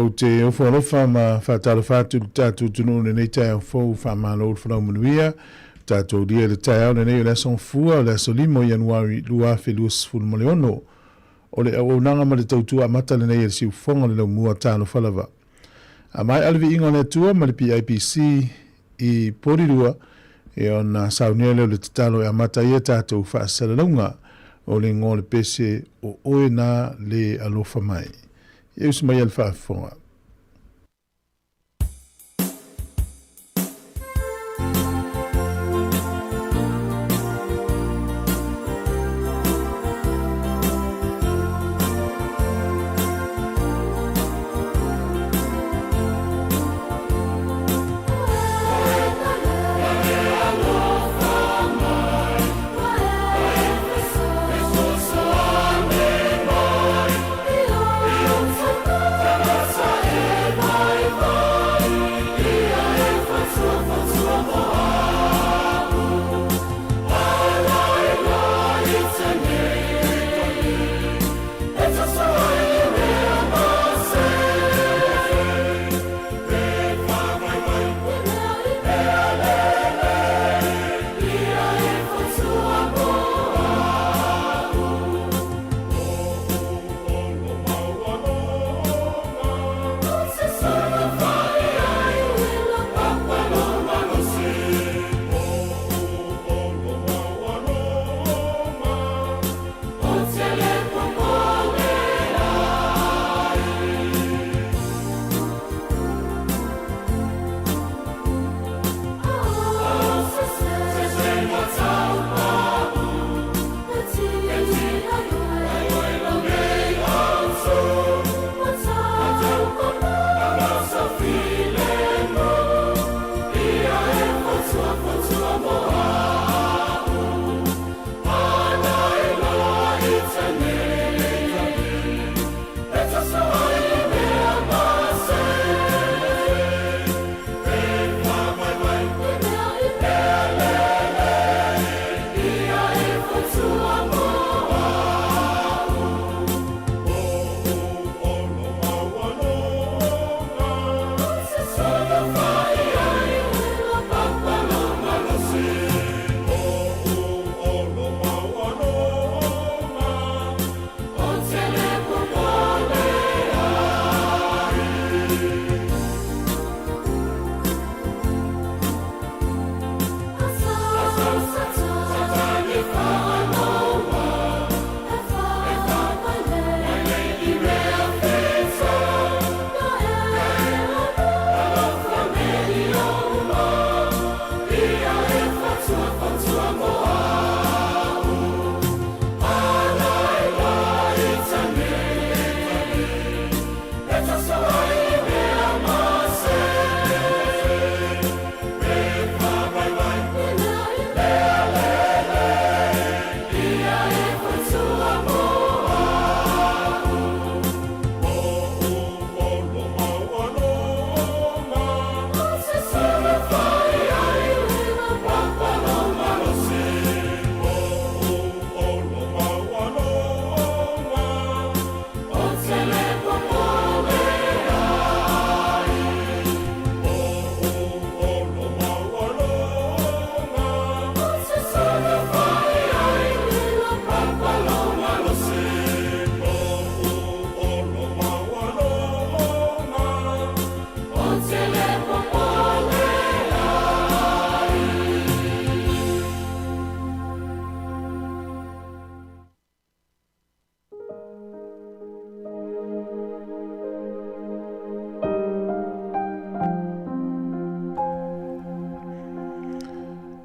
o te whanofa ma whatara whatu tātou tunu nei tai au fau whamano o whanau manuia, tātou ria le tai au nei o le son fua o le so limo Januari lua whelus fulmoleono, o le au nanga ma le tautua mata le nei e siu whonga le lau mua tāno whalawa. A mai alvi ingo le tua ma le PIPC I porirua e o na saunia leo le tatalo e amata ia tātou whaasala launga o le ngō le pese o oe na le alofa mai. E usi mai al whaafonga. Sa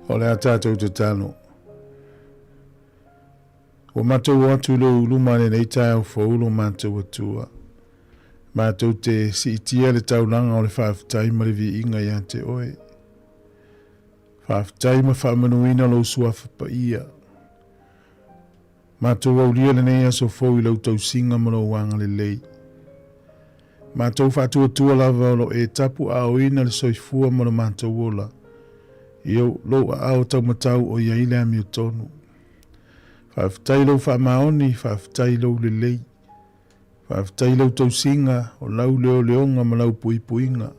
o le tātou te tano. O mātou atu lo ulumane nei tai au whaulo mātou atua. Mātou te si itia le taulanga o le whaafitai ma le vi inga ia te oe. Whaafitai ma whaamanuina lo suafa pa ia. Mātou au lia le nei aso fau I lau tau singa ma lo wanga le lei. Mātou whaatua tua lava lo e tapu a oina le soifua ma lo mātou ola. Io lo a ao tau matau o ia ile ami o tonu. Whaafitai lau whaamaoni, whaafitai lau le lei. Whaafitai lau tau singa o lau leo leonga ma lau pui puinga.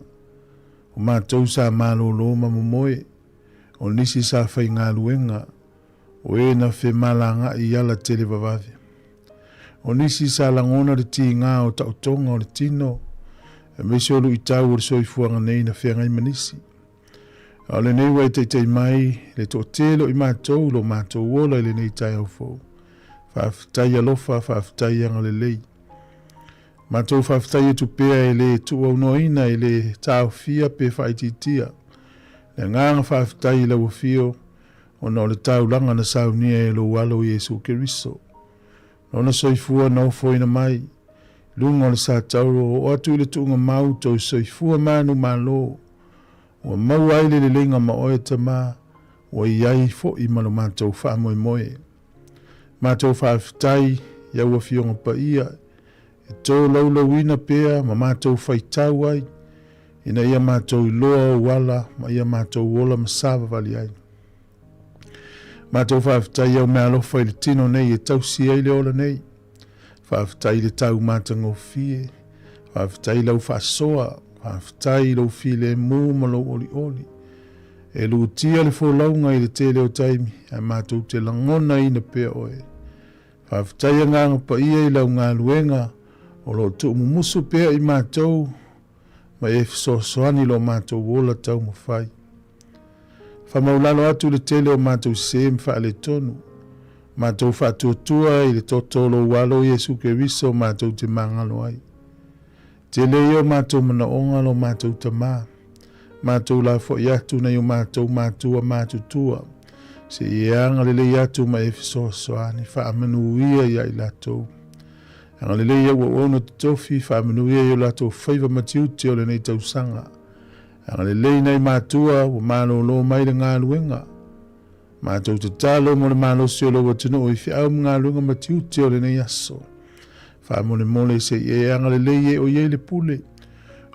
O mātou sa mālo lo ma momoe. O nisi sa whai ngā luenga. O e na whe malanga I ala tele vavavi. O nisi sa langona le ti ngā o tautonga o le tino. E mesi olu I tau o le soifuanga nei na whenga I manisi. O le nei wai teitei mai, le to telo I mātou lo mātou wola le nei tai au fau. Whaafitai alofa, whaafitai anga le lei. Mātou whaafitai tu pēa le tu au noina le tāo fia pe whaititia. Le nganga whaafitai la wafio, o no le tau langa na saunia lo walo Yesu Keriso. Nona soifua na ofoina mai, lunga o le sa tauro o atu I le tuunga mau tau soifua manu malo. O mau aile le lenga ma oe tama, o iai fo I malo mātou whaamoe moe. Mātou whaafitai, iau a fionga pa ia, e tō laulawina pēa ma mātou whaitau ai, ina ia mātou I loa o wala, ma ia mātou wola ma sāwa vali ai. Mātou whaafitai au mea alofa I le tino nei e tau si ai le ola nei. Whaafitai le tau mātango fie, whaafitai lau whaasoa, whaafitai lau fie le mū ma lau oli oli. E luutia le fōlaunga I le tele o taimi, a mātou te langona I na pēa oe. Whaafitai a nganga pa ia I lau ngā luenga, o lo tu mumusu pēa I mātou, ma e soani lo mātou wola tau mawhai. Whamaulalo atu le tele o mātou se mwha le tonu. Mātou whaatuatua I le totolo walo Yesu Keriso mātou te mangalo ai. Te leo mātou mana onga lo mātou tamā. Mātou la fo iatu na yo mātou mātua mātutua. Se ianga lele iatu ma e fisosoani whaamanuia ia I latou. Anga lele ia wa ono tofi whaamanuia I latou whaiva matiuti o le nei tausanga. Anga lele nei mātua wa mālo lo mai le ngā luenga. Mātou te talo mo le mālo si o lo watino o I whiau ngā luenga matiuti o le nei aso. Whaamone mole se e anga lele ie o ie le pule.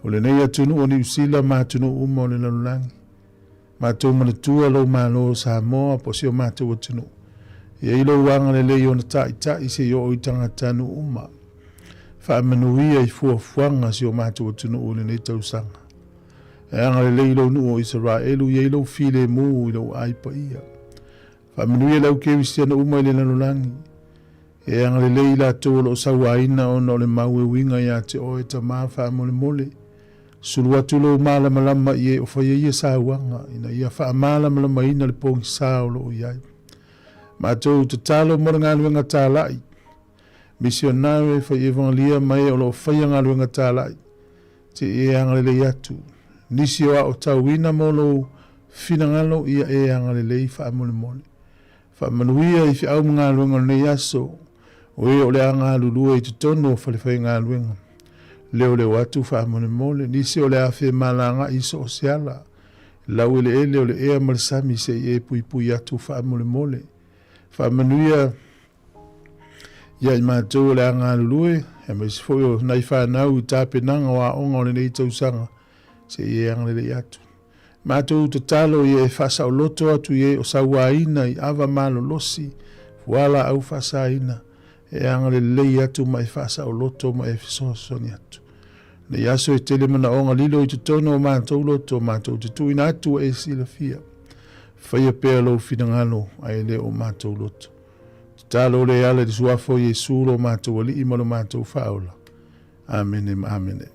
O le nei atunu o ni usila mātunu uma o le lalulangi. Mātou mana tua lo mālo Sāmoa po si o mātou atunu. Ia ilo wanga lele I o na tai se I o I tangatanu uma. Whaamanuia I fuafuanga si o mātou atunu o le nei tausanga. E anga lele ilo nu o Israelu ia ilo file mu ilo aipa ia. Whaamanuia lau kewisi ana uma I le lalulangi. E anga lele ila tōlo sawaina o no le maue winga ia te oe ta maa whaamole mole. Sulu atu lo malama lama I e o whaia ia sāwanga. Ina ia whaamalama lama ina le pongi sāolo o iai. Mātou te talo mora ngā luenga tālai. Misionawe whai evangelia mai o lo whaia ngā luenga tālai. Te e anga lele atu. Nisi o o tauina mo lo finangalo ia e anga lele I whaamole mole. Whaamanuia I whiau ngā luenga nei aso. O e o le anga lulua I te tono o whalewhai ngā luenga. Leo leo atu whaamone mole, nisi o le awhi malanga iso o seala. Lau ele o le ea marisami se e pui pui atu whaamone mole. Whaamanuia ia I mātou o le anga lulue, e mai sifoi o nai whanau I tāpe nanga o a onga o le nei tausanga se e anga le atu. Mātou te talo I e whasa o loto atu I e o sawaina I awa malo losi, wala au whasa ina. E anga le lei atu mai whasa o loto mai e fisosoni atu. Le yaso e tele mana onga lilo I te tono o mātou loto mātou te tuina atu e sila fia. Whaia pēa lo finangalo a e le o mātou loto. Te talo le ala di suafo Yesu lo mātou ali I malo mātou whaola. Amene ma amene.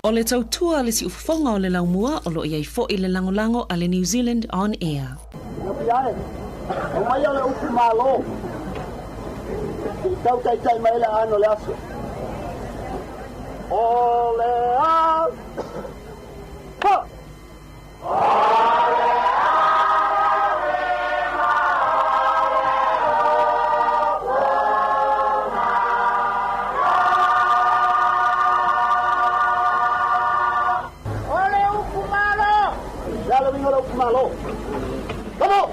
O le tautua le si ufafonga o le laumua o lo iai fo i le langolango a le New Zealand On Air. O mai ole upu malo. I tau tai mai le ano le aso. O le a. Ha! Malo. Vamos.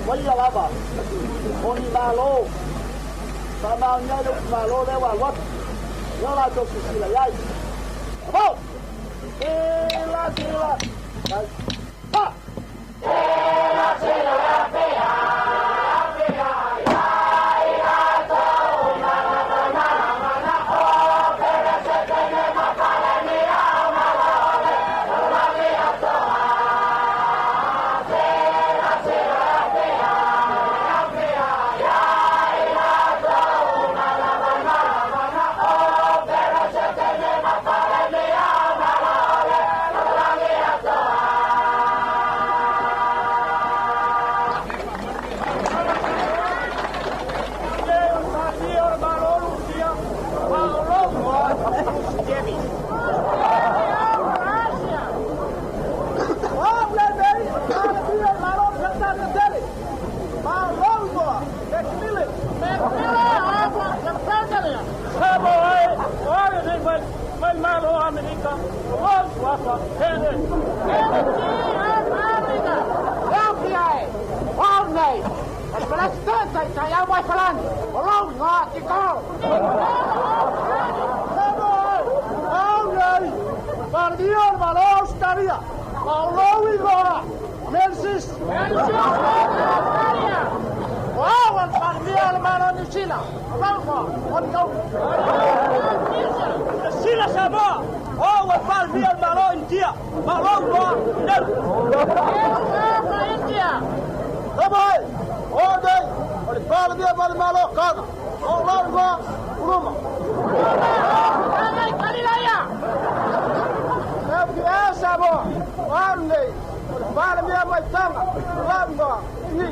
Vaya lava, oni malo, sama nya lu malo lewa wat, yo la to sila yai, ho, sila, ha, sila pea, Sila Sāmoa, o wa fal via malo India, malo wa nel. India. Abai, o dai, o fal via malo kana. O wa Roma. Ai Galilaya. Ya Sāmoa, wale, fal via mai tanga, wa ni.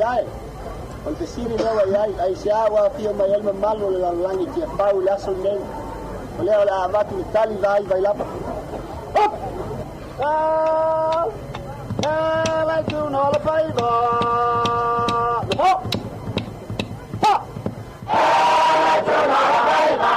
Ai, on te siri lewa ai sia wa fio mai el malo le langi ke pau la so nei. Ole ola avatu Itali vai lapa. Hop! Vai tu no la pai ba. Hop! Ha! Vai tu no la pai ba.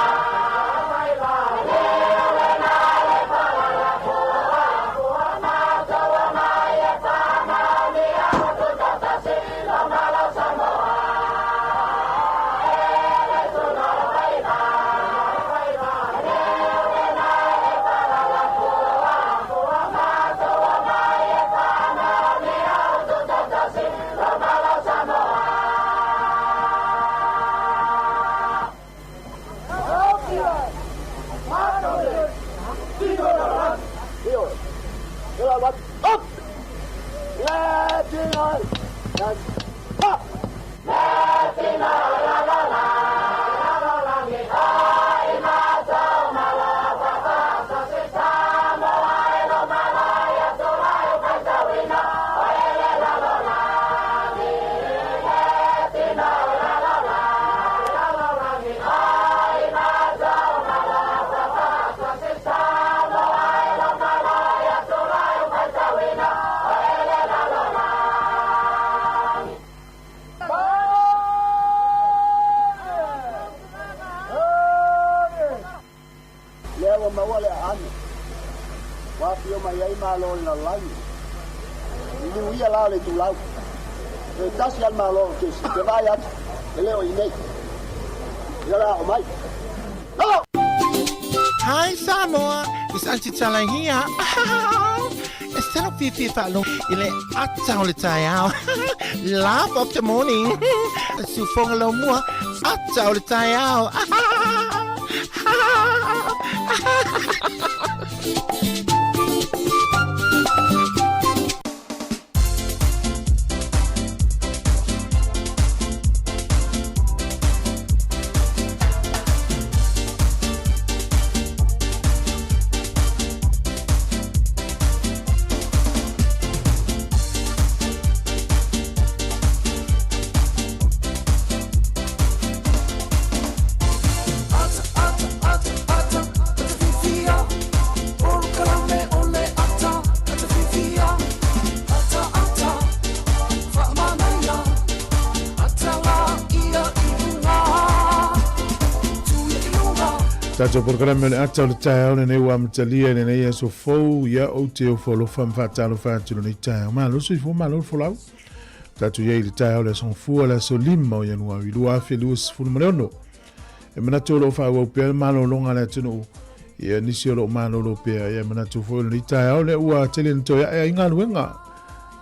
Sila malo le lalai. Ini uia la le tulau. E tasi al malo ke si te vai atu. E leo i nei. Ia la o mai. Hello! Hi, Sāmoa. It's Auntie Tala here. Estela Fifi Falo. Ile atau le tayao. Laugh of the morning. Sufong lo mua. Atau le tayao. Tato programa le ata o le tae au nei wa matalia nei e so fou ia o te o folo fam fatalo fatilo nei tae ma lo so fo ma lo fo lau tato ia le tae au le son fu la so lima o yanua i lua fe luas fu mo no e mana to lo fa o pe ma lo longa le tino ia nisi lo ma lo pe ia mana to fo nei tae au le ua tele to ia inga luenga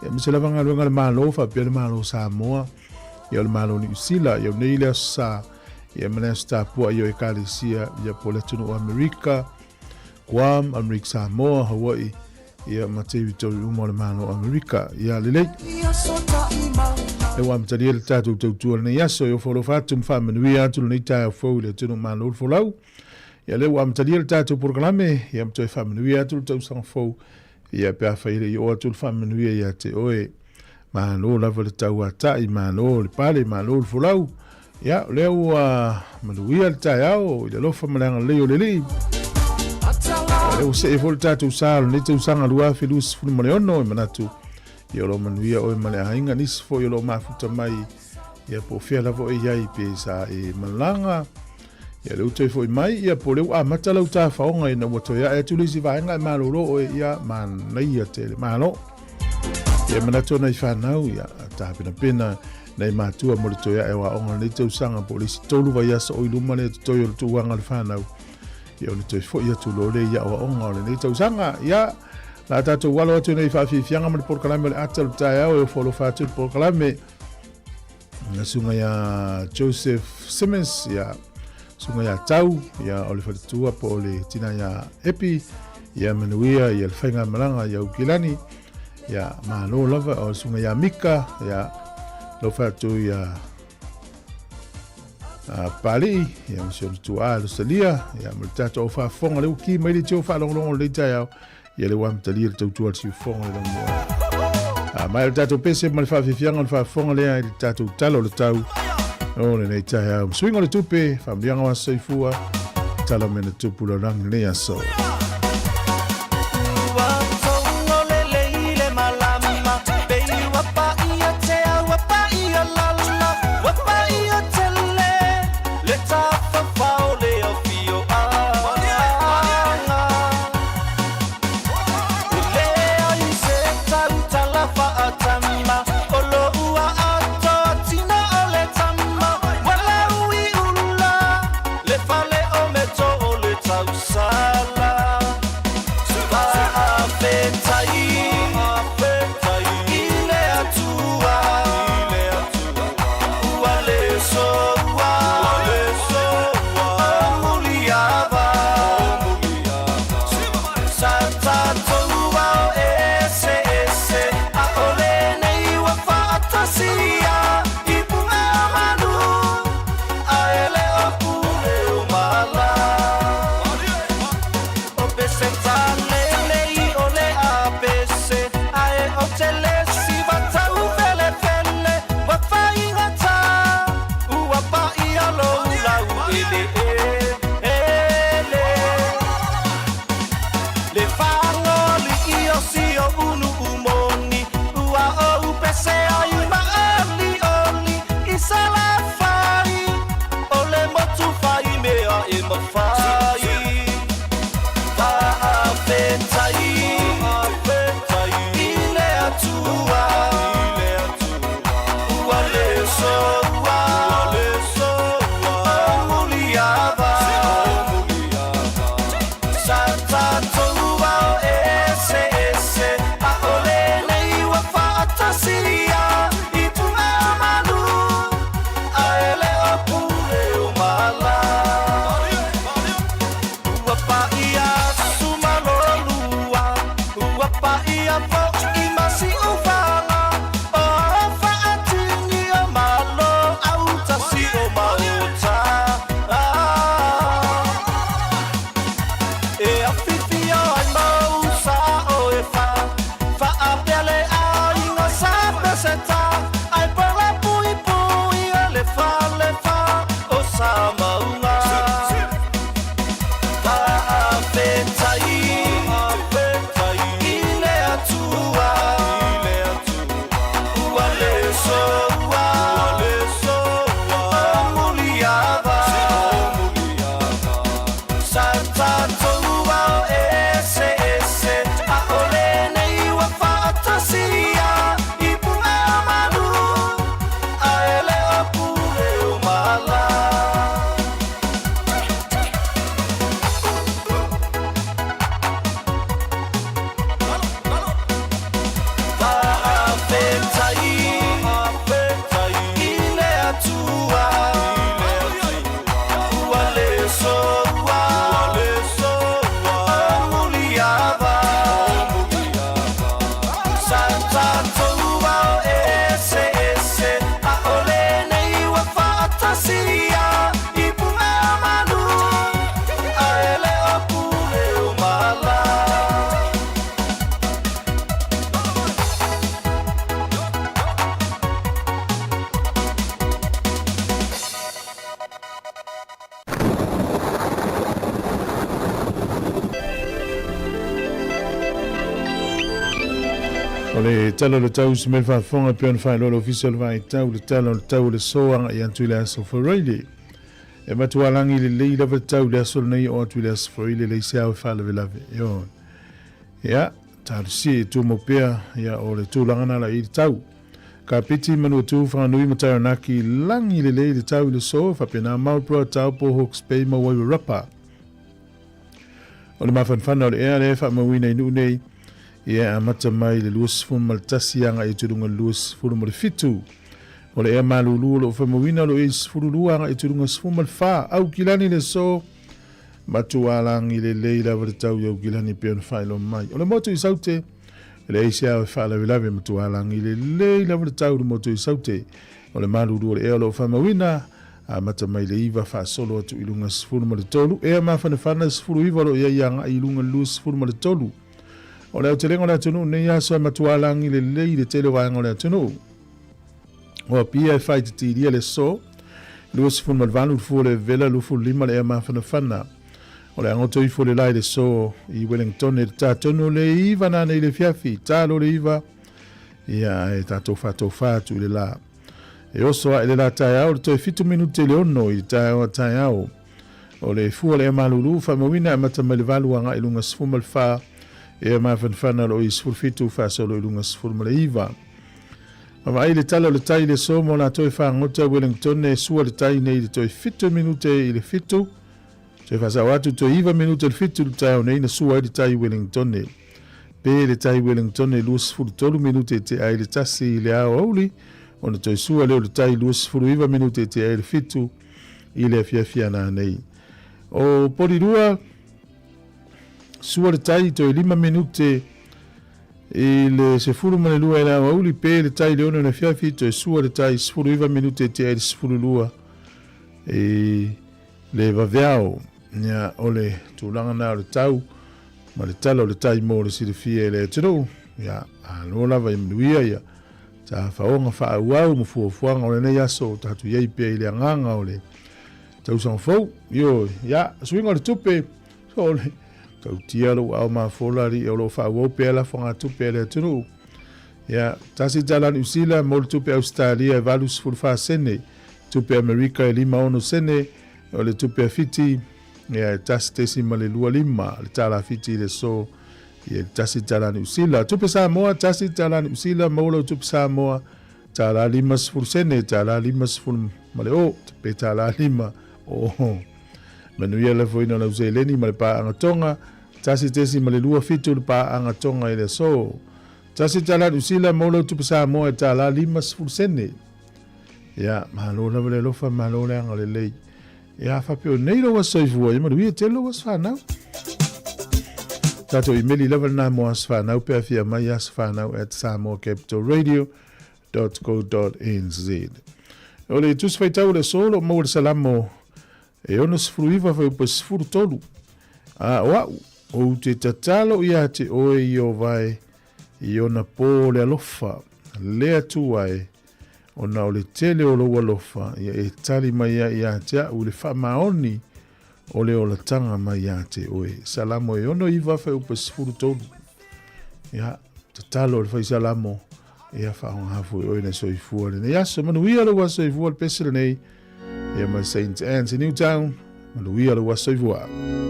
ia mi se la vanga luenga le ma lo fa pe le ma lo Sāmoa ia le ma lo ni sila ia nei le sa ia mana sta po ia ekalisia ia poletino o Amerika Guam Amerika Sāmoa Hawaii ia matei to mo le mano Amerika ia lele e wa mtali le tatu tu ne yaso yo folo fatum family ia tu ne ta fo le tu mano folau ia le wa mtali le tatu programe ia mtoi family ia tu sang fo ia pe fa ile yo tu family ia te oe mano la vol tau ata i mano le pale mano folau ia leo maluia le taiao i le lofa malanga leo lele leo se e volta tu salo ne tu sanga lua filus fu maleono e manatu ia lo manuia o male ainga nis fo ia lo mafuta mai ia po fia la vo ia i pe sa e malanga ia leo te fo mai ia po leo mata lau ta faonga ina wato ia e tu lisi vaenga malolo o ia man ia tele malo ia manatu na ifanau ia ta pena nei matua mo le toia e wa onga nei tau sanga polisi tolu vai asa o iluma le toio le tuanga le whanau ia o le toi fo ia tu lo le ia wa onga le nei tau sanga ia la tato walo atu nei whawhiwhianga mo le porkalame le ata le tae au e o folo whatu le porkalame na sunga ia Joseph Simmons ia sunga ia tau ia o le whatutua po le tina ia epi ia manuia ia le whainga malanga ia ukilani ia malo lava o sunga ia Mika ia lo fatu ia pali ia msio tua lo salia ia mtato fa fonga le ki mai le tio fa long le taya ia le wam tali le tua si fonga le mo mai tato pese mal fa fianga fa fonga le tato talo le tau o le taya swing le tupe famia nga saifua talo mena tupu lo rang le aso Sala le talo le tau se me fa fonga pe on fa lo official vai tau le tau le soanga i antu le aso foreile e matualangi le leila va tau le aso nei o atu le aso foreile le sia fa le lave yo ya tar si tu mo pea ya o le tu langana la i tau ka piti manu tu fa nui mata naki langi le tau le so fa pena mau pro tau po hooks pe mo wa rapa o le mafan o le ea fa mo wina inu nei ia amata mai le luas fun maltasianga i tudunga luas fun mo le fitu o le ea malulu lo fa mo wina lo is furuluanga i tudunga fun mal fa au kilani le so matualangi le leila va tau yo kilani pe on fa lo mai o le moto i saute le isia fa la lave matualangi le leila va tau le moto i saute o le malulu le ea lo fa mo wina a mata mai le iva fa solo tu ilunga sfuru mo le tolu e ma fa na sfuru iva lo ia yanga ilunga lu sfuru mo le tolu o le telengo la tunu ne ya so matualangi le le tele wa ngole tunu o pia fa ti dia le so lu sfuru mo vanu fu le vela lu fu lima le ma fa na o le ngoto i fu le lai le so i Wellington e ta tunu le iva na ne le fiafi ta lo le iva ia e ta to fa tu le la e oso ele la taia o to fitu minute le ono i taia o le fu le malulu fa mowina mata malivalu anga ilunga sfumal fa e ma fanfana lo is fitu fa solo ilunga sfumal iva ma ile talo le tai le somo la to fa ngota Wellington ne su le tai nei to fitu minute ile fitu se fa sa watu to iva minute le fitu tai nei na su le tai Wellington ne pe le tai Wellington ne lus fu tolu minute te ai le tasi le auli ona toi sua leo le tai luas furuiva minute te e le fitu i le fiafia na nei. O porirua sua le tai toi 5 minute i le se furu mane lua e la wauli pe le tai leono na fiafi toi sua le tai furuiva minute te e le furu lua e le vaveao nia ole tulanga na le tau ma le talo le tai mo le silifia le tino ya alola vai mnuia ya ta faonga fa au mo fuanga o le yaso tatu yei pe ile nganga o le tau son fo yo ya swing o tupe so le tau tialo au ma folari o lo fa wo pe la fonga tupe le tunu ya tasi jalan usila mo tupe Australia valus ful fa sene tupe America lima ono sene o le tupe fiti ya tasi male lua lima le tala fiti le so ye tasi talani usila tupe Sāmoa tasi talani usila molo tupe Sāmoa tala lima sfursene tala lima sfur male o tupe tala lima o manuia la foina la useleni male pa angatonga tasi tesi male lua fitu pa angatonga ile so tasi talani usila molo tupe Sāmoa tala lima sfursene ya malo la vele lofa malo la ngale lei ya fa pio nei lo wasaifu ya manuia telo wasfana tato imeli level na mo asfana pe afia mai asfana at samoacapitalradio.co.nz ole tus fai tau le solo mo le salamo e ono sfruiva fa po sfuru tolu wa o te tatalo ia te oe io vai io na po le alofa le atu ai ona ole tele o lo alofa ia e tali mai ia te u le fa maoni o le o la tanga mai a te oe. Salamo e ono iwa whai upa sifuru tolu. Ia, te talo le whai salamo. Ia whaonga hafu e oe na soifua. Ia so manuia le wa soifua le pesile nei. Ia mai St. Anne's in Newtown. Manuia le wa soifua. Oh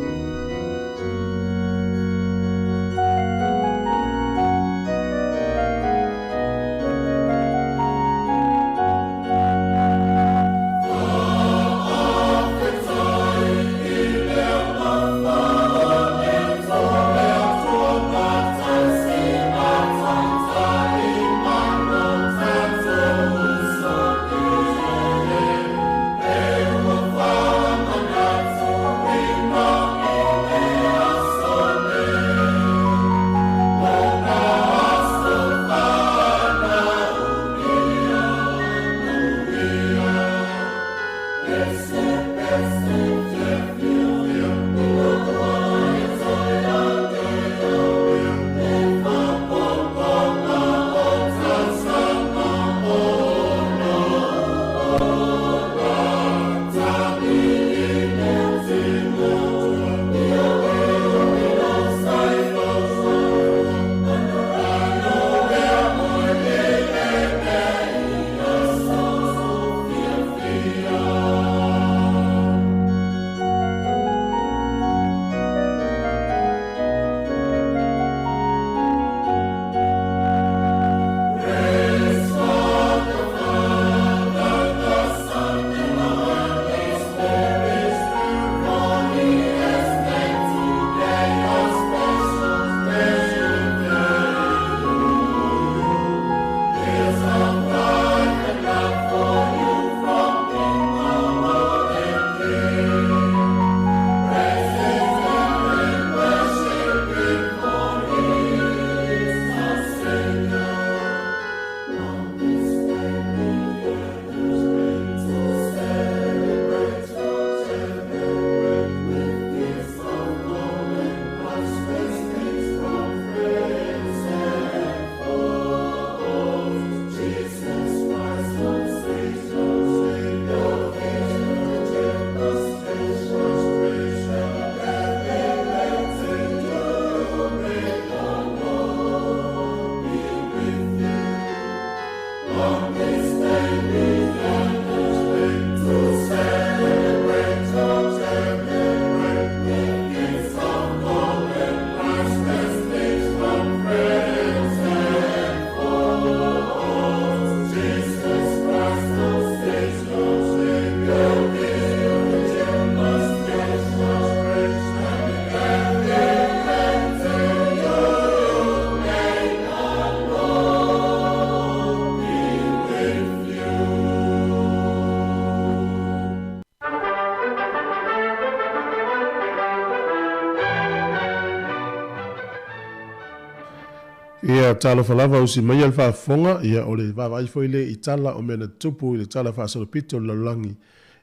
Ia talo falava usi mai al whaafonga, ia o le vavai foi le i tala o mena tupu i le tala whaasalopito le laulangi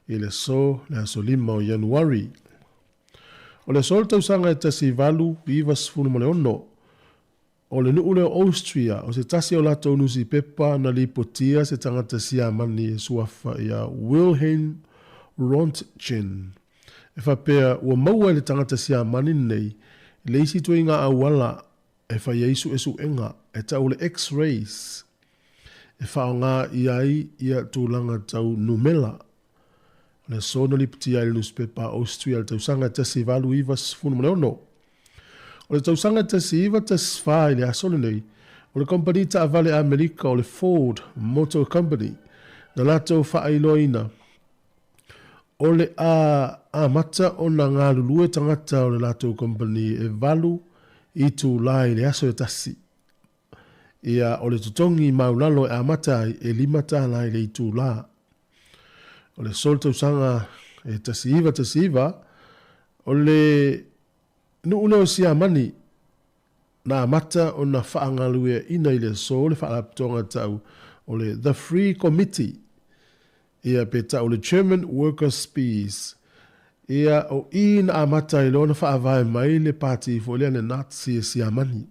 i le so le aso 5 o Januari. O le sol tausanga e tasi valu i iwa sifunu mo le ono. O le nuu leo Austria, o se tasi o lato unusi pepa na li potia se tangata si amani e suafa ia Wilhelm Röntgen. E whapea ua maua le tangata si amani nei, le isi tu inga awala e whai eisu esu enga, e tau le X-rays. E whao ngā iai ia tūlanga tau numela. Le sono li potia le newspaper Austria le tausanga tasi valu iwa sifunu mo le ono. O le tausanga tasi iwa tasi whai le asole nei, o le company ta avale Amerika o le Ford Motor Company, na lato whaailoina. O le a mata o na ngā lulue tangata o le lato company e valu i tu lai le aso e tasi. Ia o le tutongi maulalo e a mata e limata lai le i tu la. O le sol tausanga e tasi iwa, o le nuule o si amani na mata o na whaangalue ina i le sol le whaalaptonga tau o le The Free Committee. Ia peta o le German Workers' Peace. Ia o ina amata i lona whaavae mai le pati fo le ane Nazi e si amani.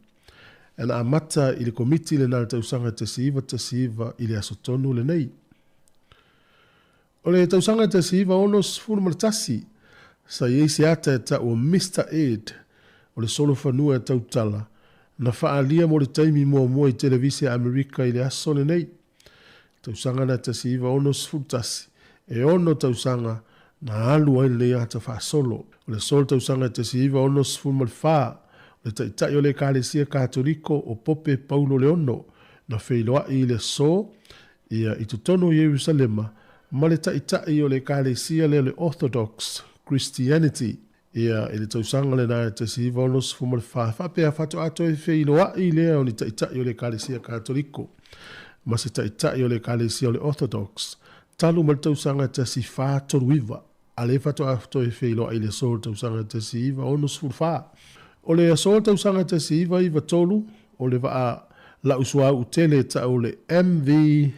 E na amata i le komiti le nara tausanga tasi iwa i le asotonu le nei. O le tausanga tasi iwa ono sifunu malatasi. Sa yeisi ata e ta o Mr. Ed, o le solo whanua e tautala, na whaalia mo le taimi mua i televisi Amerika i le aso le nei. Tausanga na tasi iwa ono sifunu tasi, e ono tausanga na alu ai le ata whaasolo. O le solo tausanga tasi iwa ono sifunu malwha, o le taitai o le kālesia katoliko o Pope Paulo Leono, na whailoa i le so, ia i tutono Jerusalema, ma le taitai o le kālesia le Orthodox Christianity. Ia i le tausanga le nāia tasi iwa ono sifunu malwha, whapea whato ato e whailoa i lea o le taitai o le kālesia katoliko, ma se taitai o le kālesia o le Orthodox, talu ma le tausanga tasi whātoru iwa, a le whato ato e whailoa i le sol tausanga tasi iwa ono sifunu wha. O le sol tausanga tasi iwa tolu, o le waa la usua utele ta o le MV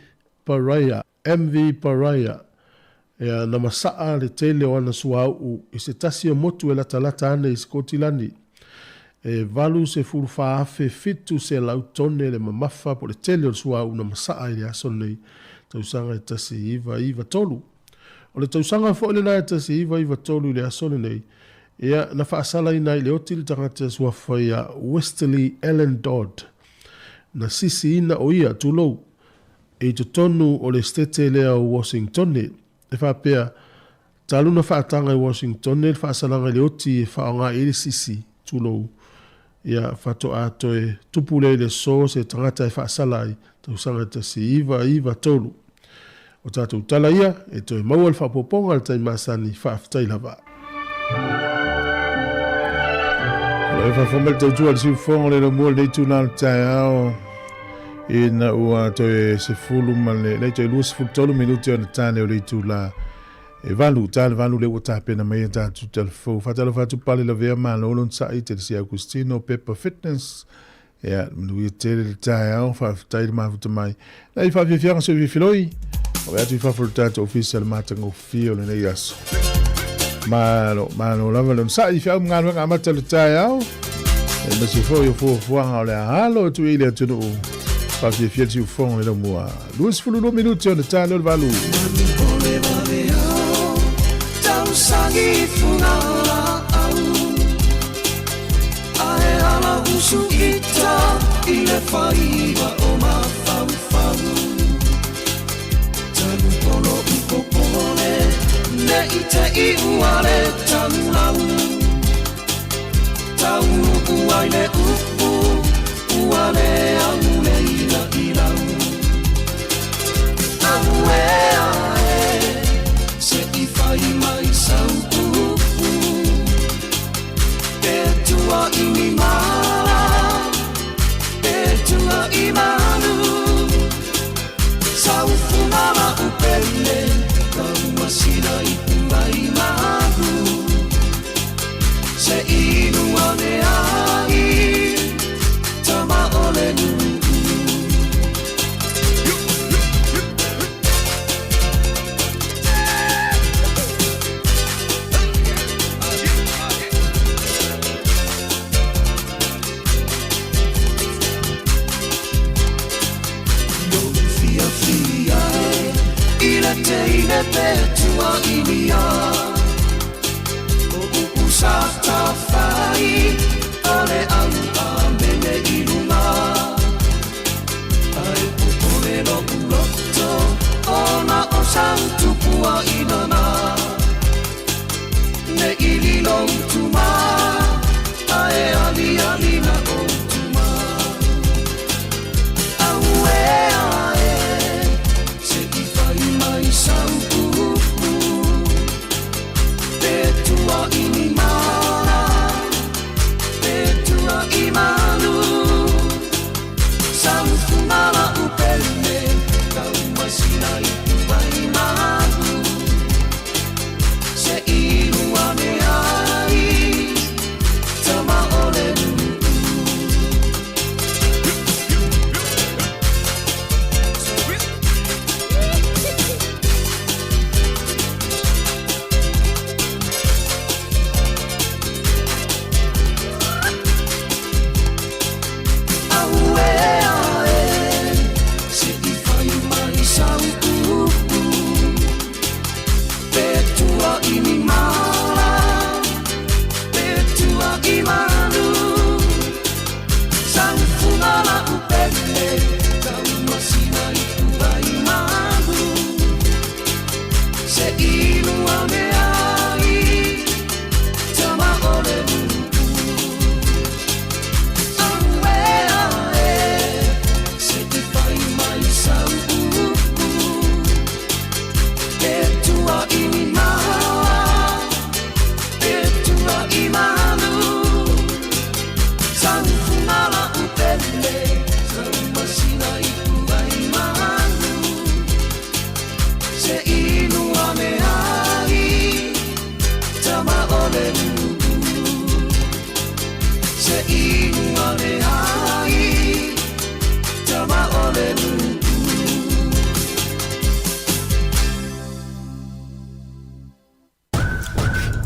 Pariah. Ea na masaa le tele o ana sua u i se tasi o motu e lata ane i Skotilani. E valu se furu whaafe fitu se lautone le mamafa po le tele o sua u na masaa i le asonei tausanga tasi iwa tolu. O le tausanga fo le na tasi iwa tolu i le asonei. Ia na whaasala ina i le oti le tangata sua whaia Westerly Ellen Dodd. Na sisi ina o ia tulou. E to tonu o le stete lea o Washington. E whapea taluna whaatanga i Washington. E whaasalanga i le oti e whaonga i le sisi tulou. Ia whato ato e tupule le so se tangata e whaasala i tausanga tasi iwa tolu. O tātou tala ia e toi maual whapoponga le taimasani whaaftai lava. E whawhamel tautua le siufonga le mua le tūna le tai ao e na ua toi se fulu ma le toi lua se fulu tolu minuti o na tāne o le tūla e valu, tāle valu le ua tāpena mai e tātu telefo whatalo whatu pale la vea maa lolon sai te si Agustino Pepper Fitness e a mnui e tere le tai ao whawhtai le mafuta mai na i whawhiawhianga so i whiwhiloi o e atu i whawhulu tātu official matanga o fio le nei aso. Malo lava le sa i fiau ngā amata le tai au e masi fo yo fo ha le halo tu ile tu no pa fi si fo le mo luis fu no minuti on tai le valu tau sangi funa au ai ala usu ita ile faiva o ma fam tanu polo popole ne ite I uale tanau tau uale uale aule ilau aue ae se I fai mai sau e tua inimala e tua imanu sau fumama upele masina I magu se inu ane ai tama ole nu tua inia o usa tawhai ale au a mene i runga ai putore no uloto ona o sautupua inana ne ililo utuma ae ali ali na o utuma aue ae se i whai mai saupu te tua ini mana te tua i manu saupu mala upele kau masina i wai manu se iru ane ai tama ole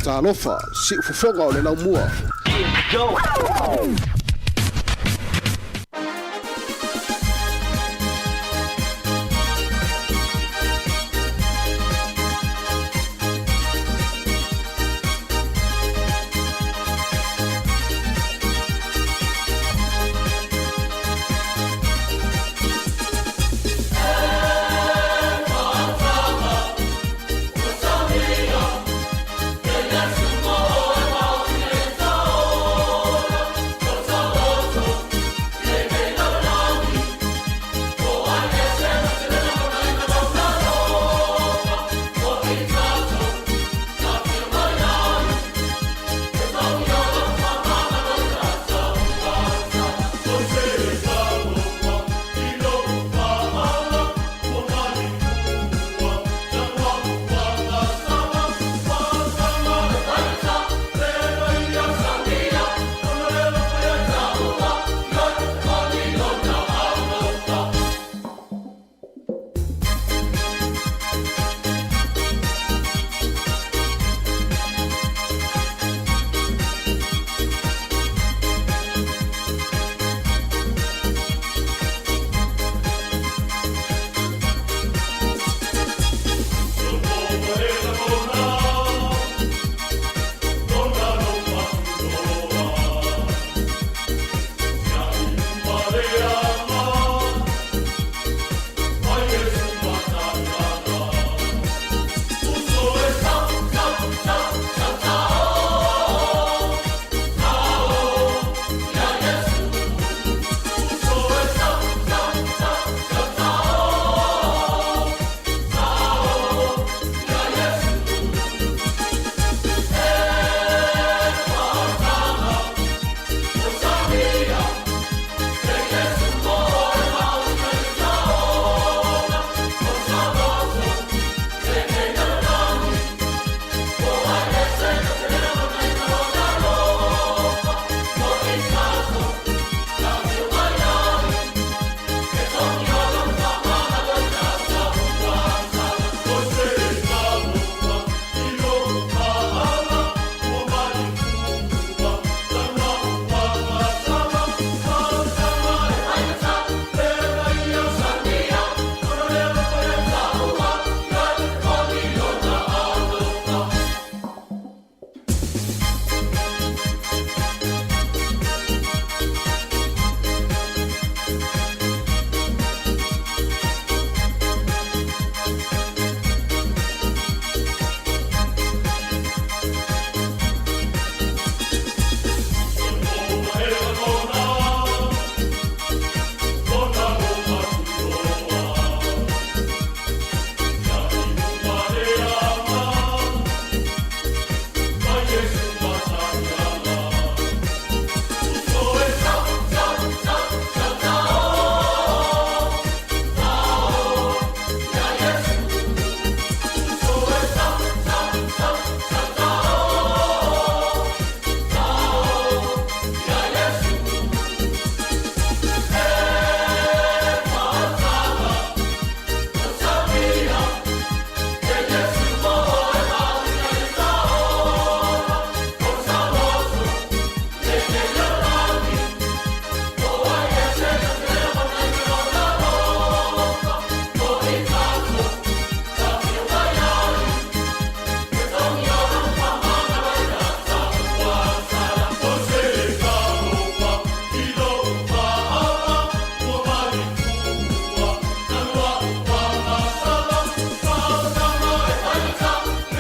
Talofa, si ufofonga o le lau mua.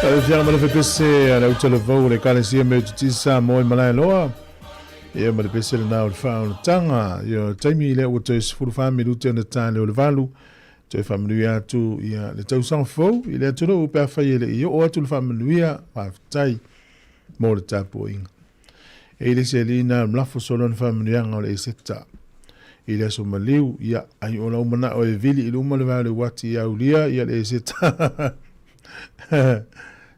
Ale fianga mana fepese ala utala vau le kale sia me tuti Sāmoa i malai loa. Ia mana pese le nao le whao tanga. Ia taimi le ua toi sifuru whami rute na tāne o le valu. Toi whamanui atu ia le tausanga fau. I le atuna upe a whai ele i o atu le whamanuia whaftai mō le tāpua inga. E le se lina mlafo solo na whamanuianga o le eseta. I le aso maliu ia ai o la umana o e vili i luma le vale wati i aulia ia le eseta.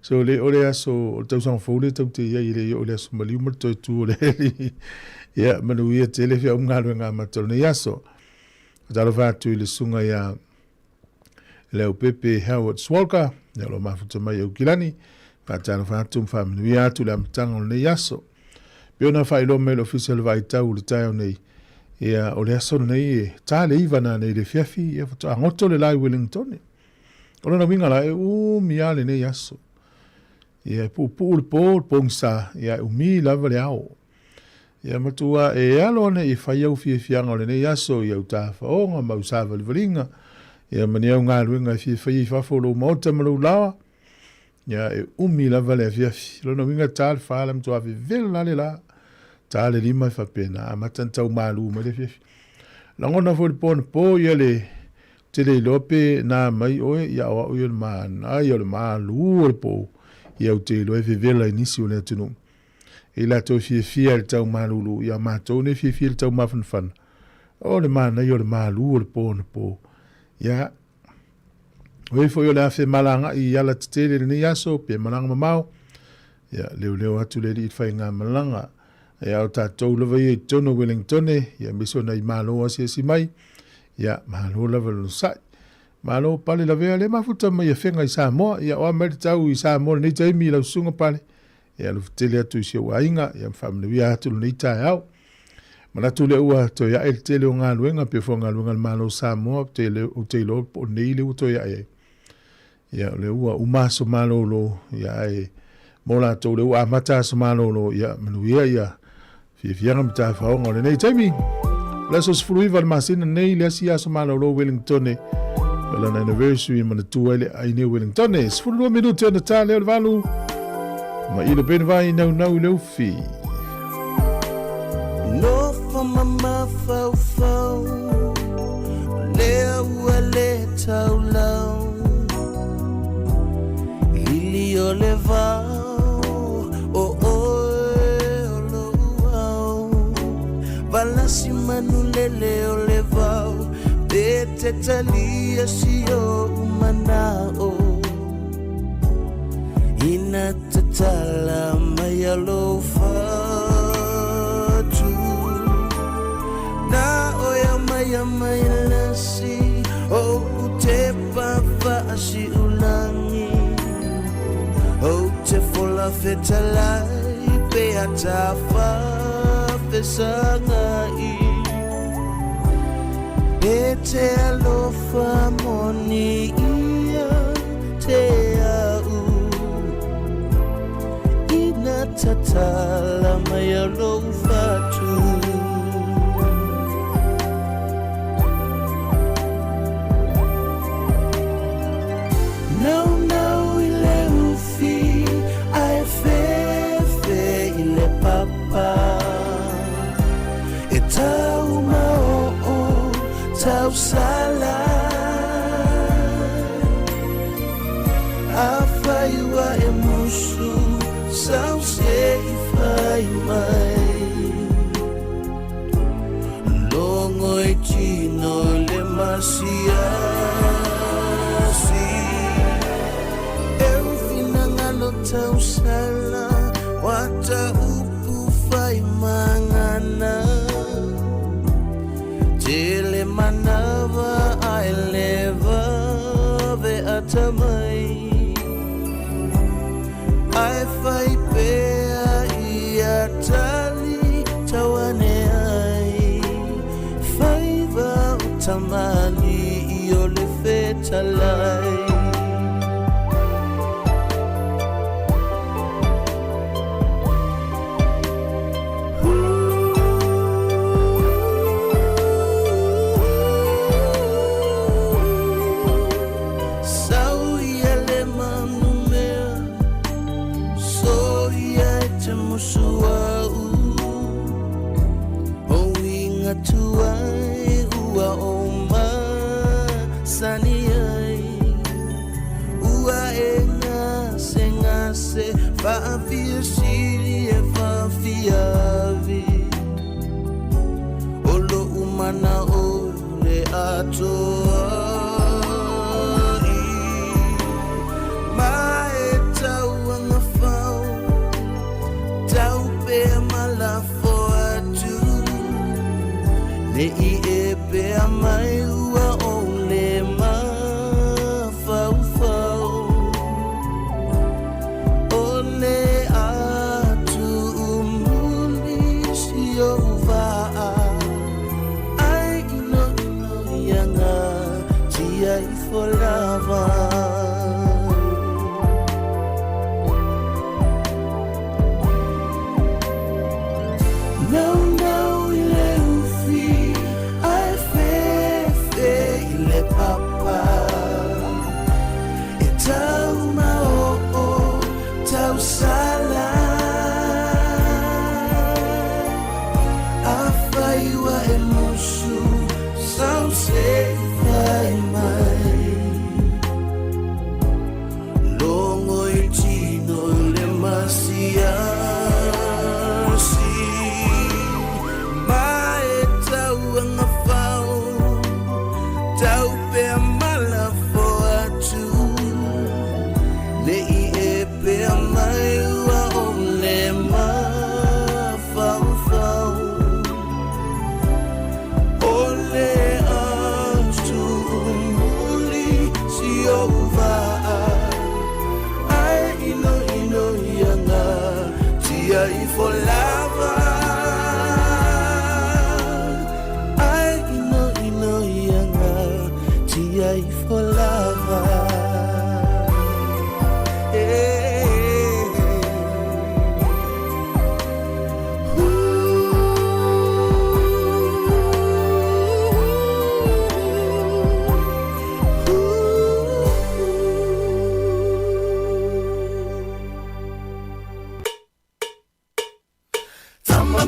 So le ole aso o tau sang fole tau te ia i le ole aso maliu mar toi tu ole li ia manu ia te le fia ungaru ngā matoro ne aso talo vātu i le sunga ia leo Pepe Howard Swalker ia lo mafuta mai au kilani talo vātu mwhamanu ia atu le amatanga o ne aso piona whailo me le official vai tau le tai o nei ia ole aso nei e tāle ivana nei le fiafi ia fata angoto le lai Wellington ona na winga la e miale nei aso ia pu le pongsa ia umi lava le ao ia matua e alo ne i fai au fianga o le nei aso ia uta faonga ma usava le valinga ia mani au ngā ruenga i fai fafolo mauta malau lawa ia e umi lava le fiafi lona winga tāle whaala matua fi vela le la tāle lima i whapena a matantau malu ma le fiafi langona fo le pōna pō ia le te le lope na mai oe ia o le mana ia le malu o le pō ia o te loe vela inisi o le atunu. E la tau fia le tau malulu ia mātou ne fia le tau mawhanwhana. O le mana ia o le malu o le pōna pō. Ia oe fo i o le awhi malanga i ala te tele ni aso pe malanga mamau. Ia leo atu le li whai ngā malanga. Ia o tātou lava i tono Wellington ia miso na i malo a si mai. Ia malo lava lo sai. Malo pale la vea le mafuta mai whenga i Sāmoa. Ia oa meri tau i Sāmoa nei taimi lau sunga pale. Ia lu tele atu i sia wainga. Ia mwhamnawia atu nei tai au. Manatu le ua to ia el tele o ngā luenga. Pia fo ngā luenga malo Sāmoa. O te lo po nei le uto ia e. Ia le ua umaso malo lo. Ia e. Mola to le ua amata so malo lo. Ia manuia ia. Fianga mta whaonga le nei taimi. Leso sfuruiva le masina nei le asia so malo lo Wellington Well, an anniversary mana tu ele ai ne Wellington sfulu minuto na tale o valu ma ilo ben vai nau le fi no for mama fau fau le tau lau ili o le vau o lo au valasi manu le o le vau te talia si o manao ina te tala mai alo fatu na oia mai lasi o te papa si ulangi o te fola fetalai pe atafa fesangai e te alofa moni ia te au ina tatala mai alofa tu no ile ufi ai fe ile papa e tau tau sala afai wa emusu sau sei fai mai longo e chino le masia si eu finanga tau sala wata upu fai mangana Tele manava ai leva ve atamai ai fai pea I atali tawane ai fai va utamali I o le fetalai musua o inga tua e ua o ma sani ai ua e ngase fa'afia siri e fa'afiavi o lo umana o le atoa Le I e pe a mai ua o le ma fau fau o le atu umuli si o va ai no yanga tia I folava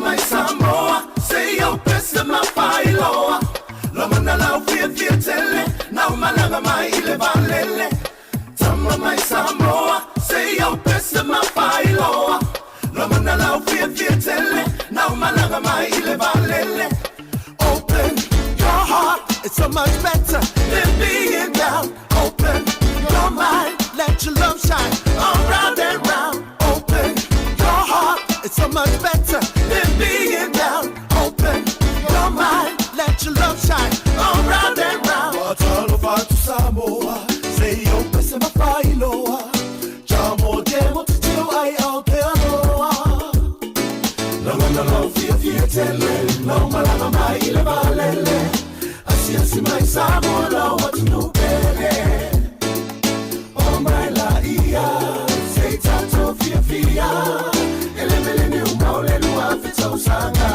my Sāmoa, say your best of my Pailoa. Lomana lau fia tele, now malanga mai ile valele. Tama my Sāmoa, say your best of my Pailoa. Lomana lau fia tele, now malanga mai ile valele. Open your heart, it's so much better than being down. Open your mind, let your love shine all round and round. Open your heart, it's so much better than being down. Open your mind, let your love shine all round and round. Watalo fatu Sāmoa, say yo pese mapailoa. Jamo demo titio ai Aotearoa. Lomana lau fia tele, no malanga mai ile valele. Asi mai Sāmoa lau atu nupele. Oh my la ia, say tato fia. Ele ni umaule lua fita usanga.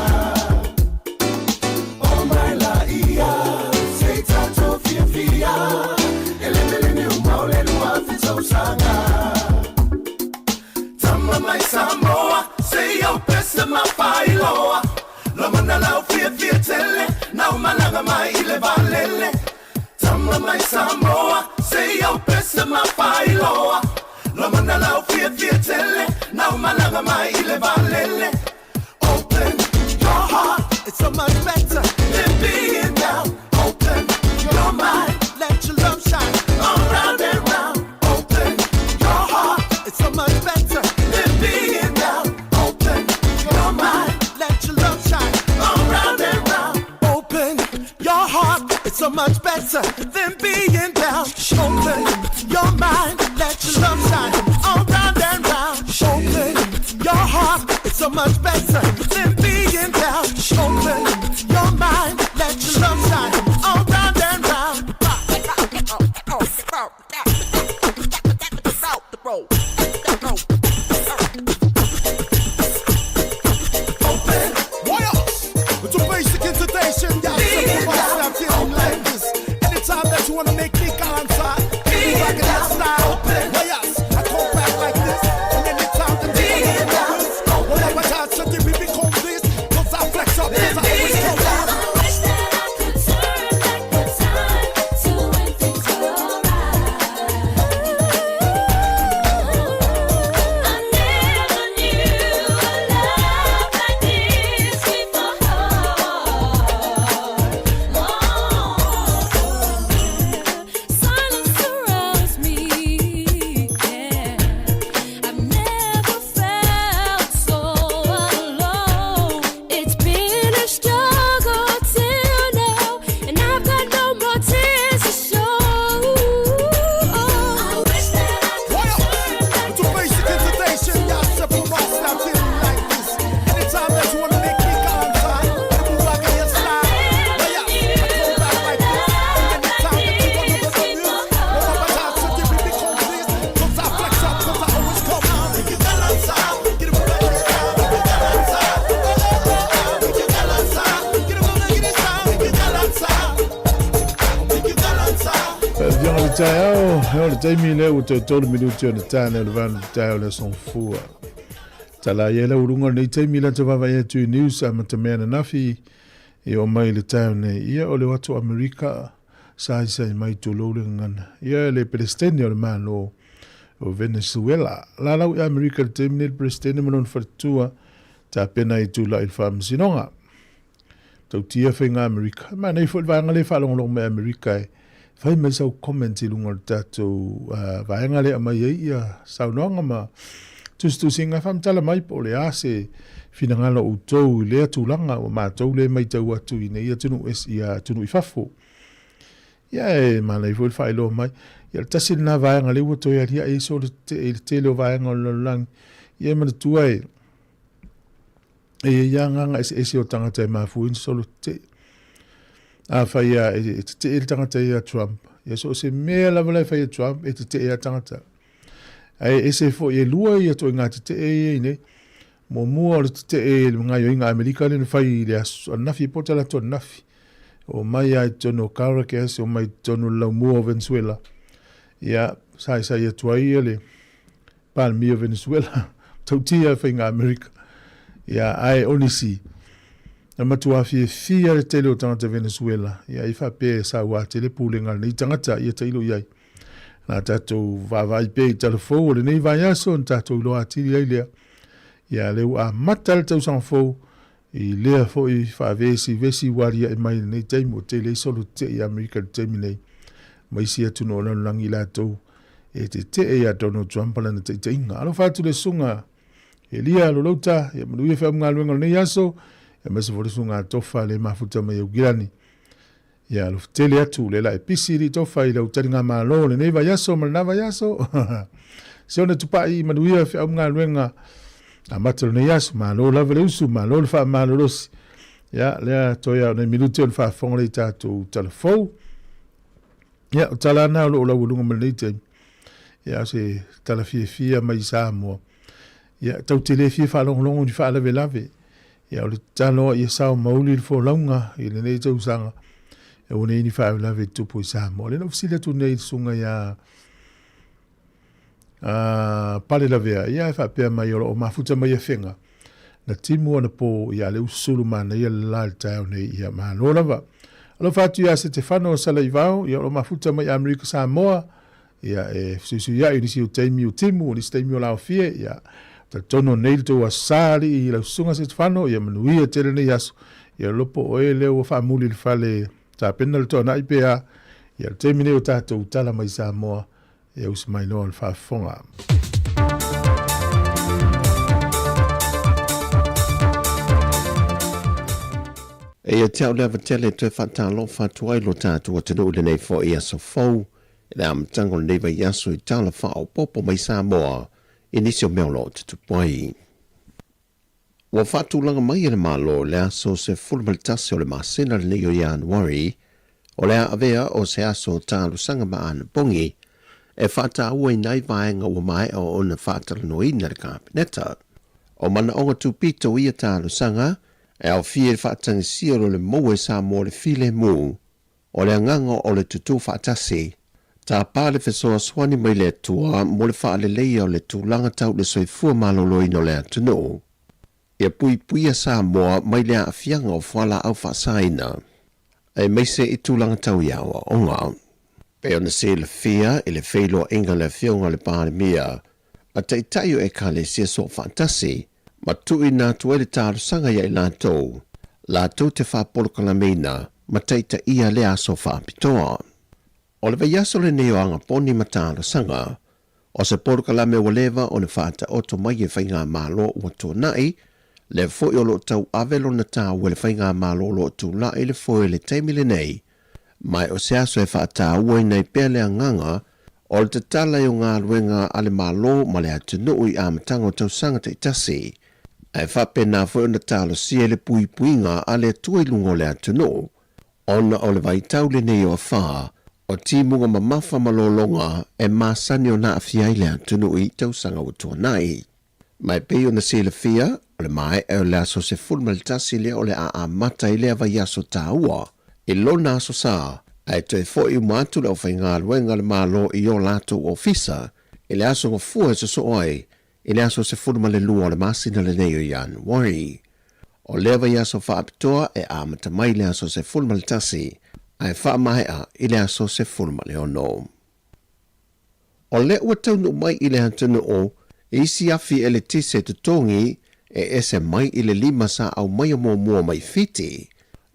Oh my la ia, say tato fia. Ele ni umaule lua fita usanga. Tama mai Sāmoa, say yo pesa mapailoa. Lomana lau fia tele, now malanga mai ile valele. Tama mai Sāmoa, say yo pesa mapailoa. Lomana lau fia tele, now malanga mai ile valele. Open your heart, it's so much better than being down. Open your mind, let your love shine all round and round. Open your heart, it's so much better than being down. Open your mind, let your love shine all round and round. Open your heart, it's so much better than being down. Open your mind, let your love shine all round and round. Open your heart, it's so much better than being down. Open your mind, let your love shine all round and round. Open, warriors, with your basic intonation, y'all feeling like this. Anytime that you wanna make me answer, move like that style. Warriors, I come back like this, and anytime that you wanna make me tau, o le taimi le o te tolu minuti o le tāne o le vanu tau le son fua. Tala ia le urunga nei taimi le te wawa ia tui news a matamea na nafi i o mai le tau nei. Ia o le watu Amerika sai mai tu lole ngana. Ia le presidente o le mano o Venezuela. La lau i Amerika le taimi le presidente manon fartua ta pena i tu la il fam sinonga. Tau tia whainga Amerika. Ma nei fo le vanga le whalongolong me Amerika e. Fai mai sau commenti lunga le tatou vaenga le amai ia sau noanga ma tustu singa whamtala mai po le ase finangala utou le atulanga o mātou le mai tau atu i nei tunu ia tunu i fafo. Ia e mana i fo le whaelo mai. Ia le tasil na vaenga le uato ia ria e so le te leo vaenga o lang. Ia mana tua e ia nganga ese o tangata e mafuin solo te. Faia e te e tangata ia Trump. Ia so se mea lava lai faia Trump e te e tangata. Ai se fo e lua ia to ngā te e ne. Mo mua o te e ngā yo inga Amerika le fai le nafi potala to nafi. O mai ai tono Caracas o mai tono lau mua o Venezuela. Ia sai ia tuai le palmi o Venezuela. Tautia fai ngā Amerika. Ia ai onisi. Na matua fia le tele o tangata Venezuela. Ia i whape sa ua tele pūlenga nei tangata ia tailo iai. Nā tātou vāvai pe i telefou o le nei vai aso na tātou loa atiri ai lea. Ia leu a mata le tau sang fou i lea fo i whaavesi vesi waria i mai nei taimu o tele i solo te i Amerika le taimi nei. Mai si atu no langi lātou e te e a Donald Trump ala na te inga. Alo whātu le sunga e lia lo lauta ia manuia wha mga luenga nei aso e mese fo le sunga tofa le mafuta mai au girani. Ia lo tele atu le la e pisi li tofa i lau tari ngā malo le nei vai aso ma le na vai aso. Se ona tupai manuia wha mga luenga a matalo nei aso malo lava le usu malo le wha malo rosi. Ia lea toia nei minuti on wha fonga le tātou telefou. Ia o tala ana o lo lau ulunga ma le nei taimi. Ia se tala fia mai Sāmoa. Ia tau tele fia whalonglongo ni whaalave lave. Ia o le talo ia sao mauli le fo launga i le nei tau sanga. E o nei ni whaalave lave tupu i Sāmoa. Le nofisile tu nei sunga ia pale lavea. Ia e whapea mai o mafuta mai a whenga. Na timu ana po ia le usulu mana ia le la le tau nei ia mahalo lava. Alo whatu ia se te whano sala i vau. Ia o mafuta mai Amerika Sāmoa. Ia e susu ia i nisi o teimi o timu. O nisi teimi o lao fie. Ia ta tono nei to asari i la sunga se fano ia manuia tele nei aso ia lopo o e leo fa muli le fale ta pena le tona ipea ia te mine o tatou tala mai Sāmoa ia us mai no al fa fonga ia te au leva tele te whatalo whatuai lo tātua te nuu le nei fo ia so fau ia amtango nei vai aso i tala whao popo mai Sāmoa inisio meolo te tupai. Wa whatulanga mai e le malo le aso se fulmaltasi o le masina le neo Januari o le avea o se aso tālu sanga maana bongi e whata ua i nai vaenga ua mai o ona whatala noina le kāpineta. O mana onga tupito ia tālu sanga e au fie le whatangi siaro le moe Sāmoa le file mu o le anganga o le tutu whatasi. Ta pale fesoa swani mai le tua mo le whaale leia o le tūlanga tau le soifua maloloi no le atunu. Ia pui a Sāmoa mai le a fianga o whala au whaasaina. E meise i tūlanga tau iawa onga. Pe ona se le fia e le feilo inga le fionga le pāle mia. A taitaio e ka le sia so fantasi. Ma tui nā tuele tāru sanga ia i lātou. Lātou te whapolokala meina. Ma taita ia le aso whapitoa. O le vaiaso le neo anga poni matala sanga, o se porukala me walewa o le whaata oto mai e whainga malo ua tō nai, le foi o lo tau avelo na tā ua le whainga malo lo tū lai le foi le teimile nei, mai o se aso e whaata ua nei pele anganga, o le tatala o ngā luenga ale malo ma le atunui a matango tau sanga te itasi, e whape nā foi o na tālo sia le pui puinga ale tuai lungo le atunu, ona o le vaitau le neo a whaa, o timunga mamafa malolonga e masani o na afiai le tunu i tau sanga o tua nai. Mai pei o na sile fia, o le mai e o le aso se fulmaltasi le o le a mata i le avai aso tā ua, i lo na aso sa, Ai toi fo I matu le o whai ngā luenga le mālo I o lato ofisa, e le aso ngā fua se so oi, e le aso se furuma le lua le masina le neo Januari. O lewa I aso whaapitoa e amata mai le aso se furuma le tasi, ai wha mahea I le aso se furuma le ono. O le ua taunu mai I le hantunu o, e isi afi e le tise tutongi, e ese mai I le 5 sa au mai o mua mai fiti,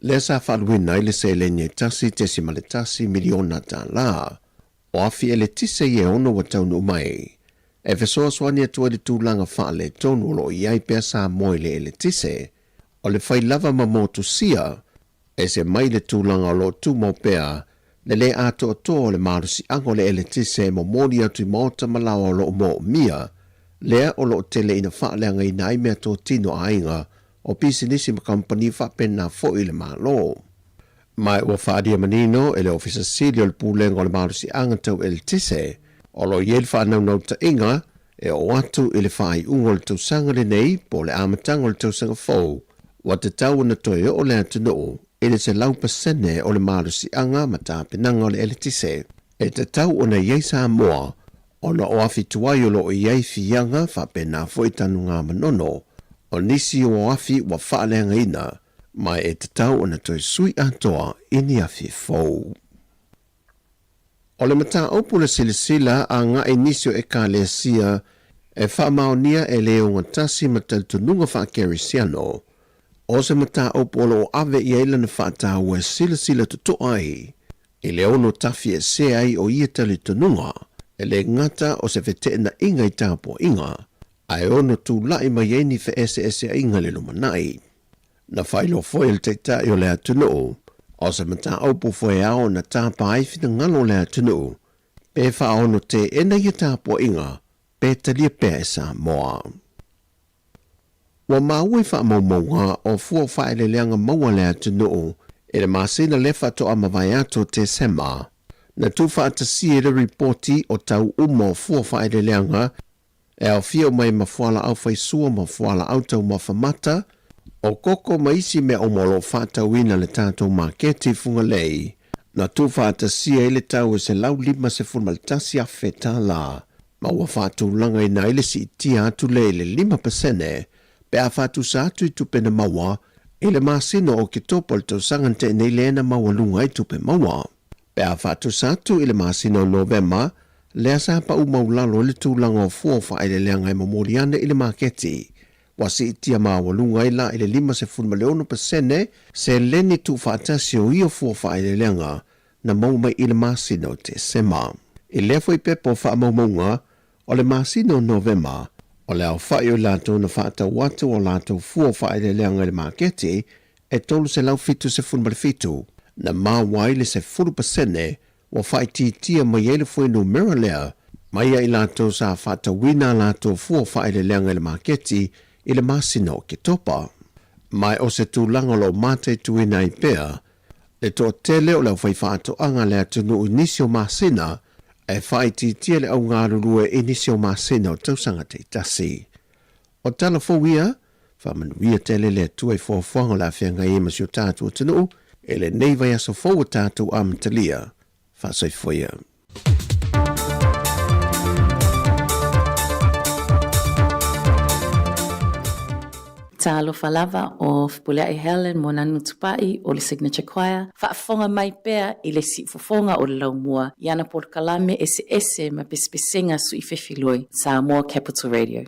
le sa whaluina I le se le nye tasi tesi ma le tasi miliona ta la, o afi e le tise I e ono wa taunu mai. E fesoa swani atua le tūlanga wha le tonu lo I ai pia sa moi le ele tise, o le whai lava ma motu sia, e se mai le tūlanga lo tu mo pia, le ato to le marusi ango le ele tise mo mori atu mota malawa lo mo mia, lea o lo tele ina wha leanga I nai mea to tino ainga, o pisinisi ma company wha penna fo I le malo. Mai ua whaadia manino e le ofisa silio le pūlenga o le marusi anga tau ele tise, o lo iel whanau ta inga, e o atu I le whai ungo le tau sanga le nei, po le amatanga le tau sanga fau, wa te tau na toi o le atunu, e le se lau pasene o le marusi anga ma ta pinanga o le ele tise, e te tau o na iei Sāmoa, o na o afi tuai o lo o iei fianga wha pena fo I tanu ngā manono, o nisi o afi wa whaalenga ina, mai e te tau o na toi sui atoa ini afi fau. O le mata opu le silisila a ngā inisio e ka lea sia, e whaamaonia e leo ngatasi matal tununga wha kerisiano, o se mata opu o ave I eila na whaata ua silisila tuto ai, e leo no tafi e se ai o ia tali tununga, e le ngata o se vete na inga I tāpo inga, ai ono tu lai mai eni fe ese a inga le lumanai. Na whailo foil te ta o lea tunu, o se mata opu foe ao na tāpa ai fina ngalo lea tunu, pe wha ono te ena I tāpo inga, pe talia pe e Sāmoa. Wa maui wha maumaunga o fua whae le leanga maua lea tunu, e le masina lefa to amawai ato te sema, na tu whaatasi e le reporti o tau umo fua whae le leanga, e au fio mai mafuala au whaisua mafuala au tau mawhamata, o koko maisi me omolo whaatauina le tātou maketi funga lei, na tu whaatasi e le tau e se lau 5 se fulmaltasi a wheta la, ma ua whaatu langa I na ile si itia atu le 5%, pe a whaatu sa atu I tupe na maua, ele masino o ke topo le tau sangante nei le na maua lunga I tupe maua. Pe a whaatu sa atu ile masino November, lea sa pa umaulalo le tūlanga o fuofa ai le leanga I mamoriane I le maketi, wasi itia mawalunga I la ile 5% se leni tu whaatasi o ia fuofa ai le leanga na maumai I le masino te sema. I lefo I pepo wha maumaunga o le masino November, o le au whai o lato na whaata watu o lato fuofa ai le leanga I le maketi e tolu se lau fitu se fitu, na mawai le se 4% wa whai tia mai ele foi no mera lea, mai ai lato sa whata wina lato fuofa ai le leanga I le maketi I le masino ke topa. Mai o se tūlanga lo mate tuina I pea, le tō tele o lau whai whaato anga lea tunu inisio masina, e whai tia le au ngārurue inisio masina o tausanga te tasi. O tala fōwia, whamanuia tele le tue fōwhanga la whianga e masio tātua tunu, e le neivai aso fōwa tātua amtalia, whasai fōia. Talo falava o Fupulea I Helen mo nanu tupai o le Signature Choir. Whaafonga mai pea I le sifofonga o le laumua. Iana Porkalame ese ma pespesenga su I whewhiloi. Sāmoa Capital Radio.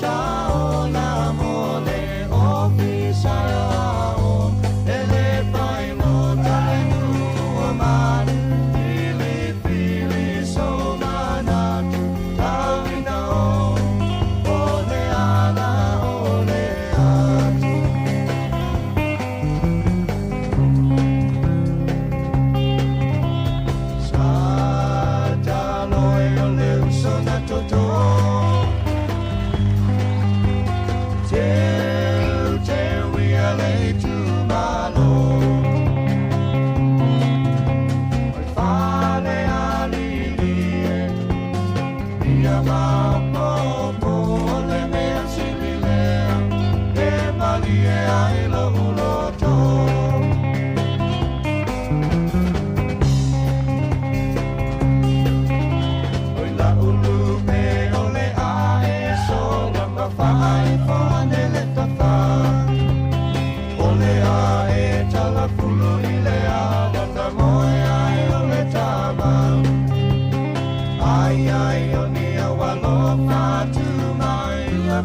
Down.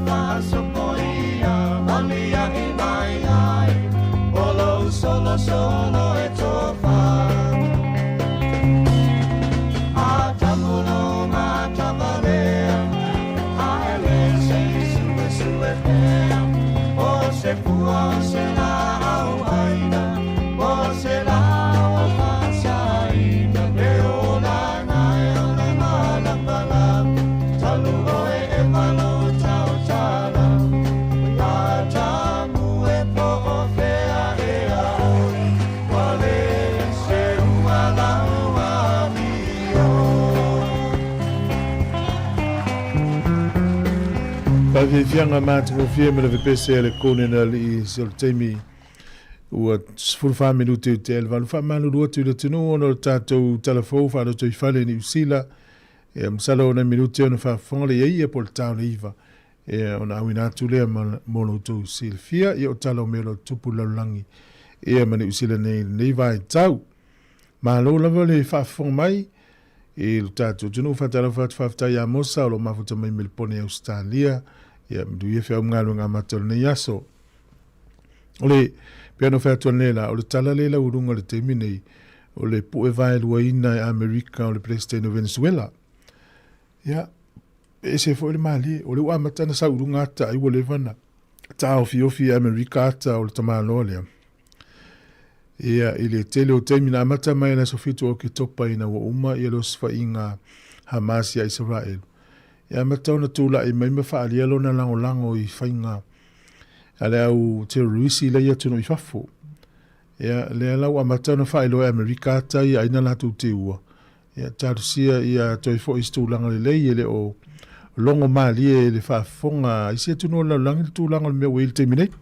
la sopoia, malia e mai ai, olo solo solo e tofa. A tamulo ma tavalea, a le se sue pea, o se pua se la au aina, o se la au fasaina, e o la nai o le malapala, talu oe e malo tau tala, a tamu e po o fea e aoi, wale se ua laua mio. Fianga matofia me le vepese le kone na li sol teimi ua 45 minuti te elva fa manu dua tu le tunu ono tatou telefo fa do tu fale ni usila e msalo na minuti ono fa fonle ye por taun iva e ona wina tu le mono tu silfia e o talo melo tupu langi e mani usila nei vai tau ma lo la vole fa fon mai e lo tatou tunu fa talo fa ya mosa o lo mafuta mai melpone Australia ya mdu ye fa ngalo ngamatol ne yaso ole piano fa tonela ole tala lela urunga le temine ole pu e vai luina e America ole preste no Venezuela ya ese foi le mali ole wa matana sa urunga ta i wole vana ta ofi America ta ole tamalo le ya ile tele o temina mata mai na sofito o ki topa ina wa uma i los fa inga Hamas ya Israel ya matona tula i mai mafa alielo na lango i fainga ale au terrorisi le ya tuno i fafo ya le ala wa matona fa ilo America ta i aina la tu te ua ya tarusia ya toifo istu langa le ile o longo mali le fa fonga i se tuno la langa tu langa me wil terminate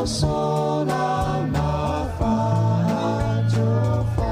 So la na fa jo fa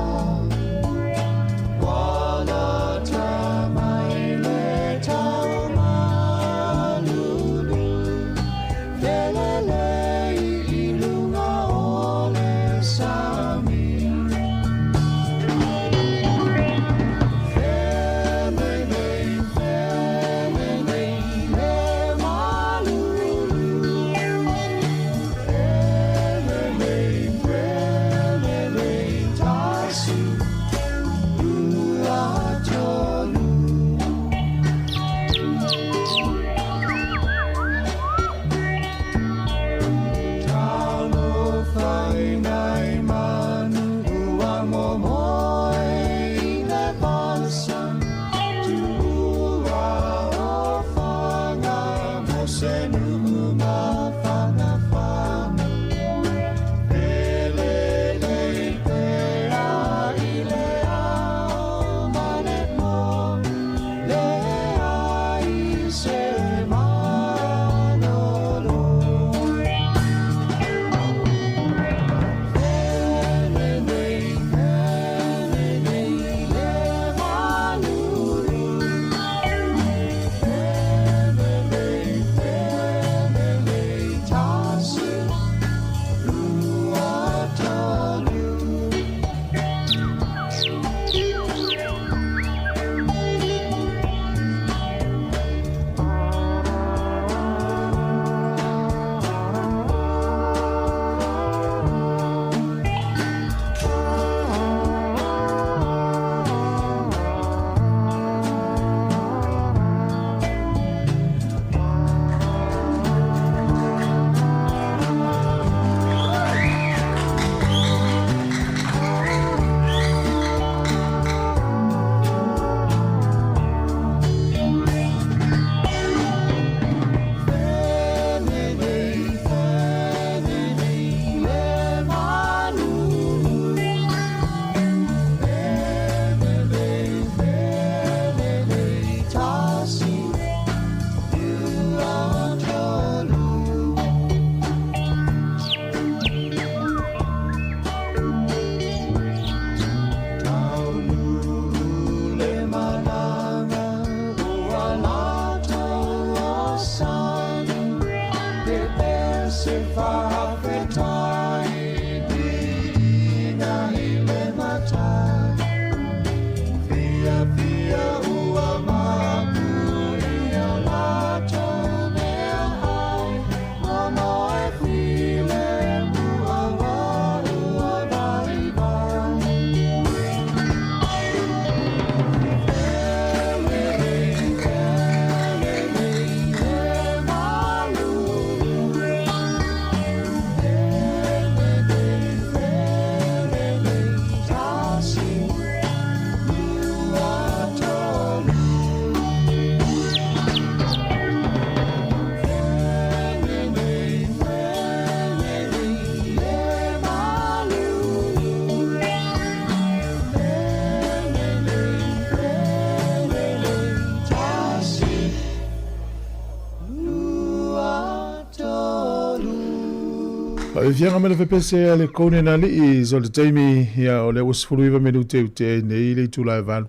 Vianga me le pese le kone na li so le taimi ia o le usfuluiva minute ute nei le tula valu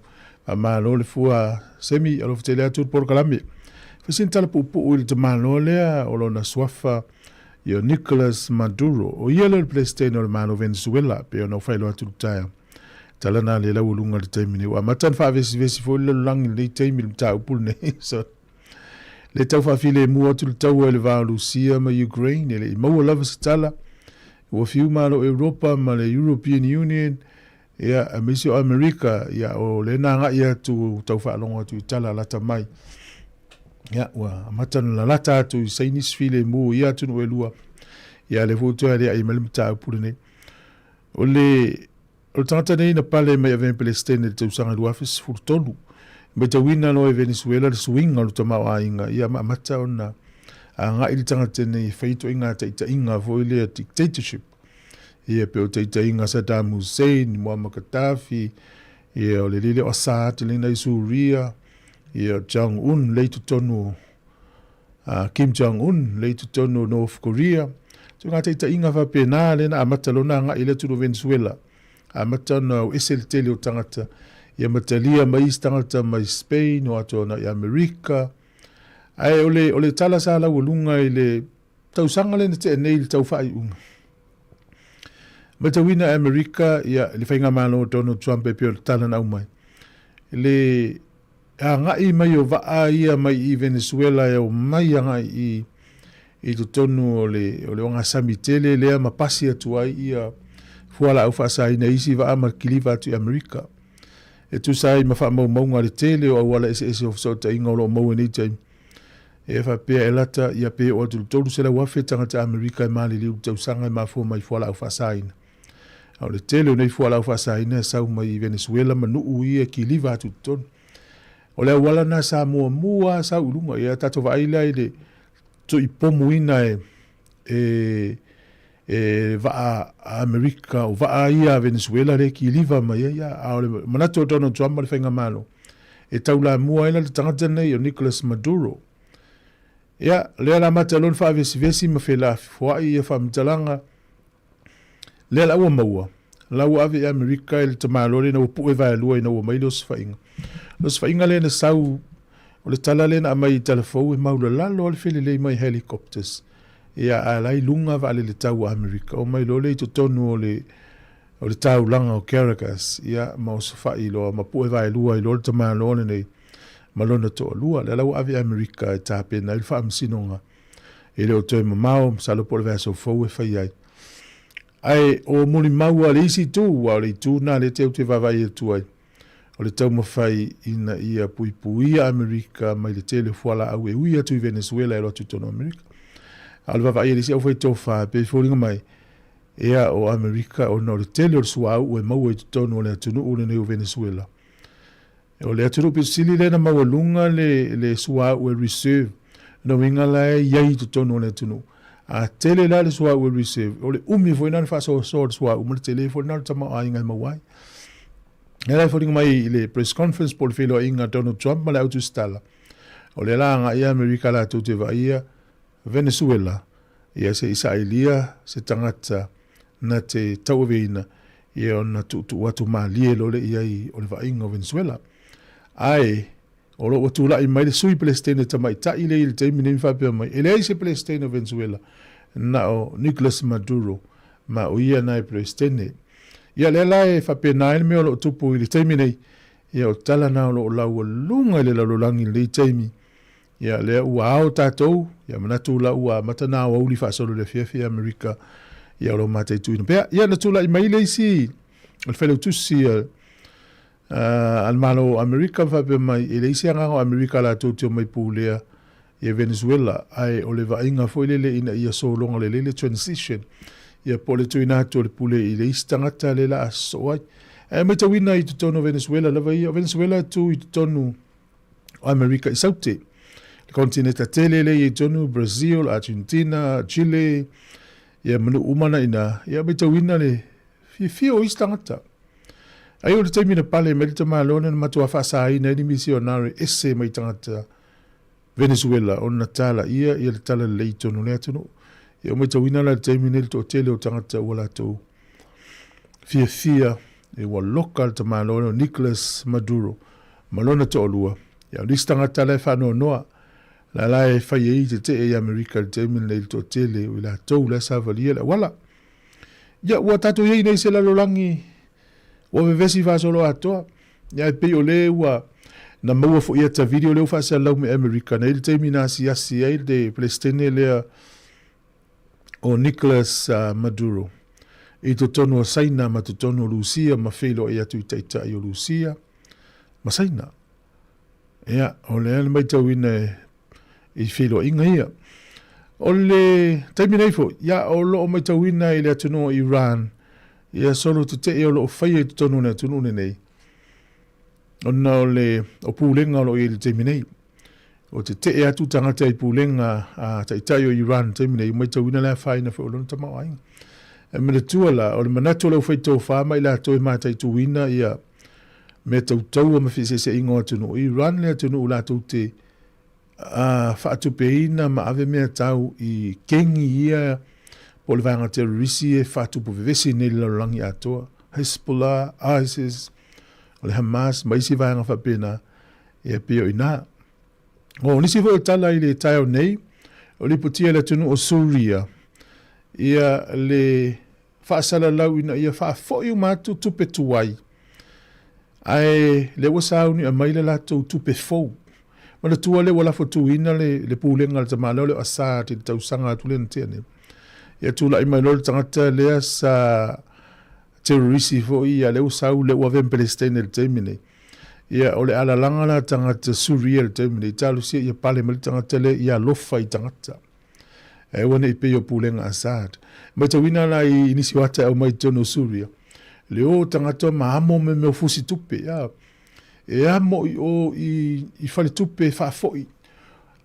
ma lo le fua semi alo fitele atu por kalami fasin tala pupu il te malo le o lo na swafa io Nicolas Maduro o ia le Palestina o mano Venezuela pe no failo atu taia tala na le la ulunga le taimi ni wa matan fa vesi fo le lang le taimi le tau pul nei so le tau fa file mu atu le tau le va Lucia ma Ukraine le mo lava stala o fiu malo Europa ma le European Union ia a misio America ia o le nanga ia tu tau fa longa tu tala lata mai ia wa matan la lata tu sainis file mu ia tu no elua ia le foto ia ai mal mta pulene o le tanta nei na pale mai ave Palestina tu sanga lua fis furtolu beta wina no Venezuela le swing o tama ainga ia mata ona anga il tanga tene feito inga ta inga vo ile dictatorship ia pe o te inga Saddam Hussein, Muammar Gaddafi, ia o le lile o Assad, lina i Suria, ia Jong-un, leitu tonu, Kim Jong-un, leitu tonu North Korea. So ngā te inga wha pēnā, lena a matalona ngā ile tunu Venezuela. A matana o esel tele o tangata, ia matalia mai tangata mai Spain, o ato na i Amerika. Ai ole tala sa la ulunga ile tausanga lena te nei tau whai unga. Matawina Amerika ia le whainga malo Donald Trump e pio tala na umai. Le ngai mai o waa ia mai i Venezuela e o mai ngai i tu tonu o le onga samitele lea mapasi atu ai ia fuala au whaasai na isi waa markiliva atu i Amerika. E tu sai mawha maunga le tele o awala ese o fsauta inga o lo mau nei taim. E wha pia e lata ia pia o atu tolu sela wafe tangata Amerika e maali liu tausanga e mafua mai fuala au whaasai na. Au le tele o nei fuala au whaasai na sau mai Venezuela manu ia ki liva atu tonu. O le wala na Sāmoa mua sa ulunga ia tato vaila i le to ipomu ina va Amerika o va ia Venezuela le ki liva mai ia au le manato Donald Trump le whainga malo e taula mua ina le tangata nei o Nicolas Maduro ia le la matalon fa vesi ma fela fwa ia fa mtalanga le la ua maua la ua ave Amerika il tamalo le no pu e vai lua ina ua mai los whainga los whainga le na sau o le tala le na mai telefou e maula lalo le fili le mai helicopters ia alai lunga va le tau Amerika o mai lole i to tonu o le tau langa o Caracas ia mau sa whai lo ma pu e vai lua i lo le tamalo le nei malona to lua le lau ave Amerika e tape na il wha sinonga e le o toi mamao salo por verso fou e whai ai ai o muli maua le isi tu wa le tu na le te vavai e tu ai o le tau mawhai ina ia puipuia Amerika mai le tele fuala au e uia tu Venezuela e lotu tono Amerika al vavai e le si au fai tofa pe furinga mai ea o Amerika o no le tele o sua au e maua i tono o le atunu o le neo Venezuela o le atunu pe sili le na maua lunga le sua au e reserve no inga la iai tu tono o le atunu a tele la le sua au e reserve o le umi foi na fa so sua au le tele foi na tama ainga mawai Nela fo mai le press conference por filo inga Donald Trump ma le autostala. O le langa ia Amerika la tu te vaia Venezuela. Ia se Israelia se tangata na te tauweina ia ona tu watu malie lo le ia i o le vainga o Venezuela. Ai o lo watu la i mai le sui Palestina tamai ta ile il te mini fa pe mai. Ele se Palestina o Venezuela na o Nicolas Maduro ma o ia na Palestina. Ia le lai fa pena ele me o lo tupu i le teimi nei. Ia o tala na o lo lau lunga le lau langi le teimi. Ia le ua ao tātou. Ia manatu la ua matana o auli fa solo le fiafi Amerika. Ia o lo matei tuina. Pea, ia na tula i maile isi. O le whele utusi al malo Amerika fa pe mai. I le isi anganga o Amerika la tōtio mai pūlea. Ia Venezuela. Ai o le vainga fo ilele ina ia so longa le lele transition. Ia pole tuina atu le pule i le istangata le la aso ai. E mai tawina i tutono Venezuela, lava ia Venezuela tu i tutono Amerika i saute. Le kontinenta tele le i tonu Brazil, Argentina, Chile, ia manu umana ina, ia mai tawina le fio istangata. Ai o le taimina pale me le tamalona na matua fasa ina ni misionari ese mai tangata Venezuela, o na tala ia le tala le i tonu le atunu. Ia mai tawina la taimi nei to tele o tangata wala to fia e wa local te malona Nicholas Maduro malona to olua ia listanga tale fa no noa la e fa ye te e America taimi nei to tele wala to la savalia la wala ia wa tato ye nei se la lolangi wa vesi fa solo ato ia pe o le wa na mo fo ia ta video le fa se la me America nei taimi na si de Palestine le o Nicholas Maduro. I to tono saina ma to tono Lucia ma felo ia tu taita i Lucia. Ma saina. Ia, o le ana mai tawina i felo inga ia. O le taimi nei fo, ia o lo mai tawina i le atono Iran. Ia solo tu te o lo whaia tu tono na tunu nei. O na o le o pūlenga o lo i le taimi nei. O te te atu tangata i pūlenga a taitai o Iran, te mine i mai tawina la whaina wha olona tamau ai. E mene tuala, o le manato lau whai tau whaama i la toi mātai tuwina ia me tau tau a mawhi se ingo atunu. Iran le atunu u la tau te whaatupeina ma ave mea tau i kengi ia po le vanga terrorisi e whaatupu vevesi nei larangi atoa. Hezbollah, ISIS, o le Hamas, maisi vanga whapena e pio ina. O nisi fo tala i le taio nei, o li putia le tunu o Suria. Ia le whaasala lau ina ia whaafoi umatu tupe tuai. Ai le wasauni a maile lato tupe fou. Ma le tua le wala fotu ina le pūlenga le tamalo le asa te tausanga atu le ntiane. Ia tula i mailo le tangata lea sa terrorisi fo ia le usau le uaven Palestine le temine. Ia ole ala langa la tangata Suria le temine. Talu sia ia pale mali tangata le ia lofa i tangata. E wane i peo pūlenga Assad. Mai tawina la i inisi wata au mai tono Suria. Le o tangata maamo me meo fusi tupe. E amo i fale tupe whaafoi.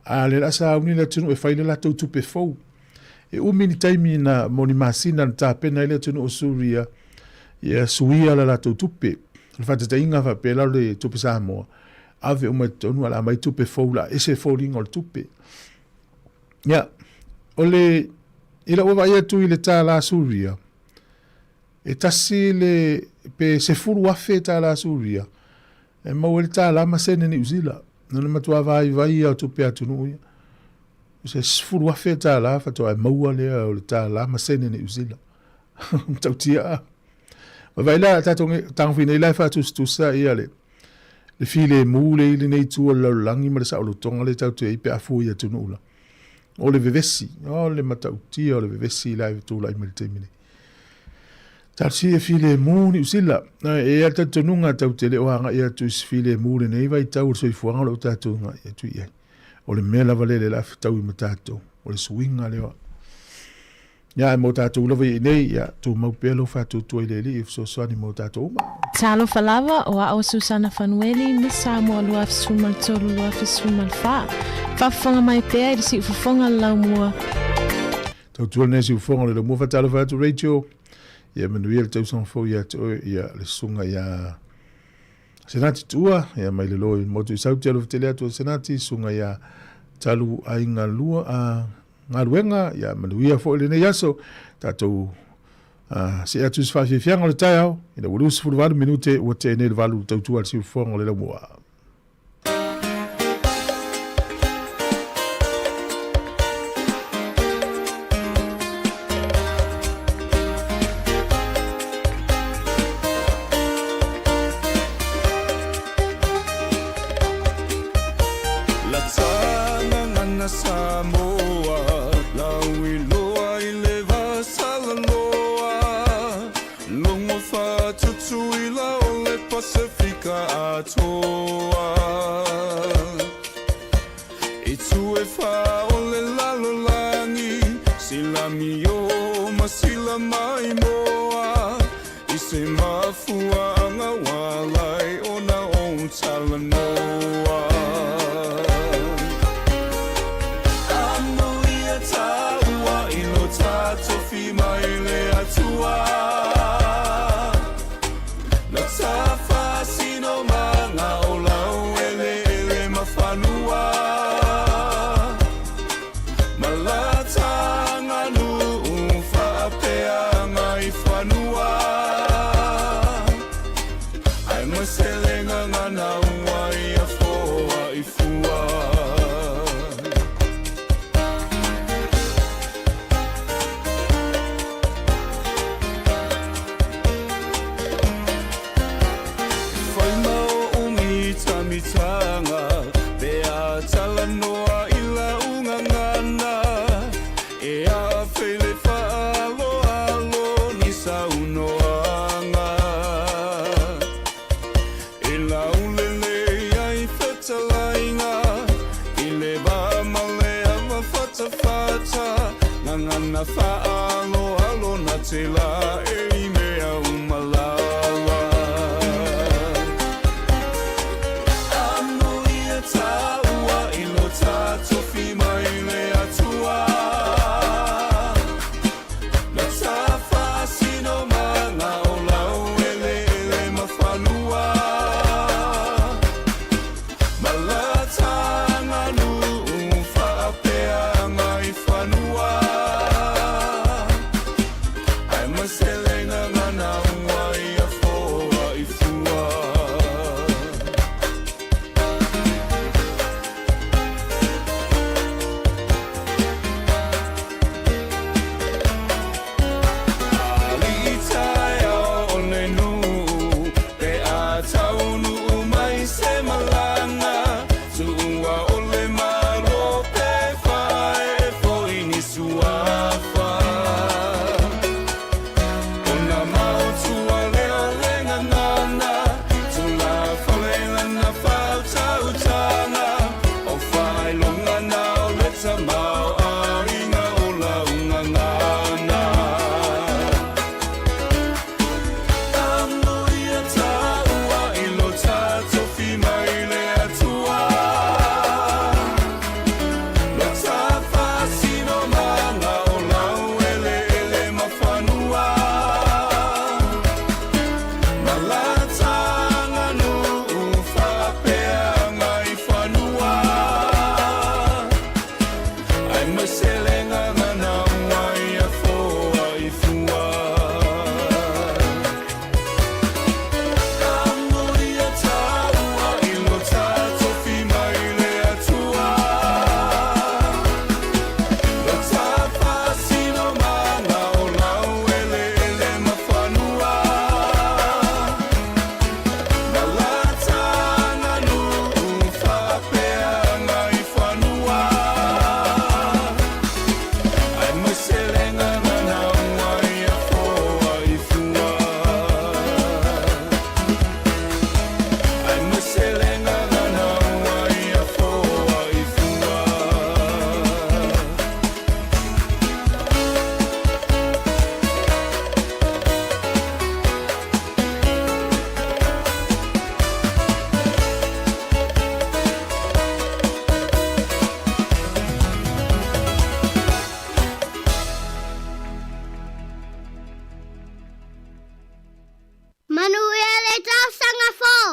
A le rasa uni la tunu e whaile la tau tupe fau. E umini taimi na moni masina na tāpena ile tunu o Suria. Ia suia la tau tupe. Le fata ta inga fa pela le tupe Sāmoa. Ave o mai tonu ala mai tupe fau la ese fau ringa o tupe. Ia. Ole ila ova ia tu ile tā la Suria. E tasi le pe se furu afe tā la Suria. E mau ele tā la masene ni uzila. Nana matua vai au tupe atunu ia. Se furu afe tā la fato ai maua lea o le tā la masene ni uzila. Tautia. Ma vai la tangwhine ilai fatu stusa ia le. Le file mule ili nei tua laulangi ma le sa olo tonga le tautia ipe afu ia tunu ula. O le vevesi, o le matautia, o le vevesi lai tu lai militemine. Tarsi e file muni usila, e ata tonunga tau te leo hanga ia tu file muni nei vai tau soi fuanga lo tatu nga ia tu ia. O le mela valele la tau i matato, o le swinga leo. Ia mo tatu lava i nei, ia tu maupelo fatu tu ile li if so soani mo tatu uma. Talo falava o a o Susana Fanueli mi Sāmoa lua fisumal tolu lua fisumal fa. Fafonga mai pea i si fafonga lau mua. Tau tua nesi ufonga le mua fatalo fatu radio. Ia manuia le tau sanfo ia te oe ia le sunga ia senati tua. Ia mai le loi motu i sauti alo fitele atua senati sunga ia talu a inga lua a ngaruenga. Ia manuia fo le nei aso. Tatou se atu sfafi fianga le tai au. Ina wulu sifuru valu minute ua te ene le valu tau tua le si ufonga le la mua. Sāmoa, lau i loa i le vasala loa. Longo whātutu i la o le Pasifika atoa. I tue whā o le lalolangi, silami o masila mai moa. I se mafua anga walai o na o talanoa. Tofi mai le atua na tafa sino manga o lau ele mawhanua malatanga nu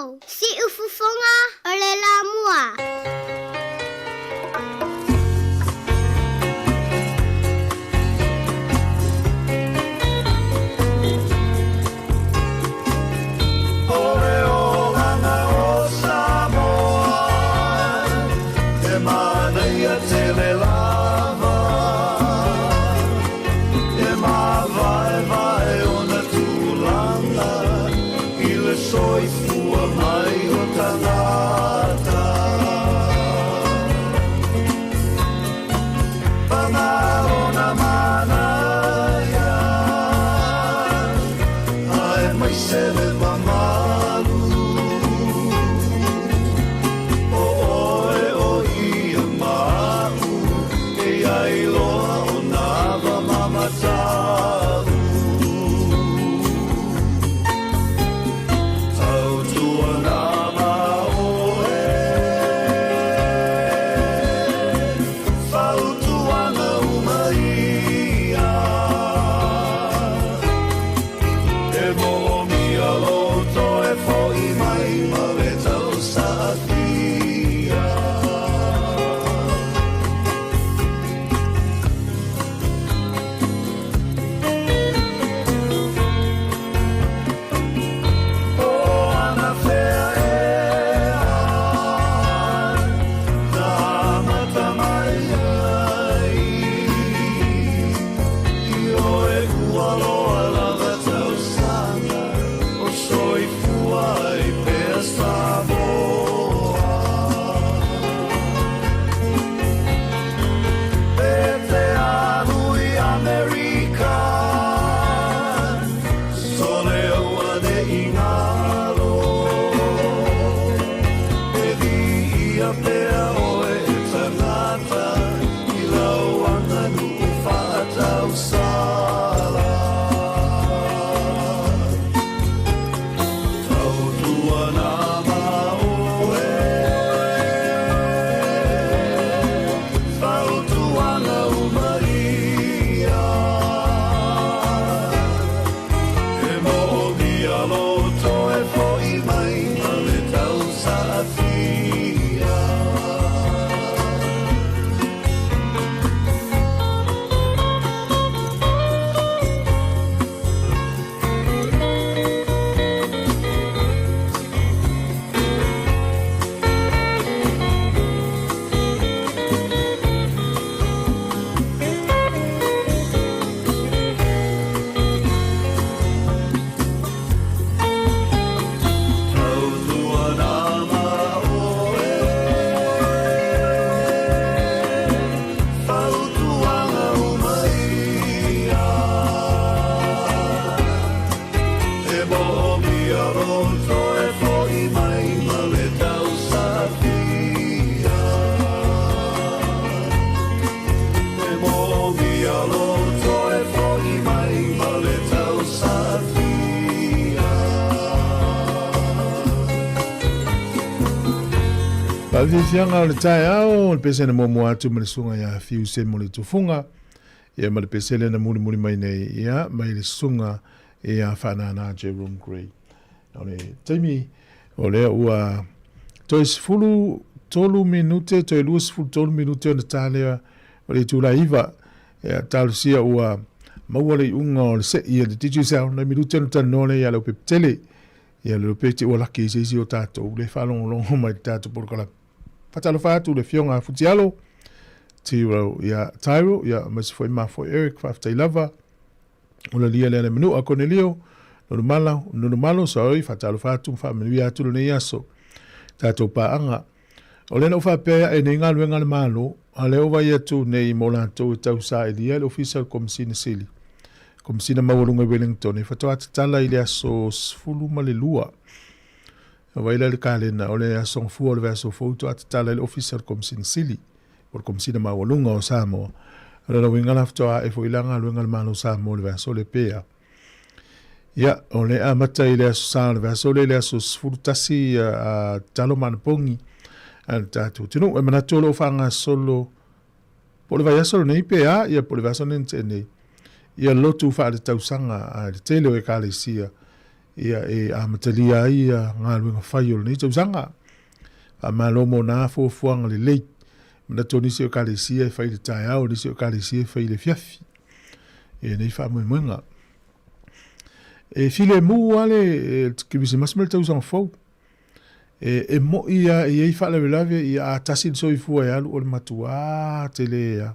Mau, si ufufonga o le la mua. Ore o langa o Sāmoa, e mana ia tele lava, e ma vai o na tūlanga, i le soifua mai o tangata. Pana o na mana ia, ai mai sele mamalu, o oe o ia mau, e ai loa o nava mamatalu. Tau tua nama oe, fau tuana umaia, e momi aloto e foi mai ma le tau satia. O ana fea e ai, na mata mai ai, i oe kualoa lava tau sanga, o soifua i pea Sāmoa. E te alu i Amerika, sole ua de ingalo, e di ia pea oe e tangata, i lau anga nu whaatau sala. Tau tua nama oe, fau tuana umaia, e mo'omi aloto e fo'i mai ma le tau sa'afia. Tau tua nama oe, fau tuana umaia, e mo'omi aloto e fo'i mai ma le tau sa'afia. E mo'omi aloto e fo'i mai ma le tau sa'afia. Pawhiwhianga o le tae au, le pesene momo atu ma le sunga ia fiu se mo le tufunga, ia ma le pesene na muri mai nei ia, mai le sunga ia whanana Jerome Gray. O le taimi, o le ua toi sifulu tolu minute, toi lua sifulu tolu minute o na tālea, o le tūla iwa, ia tālusia ua maua le unga o le se ia le tiju sao, na minute o na tanole ia le peptele, ia le pete ua laki isi o tātou, le whalongo mai tātou porukala. Patalo fatu le fionga futialo, tiro ia Tyro, ia masi foi ma foi Eric, faftai lava, ula lia le menu a Cornelio, nunu malo, sorry, fatalo fatu, fa menu ia tulu ne iaso, tātou paanga. O lena ufa pea e ne ngalu le malo, a leo vai atu nei molanto e tau sa e lia le official komisina sili. Komisina mawalunga Wellington, e fatu atatala i le aso sfulu malelua. Vai le kalena o le aso fu o le aso foto atatala le official komisina sili, por komisina mawalunga o Sāmoa. Ora winga laftoa e fo ilanga luenga malo Sāmoa le aso le pea. Ya, o le amata i le aso sa le aso le aso sfulu tasi a talo manapongi. Tatu tino e mana tolo fanga solo po le vai solo nei pea ia po le vai solo nei ia lotu fa le tausanga a le tele o e kalesia ia e a matalia ai a ngā luenga whai o nei tau sanga. A malomo nā fuafuanga le leit. Mna tō nisi o kālesia e whai le tai au, nisi o kālesia e whai le fiafi. E nei wha mui mwenga. E file mu ale, kibisi masimele tau sanga fau. E mo ia e ei wha lawe ia a tasi soi fua e alu o le matua te lea.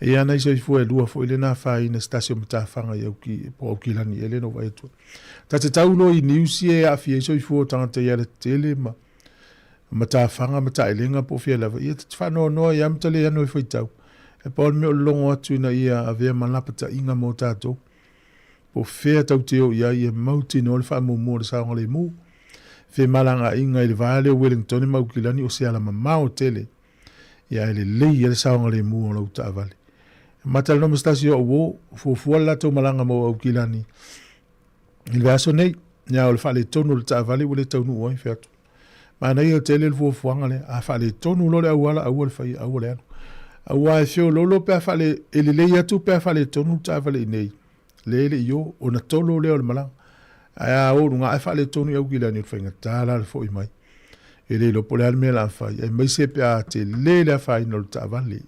E ana i soi fua e lua fo ile nā whai na stasio matawhanga i au ki lani ele no vai atua. Ta te taulo i niusi e a fia i soi fua tangata i ale tele ma matawhanga mata elenga po fia lawa. Ia te whanau noa i amtale anu i fai tau. E paul me o longo atu ina ia a vea manapata inga mo tātou. Po fea tau te o ia i e mauti no le wha mua le saonga le mu. Fe malanga inga i le vale o Wellington mau ki lani o se ala mamao tele. Ia ele lei ele saonga le mu o lau ta avale. Matal no mastasi o wo fo la to malanga mo au ki lani. Il va sonner, nya o le fa le tonu le ta avale o le tonu o fe atu. Ma na i o tele le fo ngale a fa le tonu lo le awala awal fa i awale anu. Awa e fio lolo pe a fa le ele lei atu pe a fa le tonu ta avale nei. Lele yo o na tolo le o le malanga. Aia o runga e fa le tonu au ki lani o whainga tāla le fo i mai. Ele lo pole alme la fa e mai se pe a te lele a fa i no le ta avale.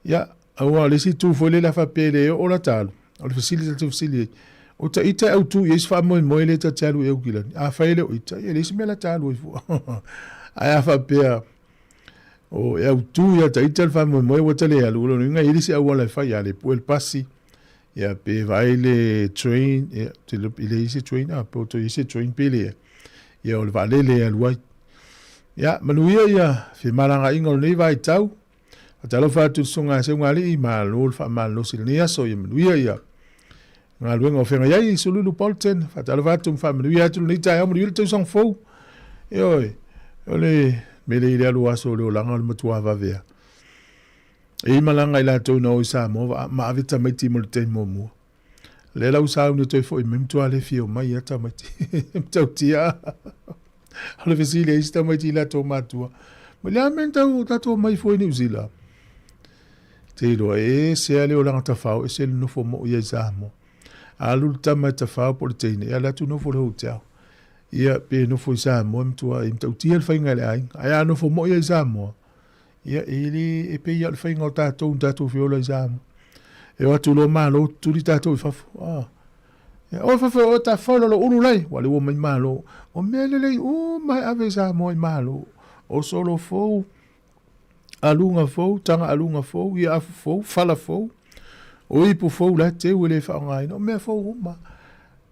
Ya, awa le si tu fo le la fa pele o la talo. O le fasili ta fasili. O ta ita au tu yes fa mo le ta talo e au ki lani. A fa ele o ita e le si me la talo i fo. Aia fa pe a o e au tu ya ta ita fa mo o ta le alu lo nga ili si awa la fa ya le po el pasi. Ya pe vai le train ya te le ile isi train a po to isi train pele ya o le vale le alwai ya manuia ya fe malanga ingo nei vai tau atalo fa tu songa se ngali I malo fa malo silnia so ya manuia ya ngalu ngo fe ngai I sulu polten fa talo fa tu fa manuia tu ni tai mo tu song fo yo ole mele ile alwa so le langa le matua va vea. E malanga I la tau na o Sāmoa ma avita mai ti mo le te mo mua. Le lau sāu ni toi fo I memtu ale fio mai ata mai ti. Mtau tia. Ale vesile I sta mai ti la tau matua. Ma le amen tau tato mai fo I ni uzila. Te ilo e se ale o langa tafau e se le nofo mo I Sāmoa. Alu le tama tafau po le teine. E ala tu nofo le hotel. Ia pe nofo I Sāmoa mtua I mtau tia le whainga le aing. Aya nofo mo I Sāmoa. Ia ele e pe ia le whainga o tātou whiola I Sāmoa. E watu lo malo turi tātou I whafu. O whafu o tā whaula lo uru lei. Wale o mai malo. O mele lei o mai ave Sāmoa I malo. O solo fou. Alunga fou. Tanga alunga fou. Ia afu fou. Fala fou. O ipu fou la te wele whaongai. O mea fou uma.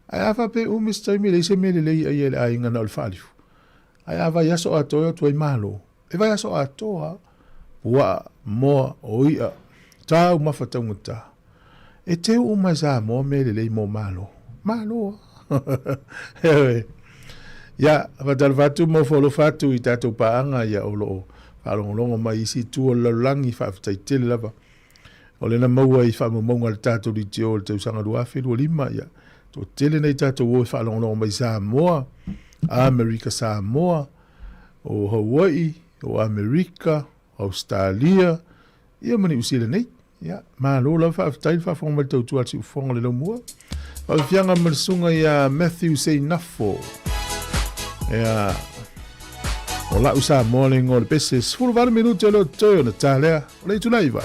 Ai afa pe umistai mele. Se mele lei ai ele ai ngana o le whalifu. Ai afa yaso atoa tuai malo. E vai yaso atoa. Wa mo oia tau mafatangata e te o maza mo mele mo malo ya vadal vatu mo folo fatu I tatou paanga ya olo alongo mai si tu o langi fa tele lava o le na maua I fa mo ngal tatou di tio te sanga lua fe lo lima ya to tele nei tatou o fa alongo mai Sāmoa America Sāmoa o Hawaii o America Australia ia mani usile nei ya ma lo la fa tai fa fo mal tau tu ati fo le lo mua fa fianga mal sunga ya Matthew say nafo ya ola usa morning o le pese full 20 minuti lo to na tale le tu laiva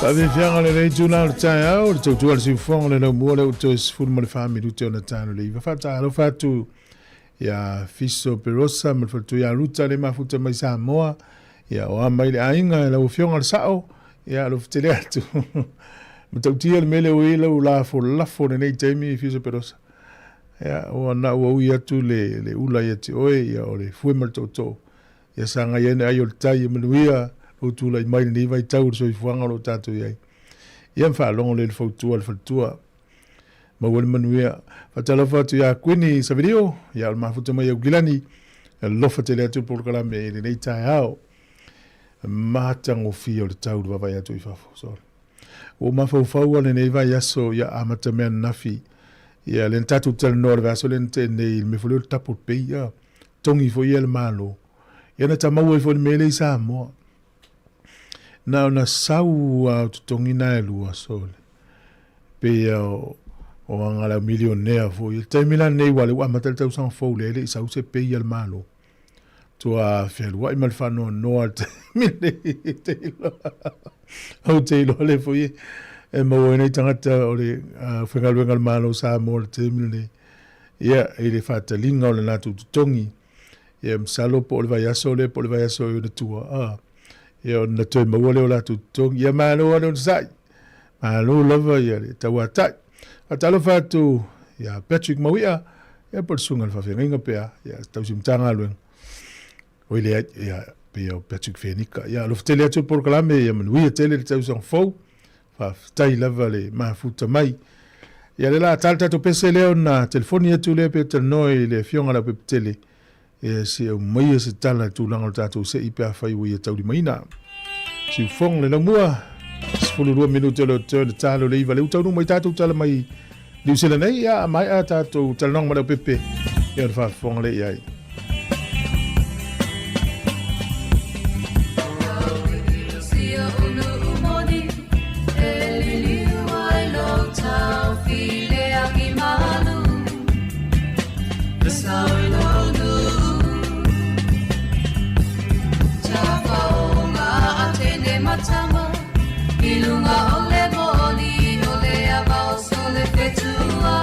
Ave fianga le nei tuna le tai au le tautua le sifonga le mua le uto e sifuru ma le whaami rute o na tano le iwa whata alo whatu ia fiso perosa ma le whatu ia ruta le mafuta mai Sāmoa ia o amai le ainga le ufionga le sao ia lo fitele atu ma tautia le mele uila u lafo le nei taimi fiso perosa ia o ana ua ui atu le ula ia te oe ia o le fue ma le tauto ia sanga iene ai o le tai e manuia o tula i mai ni vai tau so i fuanga lo tatu ai ia fa longo le fotua le fotua ma wale manuia fa tala fatu ya kwini sa video ya ma futa mai gilani lo fa tele atu por kala me le tai ao ma tango fio le tau va vai atu i fa so o ma fa le nei vai aso ya amata men nafi ya le tatu tel nor va so le ne me fo le tapu pe ya tongi fo ia le malo ya na tamau fo le mele Sāmoa na na sau a tongina e lua sole pe o angala milionea fo il temila nei wale wa matel tau san fo le sau se pe il malo to a felwa mal fano no al mile te o te lo le fo e mo nei tangata o le fengalu ngal malo sa mo te mile ia ele fata linga o le natu tongi e msalo po le vai sole po le vai so de tua ia na toi mawale o latu tongi ia malo o sai malo lava ia le tawatai atalo fatu ia Patrick Mawia ia por sunga fa fenga pea ia tau simtanga luen o ile ia pe o Patrick Fenica ia lo ftele atu por kalame ia manuia tele tau sang fo fa tai lava le ma futa mai ia le la talta to pese le na telefoni atu le pe noi le fionga la pe tele e se o mai se tala tu langa tatu se ipa fai wi tau di maina si fong le mua sfulu 2 minuto lo turn talo le vale tau no mai tatu tala mai di se le nei ya mai tatu tala no ma pepe e fa fong le ai Ilunga ole moli ole ama sole fetua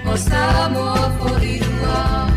o Sāmoa porirua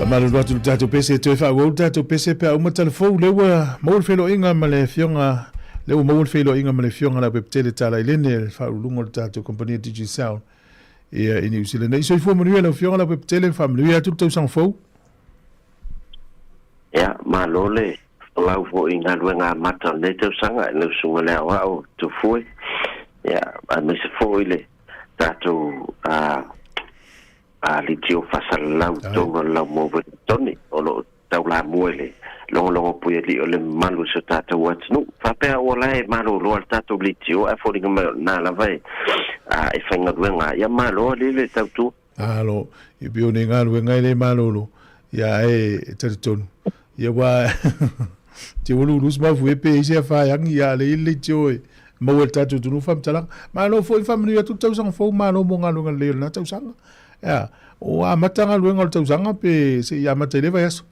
malu watu tato pese to fa wo tato pese pe o telefon le wa mo felo inga male fionga le mo felo inga male fionga la peptele tala ilene fa lungo tato compagnie Digi Sound e in New Zealand e so fo mo le fionga la peptele family ya tout sans fo ya malole lau fo inga luenga mata le te sanga le sunga le wa o to foi ya a me se fo ile tato li tio fasalau tonga la mo toni o lo tau la muele longo pui li o le malu se tata watnu fa pe o lai malu lo tato li tio a fo na la vai e fenga duenga ya malu le tau tu alo i bio ni nga luenga le malu ya e taton ya wa ti wolu lus ma fu pe se fa yang ya le tio mo tato tu no fam tala malu fo family ya tu tau sang fo malu mo nga lu le na tau sang ya o a matanga luenga o tau sanga pe se ya mateleva yaso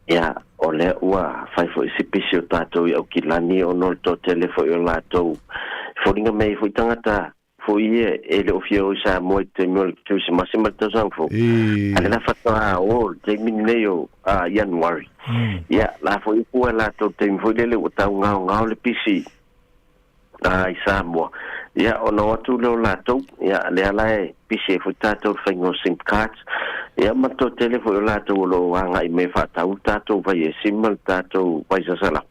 ya ole ua fai fo isi pisi o tātou i au kilani o nol tō telefo i o lātou fōringa mei fo i tangata fo i e le ofia o sa moe te mol tu si masima tau sang fo ale la fatoa o te minei o January ya la fo i kua lātou te mfo i lele o tau ngao le pisi i Sāmoa ya ona watu leo lātou ya le alae pisi e fo tātou whaingo SIM cards ya mato telefo o lātou lo wanga i me whatau tātou vai e simal tātou vai sa salap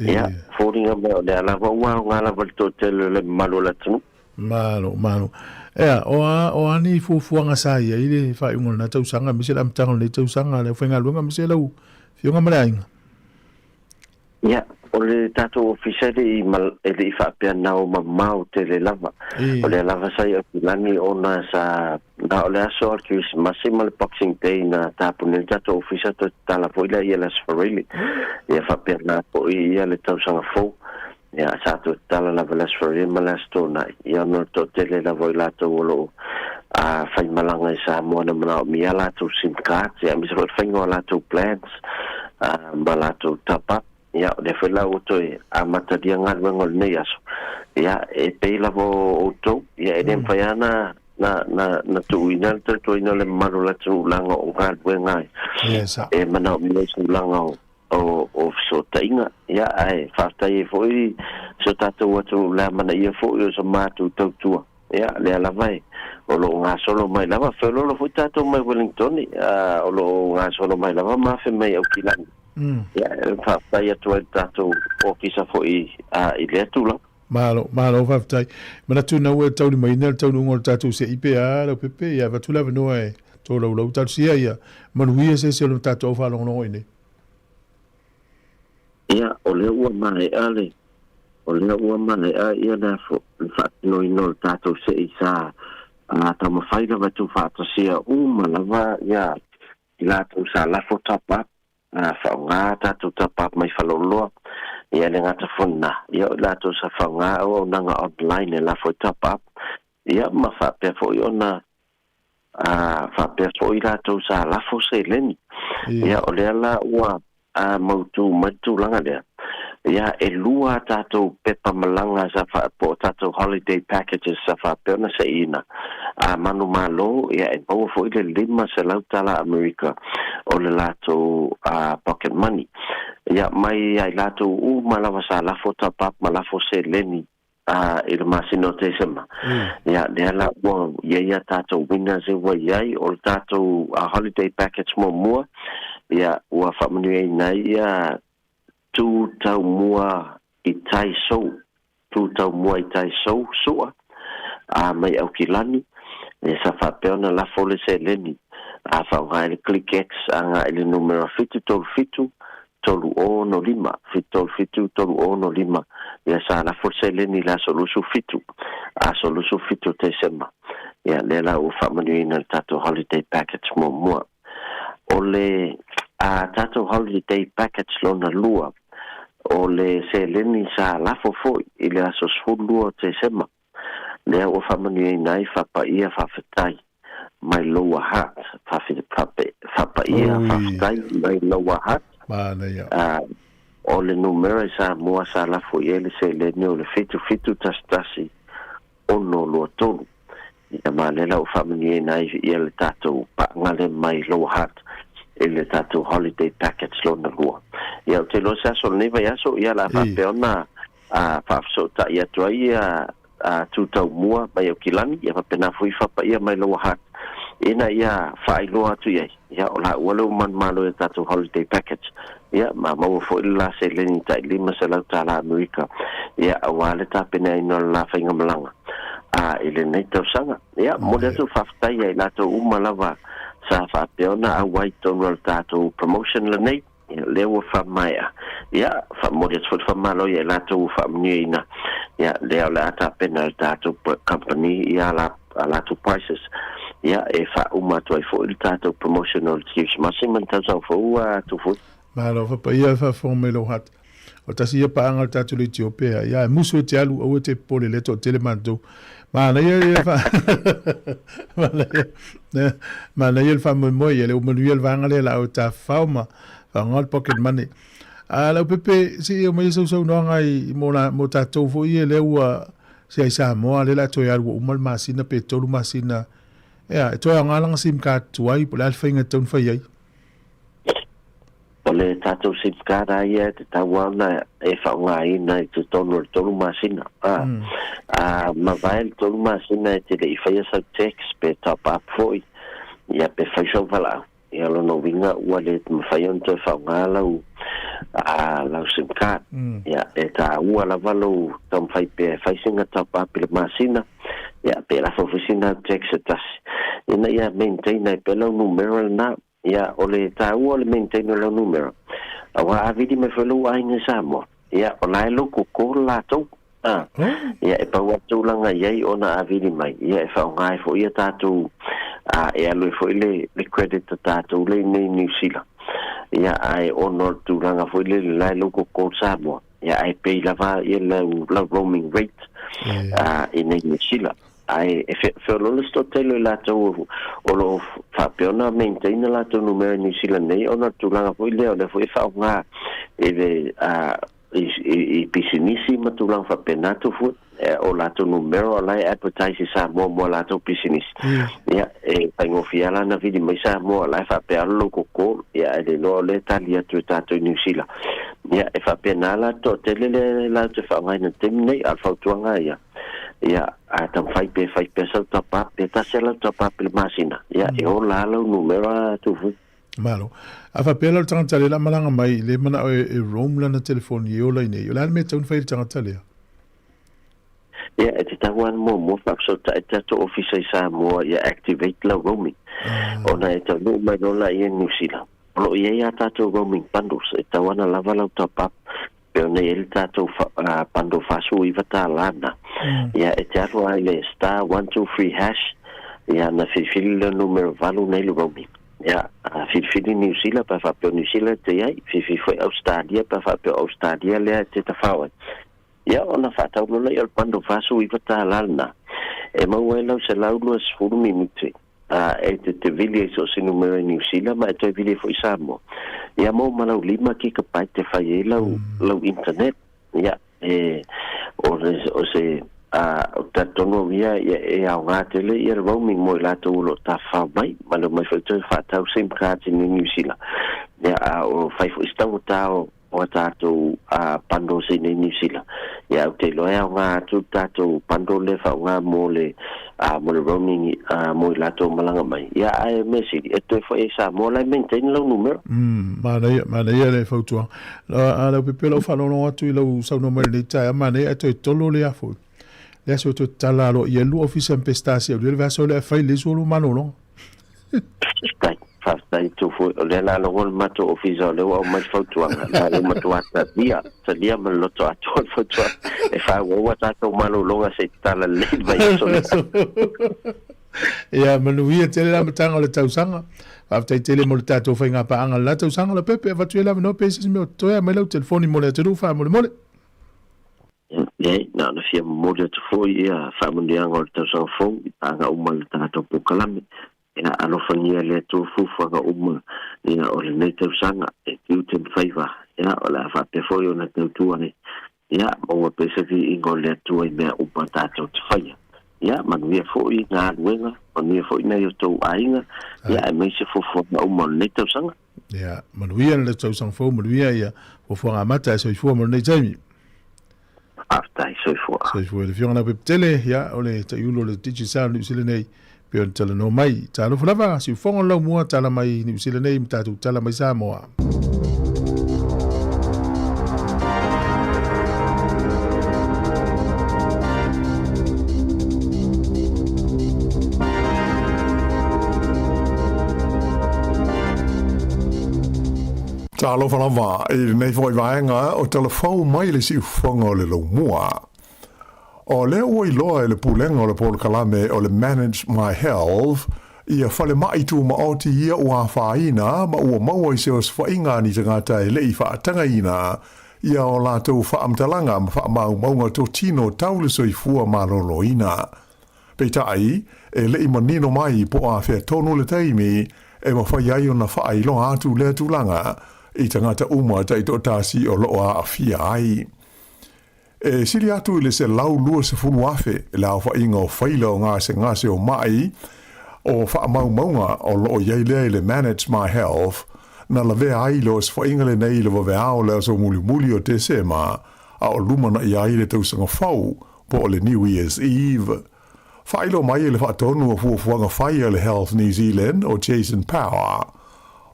ya fōringa me o le ala wa ngala val tō tele le malo la tunu malo ya o ani fuanga sa ia i le whai ungo na tau sanga mise la mtango le tau sanga le whainga luenga mise lau fionga maleainga ya o le tātou ofisere i le i whapea nao mamau te le lava o le lava sai o kilani o na sa na o le aso al Christmas ma le Boxing Day na tāpune le tātou ofisa to tala po ila i alas farili i whapea na po i le tau sanga fau ia sa to tala lava las farili ma las tōna i ano to tele lava i lātou o lo a whai malanga i Sāmoa na mana o mia lātou SIM cards ia misa whai whaingo lātou plans ma lātou top up ya le fela auto a matadia ngal ngol nei aso ya e peila vo auto ya e dem fayana na tu inal to inal le marula tu langa o ngal ngai e mana mi su langa o so tainga ya ai fasta e foi so tatu watu la mana ia foi so matu tu ya le la vai o lo nga solo mai lava felo lo foi tatu mai Wellington o lo nga solo mai lava ma fe mai o kilani ya fa ya tu tato o kisa foi i le tula malo fa tai mana tu na we tau mai na tau ngol tato se ipa lo pepe ya va tu la no e to lo tau sia ya manu ia se lo tato fa lo no ine ya o le ua mai ale o le ua mai ia na fa no tato se isa ta ma faida va tu fa to sia malava ya ila tu sa la foto whaunga tātou tapap mai whaloloa ia le ngata whuna ia o lātou sa whaunga o nanga online e la fo tapap ia ma whapea fo i ona whapea fo i lātou sa lafo se leni ia o lea la ua mautu maitu langa lea ia e lua tātou pepa malanga sa po tātou holiday packages sa whapea na se ina manu malo ia e pau fo i le 5 se lautala Amerika o le lātou pocket money ia mai ai lātou malawa sa lafo tapap malafo se leni i le masino te sema ia le ala ua ia tātou winners e wa iai o le tātou holiday package mua ia ua whamanui nei ia tu tau mua i tai sou sua mai au kilani e sa whapeona la fole se leni whaunga ele click X anga ele numero fitu tolu ono lima fitu tolu ono lima ia sa la fole se leni la solusu fitu te sema ia lela u whamanui na tato holiday package mua o le tato holiday package lona lua o le se leni sa lafo foi i le aso sfulua te sema lea ua whamanui nai whapaia whawhetai mai loa hat whapaia whawhetai mai loa hat o le numero sa mua sa lafo i ele se leni o le fitu tastasi ono loa tonu ia malela o whamani nai ia le tātou paangale mai low heart e le tātou holiday package lona lua. Ia o te lo se aso neva i aso ia la whapeona whaafso ta ia tuai a tūtau mua mai o kilani ia whapena fui whapa ia mai low heart. Ina ia whaailoa atu iai. Ia o la uale o manmalo e tātou holiday package. Ia ma maua fo ila se leni tai lima se lau tāla Amerika. Ia awale tāpena ino la whainga malanga. Ile nei tau sanga. Ia mole atu whaftai ai lato umalawa sa whapeona a waitonu al tātou promotion la nei. Leo whamaia. Ia mole atu whamalo ia lato whamniina. Ia leo la tāpena al tātou company ia lato prices. Ia e umatu ai fo il tātou promotional tips. Masiman tau sau fo ua tu fo. Malo fa ia fa formelo hat. O tasi ia paanga tātou le Etiopia. Ia musu te alu o te pole le to telemanto. Mana ia fa. Mana ia fa mo ia le o manuel vanga le la o ta fauma. Ngol pocket money. La pepe si o mai so no ngai mo tātou fo ia le ua se ai Sāmoa le la to ia o mal masina pe tolu masina. Ia to ia ngalang sim card tuai po la fainga ton fa ia. Le tātou sim card ia te tawana e whaungai na i te tonu masina. Ma vai tonu masina e te le i whaia sa text pe top up foi. Ia pe whaisau walau. Ia lono winga ua le mawhaion te whaunga lau sim card. Ia e ta ua la walau tom whai pe whaisinga top up le masina. Ia pe la whawhisina text e tasi. Ina ia maintain ai pe lau numero na. Ia o le tāua le maintain o le numero. Awa avidi me whelu ainga Sāmoa. Ia o lai loko kōra lātou. Ia e pau atu langa iei o na avidi mai. Ia e whaungai fo ia tātou e aloi fo le credit tātou le nei New Zealand. Ia ai ono tu langa fo le lai loko kōra Sāmoa. Ia ai pei lava ia la roaming rate i nei New Zealand. Ai e wheololo sto telo I lātou o lo whapeona maintain lātou numero New Zealand nei ona tūlanga fo I leo le fo I whaunga e le I pisinisi ma tūlanga whapenatu fo o lātou numero alai advertise Sāmoa mo lātou pisinisi ia e paingofiala na vidi mai Sāmoa alai whapealo loko kō ia e le loa le tali atu tātou New Zealand ia e whapena lātou tele le lātou whaunga ina temi nei alfautuanga ia ia tam fai pe sa tapa pe ta sela tapa pe masina ia e o la numero tu fu malo afa pela tanga la malanga mai le mana e roam la na telefone yo la nei yo la me tun fai tanga le ia e ta wan mo fa so ta to office Sāmoa ia activate la roaming ona e ta no mai no la New Zealand lo ia ta to roaming bundles e ta wana lava la top up pe nei el tato pando fasu I vata lana ia e te aro ai le star 123 hash ia na fifili le numero valu nei le roaming ia fifili New Zealand pa fa pe New Zealand te ai fifili foi Australia pa fa pe Australia le te ta fawa ia ona fa ta no le pando fasu I vata lana e mau e lau se lau lo sfuru minuti e te vili so se numero New Zealand ma te vili foi Sāmoa ia mo malau lima ki ka pai te fai e lau internet ia o se o tatono ia e au ngatele ia roaming mo lato ulo ta fa mai ma lo mai fai fa tau sim card in New Zealand ia o fai fo istau tau o tato pando se in New Zealand ia o te loe au ngatu tato pando le fa nga mo le roaming mo lato malanga mai ia ai mesi e te foi Sāmoa la maintain lo numero mana ia le fautua la pepe lo fa no atu I lo sa no mai le tai mana e to tolo le afo le so to tala lo ia lu office empestasi le verso le fai le solo manolo Fasta itu fu le la lo mato office le o mai fautua la mato ata dia meloto atu fautua e fa o tato manolo se tala le vai so ia manuia tele la matanga le tausanga after tele mo tato fa nga pa anga la tausanga la pepe va tuela no pesi me to ya me lo telefoni mo le tu fa mo ia na fia mo le tu fo ia fa mo dia ngol tausanga fo anga umal tato pokalami ina alofania le tu fufa ga ina o le nei tausanga e tiuten faiva ia o la fa pe foi ona tautua ne ia mo pe se vi ingol le tu i mea upa tato te faia ya manuia fo'i ngā luenga, manuia fo'i nei o tau ainga, ia e meise fofonga o mon nei tau sanga. Ia, manuia le tau sang fo, manuia ia, fofonga mata e soifua mon nei taimi. Aftai soifua. Soifua, le fionga na peptele, ia, o le taiulo le tiki sao ni usile nei, pio ni tala no mai, talo fulava, si ufonga lau mua tala mai ni usile nei, mtatu tala mai Sāmoa. Talo falava e nei foi vaenga o telefon mai le si ufonga o le lo mua. O le oi loa e le pulenga o le polo kalame o le Manage My Health ia fale mai tu ma o ti ia ua whaina ma ua maua i se os whainga ni tangata e lei whaatanga ina ia o la tau whaamtalanga ma whaamau maunga to tino taule soifua ma lolo ina. Peitai e lei manino mai po a whea tonu le taimi e ma whaiai o na whailo atu le tulanga i tangata uma tai to tasi o loa a fia ai. E siri atu i le se lau lua se funu afe e lau whainga o whaila o ngase o mai o whaamau maunga o loo iei lea i le Manage My Health na la vea ai lo se whainga le nei le waweao leo so muli o te sema a o lumana i ai le tausanga whau po o le New Year's Eve. Whailo mai le whaatonu o fuafuanga whaia le Health New Zealand o Jason Power.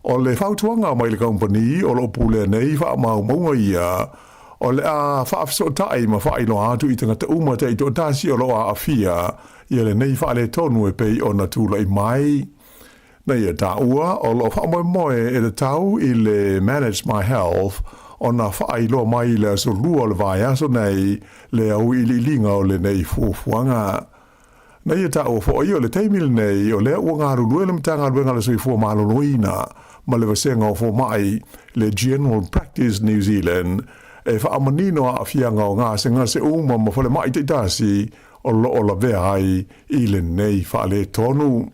O le whautuanga mai le company o lo pule nei whaamau maunga ia o le a whaafiso tai ma whailo atu i tangata umata i to tasi o loa a fia ia le nei whaale tonu e pei o na tūla i mai. Nei e tā ua o lo whaamoe moe e le tau i le Manage My Health o na whailo mai le aso lua le vai aso nei le au i li linga o le nei fuafuanga. Nei e tā ua fo i o le teimil nei o le ua ngā rulue le mtanga luenga le soi fua maloloina ma le vasenga o fo mai le General Practice New Zealand e whaamanino a fianga o ngā se uma ma whale mai te tasi o lo la vea ai i le nei whaale tonu.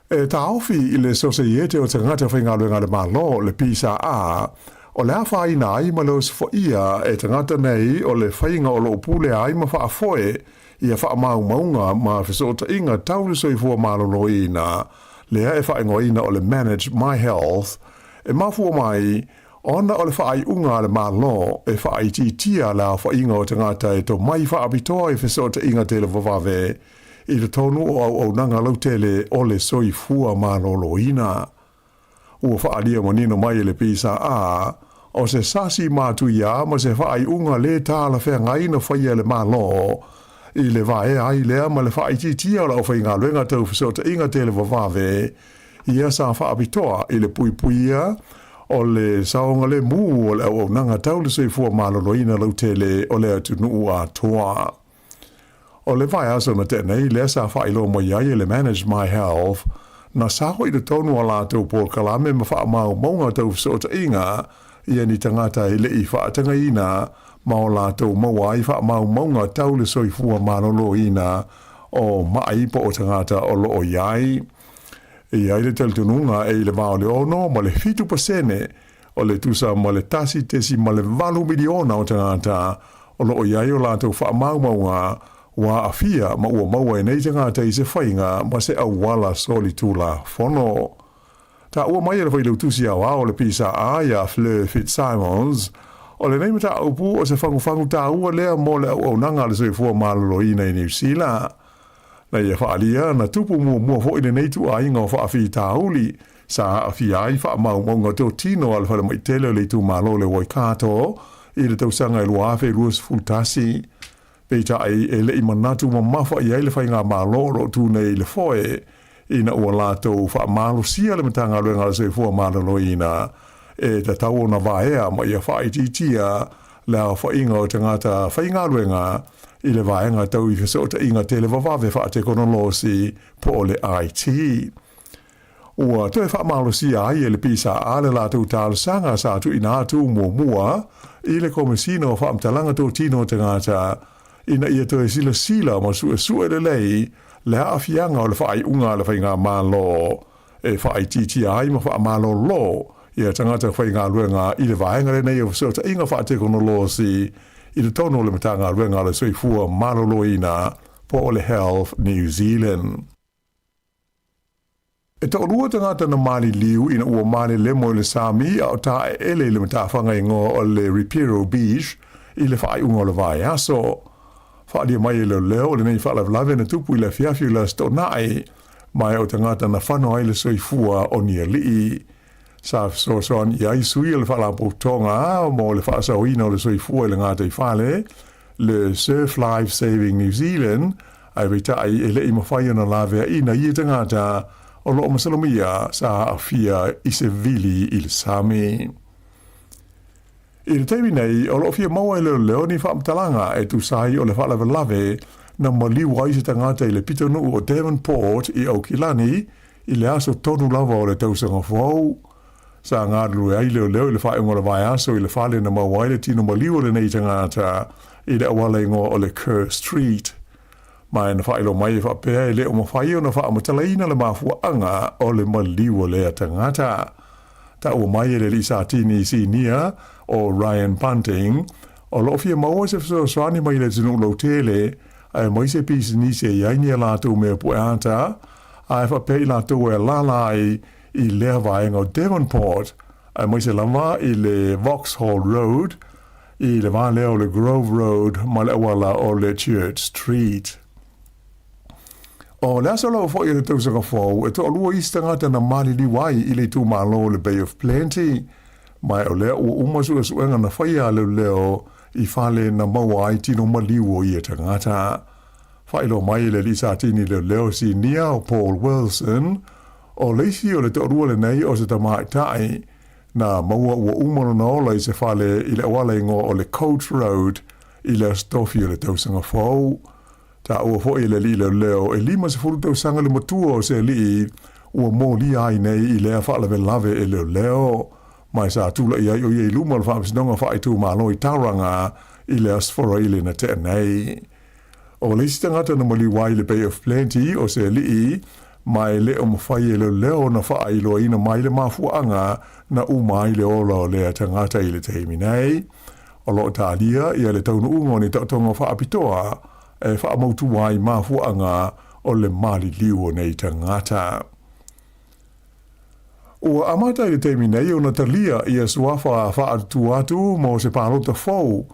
E ta ofi i le sosaiete o tangata whainga luenga le malo le pisa a o le a whaina ai ma leo sifo ia e tangata nei o le whainga o lo upule ai ma whaafoe ia whaamau maunga ma whisota inga taule soifua malolo ina lea e whaingo ina o le Manage My Health e mafua mai ona o le whaai unga le malo e whaai titia la whainga o tangata e to mai whaapitoa e whisota inga te le vavave i le tonu o au nanga lautele o le soifua malolo ina. Ua whaalia manino mai le pisa a o se sasi mātu ia ma se whaai unga le tāla whea ngaina whaia le malo i le vae ai lea ma le whaai titia o la o whainga luenga tau whisota inga te le vavave ia sa whaapitoa i le puipuia o le saonga le mu o le au nanga tau le soifua maloloina lautele o le atunu a toa. O le vai aso na tenei lea sa whailo mo iai le Manage My Health na saho i le tonu a la tau por kalame ma whaamau maunga tau whisota inga ia ni tangata i le i whaatanga ina ma o la tau maua i whaamau maunga tau le soifua maloloina o mai po o tangata o lo o iai. I ai le teltununga e le vao le ono ma le fitu pasene o le tusa ma le tasi tesi ma le 8 miliona o tangata o lo o iai o la tau whaamau maunga wa afia ma ua maua e nei tangata i se whainga ma se awala soli tula fono. Ta ua mai e le whailau tusi au ao le pisa aia Fleur Fitzsimons o le neima ta upu o se whangu ta ua lea mo le au nanga le soifua maloloina i New Zealand. Na ia whaalia na tupu mua fo i le neitu a inga o whaafi ta uli sa awhi ai whaamau maunga teo tino al whale mai tele le tu malo le waikato i le tausanga e luafe luas fultasi. Peita ai e le imanatu ma mafa i aile whainga malolo tu nei le foe ina ua lato whaamalo sia le matanga luenga le soifua maloloina e te tau na vaea ma ia whaititia la whainga o tangata whainga luenga i le vaenga tau i whesota inga te le vavave whaate konolosi po le IT. Ua toe whaamalo sia ai e le pisa ale la tau tāle sanga sa tu ina atu mua i le komisino o whaamtalanga tō tino tangata ina ia toe sila ma sue le lei le haafianga o le whaai unga le whainga malo e whaititia ai ma whaamalo lo ia tangata whainga luenga i le vaenga le nei o whesota inga whaate konolosi i le tono le matanga luenga le soifua maloloina po o le Health New Zealand. E to rua tangata na mali liu ina ua mali le mo le Sami au ta ele le matawhanga ingo o le Ripiro Beach i le whai ungo le vai aso. Whaadia mai e leo leo le nei whaalav lave na tupu i le fiafiu la sto nai mai o tangata na whano ai le soifua o nia lii. Sa so i ai sui le whaalapo tonga mo le whaasau ina o le soifua i le ngata i whale le Surf Life Saving New Zealand ai veitai e le i mawhai ana lave ina i tangata o loo masalomia sa afia i se vili i le Sami. I le teimi nei, o loo fia maua i leo ni whaamtalanga e tu sai o le whaalawe lave na maliwa i se tangata i le pitonu o Devonport i Aukilani i le aso tonu lava o le tausanga fwau. Sa ngā rue ai leo i le whaeunga le vai aso i le whale na maua i le tino maliwa le nei tangata i le awalengo o le Kerr Street. Mai na whaelo mai e whapea e le o mawhai o na wha amatalaina le mafua anga o le maliwa le tangata. Ta ua mai e le lisa tini si nia o Ryan Bunting o lo fia maua se whasoani mai le tinu lo tele ai mai se pisi ni se iaini a lātou mea pueata ai whapea i lātou e lalai i lea vaenga o Devonport ai mai se lama i le Vauxhall Road i le vālea o le Grove Road ma le awala o le Church Street. O le aso lau fo i le tausanga fau, e to alua istangata na mali liwai i le tu malo le Bay of Plenty, mai o lea ua umasu e suenga na whaia leo i whale na maua ai tino maliwo i e tangata. Whailo mai le lisa tini leo si nia o Paul Wilson, o leisi o le to alua le nei o se tamai tai, na maua ua umano na ola i se whale i le awala ingo o le Coach Road i le stofi o le tausanga fau. Ta ua fo i le li leo e lima se furu tau sanga le matua o se li ua mō li ai nei i lea whaalawe lave e leo. Mai sa tula i ai o i luma le whaamisinonga wha i tū mālo i tauranga i le asfora i le na te nei. O le sitangata na mali wai le Bay of Plenty o se li mai le o mawhai e leo na wha i loa ina mai le mafuanga na umai le ola o lea tangata i le teimi nei. O lo tālia i le taunu ungo ni tautonga wha apitoa e whaamautu wai mafuanga o le mali liwo nei tangata. Ua amata i le teimi nei o na talia i a suafa whaatu atu mo se pālota fau.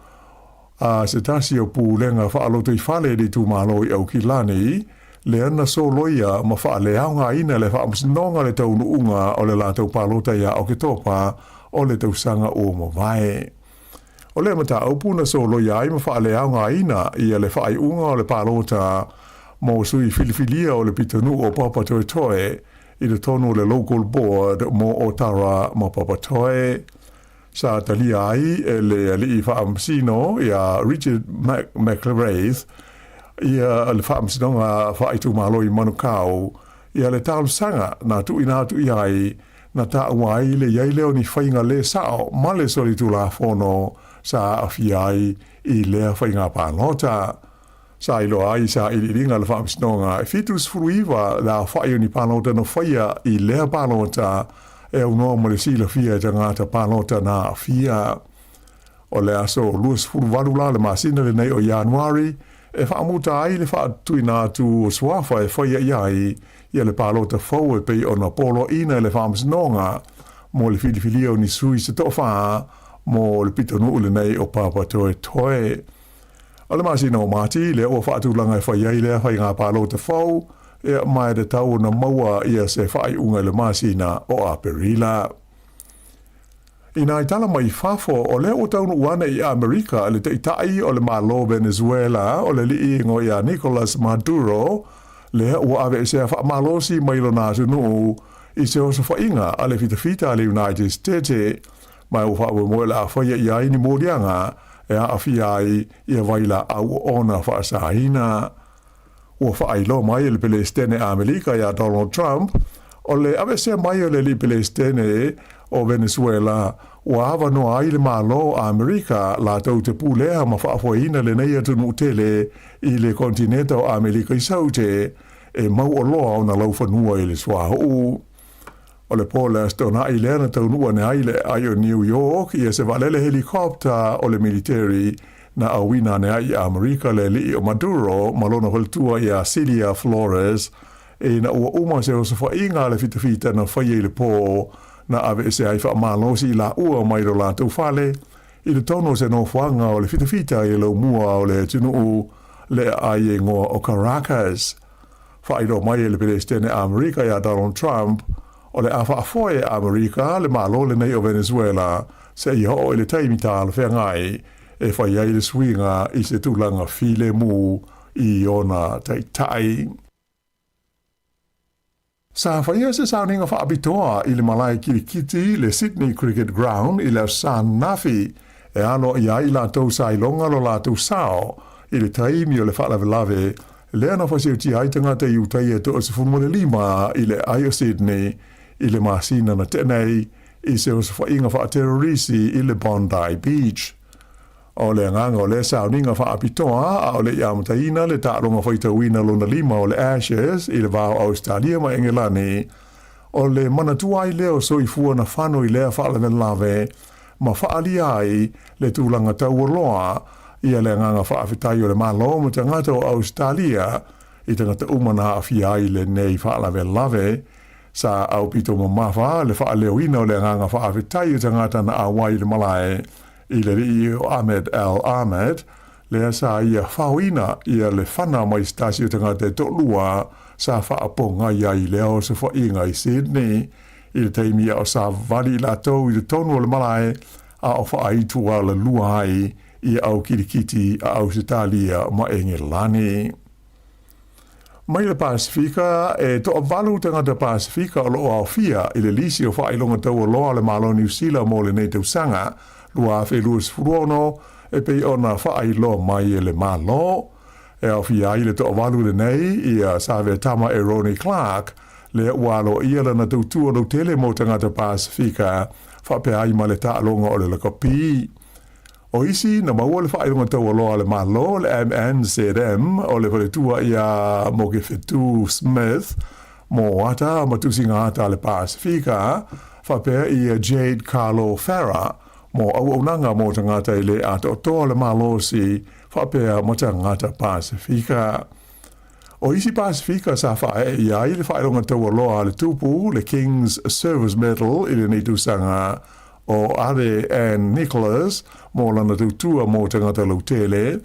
A se tasi o pūlenga whaalota i whale di tu malo i Aukilani, le ana so loia ma whaaleaunga ina le whaamusinonga le taunu unga o le lātou pālota ia o ke topa o le tausanga o mawai. O le mata aupuna so loia ai ma whaaleaunga ina ia le whaai unga o le pālota mo sui filifilia o le pitanu o Papa Toe Toe i le tonu le local board mo Otara ma Papa Toe. Sa talia ai e le ali whaamsino ia Richard McLeod ia le whaamsinonga whaaitu malo i Manukau ia le tālu sanga na tu ina tu iai na ta wai le iai leo ni whainga le sao ma le soli tu la fono sa afiai i lea whainga pānota. Sa ilo ai sa i ringa le whaamsinonga e fitus fruiva la whai ni pānota no whaia i lea pānota e uno mo le sila fia tangata pānota na afia. O le aso luas furuvalula le masina le nei o Januari e whaamuta ai le whaatuina tu suafa e whaia iai ia le pālota fau e pei o na polo ina le whaamsinonga mo le filifilio ni sui se tofa mo le pitonu le nei o Papa Toe Toe. O le masina o mati le o whaatulanga e whaia i le whai ngā pālota fau e mai de tau na maua ia se whai unga le masina o Aperila. Ina i tala mai fafo o le o taunu uana i Amerika le te itai o le malo Venezuela o le li ingo ia Nicolas Maduro le o ave se wha malosi mai lo nātu nuu i se oso whainga a le fita le United States mai o wha mo la whaia i ai ni mōrianga e a awhiai i a waila au ona whaasahina. O whailo mai le Palestine Amerika ia Donald Trump, o le avese mai le li Palestine o Venezuela, o ava no ai le malo Amerika la tau te pūlea ma whaafoina le nei atu nutele i le kontinenta o Amerika i saute, e mau o loa o na laufanua i le swahu. O le pola stona i lea na taunua ne ai le ai o New York, ia se valele helikopta o le military na awina ne ai Amerika le li o Maduro malona holtua ia Celia Flores na ua uma se o se whainga le fita na whaie le pō na ave se ai wha malosi la ua mai ro la tau whale i le tono se no whanga o le fita i lo mua o le tunu le ai ngoa o Caracas. Whairo mai le Presidente Amerika ia Donald Trump o le awha afoe Amerika le malo le nei o Venezuela se i ho le taimita le whengai e whai ai le swinga i se tūlanga file mu i ona tai. Sa whaia se sauninga whaabitoa i le malai kirikiti le Sydney Cricket Ground i le San Nafi e ano i ai la tau sailonga lo la tau sao i le taimi o le whalavelave le ana whasiuti ai tangata i utai e to o se funmone lima i le ai o Sydney i le masina na tenei i se o se whainga wha terrorisi i le Bondi Beach. O le nganga o le sauninga wha apitoa a o le iamataina le tāronga whaitawina lona lima o le Ashes i le vāo Australia ma Engelani o le manatuai leo so i fua na whano i lea whaala lave ma whaali ai le tūlanga tau loa ia le nganga whaafitai o le malo ma tangata o Australia i tangata umana awhi ai le nei whaala lave sa au pito mamafa le whaaleo ina o le nganga whaafitai o tangata na awai le malae i le rii o Ahmed Al-Ahmed, lea sa ia whauina ia le whana mai stasi o tangata e tolua sa whaaponga ia i lea o se whainga i Sydney, i le teimi o sa vali la tau i le tonu o le malae a o whaaitua le luai i au kirikiti a au Sitalia ma Engelani. Mai le Pasifika e to avalu tangata Pasifika o loo au fia i le lisi o whailonga tau o loa le malo New Zealand mo le nei tau sanga lua fe luas furono e pe ona whaai lo mai e le malo e au fia i le to avalu le nei i a save tama e Ronnie Clark le walo ia le na tautua no tele mo tangata Pasifika whape ai ma le taalonga o le kapi. O isi na maua le whailonga tau o loa le malo le MNZM o le whaletua ia mo ke Fetu Smith mo ata matusinga ata le Pasifika whape ia Jade Carlo Farah mo au nanga mo tangata i le ata o toa le malo si whapea mo tangata Pasifika. O isi Pasifika sa whae ia i le whailonga tau o loa le tupu le King's Service Medal i le nitusanga o Are Ann Nicholas mo lana tautua mo tangata lautele.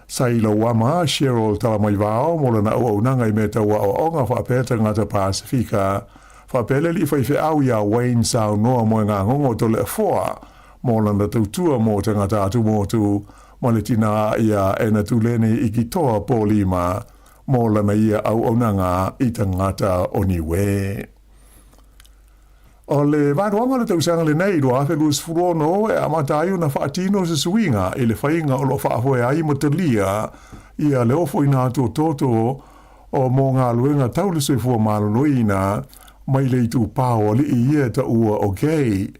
Sailo wama Cheryl Talamaivao mo lana au nanga i me taua o onga whapea tangata Pasifika. Whapele li whaife au ia Wayne Sao noa mo ngā ngongo tole foa mo lana tautua mo tangata atu mo tu mo le tina ia ena tulene i ki toa pōlima mo lana ia au onanga i tangata o niwe. O le wānuanga le tausanga le nei roa fe luas furono e amatayu na whaatino se suinga i le whainga o lo whaahoe ai mo te lia ia le ofo ina atu o toto o mo ngā luenga taule soi fua malunoina mai le itu pāo li i ia ta ua o gay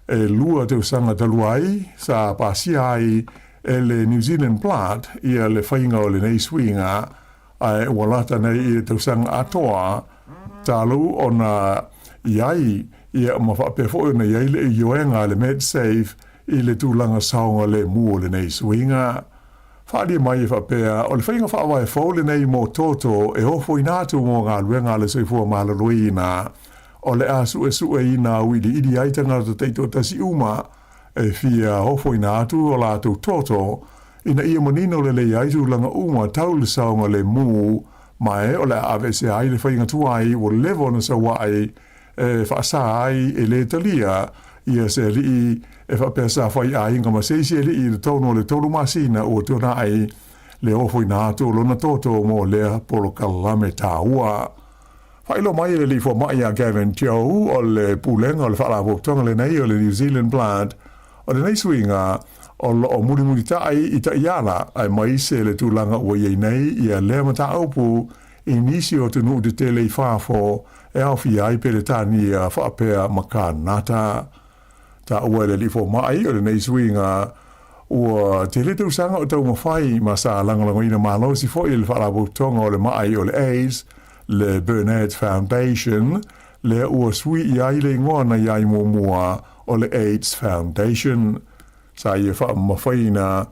e lua tausanga taluai sa pasia ai e le New Zealand Blood ia le whainga o le nei suinga ai walata nei i le tausanga atoa talu o na iai ia ma whapefo na iai le ioenga le MedSafe i le tūlanga saonga le mua le nei suinga. Whaari mai e whapea o le whainga whaawai fau le nei mo toto e hofo inatu mo ngā luenga le soifua mahalaroina o le asu e sue ina wili idi aitanga to teito tasi uma e fia hofo inatu o la tu toto ina ia manino le le aitu langa uma tau le saonga le mu mai o le avese ai le whainga tuai o levo na sa wai e whaasa ai e le talia ia se rii e whapesa whai ai inga maseisi e rii le tono le tolu masina o tona ai le ofo inatu o lona toto mo lea polo kalame tāua. Whailo mai le lifo mai a Gavin Joe o le pulenga o le whaalawoktonga le nei o le New Zealand Blood o le nei suinga o lo o muri tai i ta iala ai mai se le tūlanga ua iei nei ia lea mata aupu i nisi o tunu de tele i whaafo e au fi ai pele tani a whaapea makanata. Ta ua le lifo mai o le nei suinga ua te le tausanga o tau mawhai ma sa langalangoina malo si fo i le whaalawoktonga o le mai o le AIDS le Burnett Foundation le ua sui i ai le ngona i ai mua o le AIDS Foundation. Sa ia wha mawhaina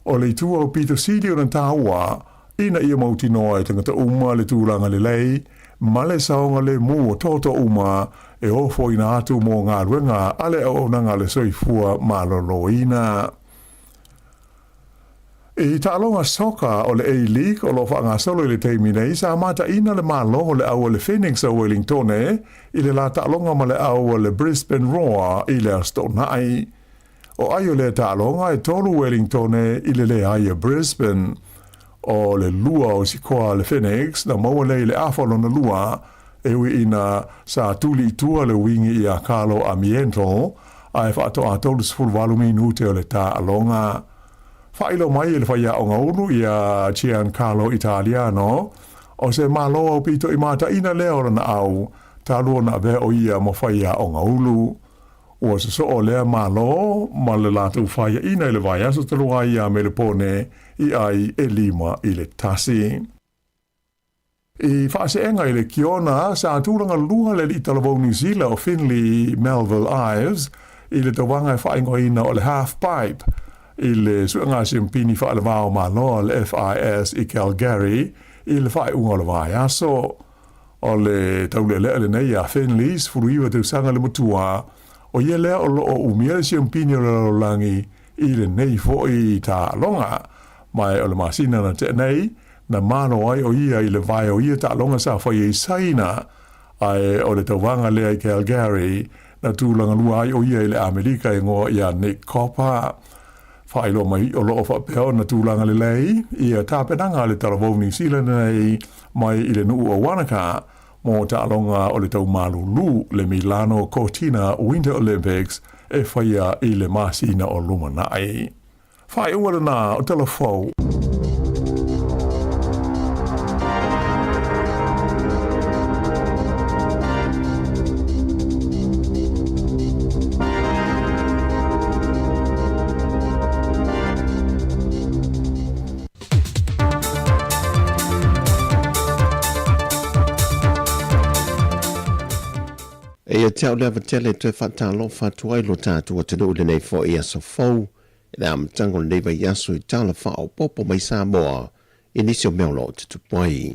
O le tua o Peter Sidi o na tāua, ina ia mauti noa e tangata uma le tūlanga le lei, ma le saonga le mua toto uma e ofo ina atu mō ngā ruenga ale o nanga le soifua maloloina. E tālonga soka o le A-League o lo whaanga solo i le teimi nei, sa mata ina le malo o le aua le Phoenix a Wellington i le la tālonga ma le aua le Brisbane Roar i le Astonai. O ai o le tālonga e tolu Wellington i le aia Brisbane. O le lua o sikoa le Phoenix na maua le afalo na lua e ui ina sa tuli i tua le wingi i a Carlo Amiento a e whaato a tolu sifuru minute o le tālonga. Whailo mai le whaia o ngaunu i a Giancarlo Italiano, o se malo au pito i mata ina leo na au, ta lua na vea o ia mo whaia o ngaulu. Ua se so o lea malo, ma le latu whaia ina i le vai aso te lua ia me le pone i ai e lima i le tasi. I whaase enga i le kiona, sa tūranga lua le li talavou New Zealand o Finley Melville Ives, i le tawanga e whaingo ina o le half pipe, i le suanga simpini wha le vao maloa le FIS i Calgary i le whai unga le vai aso. O le taule lea le nei a Finleys furuiwa te usanga le mutua o ie lea o loo umia le simpini o le langi i le nei fo i ta longa. Mai o le masina na te nei na mano ai o ia i le vai o ia ta longa sa whai i saina ai o le tawanga lea i Calgary na tūlanga lua ai o ia i le Amerika i ngoa i a Nick Copper. Whaelo mai o loo whapeo na tūlanga le lei, i a tāpenanga le taravou New Zealand nei mai i le nuu o Wanaka, mō tālonga o le tau malulu le Milano Cortina Winter Olympics e whaia i le masina o Lumanai. Whai ua na o telefou. E te au lewa tele te whatalo whatua i lo tātua te nuu le nei fo i aso fau, e am tango nei vai aso i tala whao popo mai Sāmoa, i nisio meolo te tupai.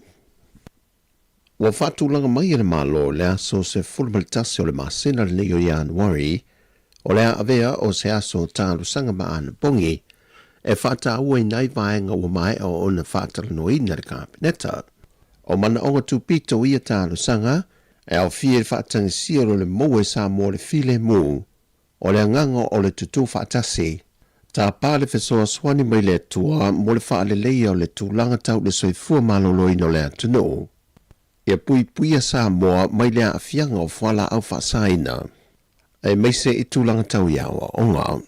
Wa whatulanga mai e le malo le aso se fulmaltasi o le masina le nei o Januari, o le avea o se aso tālu sanga maana bongi, e whata ua i nai vaenga ua mai o ona whatala no ina le kāpineta. O mana onga tupito i a tālu sanga, e au fie le whaatanga siaro le moe Sāmoa le file mu, o le anganga o le tutu whaatasi, tā pāle whesoa swani mai le tua mo le whaale leia o le tūlanga tau le soifua maloloi no le atunu. Ia pui a Sāmoa mai le a fianga o whala au whaasaina, e mai se i tūlanga tau iawa onga.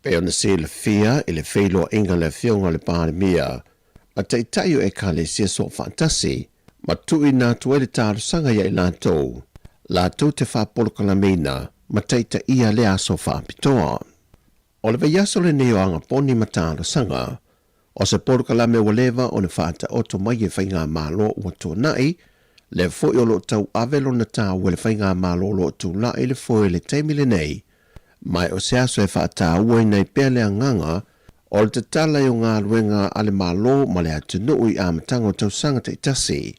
Pe ona se le fia i le wheilo inga le fionga le pāle mia, a taitaio e ka le sia so whaatasi, ma tui nā tuele tāru sanga ia i lātou te whapolokala meina, ma teita ia le aso whapitoa. O le veiaso le neo anga poni ma tāru sanga, o se polokala me walewa o le whaata oto mai e whainga mālo ua tōnai, le foi o lo tau avelo na tāu e le whainga mālo lo tūlai le foi le teimile nei, mai o se aso e whaata ua nei pēr le anganga, o le te tala o ngā luenga ale mālo ma le atunui a matango tau sanga te itasi,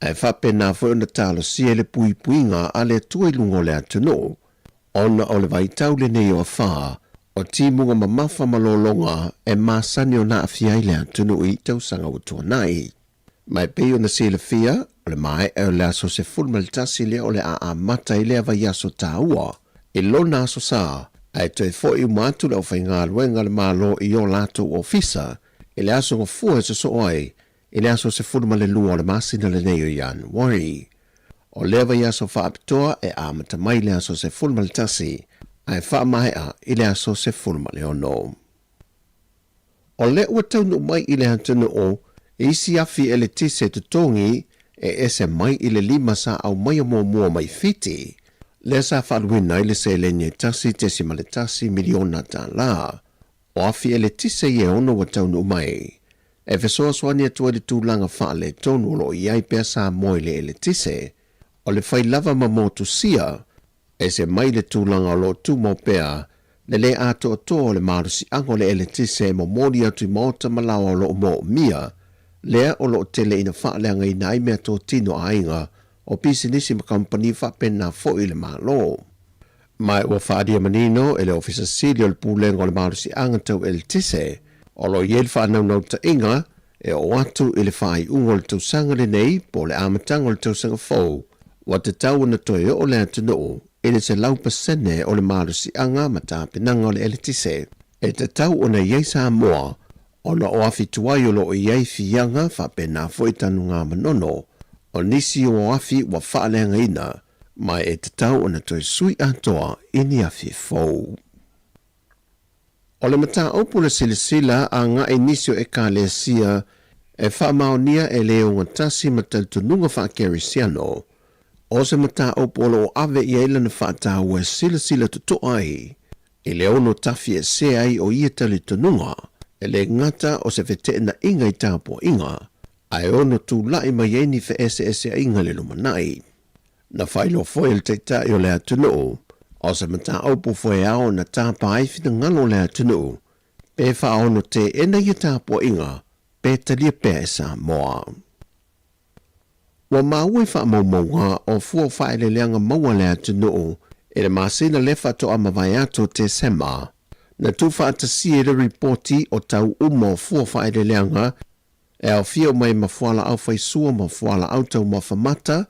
e whape nā foi na tālo si e le puipuinga a le tuai lungo le atunu. Ona o le vaitau le nei o a wha, o timunga mamafa malolonga e māsani o nā awhiai le atunu i tau sanga o tuanai. Mai pei o na si le fia, o le mai e o le aso se fulmalitasi le o le a mata i le avai aso tāua. I lo nā aso sā, ai toi fo i umatu le o whainga luenga le malo i o lato ofisa, i le aso o fua se so oi, i le aso se fulma le lua o le masina le nei o Januari. O lewa i aso whaapitoa e amata mai le aso se fulma le tasi, ai whaamahe a i le aso se fulma le ono. O le ua taunu mai i le hantunu o, isi afi e le tise tutongi e ese mai i le lima sa au mai o mua mai fiti. Le sa whaluina i le se le nye tasi tesima le tasi miliona ta la. O afi e le tise i e ono wa taunu mai. E fesoa swani atua le tūlanga wha le tonu lo i ai pia sa moi le ele tise, o le whai lava ma motu sia, e se mai le tūlanga lo tu mo pia, le ato to le marusi ango le ele tise mo mori atu mota malawa lo mo mia, lea o lo tele ina whaaleanga i nai mea tō tino ainga o pisinisi ma company whapena fo i le malo. Mai ua whaadia manino ele ofisa sili o le pūlenga o le marusi anga tau ele tise, o lo iel whanau ta inga, e o atu i le whai ungo le tausanga le nei po le amatanga o le tausanga fau, wa te tau na toe o le atunu, ele se lau pasene o le marusi anga ma tāpenanga o le ele tise, e te tau o na iei Sāmoa, o na o afi tuai o lo o iei fianga whapena fo i tanu ngā manono, o nisi o afi wa whaaleanga ina, mai e te tau o na toi sui atoa ini afi fau. O le mata opu le silisila a ngā inisio e ka le sia, e whaamaonia e leo ngatasi mataltununga whaakerisiano, o se mata opu o lo ave i eila na whaatau e silisila tuto ai, e leo no tafi e se ai o ia tali tununga, e le ngata o se vete na inga i tāpua inga, ai ono tū lai mai eni fe ese a inga le lumanai. Na whailo foil te tai o le atunu, o se mata opu foe ao na tāpa ai fina ngalo le atunu, pe whaono te ena i tāpua inga, pe talia pe e Sāmoa. Wa maui wha maumaunga o fua whaile leanga maua le atunu, e le masina lefa to amawai ato te sema, na tufa atasi e le reporti o tau umo fua whaile leanga, e au fio mai mafuala au whaisua mafuala au tau mawhamata,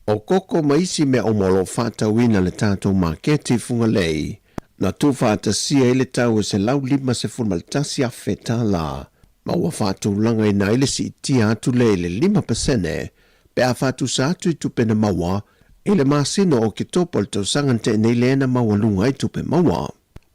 o koko maisi me o molo whatauina le tātou maketi funga lei, na tufa atasi e le tau se lau lima se fulmaltasi a feta la, ma ua whātou langa i naile si itia atu le 5%, pe a whātou sa atu i tupena maua, e le masino o ki topo le tau sangante nei leena maua lunga i tupe maua.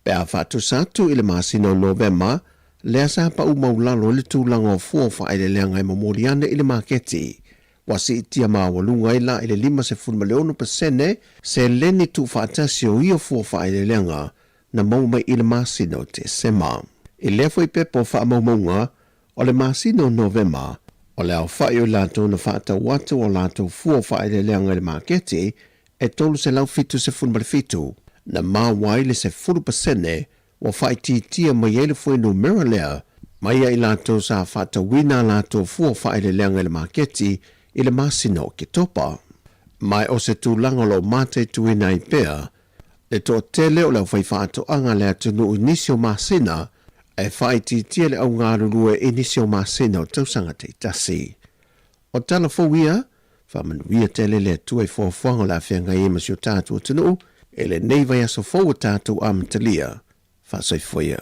Pe a whātou sa atu i le masino November, le asa pa umaulalo le tūlanga o fuofa ai le leanga i mamoriane i le maketi. Wasi itia mawalunga ila i le 5% se leni tu whaatasi o ia fuofa ai le leanga na mauma i le masino te sema. I lefo i pepo wha maumaunga o le masino November o le au whai o lato na whaata watu o lato fuofa ai le leanga i le maketi e tolu se lau fitu se fitu na mawai le se 4% wa whai titia mai ele fwoi no mera lea mai ai lato sa whaata wina lato fuofa ai le leanga i le maketi i le masino ki topa. Mai o se tūlanga lo mate tuina i pea, le tō tele o lau whai whaato anga le atunu inisio masina, e whai titia le au ngārurue inisio masina o tausanga te tasi. O tala fōwia, whamanuia tele le tuai fōwhanga la whianga i masio tātua tunu, e le neivai aso fōwa tātua amatalia, whasoi fōia.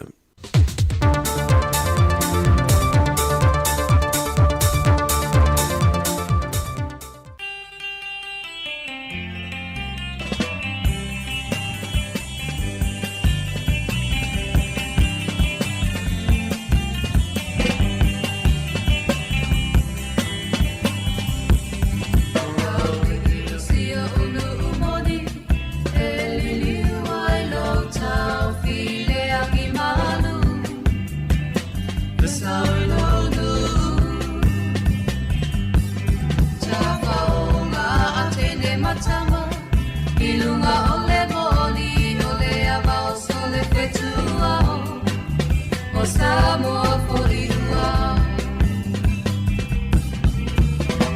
Sāmoa foriua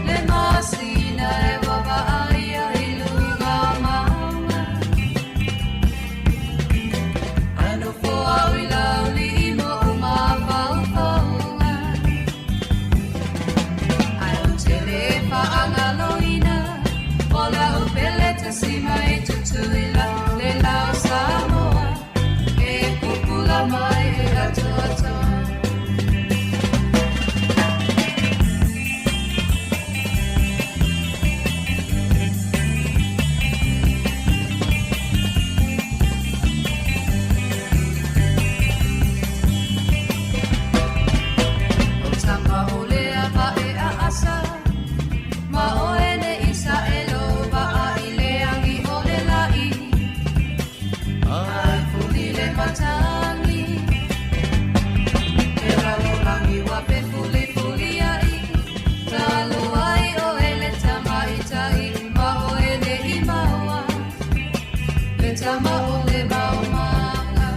le masina e wawaaia i lunga maunga ano foa i lauli i mo umawhauwhaunga ai o te le whaangaloina o la upele te sima i tutuila le lau Sāmoa e kupula mai e atua. Tama o le baumanga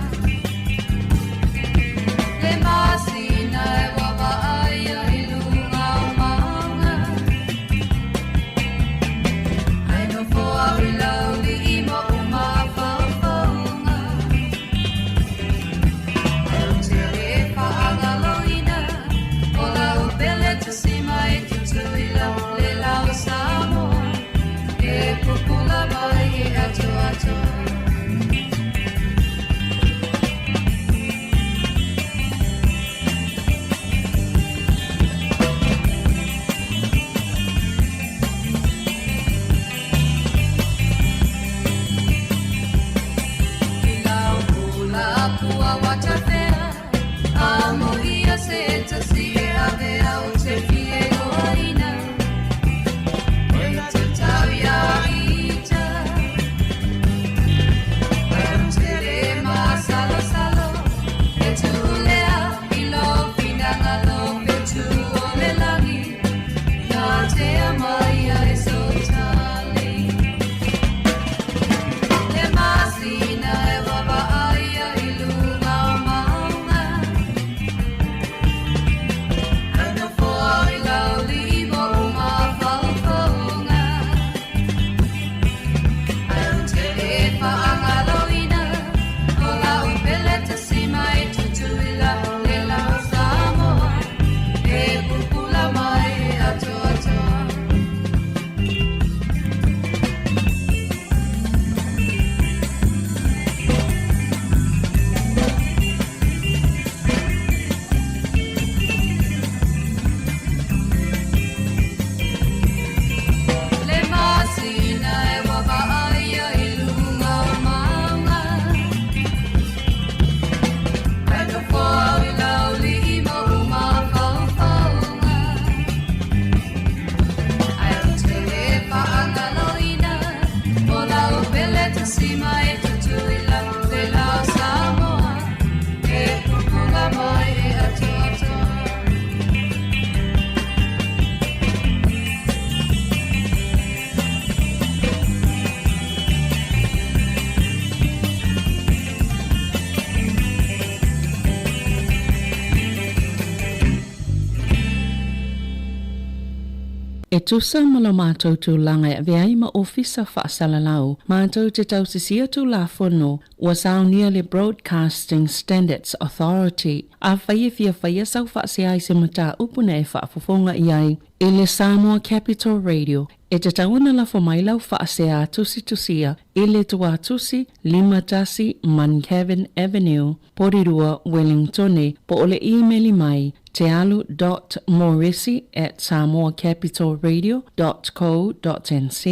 E tusa ma lo mātou tūlanga e veai ma ofisa whaasalalau, mātou te tau sisia tū la whono, was our nearly Broadcasting Standards Authority, a whaia fia whaia sau whaasea se mata upune e whaafofonga iai, e le Sāmoa Capital Radio, e te tauna la whamailau whaasea tusi tusia, e le tua tusi, lima tasi, Mancavan Avenue, Porirua, Wellingtone, po ole e-maili mai, tealu.morrissey@samoacapitalradio.co.nz.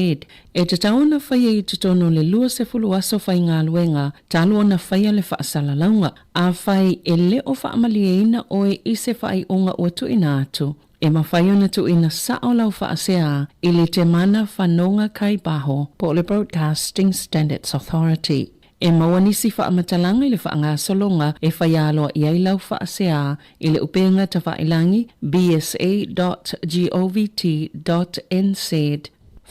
E te tauna whaia I te tono le lua se fulu aso whai ngā luenga, talu ana whaia le whaasalaunga, a whai e le o whaamalieina o e ise whai onga ua tuina atu. E mawhai ona tuina sao lau whaasea I le te mana whanonga kai baho po le Broadcasting Standards Authority. E mawanisi whaamatalanga I le whaanga solonga e whaialoa I ai lau whaasea I le upenga ta whailangi bsa.govt.nz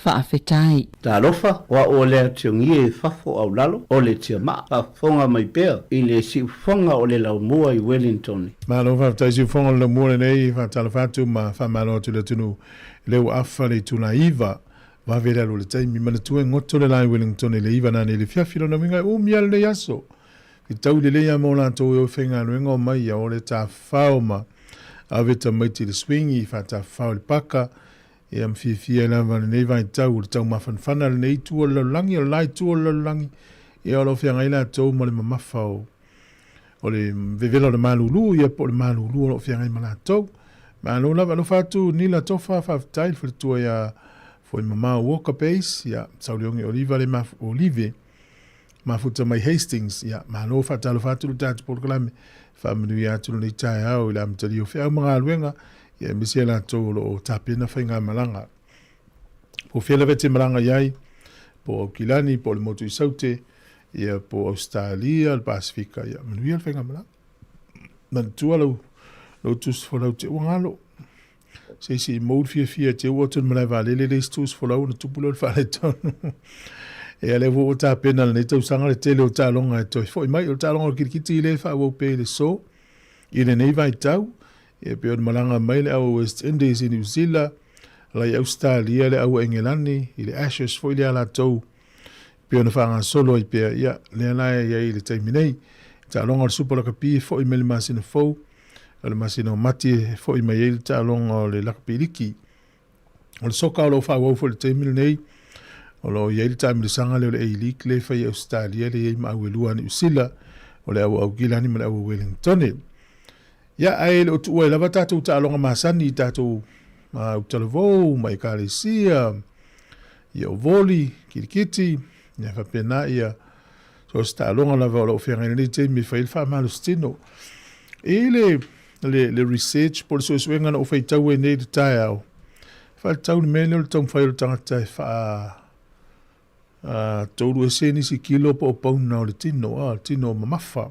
whaafetai. Tā lofa, wa o lea tiongi e whafo au lalo, o le tia maa, a whonga mai pēr, I le si whonga o le lau mua I Wellington. Malo whaftai si whonga o le mua nei, whaatala whatu ma whamalo tu le tunu, leu awha le tuna iwa, wa vere alo le taimi, mana tue ngoto le lai Wellington le iwa nane le fiafilo na winga, o mial le yaso. Ki tau le lea mo la tō o whenga nuenga o mai, o le tā whao ma, a veta maiti le swingi, whata whao le paka, e am fia na van nei vai tau le tau mawhanwhana le nei tua laulangi o lai tua laulangi e alo fia ngai la tau mo le mamawhao o le vevela le malulu ia po le malulu o fia ngai mana tau malo lava lo fatu ni la tofa whaftai le tua ia foi mama walker base ia sauriongi oliva le olive mafuta mai Hastings ia malo fatalo fatu le tatu por kalame family ia tu le tai au la mtali o fia mga luenga ia misia la tō o tāpena whainga malanga. Po whiala vete malanga iai, po Kilani, po le motu I saute, ia po Australia, le Pasifika, ia manuia le whainga malanga. Man tua lau tus whalau te uangalo. Seisi I maud fia te uatun malai valele leis tus whalau na tupulo le whale tonu. Ia le wo o tāpena le netau sanga le tele o tālonga e toi. Fo I mai o tālonga o kirikiti I le whaau pe le so, I le nei vai tau, e pe o malanga mai le au West Indies I New Zealand, lai Australia le au Engelani, I le Ashes fo I le ala tau, pe o na whaanga solo I pe ia, le anai ia I le taiminei, ta longa le supa lakapi fo I mele masina fau, le masina o mati fo I mai ele ta longa o le lakapi liki, o le soka o lo whaau fo le taiminei, o lo ia ele taimi le sanga le eilik le whai Australia le ia ma au elua New Zealand, o le au Gilani ma le au Wellington. Ia ai le o tua lava tātou ta alonga masani tātou utalavo, mai kāresia, ia o voli, kirikiti, ia whapena ia, so sta alonga lava o whianga ni te me whail whamalo stino. E le research, por so suenga na o whaitau e nei le tai au. Whaitau ni mene o le tau whailo tangata e tōru e senisi kilo po o pauna o le tino, tino mamafa.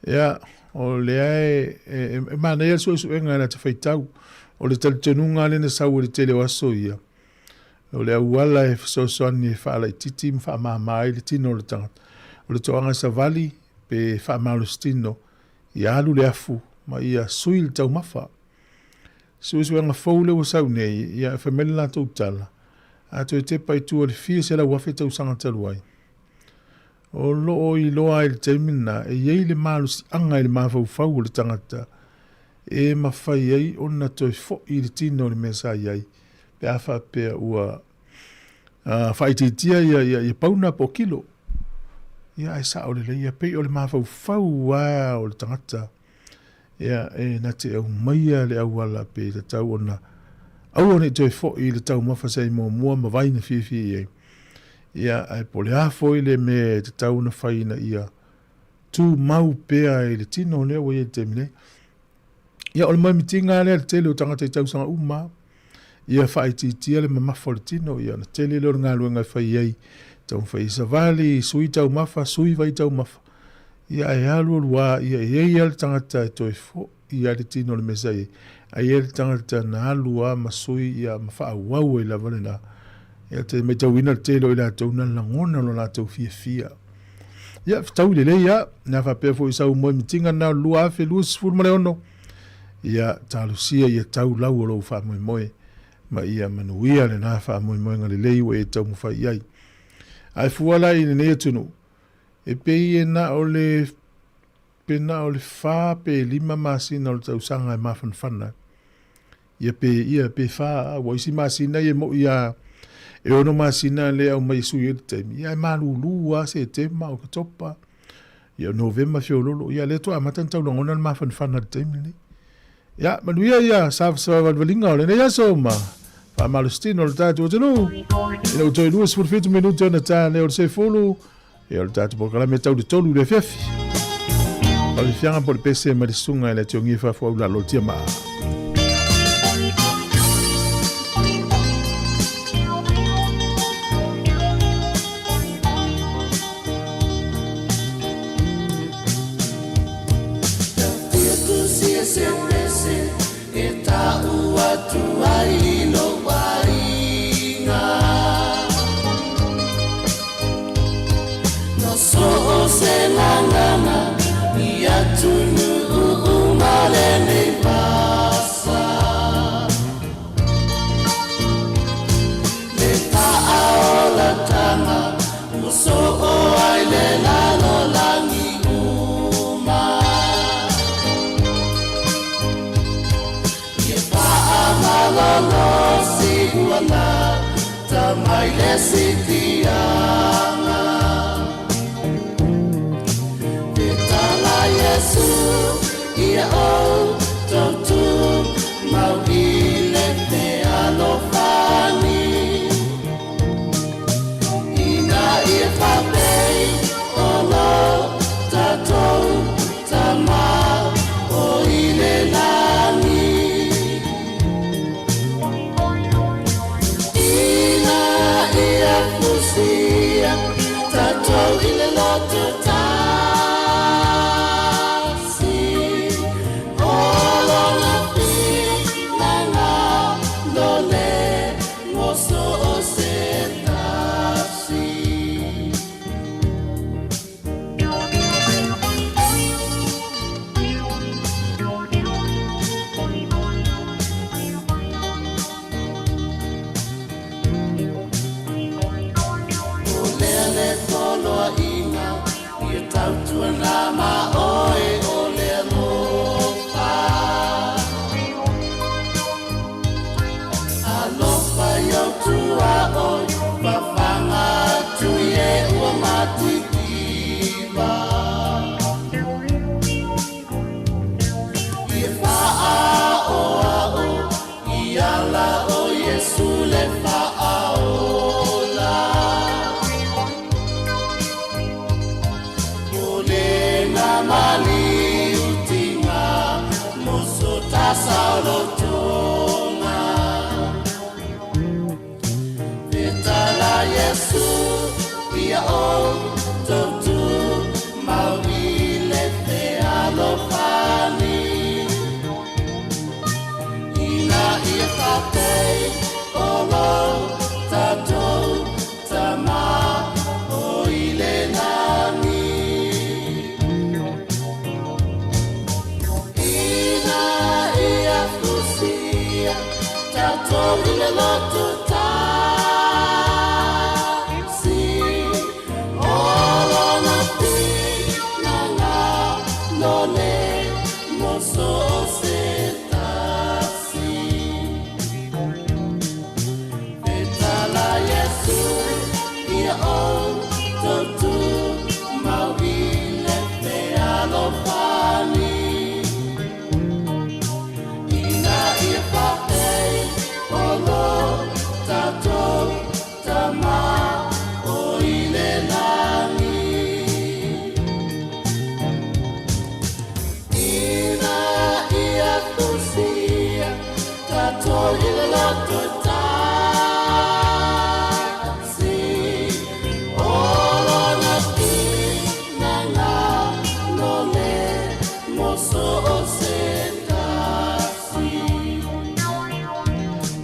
Ia, o le ai e mana ia so enga na te faitau o le taltenunga le na sau le tele waso ia o le awala e so ni fa la titi fa mai le tino le tanga o le toanga savali pe fa malustino ia lu le afu ma ia suil tau mafa so enga foule o sau nei ia family la totala a to te pai tu le fia se la wafe tau sanga taluai o lo I loa I le taimina e iei le malus anga I le mawhau le tangata e mawhai ei ona toi fo I le tino le mesa iei pe awha pe ua whaititia ia pauna po kilo ia e sa o le leia pe o le mawhau o le tangata ia e na te au maia le awala pe le tau ona au ona toi fo I le tau mawhasai mua mawaina fie iei ia ai pole a foi le me te tau na whaina ia tu mau pea I le tino lea wa ia te mine ia o le mai mitinga lea le tele o tangata I tau sanga uma ia whaititia le mamafa o le tino ia na tele leo ngā luenga whai ei tau whai savali sui tau mafa sui vai tau mafa ia e alu lua ia e ia le tangata e toi fo ia le tino le mesa ia ai le tangata na alua masui ia mawha awau I la vale na ia te me tau ina te lo ila tau na langona lo la tau fia. Ia tau le ia na fa pe fo isa mo mitinga na lua fe lus ful male ono. Ia talu sia ia tau lau lo fa mo ma ia manuia le na fa mo mo ngale lei we tau mo fa ai ai fuala i ne tunu e pe na ole pena ole fa pe lima masina o tau sanga e mafan fana ia pe fa wa isi masina ye mo ia e ono masina le au mai su ye te ia malulu wa se te ma o topa ia november fiololo ia le to amatan tau ngona mafan fana te ni ia manuia ia sa valinga ole ia so ma fa malustino o tatu tunu ina o toi 2 minutos na ta le o se folo e o tatu por kala metau de tolu le fefi o le fianga por pese ma sunga le tiongi fa fo la lotia ma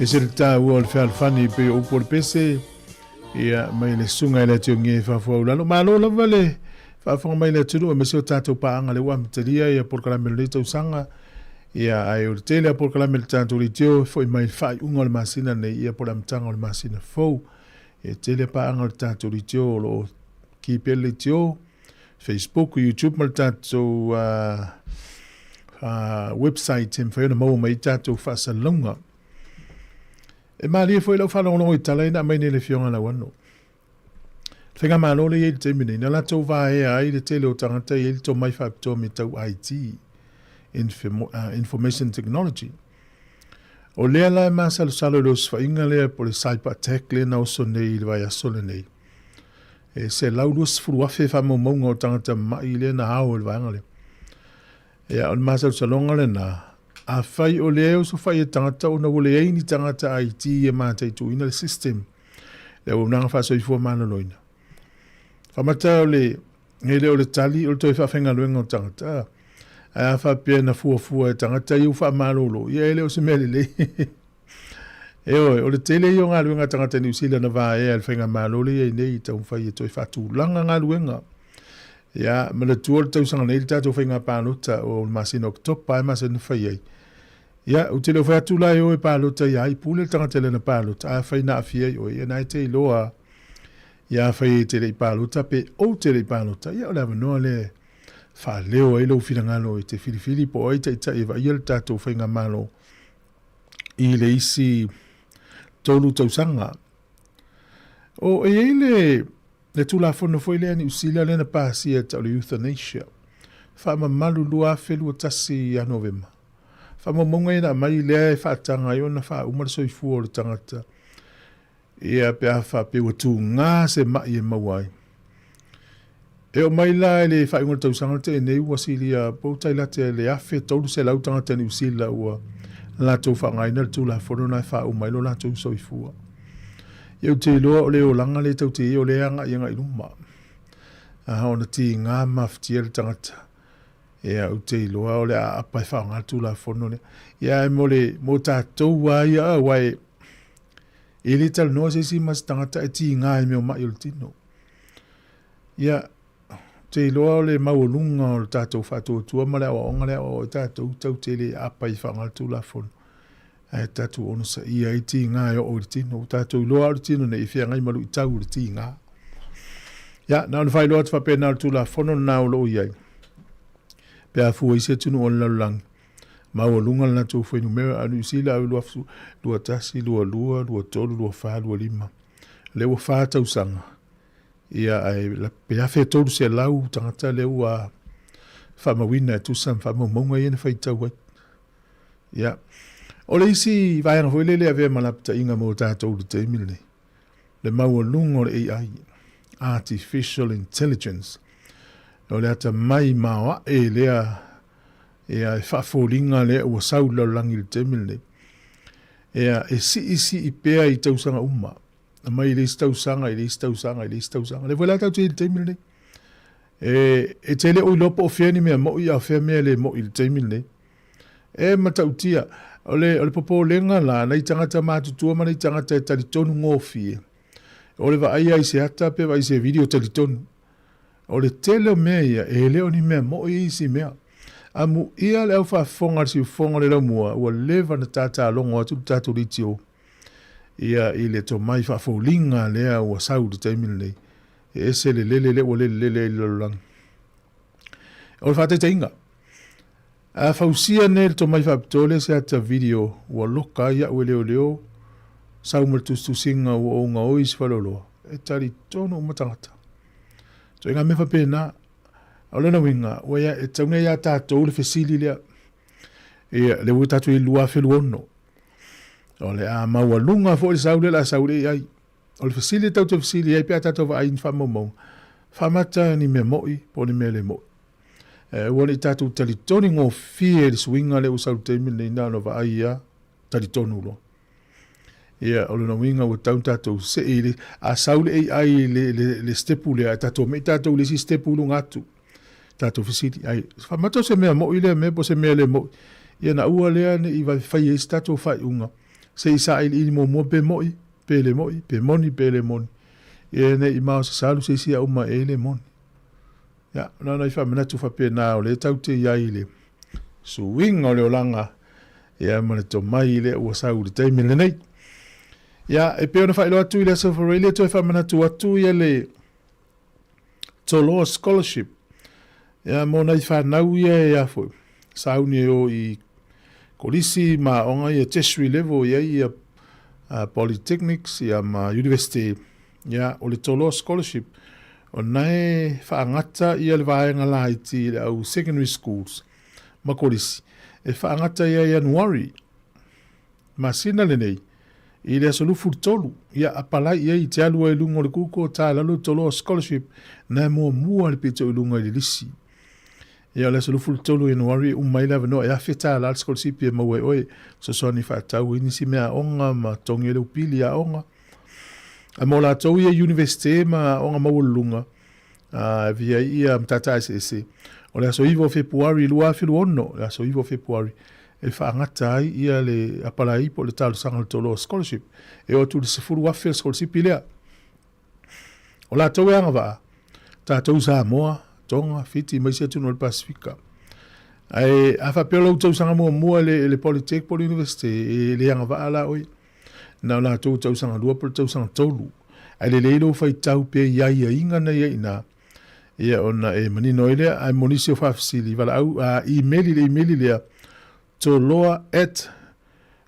e se ta o le fani pe o por pese ia mai le sunga le tiongi fa fo la lo malo la vale fa fo mai le tulu me se ta to pa anga le wa mteria ia por kala melito sanga Ia ai o tele a por kala me tanto ri tio foi mai fai unga le masina nei ia por amtanga le masina fou e tele pa anga le tanto ri tio lo ki pele tio Facebook YouTube mal tanto website tem foi no mo mai tanto fa salonga e mali foi lo fa lo itala ina mai le fionga la wano Whenga malo le i te mini, na la tau vae ai le tele o tangata i to mai fa to mi tau IT, Information Technology. O lea lai ma salo lo sfa inga lea po le cyber attack le na oso nei le vai aso le nei. E se lau lus furu afe fa mo monga o tangata mai le na hao le vanga le. E a on ma salonga le na, a fai o lea o so fai e tangata o na wole eini tangata IT e ma tai tu ina le system. Le o nanga fa so i fua mana loina. Whamata o le, ngele o le tali, o le toi whawhenga luenga o tangata. A whapea na fua e tangata i u wha marolo. Ia ele o se mele le. E oi, o le tele i o ngā luenga tangata ni usila na vā e al whenga marolo i nei i tau whai e toi whatu langa ngā luenga. Ia, ma le tua le tau sanga nei, tātou whenga pānota o masina oktopa e masina whai ei. Ia, o tele o whatu lai o e pālota i ai, pule tangata le na pālota, a whai na awhia i oi, e nai te i loa, ia fai te rei pālota pe o te rei pālota. Ia o lewa noa le wha leo e lau whirangalo i te whiriwhiri po oi taita e wa ia le tātou whainga malo i le isi tolu tausanga. O e le tula whono foi lea ni usila le na pāsia tau le euthanasia. Wha ma malu lua whelu o tasi i a novema. Wha ma monga ina mai lea e whaatanga i ona wha umarisoi fua o le tangata. Ia pe a wha pe watu ngā se mai e mawai. E o mai la le wha ingon tau sanga te nei wasili a poutai la te le afe tauru se lau tangata ni usila ua la tau wha ngai nal tula whono nai wha umailo la tau soifua. Iau te loa o le o langa le tau te o le anga i anga i luma. A ona ti ngā maftia le tangata. Ia o te loa o le a apai wha ngā tula whono le. Ia e mo le mo tātou wai a wai e le tal noa se si mas tangata e ti ngā e meo mai o le tino. Ia, te loa o le maulunga o le tātou whātua tua ma le awa onga le awa o tātou tau te le apai whangaltu la whono. E tātou ono sa ia e ti ngā e o le tino. Tātou loa o le tino ne i whia ngai malu i tau le ti ngā. Ia, nā una whai loa te whapena o le tu la whono nā o lo iai. Pea fua i se tunu o le lalulangi. Mau lunga na tu foi numero anu sila au lua tasi lua tolu lua fa lua lima le wa fa tau sanga ia ai la pe afe tolu se lau tangata le wa fa mawina tu sam fa mo monga ina fa tau wa ia o le isi vai na foi le ave malapta inga mo ta tolu te mille le mau lunga o AI artificial intelligence o le ata mai mawa e lea e whaafolinga le ua saula langi le temile. E si i pēa i tausanga uma. A mai i leis tausanga. Le wala tau te i le temile. E te le oi lopo o whea ni mea mo i a whea mea le mo i le temile. E matautia. O le popo lenga la, nei tangata mātutua ma nei tangata e talitonu ngōwhie. O le wa ai se hata pe wa i se video talitonu. O le tele mea ia, e leo ni mea mo i si mea. Amu ia le au whaafonga si ufonga le laumua, ua lewa na tata alongo atu tatu ritio. Ia i le to mai whaafolinga lea ua sau de taimile nei. E ese le lele ua lele i lalulangi. O le whaate inga. A whausia ne le to mai whaapitole se ata video ua loka ia ue leo. Sau martustu singa ua o ngā ois whaloloa. E tari tono umatangata. So inga me whapena. O lena winga, wea e taunga ia tātou le fesili lea. E le ua tātou i lua whelu ono. O le a maua lunga fo le saule la saule i ai. O le fesili tātou fesili ai pia tātou wa ain whamomong. Whamata ni me moi, po ni me le moi. Ua le tātou talitoni ngō fie le swinga le usau teimi le ina no wa aia talitonu lo. Ia, o lena winga ua taun tātou se e le a saule e ai le stepu lea tātou me tātou le si stepu lu ngatu. Tātou fisiti, ai, whamata se mea mo i lea me, po se mea le mo. Ia na ua lea ne i vai whai e tātou whai unga. Se i sa ili mo pe moi, pe le moi, pe moni, pe le moni. Ia ne i mao sa salu se sia uma e le moni. Ia, nana i whamanatu whape nā o le tau te iai le. suinga o le olanga ia mana to mai le ua sau le taimi le nei. Ia e peo na whaelo atu i le Sofarelia toi whamana tu atu ia le Toloa Scholarship. Ia mo nei whanau ia e afo. Sauni o i kolisi ma onga ia tertiary level ia Polytechnics ia ma University. Ia o le Toloa Scholarship. O nei whaangata ia le vaenga la iti le au secondary schools. Ma kolisi. E whaangata ia Januari. Ma sina le nei. I le asolufu tolu. Ia apalai ia i te alua i lunga le kuko ta lalo Toloa Scholarship. Na mua le pito i lunga i lisi. Ia le asolufu tolu Januari umaila vano. Ia feta la scholarship ia mawe oe. So ni whaatau inisi mea onga ma tongi ele upili a onga. A mo la tau ia universite ma onga maulunga. Via ia mtata SSC. O le aso iwo Februari lua filu ono. Le aso iwo Februari. E whaangata ai ia le apalai po le talo sanga le Toloa Scholarship. E o tu le sefuru wafe scholarship ilea. O la tau e anga waa. Tātou Sāmoa, Tonga, Fiti, maisia tunu le Pasifika. Ai afa peo lau tau sanga mua le Polytech po le University. E le anga waa la oi. Na la tau sanga lua po le tau sanga tolu. Ai le leilo fai tau pe iai inga na iai na. Ia ona e manino ilea. Ai monisi o whafisili. Vala au emaili lea. Toloa at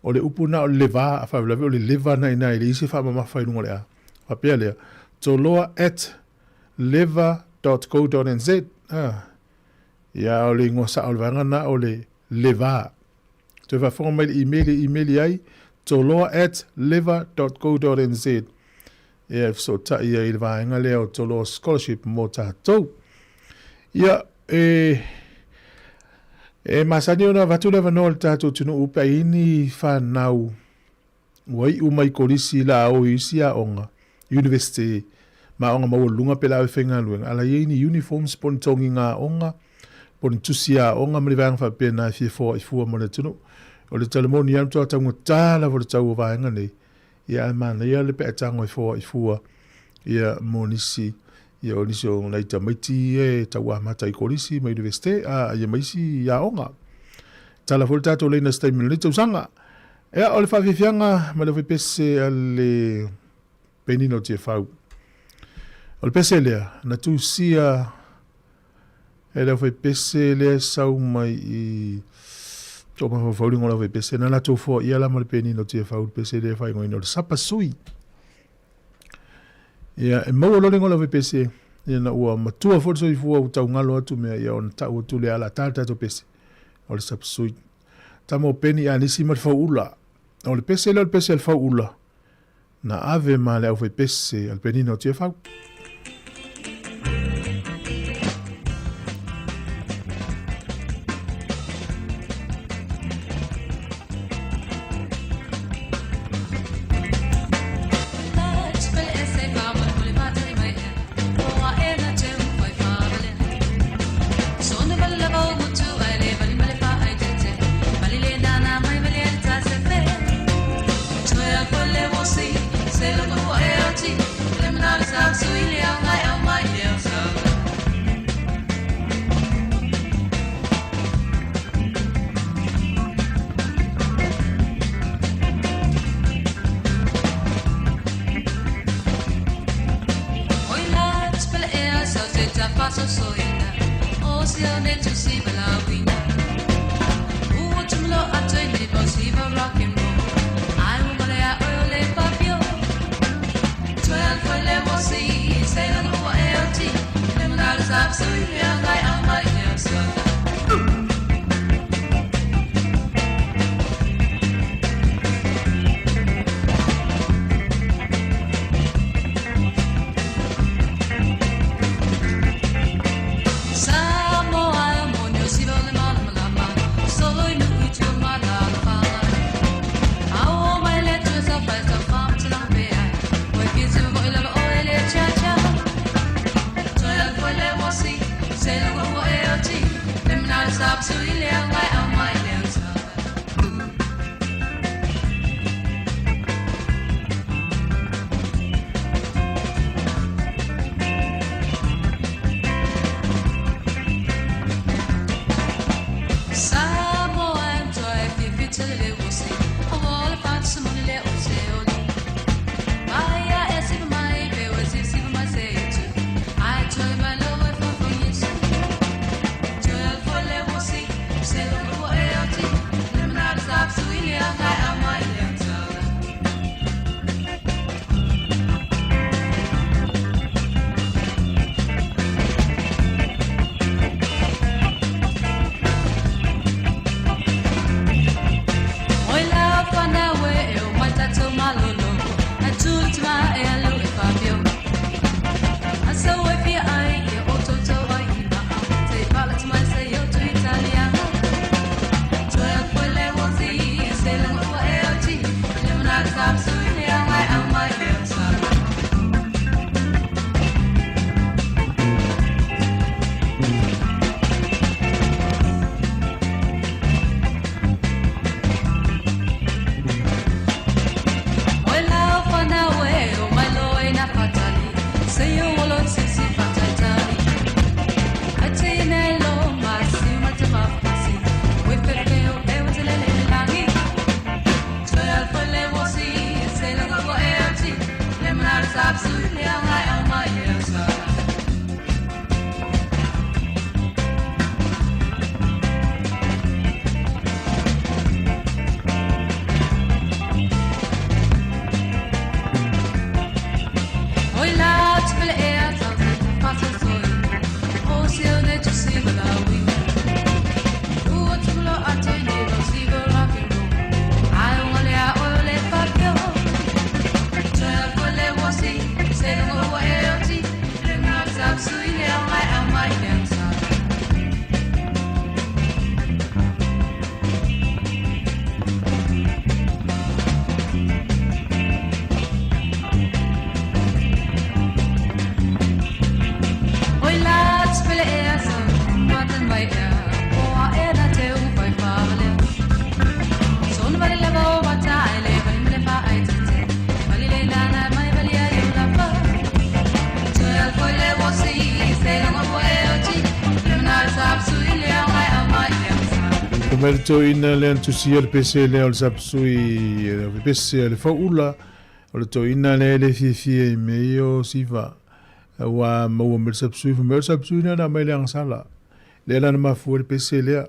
o le upuna o le leva a whawelawe o le leva na ina le isi whamama whainunga lea. Whapea lea. Toloa at leva.co.nz ia o le ngosa o le vangana o le leva. Toi whafonga mai le emaili ai toloa at leva.co.nz ia so ta ia i le vaenga lea o Toloa Scholarship mo tātou. Ia masani ona vatula vanol tato tunu upa ini whanau wai umai korisi la o isi a onga university ma onga maulunga pela o whenga luenga ala ini uniforms pon tongi ngā onga pon tusi a onga mani vang whapena i fua mo le tunu o le talemoni am toa taunga tāla vo le tau o vaenga nei ia mana ia le pe atango i fua ia monisi ia o nisi o nai tamaiti e tau amata i korisi ma universite a ia maisi ia onga. Tala fol tato leina stai minone tau sanga. Ea o le whawhiwhianga ma le whepese a le penino tia whau. O le pese lea, na tu sia e le whepese lea sau mai i tō ma whauringo la whepese na la tō fua ia la ma le penino tia whau pese lea whai ngoino le sapa sui. Ia e maua lorengo la whepese ia na ua matua fōtso i fua utau ngalo atu mea ia on tau atu le ala tātato pese o le sapa sui. Tamo peni a nisi ma le whau ula. O le pese le pese al whau ula. Na ave ma le au whepese al penino tia whau. Say Merito ina le antusia le pese le o le sapsui le pese le faula o le to ina le fifie e meio siva wa mo mer sapsui na mai le ansala le la ma fu le pese le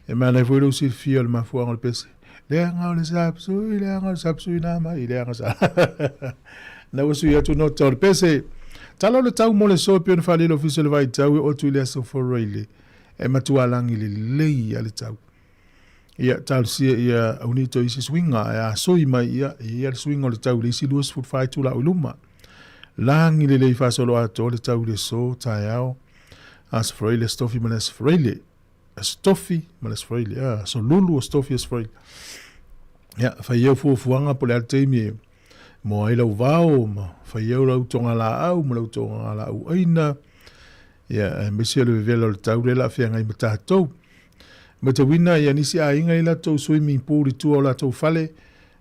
e ma le fu le sifi o le ma fu o le pese le nga le sapsui na mai le nga na o sui atu no to le pese talo le tau mo le so pe no fale lo fisel vai tau o tu le so for really e matualangi le lei ale tau ia tal sia ia unito isi swinga ia soi mai ia swinga le tau le isi luas fut fai tu la uluma langi le lei fa solo ato le tau le so taiao as freile stofi manes freile stofi manes freile so lulu stofi as freile ia fa ia fuanga po le altemi mo ai lau vao ma fa ia lau tonga la au mo lau tonga la au aina ia mesia le velo le tau le la fianga i matatou ma te wina ia nisi a inga i latou swimming pool i tua o latou fale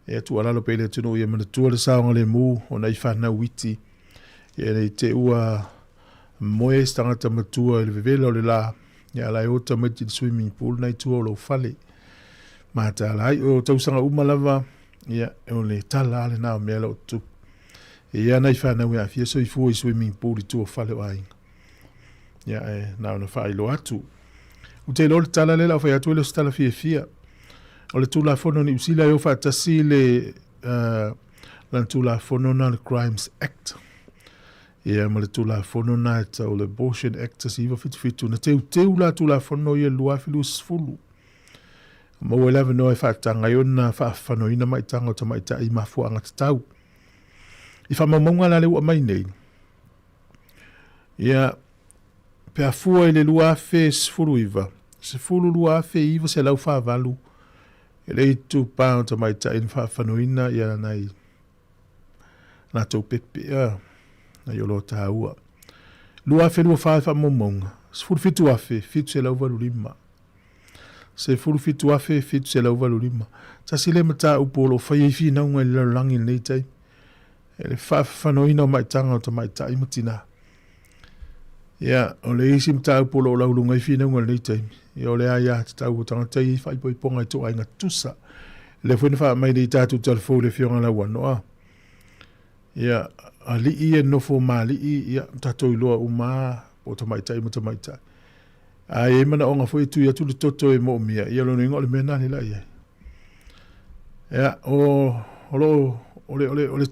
e tu alalo pele tunu ia mana tua le saonga le mu o nei whanau witi ia nei te ua moe stangata matua le vevelo le la ia lai ota mati le swimming pool nei tua o lau fale ma ta lai o tausanga umalava ia o le tala ale nao mea lau tu ia nei whanau ia fia so i fu i swimming pool i tua fale o ainga ia e nao na whailo atu o te lor tala le la fai atu le stala fia o le tula fono ni usila yo fa tasi le lan tula fono na le Crimes Act ia ma le tula fono na o le Abortion Act si va fitu na te ula tula fono ia lua filu sfulu ma o lava no fa tanga yo na fa fano ina mai tanga to mai ta i ma fu anga tau i fa mamonga la le o mai nei ia pe a fua i le lua fe sfulu iva se fulu lua fe iva se lau fa valu e le tu pao to mai ta in fa fanoina ia nai na tau pepe na yolo ta ua lua fe lua fa momonga sfulu fitu afe fitu se lau valu lima se fulu fitu afe fitu se lau valu lima ta sile mata upolo fa i fi na unga le langi nei tai e le fa fanoina mai tanga to mai ta imatina ia o le isi mta polo la ulunga i fina ngol nei taimi ia o le aia tau o tanga tai fai poi ponga i toa inga tusa le fuina fa mai nei tatu talfo le fionga la wanoa ia a li i e nofo ma li i ia tato i loa uma o tamai tai mo tamai tai a e mana onga foi tu ia tu le toto e mo mia ia lo ningo le mena ni la ia ia o le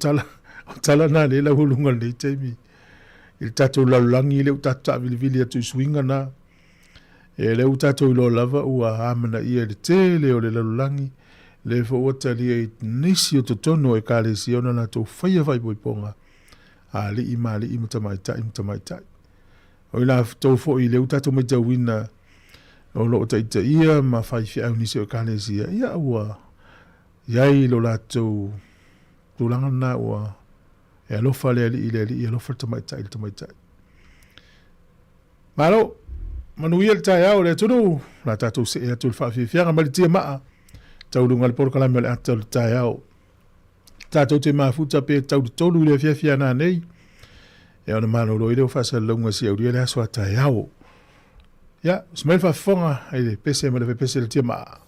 tala na le la ulunga nei taimi il tato laulangi le utata vili atu swinga na e le utato ilo lava ua amana ia le tele o le laulangi le fo wata li e nisi o totono e kale si ona na tau whaia vai poiponga a li i matamaitai o ila tau fo i le utato mai tau wina o lo ita ia ma fai fi au nisi o kale si ia ua iai lo la tau tulanga na ua e alofa le ali i alofa tamaitai. Malo, manuia le tai au le tunu, la tatou se e atu le whaafiafianga malitia maa, tau lunga le porokalame le atu le tai au. Tatou te mafuta pe tau le tolu le fiafia na nei, e ona mano lo ile o whasa lunga si au le aswa tai au. Ya, smel whafonga, ele pese ma le pese le tia maa.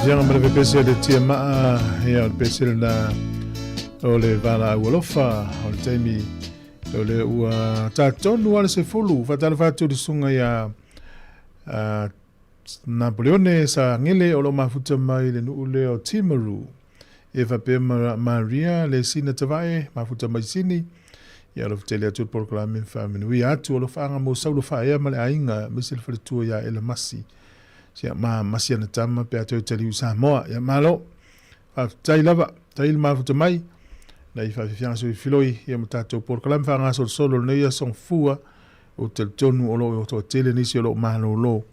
Yang mana pese de tia maa ya pese na ole vala wolofa ole taimi ole ua taton wala se fulu fatal fatu de sunga ya Napoleone sa ngile olo mafuta mai le ule o Timaru eva pe Maria le sina tavae mafuta mai sini ya lo tele tu proclame famine wi atu lo fanga mo saulo fa ya male ainga misil fritu ya ele masi sia masia na tama pe atu tele Sāmoa ya malo fa tailava tail mafuta mai na ifa fianga so filoi ya mutato proclame fanga so solo ne ya son fua o tel tonu olo o tele ni si lo malo lo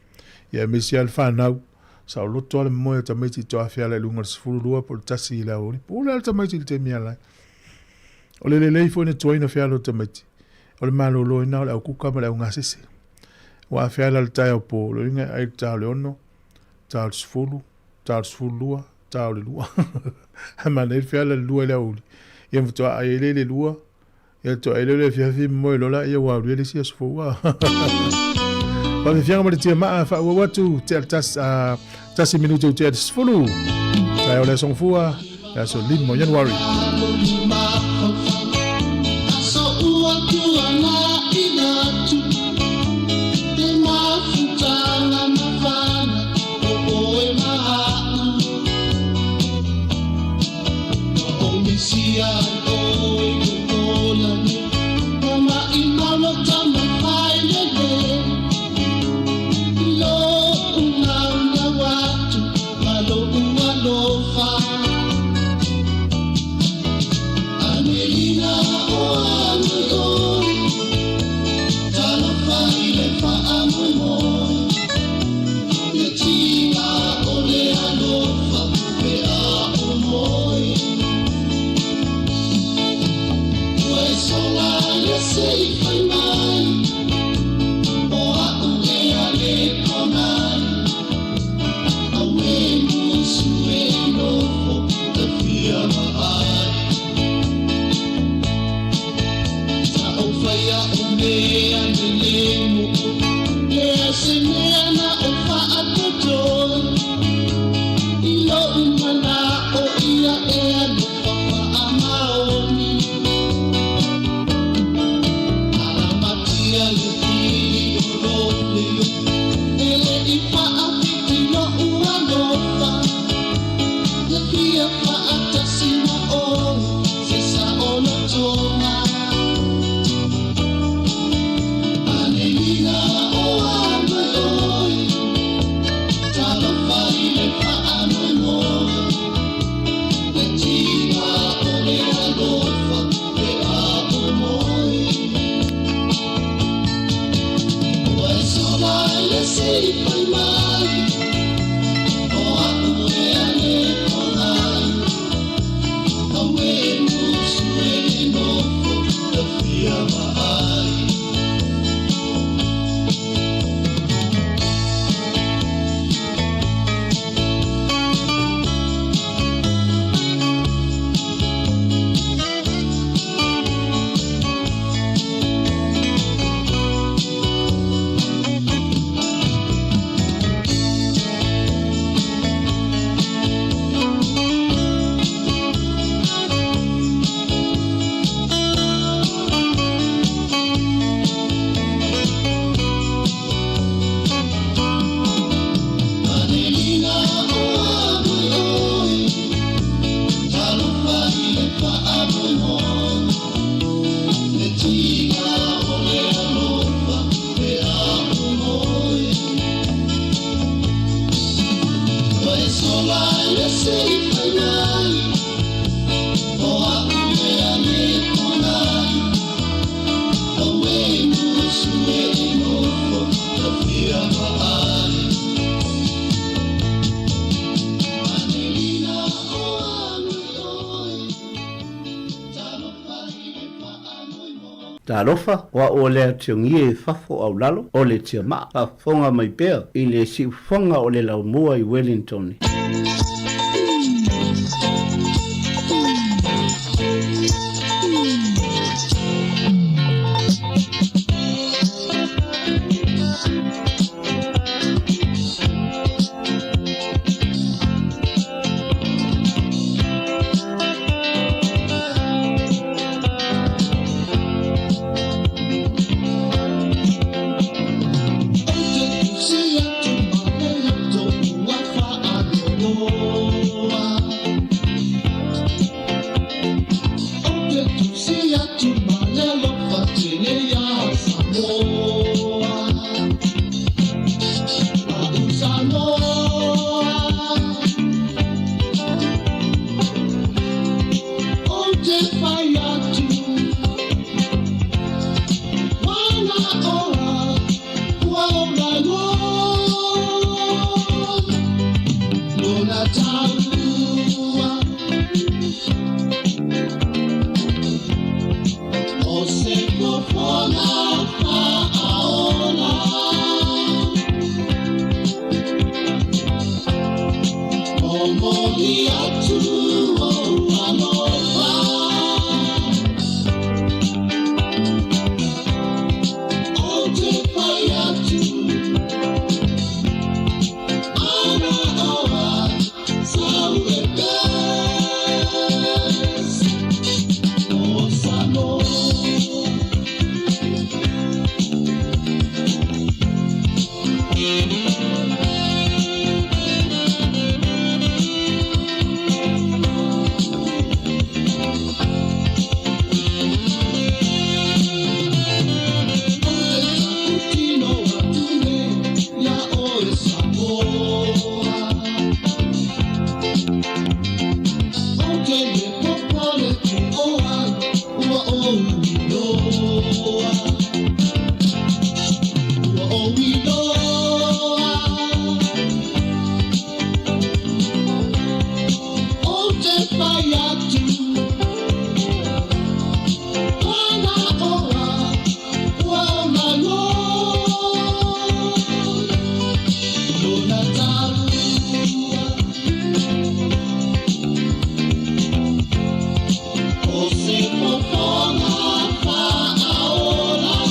ya misial fanau sa lo tole mo ta meti to afia le lunga sfulu lua por tasi la ori pula ta meti te miala o le lei fo ne toina fia lo ta meti o le malo lo ina o ku kamera unga sese wa fia la ta o po lo inga ai ta le ono ta sfulu lua ta le lua ma ne fia la lua le ori ye mto ai le lua ye to ai le fia fi mo lo la ye wa le si sfulu Pag fiang mo tia maa fa watu tel tas minuto tia sfulu. Tayo le song fua ya so lim mo January. Tarofa wa o le tiongie fafo au lalo o le tia maa pa fonga mai pea i le si fonga o le lau mua i Wellington. Ola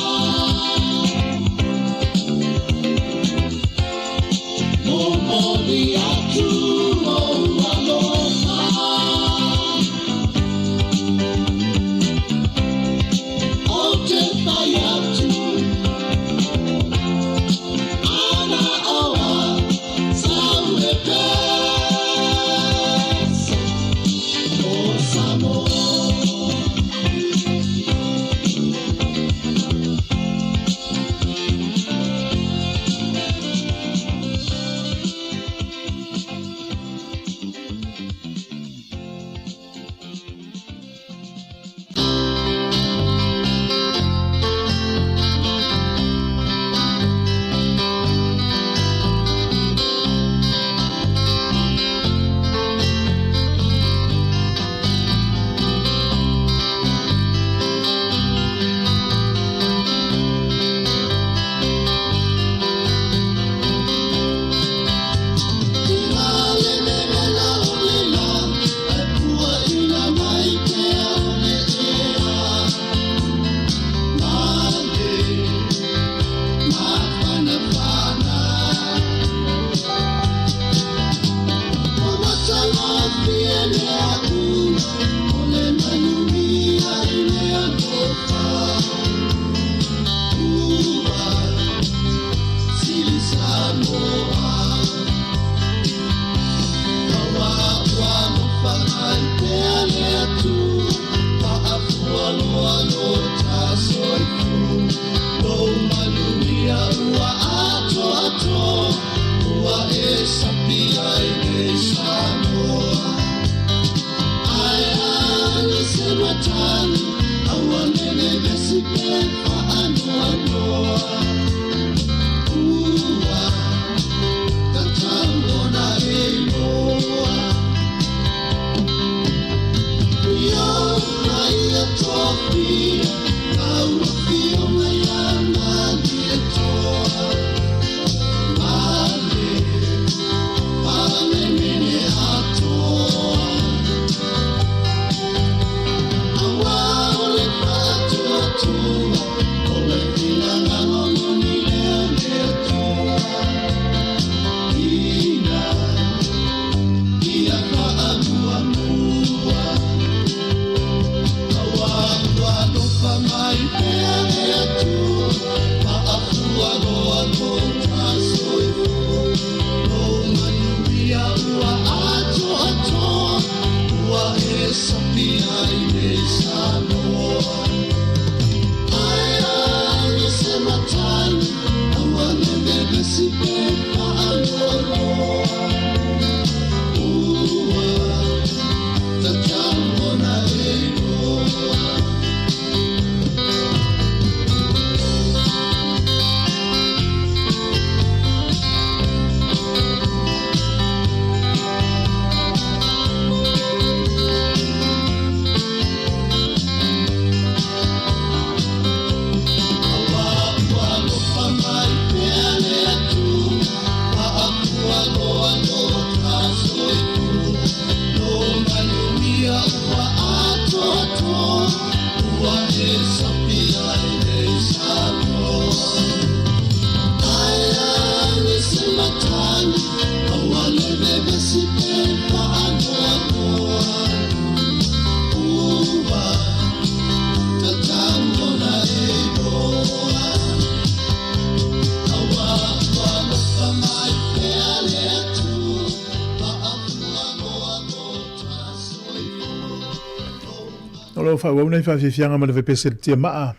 lo fa wa nei fa fianga ma le pese tia maa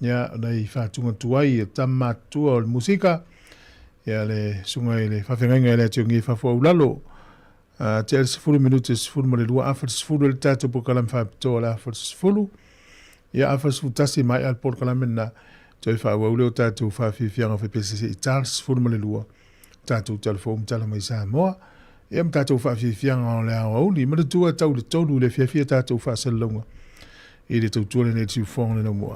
ya nei fa tunga tuai tamma tua musika ya le sunga le fa fenga le tungi fa fo ulalo te 10 minutos fulu mo le lua afa fulu le tatu po kalam fa to la fa fulu ya afa su tasi mai al por kalam na te fa wa ulo tatu fa fianga fa pese itals fulu mo le lua tatu telefon tala mai Sāmoa e mtatu fa fianga le au ni ma tu tau le tolu le fia tatu fa salonga i le tau le ne tu fong le mo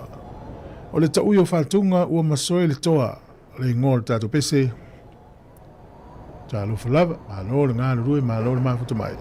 o le tau yo fa tunga o masoe le toa le ngol tatu pese talo falava malo le ngalo rui malo le mafuta mai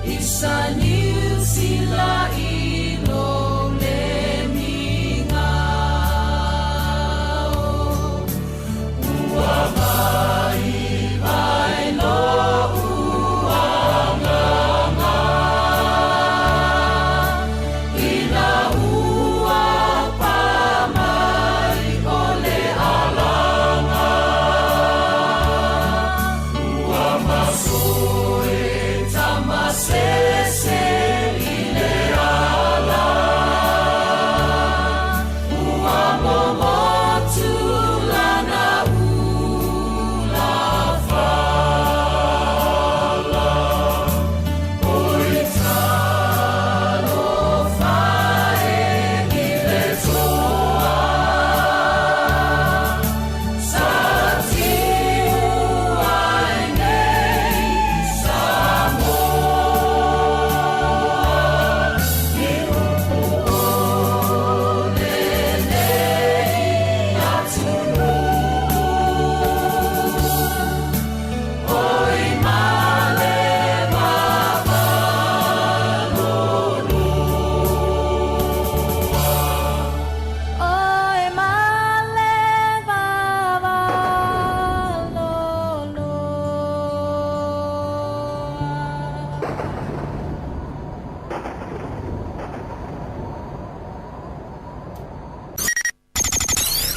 Isa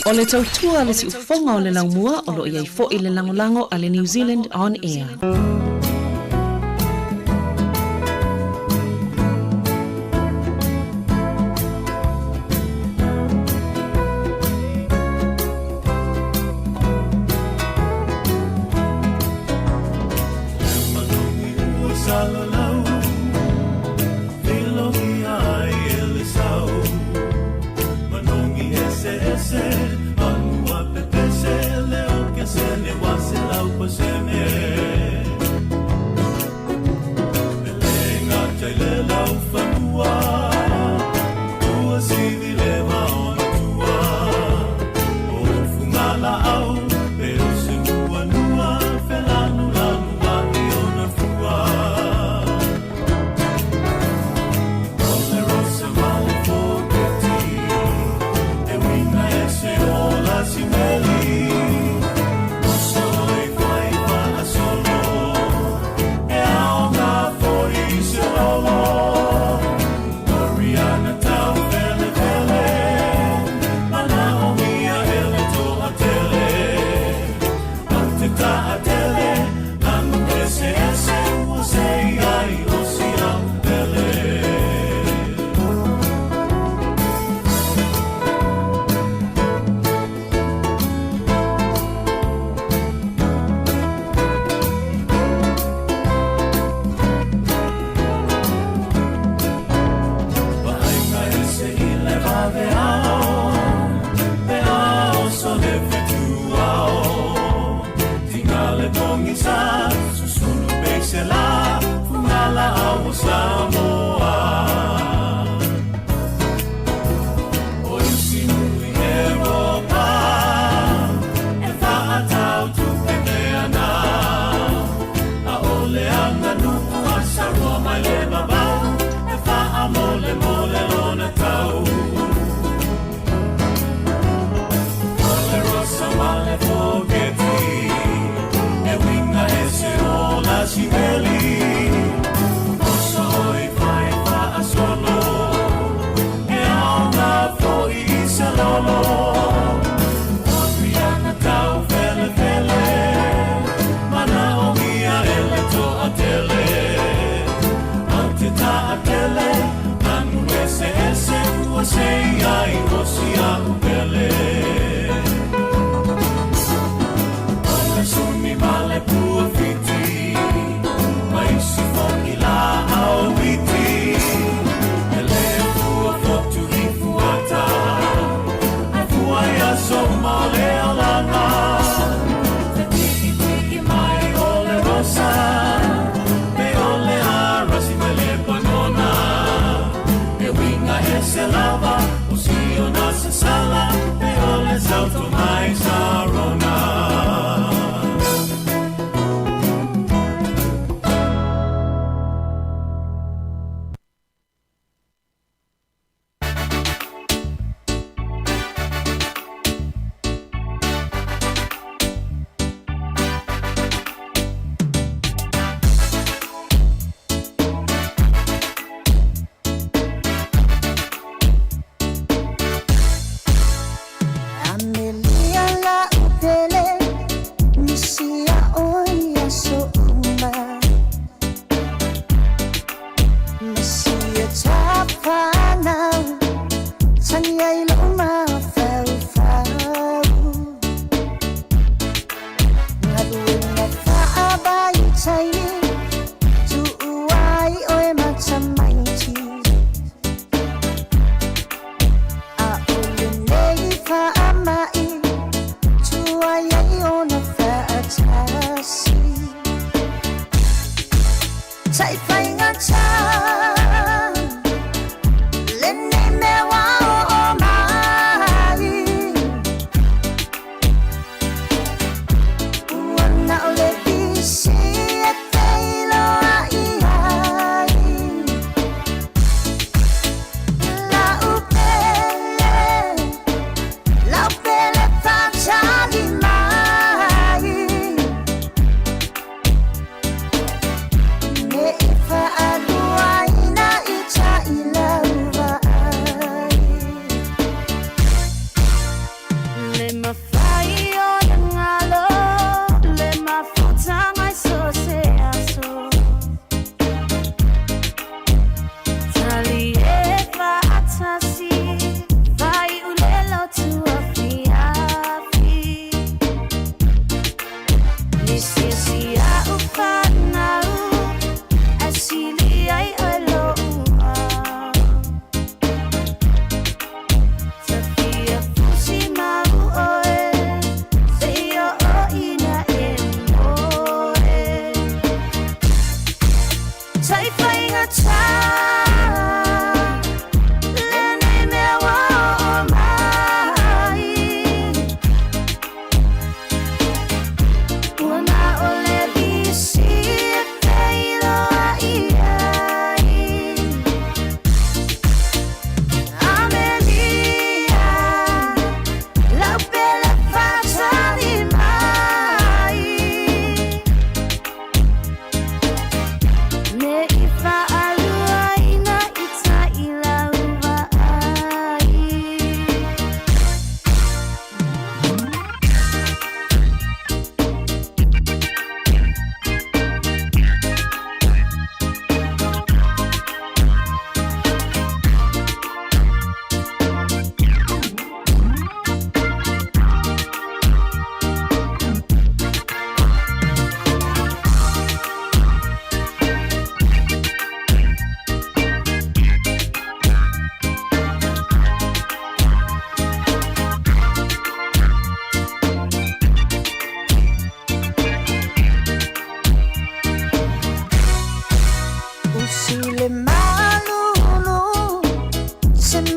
O le tautua le si ufonga o le laumua o lo iai fo i le langolango a le New Zealand On Air.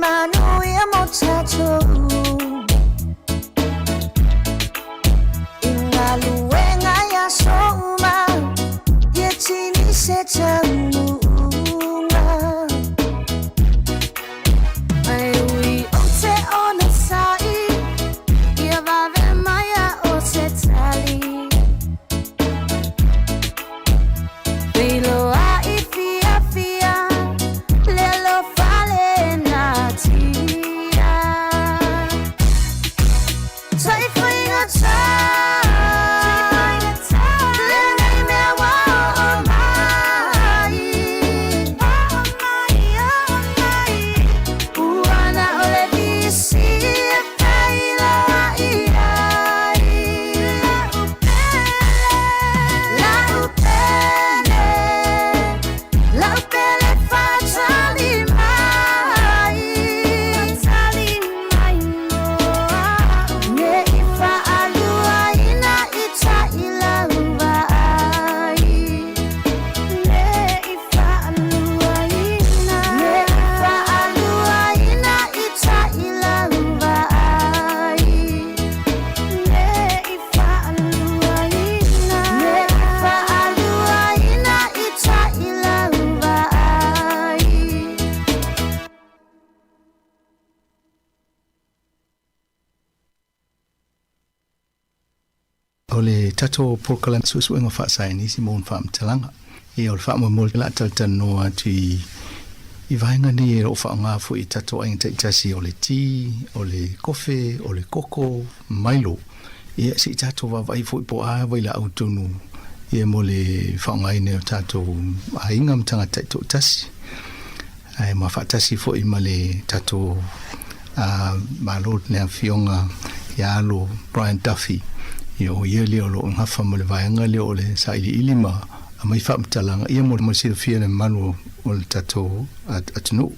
mano ia mo tato Inga luenga ya soma Ye tini se tangunga Ai ui o te ona sai Ia vave maya o te tali Bilo a i fia fia Lelo fale na tia Tai whainga tā Lenei mea wā o mai Uana o le visi e whaila i ai La upele La upele whatali mai Whatali mai noa Ne i whaalua ina i taila ua ai Ne i whaalua ina Ne i whaalua ina i taila ua ai Ne i whaalua ina Ne i whaalua ina i taila ua ai O le tato porkalan susuenga whaasai nisi mon wha mtalanga. E o le wha mwemol la taltano atu i vaenga ni e o wha ngā fu i tato ainga taitasi o le ti, o le kofe, o le koko, mailo. E si tato wa vai fu i po a waila au tonu. E mo le wha ngai ne o tato ainga mtanga taito tasi. Ai ma wha tasi fu i ma le tato malo nea fionga ia alo Brian Duffy. Yo ia leo lo ngafa mo le vaenga leo le sa ili ma a mai fa mtalanga ia mo mo sila fia le manu o le tato atunu.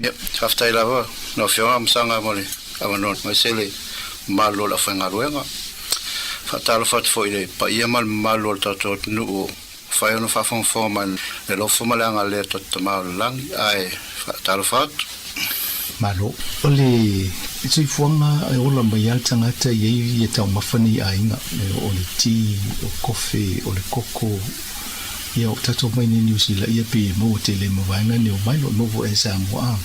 Yep, haftai lava no fionga msanga mo le avanon mai sele malo la fenga ruenga. Fatalo fat foi le pa ia mal malo le tato atunu o fai no fa fon forman le lo formalanga le tato mal lang ai fatalo fat malo ole itui fuanga e ola mai al tangata ye tau mawhani ainga o le ti, o kofe, o le koko ia o tato mai ni New Zealand ia pe mo te le mawainga ni o mai lo novo e Sāmoa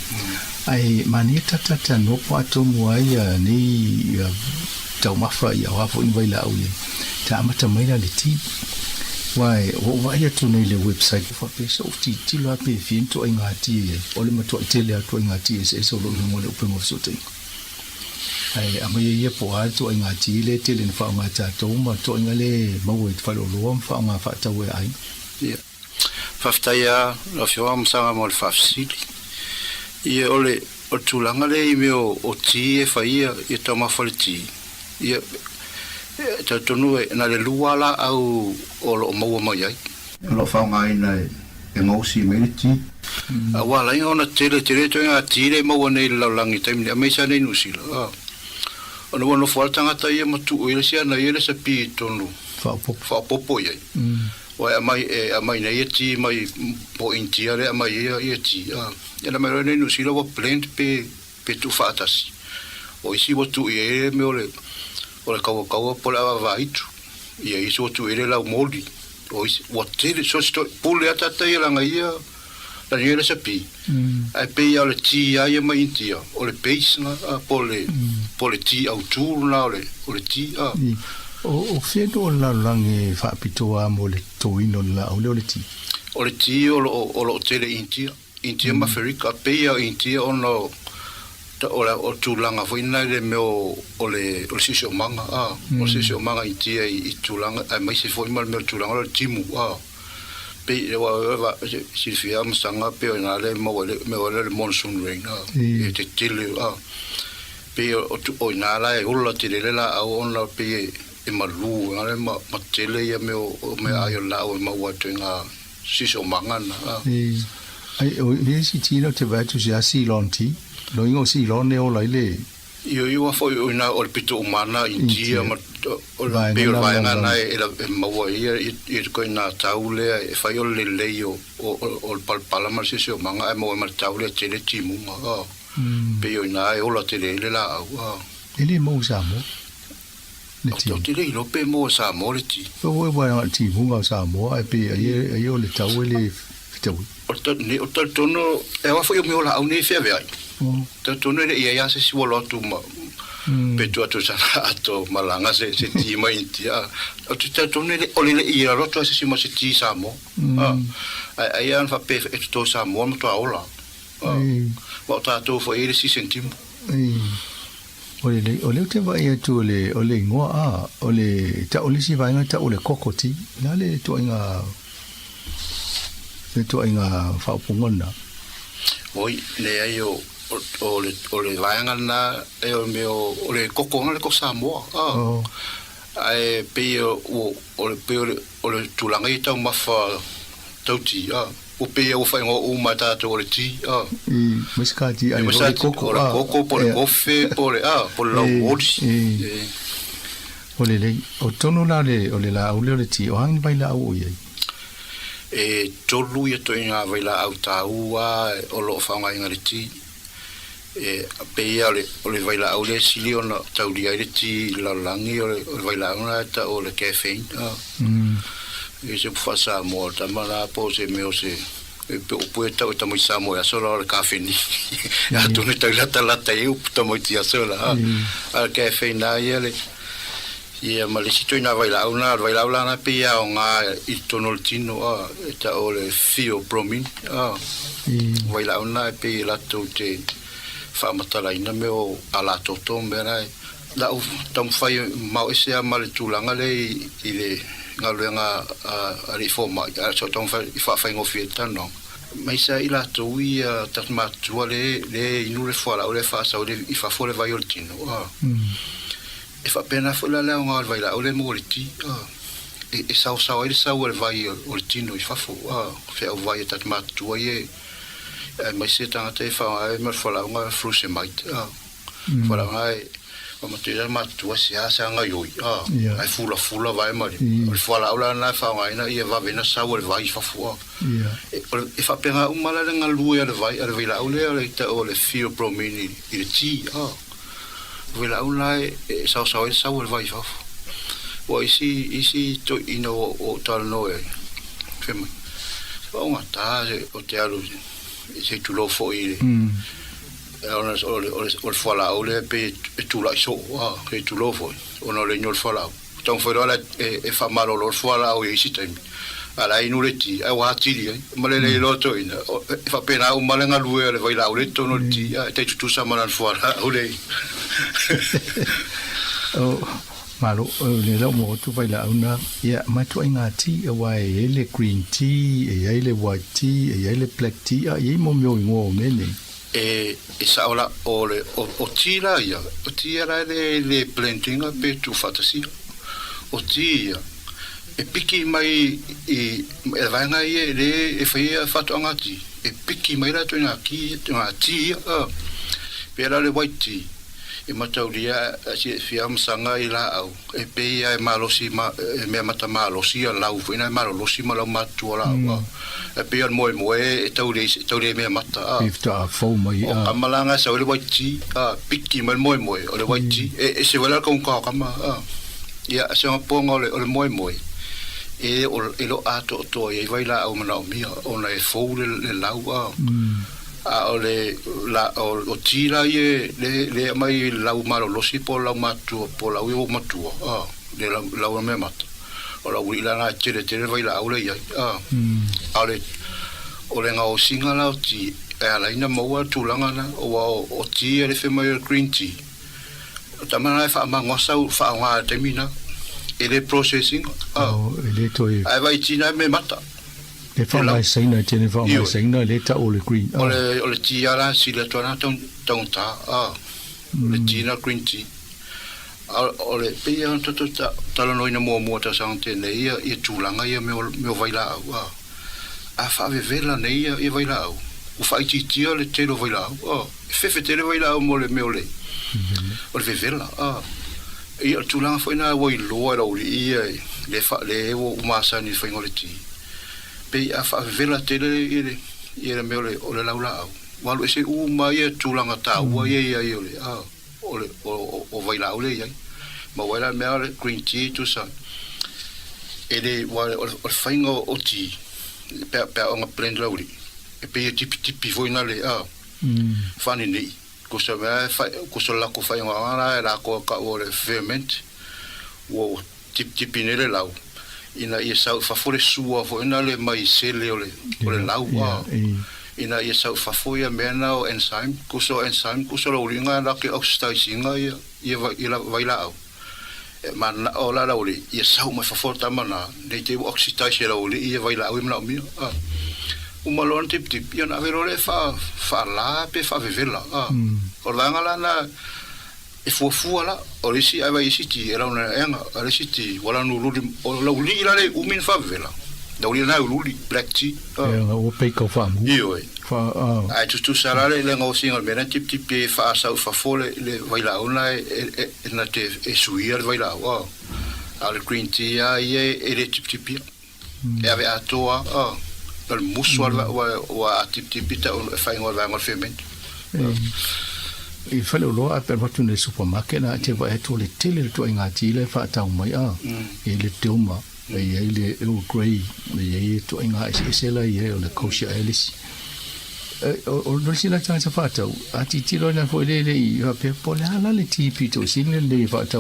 ai mani tatata no po ato mua ia ni tau mawha ia wafo inwai la au le ta amata mai la le ti Wai, o vai atu nei le website fa pe so ti lo pe fin to inga ti o le mato tele atu inga ti se so lo mo le upengo so te ai a mai ia po atu inga ti le tele fa ma ta to ma to inga le mo we fa lo lo fa ma fa ta we ai ia faftaia lo fio am sanga mo le fafsili ia ole o tulanga le me o ti e fa ia to ma fa le ti ia ta tonu na le luala au o lo mo mai ai lo fa ngai na e mo si meriti a wala ona tele to nga tire mo nei la langi time me sa nei nusila ona wono faltanga ta ia mo tu ile sia na ile sa pi tonu fa popo ai o mai nei ti mai po intiare mai ia ti ela mai nei nusila wo plant pe tu fatas o isi wo tu e me ole o le kaua po la vaitu ia iso tu ele la moldi o what did so sto pule ata tai la ngai la niele sapi ai pe ia le ti ai mai intia o le base na po le ti au tu na o le ti o fedo la langi fa pitoa mo le toino la o le ti o lo tele intia ma ferika pe ia intia ono o tulanga foi na le meu o le sisio manga o sisio manga itia I tulanga ai mai se foi mal meu tulanga o timu pe wa si fia msanga pe na le mo le monsoon rain e te tele pe o na la e ulla tele la o ona pe e malu ale ma tele ia meu me ai la o ma wa tenga sisio manga na ai o si tino te va tu ja si lonti lo ingo si lo ne o lai le io foi una o pito umana india ma o la pe vai na e ma voi e ko na taule e fai o le leio o palpala ma se manga e mo ma taule tele timu pe o na e ola te le la au ele mo Sāmoa le ti o te le lo pe mo Sāmoa le ti o wa ti mo Sāmoa e pe ai o le tau ele tau o ta tono e wa foi o me ola au nei fe ai ta tono le ia se si wolo tu ma pe tu atu sa ato malanga se ti mai ti o ta tono le o le ia roto se si mo se ti Sāmoa ai an fa pe e to Sāmoa mo to ola wa ta to foi ele si sentimo ole te vai tu ole ngoa ole ta ole si vai ta ole kokoti na le to inga fa pungona oi le ai ole vai na e o meu ole kokona le ko Sāmoa ai pe ole tulanga i tau mafa tauti o pe o fai o mata to le ti miskati ai koko por kofe por lo odi ole le o tono la le ole la ole ti o hang vai la o ye e tolu ye to inga vai la au taua o lo fa ngai ngari ti e pe ole vai la ole sili ona tau dia le ti la langi ole vai la ona ta ole cafe e se fa Sāmoa ta mala po se me o se e pe o poeta o ta mo Sāmoa solo le cafe ni ya tu ne ta la ta eu ta mo ti solo al cafe na ele ia ma le sito ina vai la na pe ya o nga i tono tino ta o le fio promin vai la na pe la to te fa matala ina me o ala to mera la o tam fai ma o se ma le tulanga le i le ngaluenga a reforma a so tom fa ngofi tano mai sa ila to ia tatma tuale le inu le fola o le fa sa o le i fa fole vai oltino e fa pena fola la nga vai la o le moliti e sa ele sa o le vai oltino i fa fo fe o vai tatma tuaie mai se tanga te fa ai mer fola nga fruse mai fola mai o matera matua se asa nga yoi ai fula vai mari o fala ola na fa nga ina ia va vena sa o vai fa fu e fa pena o mala nga lu ia vai la ole ta o le fio promini il ti vela ola e sa o vai fa o isi to ino o tal no e fema o ngata o te alu se tu lo fo ile o fala o le pe tu la so e tu lo fo o no le nyol fala ton fo la e fa malo lo fala o i sitem ala inuleti e wa tili ma le lo to ina fa pena o malenga lue le vai la o le to no ti te tu sa mana fala o le o malo le lo mo tu vai la una ya ma tu inga ti e wa e le green tea e le white tea e le black tea e mo mio ngo mene e sa ola o tira ia o tira le planting pe tu fatasi o tira e piki mai e vai nga ie le e fai fatu angati e piki mai la to na ki na ti pera le white e matauria si fiam sanga ila au e pe ia malosi me mata malosi la u fina malosi ma la matu la e pe mo e taure me mata ifta fo mai amalanga sa le white piki mal mo o le white e se wala con ka kama ia se un pongo le mo e lo ato to e vai la au mana mi ona e fo le lau o le la o tira ye le mai la malo lo si po la matu po la u matu le la me mata o la u la na tere vai la o le ya o le nga o singa la o ti e ala ina mo tu langa na o ti le fe mai green tea tamana fa ma ngosa fa nga termina e le processing le to ai vai tina me mata le fa mai saina tene fa mai saina le ta o le green o le tia la si le tona ton ta le tina green tea o le pe an to ta lo ina mo ta sante ne ia e tulanga ia me vai la a fa vela ne ia e vai la o fa ti tia le te lo vai la fe te le vai la mo le me o le vela ia tulanga foi na wai lo era o ia le fa le o masa ni foi ngoleti pe a fa vela tele ile me o le laula walu ese uma ia tulanga taua ia ole o vaila ole ia ma waila me ale green tea tu sa ele o fainga o ti pe on blend lauri e pe tipi voina le fani nei ko sa la ko fainga ana la ko ka o le ferment o tipi nele lau ina ia sa fa fore sua fo ina le mai sele ole lau ina ia sa fa foia mena o enzyme ko so lo ringa la ke oxidizing ia vaila au man ola la oli ia sa ma fa forta mana de te oxidizing la oli ia vaila au mna mi uma lon tip ia na vero le fa la pe fa vivela o la ngala na e fu ala o risi ai vai siti era una enga risi wala no luli o la uli la le umin fa vivela da uli na uli black tea o pe ko fa mu io ai tu sarale le ngo singa bene tip e fa sa fa fole le vaila una e na te e suir vaila wa al green tea e le tip e ave atoa al muso wa tip ta fa ngo va ngo ferment I fale lo a per watu ne supermarket na te va to le tele to inga tile fa ta mai e le toma e le o grey e to inga se la e le kosher alice o no si la chance fa ta a ti tiro na fo le i va pe pole ala le ti pito sin le fa ta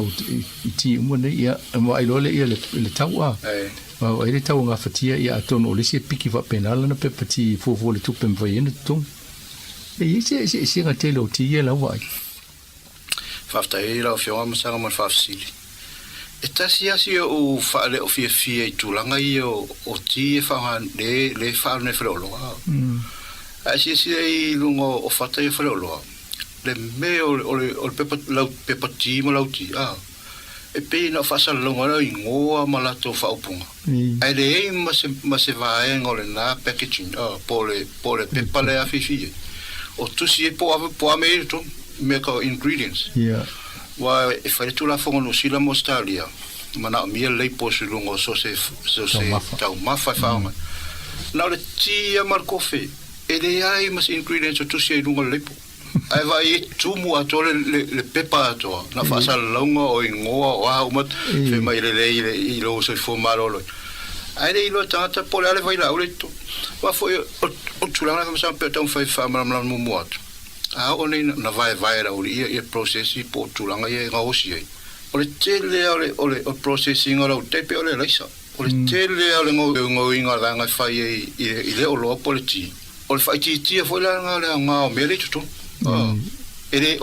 ti mo ne ia mo ai lo le ia le taua wa ele tau nga fatia ia tono le se piki va penala na pe pati fo le tu pe va ina tung e se nga telo ti ia la wai fafta e la fio ma sa ma fafsili e tasia si o fa le o fie tu langa io o ti fa han le fa ne frolo a si e lungo o fata e frolo le me o pepa ti mo lauti e pe na fa sa longo la ingoa ma la to fa opunga ai le ma se va en o le na packaging pole pepa le a fifi o tu si po a me to make ingredients wa e fa tu la fongo no sila mostalia mana mi le po su lungo so se tau ma fa na le tia mar coffee e le ai mas ingredients o tu si lungo le po ai vai tu mu a tole le pepa to na fa sa longo o ingoa wa umat fe mai le i lo so fo malo ai le lo tata po le vai la o le to wa foi o tu la na sa pe tão fa ma mu muat o le na vai ra o i processi po tu la ngai nga o si o le tele o le processing o te pe o le laisa o le tele o le ngo inga da nga fa i le o lo po le ti o le fa ti foi la nga o me le tu ele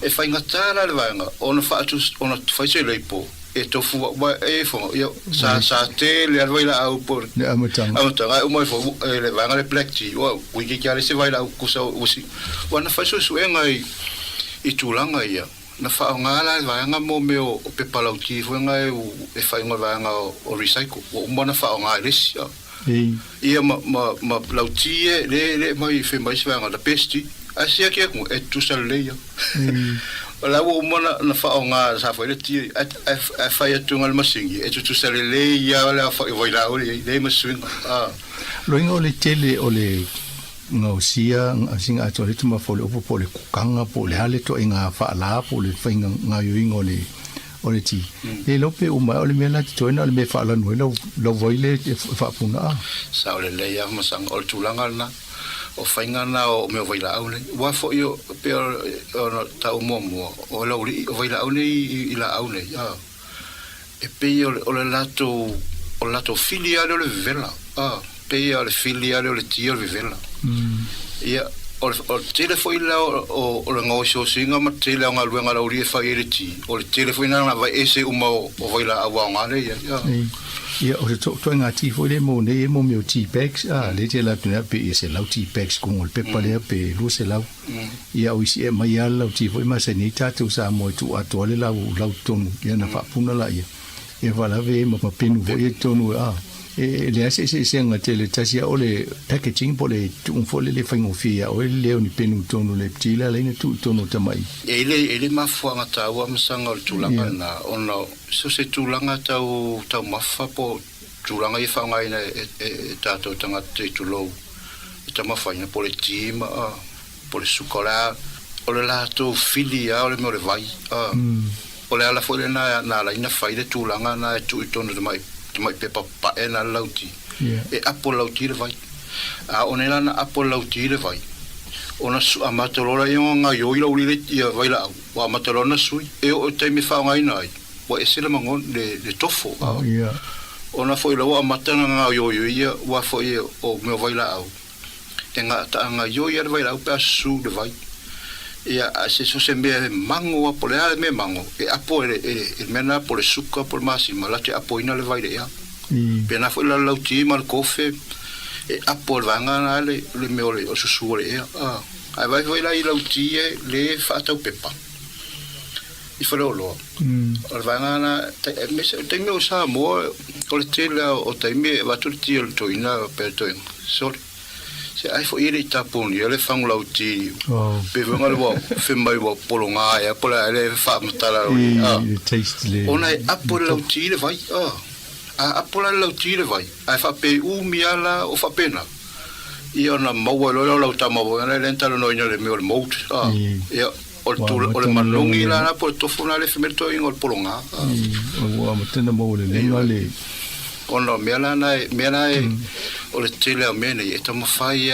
e fa ingatara le vanga ona fa tu ona fa se le po e to fu wa e fo io sa te le vai la au por amotanga o mo fo le vanga le plekti o wi ki ale se vai la ku sa o si ona fa so enga i tulanga ia na fa nga la vanga mo me o pe palauti fo nga e fa nga vanga o recycle o mo na fa nga le si ia ma lauti le mai fe mai vanga la pesti asia ke ku e tu sa le ia la wo mona na fa nga sa fa le ti a fa ya tu ngal masingi e tu sa le ia la fa voi la o le maswing lo ingo le tele o le no sia singa to le tuma fo le opo po le kanga po le hale to inga fa la po le fa nga yo ingo le o le ti e lo pe o ma o le mena to na le me fa la no lo voi le fa puna sa le ia ma sang o tu langa na o faingana o me vaila aule wa fo yo pe o ta mo o la uri o vaila aule i la aule e pe o le lato filiale o le vela pe o le filiale o le tio le vela ia o telefone la o le ngosho singa ma tele nga luenga la uri fa ile ti o le telefone na va ese uma o vaila awa ngale ia o to nga ti fo le mo ne mo me ti bags le te la tuna pe ese la ti bags con le pepa le pe lu se la ia o isi e mai ala ti fo ma se ni ta tu sa mo tu ato le la ton ia na fa puna la ia e va la ve ma pinu vo e tonu e le ase se nga te le tasia o le packaging po le un fo le fango fia o le ni penu tonu le ptila le ni tu tonu tamai ele ma fo nga ta wa msanga tu langa na ono so se tu langa ta ma fa po tu langa I fa nga ina e tato tanga te tu lo tama faina po le tima po le sukola o le lato filia o le mo le vai o le ala foi na la ina fai le tulanga na tu tonu de mai pepa pa ena lauti e apo lauti le vai a onela na apo lauti le vai ona su amatolora yo nga yo ila uli le ia vai la wa amatolona sui e o te mi fa ngai nai wa esela mangon le tofo ona foi lo amatana nga yo ia wa foi o me vai la au enga ta nga yo ia vai la pa su de vai ia se so se me mango a pole ale me mango e apo e mena pole suka por masima la te apo ina le vai ia pena foi la lauti mal kofe e apo vanga na le me ole o su ole ia ai vai foi la lauti le fa tau pepa i fa lo o vanga na te me o Sāmoa o le tela o te me va tutti o to ina per to sorry se ai foi ele taponi ele fango lauti pe venga lo fe mai wo polonga e pola ele fa matala ona apo lauti le vai apo lauti le vai ai fa pe miala o fa pena i ona mau lo lauta mau ele lenta lo no le me o mout e o le manongi la na por tofuna le femerto in o polonga o matena mau le le ona mela na o le tele a mene e tama fai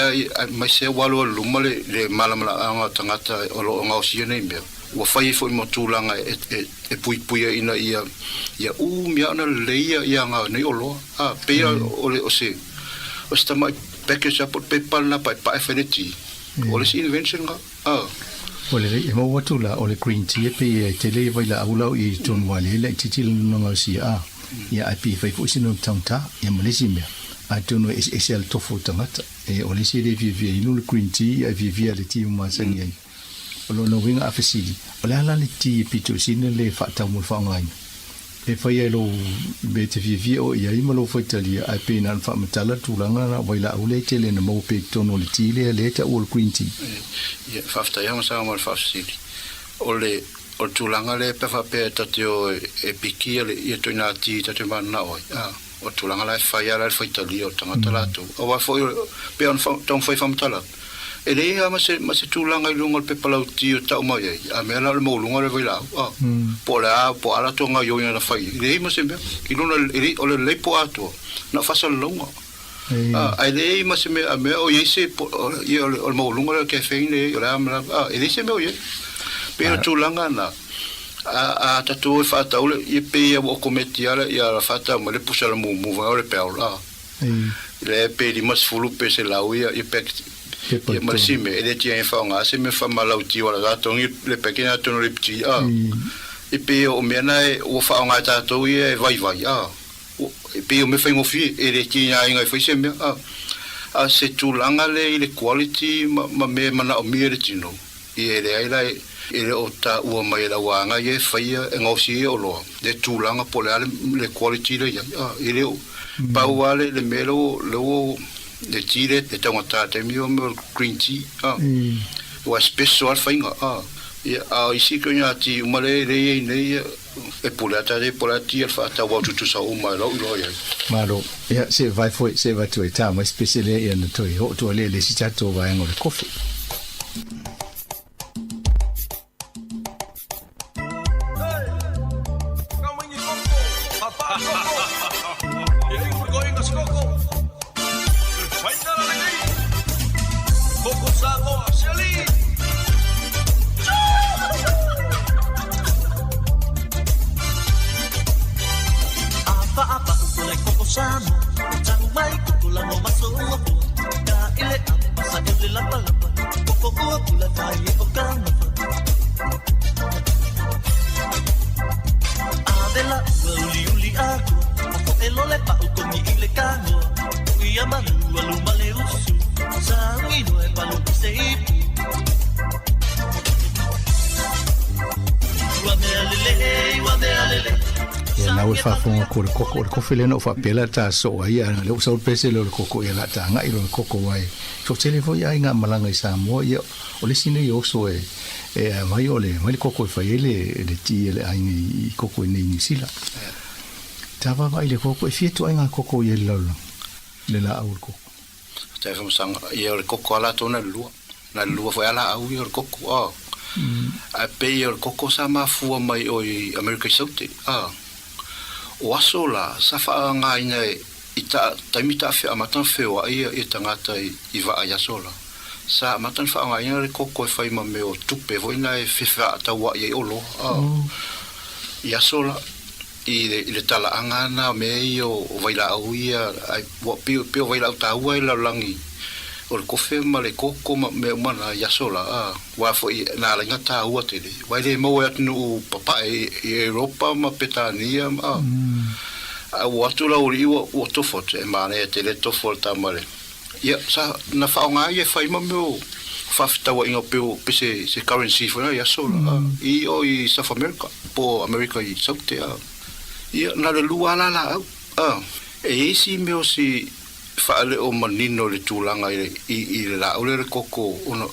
mai se walo luma le malamala anga tangata o lo nga o siene me o fai foi motulanga e pui ina ia mia na leia ia nga nei o lo pe o se tama package up PayPal na pa FNT o le invention nga o le e mo watula o le green tea pe tele vai la aula i ton wale le titil no nga sia ia ai fai fu sino tanta ia malesi me a tono SL tofu tangata e o le sire vivia inu le green tea a vivia le tea masani ai o lo no winga afesili o le ala le tea pito sine le fata mo fa ngai e fai lo be te vivia o ia imalo foi talia ai pe nan fa matala tulanga na waila ule tele na mo pe tono le tea le ta o green tea ia fafta ia sa mo fafsili o tulanga le pe fa pe tatio e pikia le ia toina ti tatio mana oi o tulanga la fai ala foi tali o tangata lato o wa foi pe on ton foi famtala e le ia ma se tulanga lunga pe palauti o ta mai a me la mo lunga le vai la po ala tonga yo na fai le ma se ki luna o le po ato na fa sa lunga ai le ma se me a me o yese o mo lunga ke feine o la e le se me o ye pero tulanga na a tatu fa taule e pe o cometiala e a fata mo le pusala mo va le peola le pe di mas fulu pe se la uia e pe e ma si me ele tinha fa nga se me fa malauti wala da tongi le pequena tono le pti e pe o mena o fa nga ta to e vai e pe o me fa ngofi e le tinha nga fa se me a se tulanga le quality ma me mana o mi le tino e le ai lai ele o ta ua mai la wanga ye faia e ngosi o lo de tulanga pole le quality le ele o pa wale le melo lo de tire de tangata te mi o green tea o special fainga isi ko nya ti umale le nei e polata de polati fa ta wa tu sa o mai lo ya malo ya se vai foi se vai tu eta ma special e na to ho to le si chato va en o coffee o le kofi lena o whapela ta so ai a le usau pese le koko e la ta ngai lo koko wai so tele foi ai nga malanga i Sāmoa ia o le sine i oso e mai o le koko e whai le ti le ai i koko e nei sila ta va vai le koko e fietu ai nga koko i le laula le la au koko te fa sanga ia o koko ala tona na lua foi ala au ia o koko a pe o koko sa mafua mai o America Saute o aso la sa fa nga ina ita taimita fe amatan fe wa ia tangata I va ia sola sa matan fa nga ina koko e fai ma me o tupe voina e fefa ta wa ia olo ia sola I le tala angana me o vaila au ia wa pio vaila ta wa la langi o le kofe ma le koko ma me mana ia sola wa foi na la ngata ua te wa le mo ya no papa e Europa ma petania wa tu la uri o to fote ma ne te le to folta male ia sa na fa nga ia fai ma me fa fta wa ingo pe se currency for ia sola I South America po America I South ia na le lua la e isi me o si fa le o manino le tulanga I la o le koko ono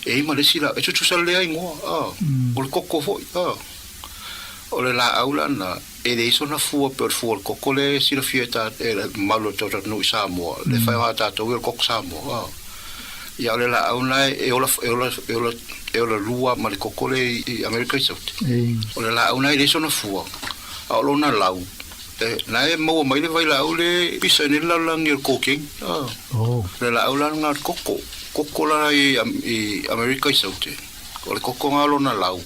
e ma le sila e tu sa le ai ngo o le koko foi o le la aula na e le iso na fu per fu koko le sila fieta e malo to no Sāmoa le fa ta to o koko Sāmoa ia le la aula e o la lua ma le koko le America South o le la aula e le iso na fu a lo na lau na e mo mai le vai lau le pisa ni la lang el cooking le la lau nga koko la I America South o le koko nga lo na lau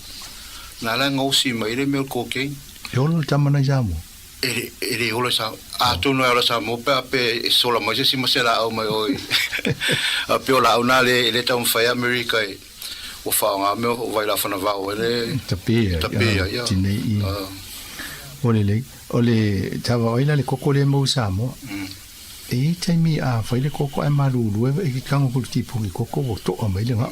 na la ngosi mai le mel cooking yo lo tamana jamo ele ola sa a tu no era sa mo pe sola mai si masela au mai oi a pe ola una le ta un fai America o fa nga me o vai la fa na va o le tapia ya tinei ole tava oila le koko le mo Sāmoa e taimi a fai le koko ai marulu e kango ku tipo ki koko o to mai le nga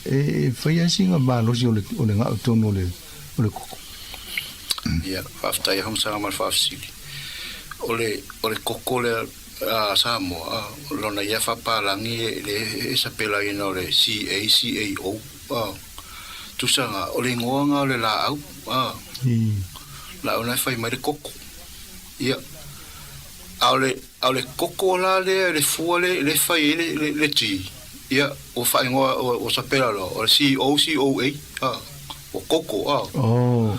e fai asinga ba lo si ole nga to no le koko ya afta ya hamsa mal fa afsili ole koko le Sāmoa lo na ya fa pa langi le sa pela ina le CACAO tu sanga ole ngoanga le la au la ona fai mai koko ia ale koko la le fuole le fai le ti ia o fai ngo o sapela lo o COCOA o koko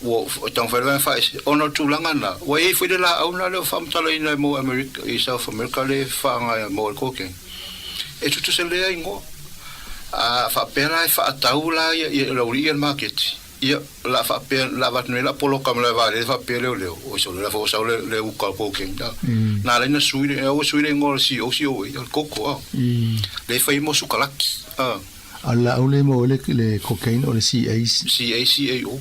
o tang fai fai ona tulanga na wa e foi de la ona le fam tala ina mo America I South America le fa nga mo cooking e tu se le ngo fa pera fa taula ia lo ri market ia la fa pe la va la polo kam la va le fa pe le o so la fa so le u ka cooking na la na sui o sui ngol si o el koko le fa mo su kalaki alla ole mo le cocaine o le CACAO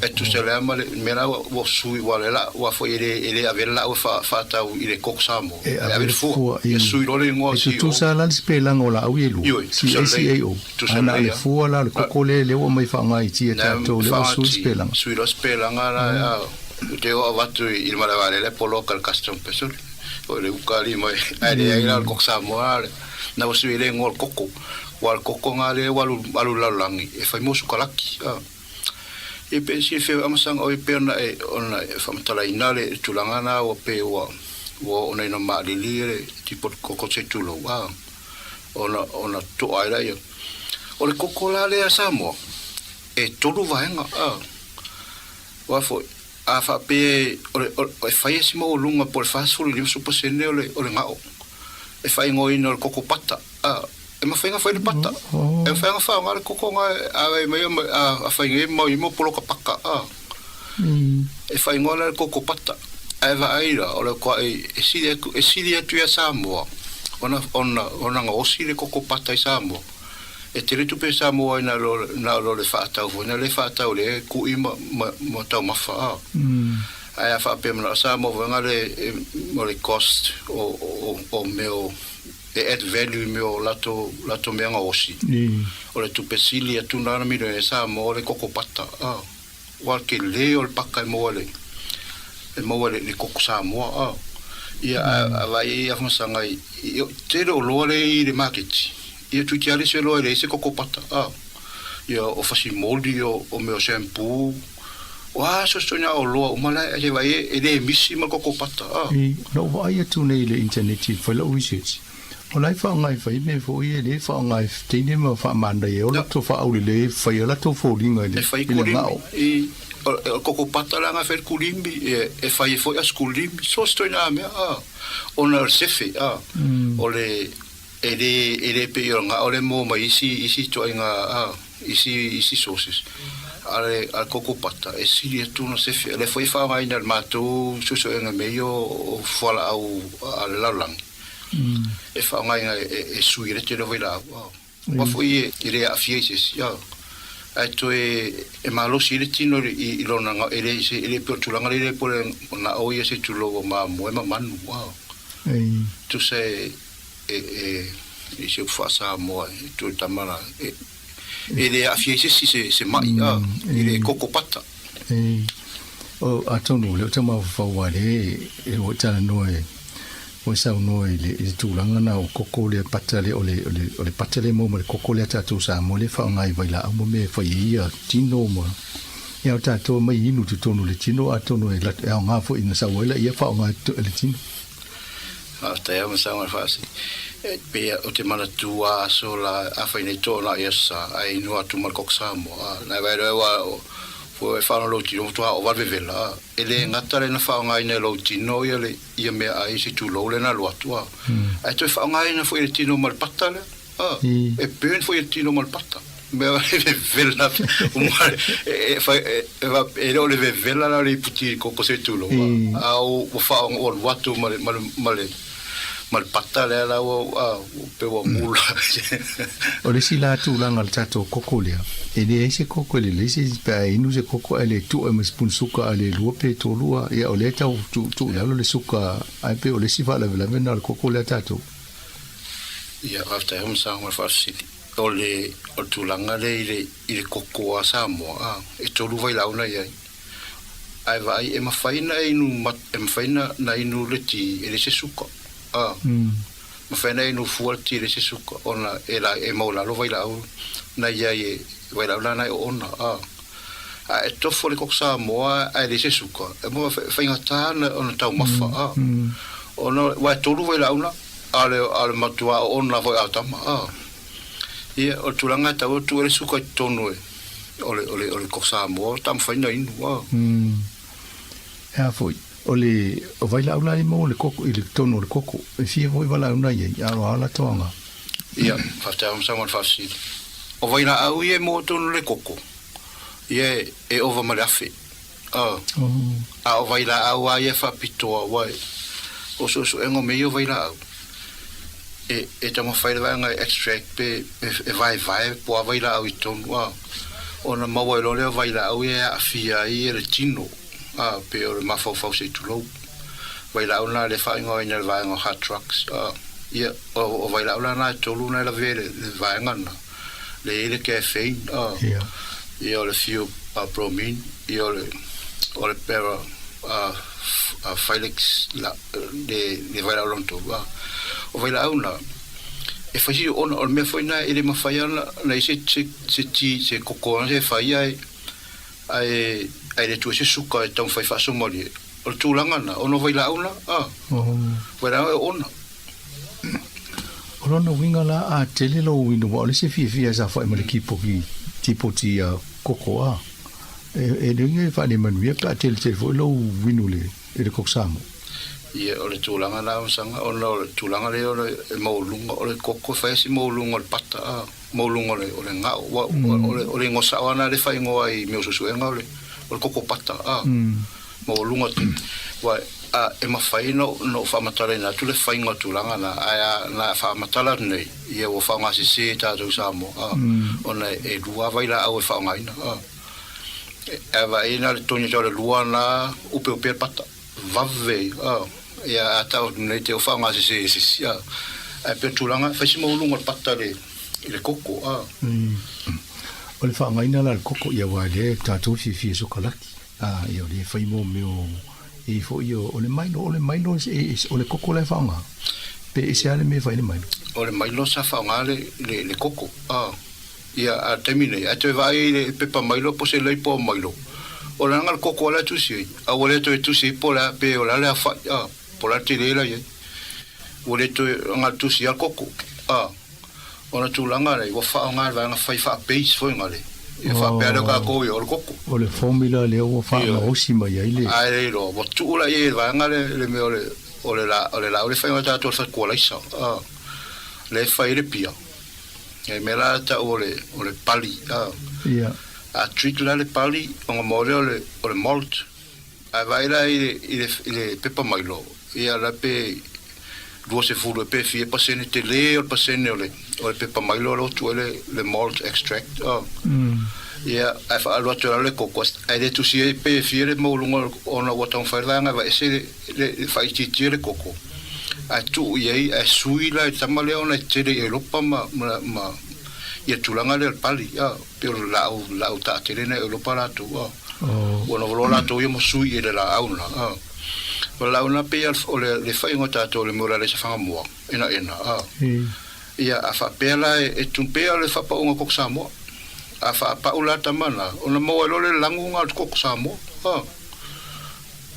e tu se le mal mena o sui wala la wa fo ele avela o fa ta ile koko Sāmoa e ave fo e sui lo le ngol si tu sa la spela ngola au yelu CACAO ana le fo la le koko le o mai fa ngai ti ta to le sui spela ngala te o vatu il mala vale le polo kal custom person o le ukali mai ai la koko Sāmoa na o sui le ngol koko wal koko ngale walu lalangi e fai mo su kalaki e pe si fe amasang o pe na e ona e famtala inale tulangana o pe wa ona ina malili tipo koko se tulo ona to aira ia o le koko la le Sāmoa e tolu vaenga wa fo a fa pe o fai si mo lunga por fast food li super sene o le ngao e fai ngoi no koko pata e ma fai le pata e fai fa ngale koko nga a mai a fai ngai mo polo ka paka e fai ngole koko pata e va aira o le ko e si tu ya Sāmoa ona nga osi le koko pata I Sāmoa e te retu pe Sāmoa na lo le fa ta o na le fa ta o le ku I mo ta ma fa ai fa pe na Sāmoa ngale mo le cost o meu e add value me o lato me nga osi o le tupesili atu na mi le Sāmoa le koko pata wa ke le o le paka mo le koko Sāmoa ia vai a fonsanga I te lo le le market ia tu tiare se lo le se koko pata ia o fasi moldi o me o shampoo Wa so nya o lo mala e vai e le misi ma koko pata. No vai tu nei le internet for lo research. O lai fa ngai fa me fo ye le fa ngai tine ma fa manda ye o to fa au le fa ye la to fo linga le. Fa kulimbi e koko pata la nga fer kulimbi e fa ye fo as kulimbi so nya me ona sefe o le ele pe yo nga o le mo ma isi to nga isi sources. Al koko pata e si tu no sefe le foi fa mai nel mato so nga meio fola au al lalang. E fa ngai e suire te lo vela wa foi ile a fieses ai to e malo si le tino i lo na ele se ele per tu langa le por na o ye se tu lo ma mo ma manu tu se e se fa Sāmoa tu tamana ele a fieses si se mai ele koko pata o atonu le tama fa wa le e o tana noe o sa no le tulanga na o koko le patale o le patale mo le koko le tatu sa mo le fa ngai vai la mo me fa ia tino mo ia tatu mai inu tu tonu le tino atonu e la nga fo ina sa wela ia fa ngai le tino hasta ia sa ma fasi pe o te mana tua so la afa ina to na esa ai no atu mal koksamo na vai wa fo e fa lo tino to o va vela ele ngata le na fa ngai ne lo tino ia me ai si tu lo le na lo atua ai to fa ngai na fo il tino mal patale e ben fo il tino mal pata me vela e fa e lo le vela la li puti ko se tu lo au fa o watu mal patale la o pe o mula o le sila tu langa le tato kokolia e le ese kokole le se pa inu se koko ele tu e spun suka ale luope to lua ia o le tau tu le suka ai pe o le sifa la vena le kokolia tato ia after him Sāmoa City o le o tu langa le ile koko a Sāmoa e to lu vai launa ia ai vai e mafaina inu e mafaina na inu le ti ele se suka ma fena no fuati le se suka ona ela e mola lo vai la na ia e vai la na ona e to fo le koksa moa e le se suka e mo fa ingata ona tau mafa ona wa to lo vai la una ale matua ona vai atama e o tulanga tau tu le suka tonu ole koksa moa tam fa ina inu foi o vai la una mo le koko i le tono le koko e fia voi vala una ye alo ala tonga ia fata um Sāmoa City o vai la au ye mo tono le koko ye e over malafi o vai la au ye fa pitoa wai o so engo me yo vai la au e tamo fai la nga extract pe e vai po vai la au i tono ona mawa lo le vai la au ye afia i le tino pe o mafo se tu lo vai la una le fa ngo ina vai ngo hot trucks ia o vai la una na to luna la vele vai ngana le cafe ia le fio bromine ia le pera Felix la de vai la lonto o vai la una e fa si on me foi na ele ma fa na se koko se fa ai le tu se suka e tau fai faso mori o tu langana ono vai la una vai la ona o no winga la a tele lo wino o le se fia sa fai mali kipo ki tipo ti koko e le nge fa ni manu ya ka tele fo lo wino le e le koksamo ia o le tu langana sanga ono tu langana le o mo lunga o le koko fai si mo lunga o pata mo lunga o le nga o le ngosa ona le fai ngo ai me so suenga o koko pata mo lunga tu wa e ma fai no fa matala na tu le fai ngo tu langa na fa matala nei ia o fa nga se ta do Sāmoa ona e lua vai la o fa nga ina e va ina le toni to le lua na upe pata vave ia ata nei te o fa nga se ia e pe tu langa fa si mo lunga pata le koko o le whaangaina la koko ia wale tātou fi so kalaki ia le whaimo meo e fo ia o le maino o le koko le whaanga pe e se ale me whaine maino o le maino sa whaanga le koko ia a temine a te vai le pepa mailo po se leipo mailo o la ngal koko la tusi a wole to tusi pola pe o la la fa pola tele la ye wole to ngal tusi al koko ona tu langa le wa fa ngal va fa fa base fo ngale e fa pe ka ko yo koko o le formula le o fa ma o si mai ile ai lo bo tu la ye va ngale le me o le la fa ngata to fa ko la isa le fa ile pia e me la ta o le pali ia a treat la le pali o mole o le malt a vai la ile pepa mailo ia la pe due se fu pe fie pasene te le o pasene o le pepa mailo lo tu le malt extract ia a fa lo tu le coco ai de tu si pe fie le mo lungo ona wata fa langa va ese le fa ti le coco a tu ia a suila tamale ona te le Europa ma ia tulanga le pali pe la ta te le Europa la tu ona vola tu ia mo sui ile la auna la una pe le fai ngota to le mora le sa mo ena ia a fa pela e tumpea le fa pa unga ko Sāmoa a fa pa ula tamana ona mo le langunga ko Sāmoa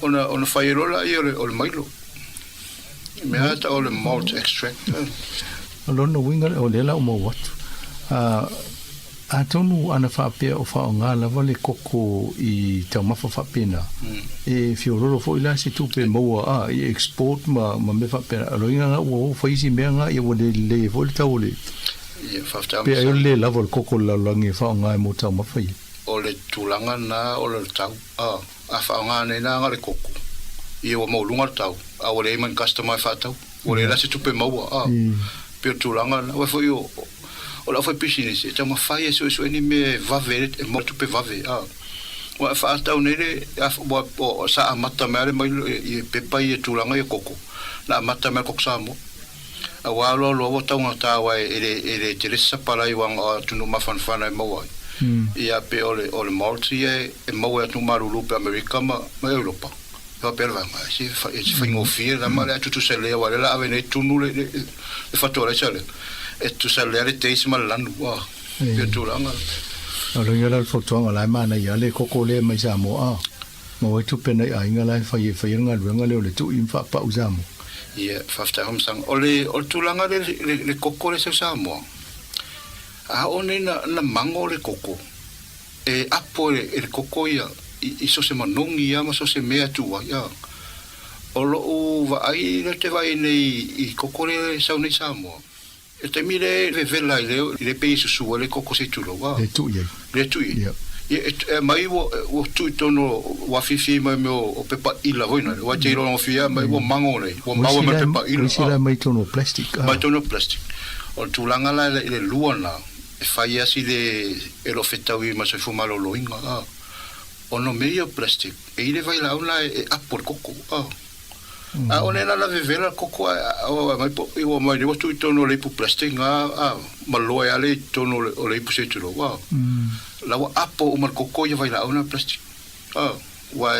ona fai rola ia le mailo me ata o le malt extract alona winga o le la mo wat a tonu ana fa pe o fa nga la vale koko I te ma fa pena e fiororo fo ila si tu pe mo I export ma me fa pe alo nga o fa isi me nga I o le volta o le pe o le la vol koko la langi fa nga mo ta ma fa o le tulanga na o le tau a fa nga ne na nga le koko I o mo lunga tau a o le man customer fa tau o le la si tu pe mo pe tulanga na o fa o la foi piscine se tama fai so ni me va ver e mo tu pe va ver o fa ta unere o sa amata mare mai e pepa I tulanga I koko na amata me koko Sāmoa a wa lo ta un ta wa ele teresa para I wang tu no mafan fana mo wa ia pe o le multi e mo e tu maru lupe America ma Europa va per va ma si fa ngo fie la mare tu se le wa la avene tu no le fattore sale e tu salere teis malanu pe tulanga alo ngala foto ngala mana ya le koko le mai Sāmoa mo tu pena ai ngala fa nga le tu imfa pa usamo ia fafta homsang ole o tulanga le koko le Sāmoa a one na mango le koko e apo le koko ia I so se manongi ia ma so se mea tua ia o lo va ai le te vai nei I koko le saunei Sāmoa e te mire le vela le peisu su le koko se tulo wa le tu e mai o tu tono wa fifi mai o pepa ila voina wa te ro fia mai o mango nei o mawa mai pepa ila sila mai tono plastic o tulanga la le luana e fai asi le lo fetawi ma se fuma lo loinga o no meio plastic e ile vai la una e apor koko a one na la vevela koko mai po I mai le tu tono le pu plastic ma lo ya le tono le pu se tulo wa la wa apo o mar koko ya vai la una plastic wa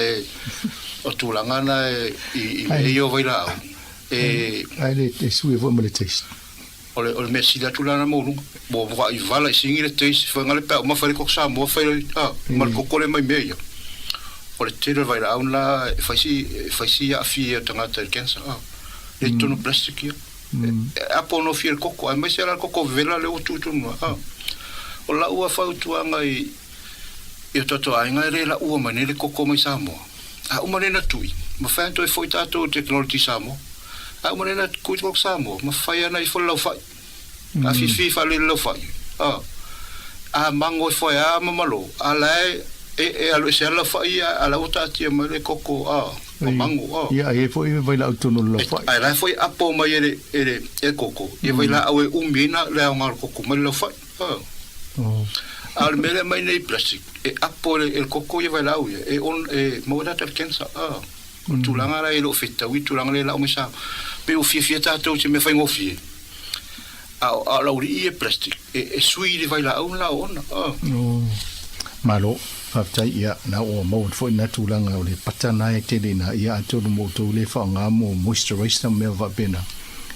o tu la ngana I yo vai la ai le sui vo me le taste ole merci da tu la na mo bo va I vala singi le taste fa ngale pa ma fa le koko Sāmoa fa mar koko le mai meia o le tele vai la una faisi a fie tangata kensa le tono plastic ia apo no fie koko ai mai sera koko vela le utu o la ua fa utu anga I toto ai ngai la ua mane le koko mai Sāmoa a uma na tui ma fa to foi tato technology Sāmoa a uma na ku koko Sāmoa ma fa ia na I fo la fa a fi fa le lo fa a mango foi a mamalo a lai e alo se ala fa ia ala uta tia mai koko o mango ia e foi vai la tono lo fa ai la foi apo mai e koko e vai la au umina le ngal koko mai lo fa al mele mai nei plastic e apo el koko e vai la e on e mo da kensa tu langa la lo fita wi tu langa la o misa pe o fie ta to se me fai ngofie a la uri e plastic e sui vai la on la ona malo faftai ia na o mo fo na tulanga o le patana e te na ia to mo to le fa nga mo moisturizer me va pena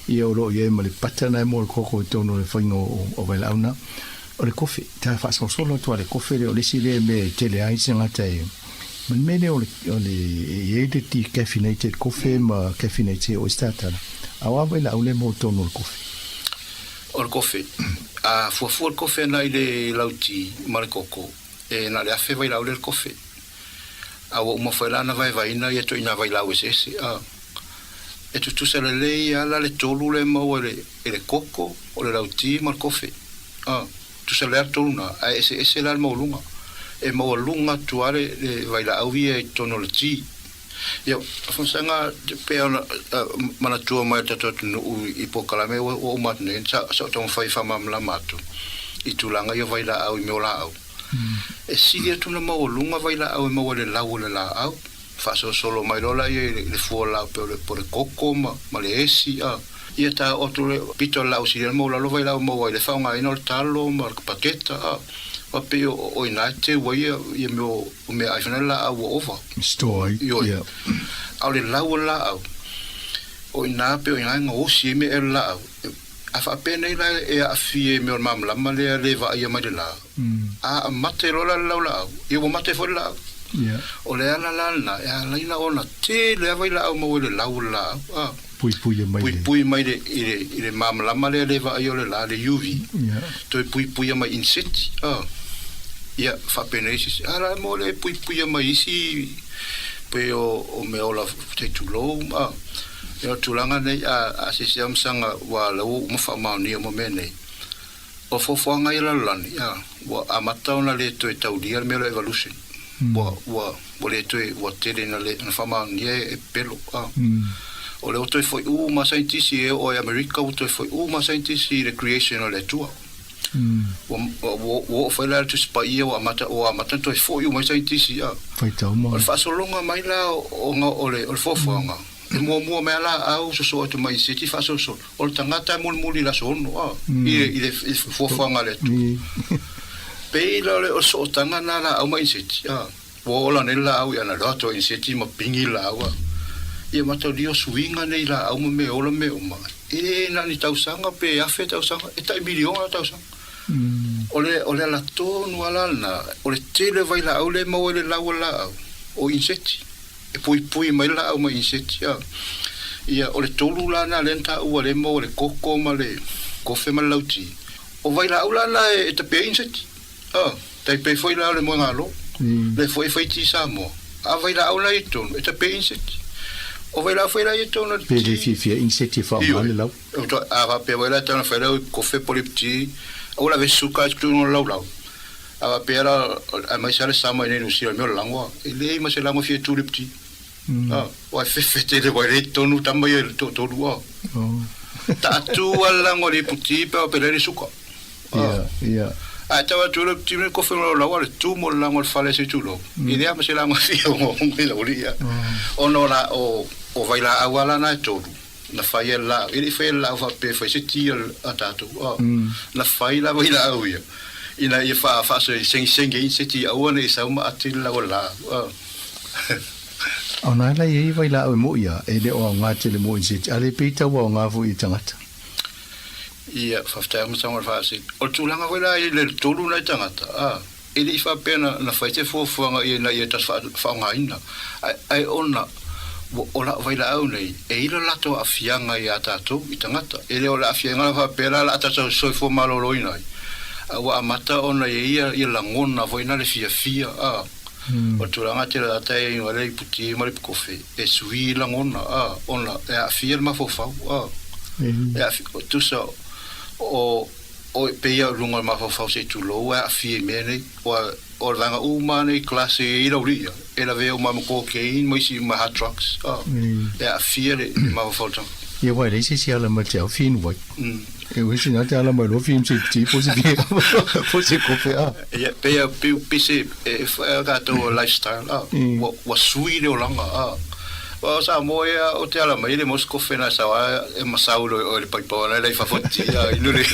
ia o lo ia mo le patana mo le koko to no le fa o vai launa o le kofi ta fa so solo to le kofi o le sile me te le ai singa te Man mene o le ti caffeinated coffee ma caffeinated o statala. Awa vai la ule mo tono o coffee. O le coffee. A fuafua le coffee na i le lauti ma le koko. E na le afe vai la ule le coffee. Awa uma whailana vai na i ato ina vai lau esese. E tu se le lei ala le tolu le mau e le koko o le lauti ma le coffee. Tu se le tolu na a ese la le maulunga. E maulunga tuare le vai la awi e tono le ti. Ia, fonsanga pe ona mana tua mai tato no I pokalame o matne sa tong fai fama la matu. I tulanga yo vai la au me la au. E si dia tu na maulunga vai la au me le la au. Fa solo mai lola I le fu la pe le por koko ma le esi a. Ia ta otro pito la o si le mo la lo vai la mo le fa nga ino talo ma paketa a. Papi o inate wai ia me aifanela au ova. Story. Yeah. Au le lau la au. O inape o inanga o si me e la au. Afa pene la e afie me o mamla male le va ia mai la. A mate rola la au. Ia o mate fo la. Yeah. O le ala la e ala ina ona te le vai la au mo le lau la. Pui mai. Pui mai le mamla male le va ia le la le UV. Yeah. To pui mai in city. Ia fa penesis ara mo le pui mai isi pe o me ola te tulo ia tulanga nei a se sanga wa lo mo fa ma ni mo mene o fo nga ila lani ia wa amata ona le to tau dia me lo evolution wa le to wa tele na le fa ma ni e pelo o le to foi ma scientist o America o to foi ma scientist the creation o le tua o foi lá tu spai o amata to foi uma scientist ia foi tão mal o fa so longa mai lá o le fofonga e mo me lá au so to mai city fa so o tangata mul la so no i fofonga le tu pe la o so tanga na la au mai city o la nella au ia na roto in city ma pingi la wa ia mata dio swinga nei la au me o me o ma e na ni tau sanga pe a fe tau sanga e tai milion tau sanga ole la tonu ala na ole tele vai la ole mo le la o inseti e pui mai la o inseti ia ole tolu la na lenta o le mo le koko ma le kofe ma lauti o vai la ula na e te pe inseti tai pe foi la le mo ngalo le foi ti Sāmoa a vai la ula ito e te pe inseti o vai la foi la ito no pe de fia inseti fa mal la a va pe vai la tana fa la kofe polipti o la vesuka tu no lau ava pera a mai sale Sāmoa nei no sira me langwa ele ma se lango fie tulipti o fe te le vai tonu tamba ye to lua ta tu ala ngori puti pe opere suka yeah a tawa tulipti me ko fe no lau le tu mo lango fale se tulo idea ma se lango fie o la oria o no la o vai la awala na to na fai la ele fai la fa pe fai se ti atato na fai la vai la uia ina ia fa so sing in city awana isa uma atil la wala ona la ia vai la mo ia ele o nga tele mo in city ale pita wa nga fu I tangata ia fa sta mo sa fa si o tulanga vai la le tolu na tangata ele fa pena na fai te fo nga ia ia ta fa nga ina ai ona o la vai la au nei e ilo lato afianga ia tatou I tangata ele o la afianga fa pera la tatou so fo malolo ina wa amata ona ia langona voina le fia o tulanga te la tai o le puti mari kofe e sui langona ona e afia ma fo fa e afia tu so o pe ia lunga ma fo fa se tu lo e afia mene o langa umane classe I lo ria e la veo ma cocaine mai si ma hot trucks e afia le ma fo fa ia vai le si ala ma te fin vai e wisi na te ala ma lo film se ti positive fosse kofe ia pe se e ga to lifestyle wa sui le langa o Sāmoa o te ala mai le mos kofe na sa e masaulo o le paipa na le fa fotti inu le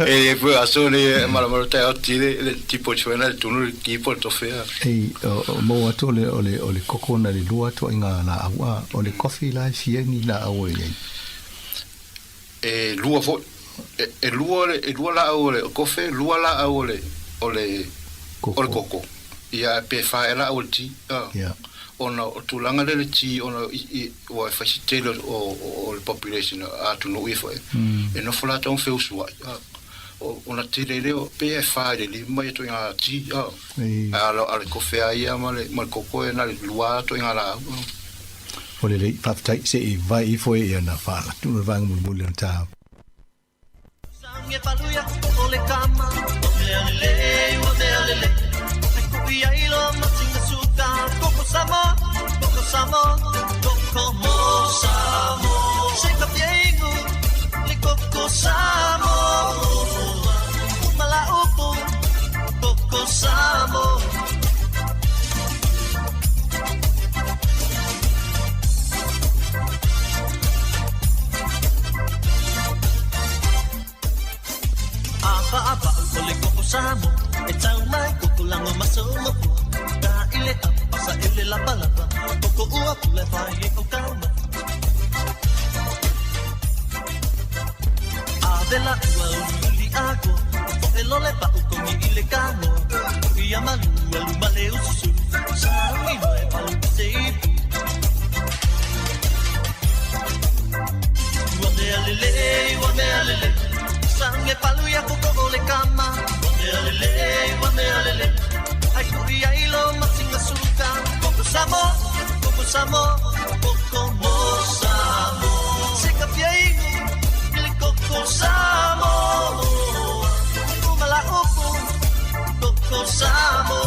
e fu asole ma la te otti le tipo chuena le tunu ki por to fe mo ato le ole kokona le lua to inga na awa o le kofe la fie ni la awe e lua fo e lua la o le kofe lua la o le koko ia pe fa ela o ti ona o tulanga le ti ona o facilite o population atu no ifo e no fola ton fe usua ona tele leo pe fa le lima to nga ti ala ko fe ia mal ko na le lua to nga la o le paftai se i vai fo e na fala tu no vang mo le ta sangue paluya o le kama o me ale Kuya ilo masinga suka Koko samo Koko mo samo Seka piengu Li koko samo Umala upo Koko samo Apa Kole koko samo E tau mai koko lango masomo Ka ile apa sa ile lapa Koko ua pule fai e o kauma Avela ua uli ako O elole pa ukongi ile kamo Ia malu elu male ususu Sa ino e palu se ipu Ua me alele Sangue palu ya koko ole kama Wame alele Ai kuria ilo masinga suka Koko samo Koko mo samo Seka pieingu Ili koko samo Umala upu Koko samo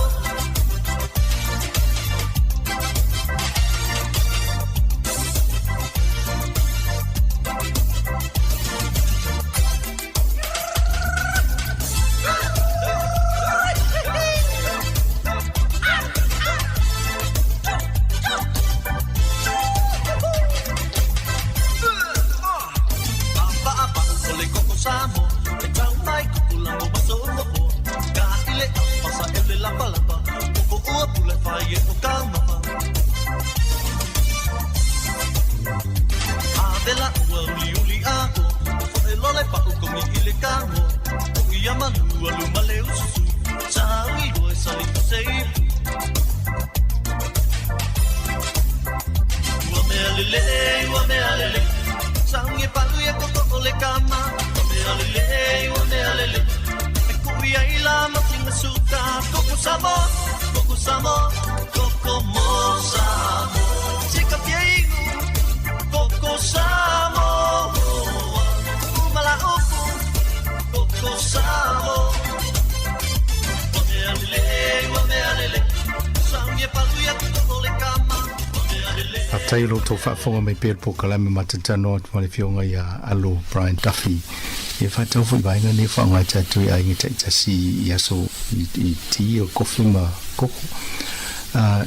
Tailo to whaafonga mai pēr po kalame matatano at mani whionga ia alo Brian Duffy. E whaatau fui vainga ne whaonga tatu i aingi taitasi i aso i ti o kofi ma koko.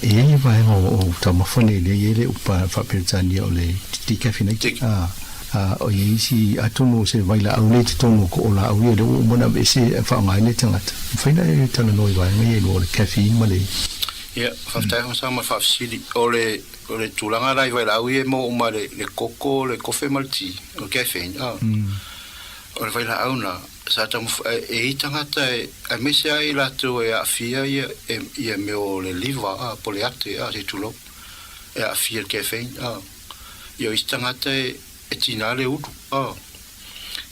E e vainga o tau mawhane le e le upa whaperitania o le tikafi nei. O ye isi atono se vaila au le tono ko o la au le o mona be se whaonga ine tangata. Whaina e tala noi vainga e lo le caffeine ma le. Ia, whaftai hon sama whafsiri o le tūlanga rai vai lau e mo uma le koko, le kofe malti, o caffeine. O le vai la au na, sa tamu e i tangata e mese ai lato e a fia ia me o le liva, po le ate, te tūlo, e a fia le caffeine. Ia i tangata e tina le udu.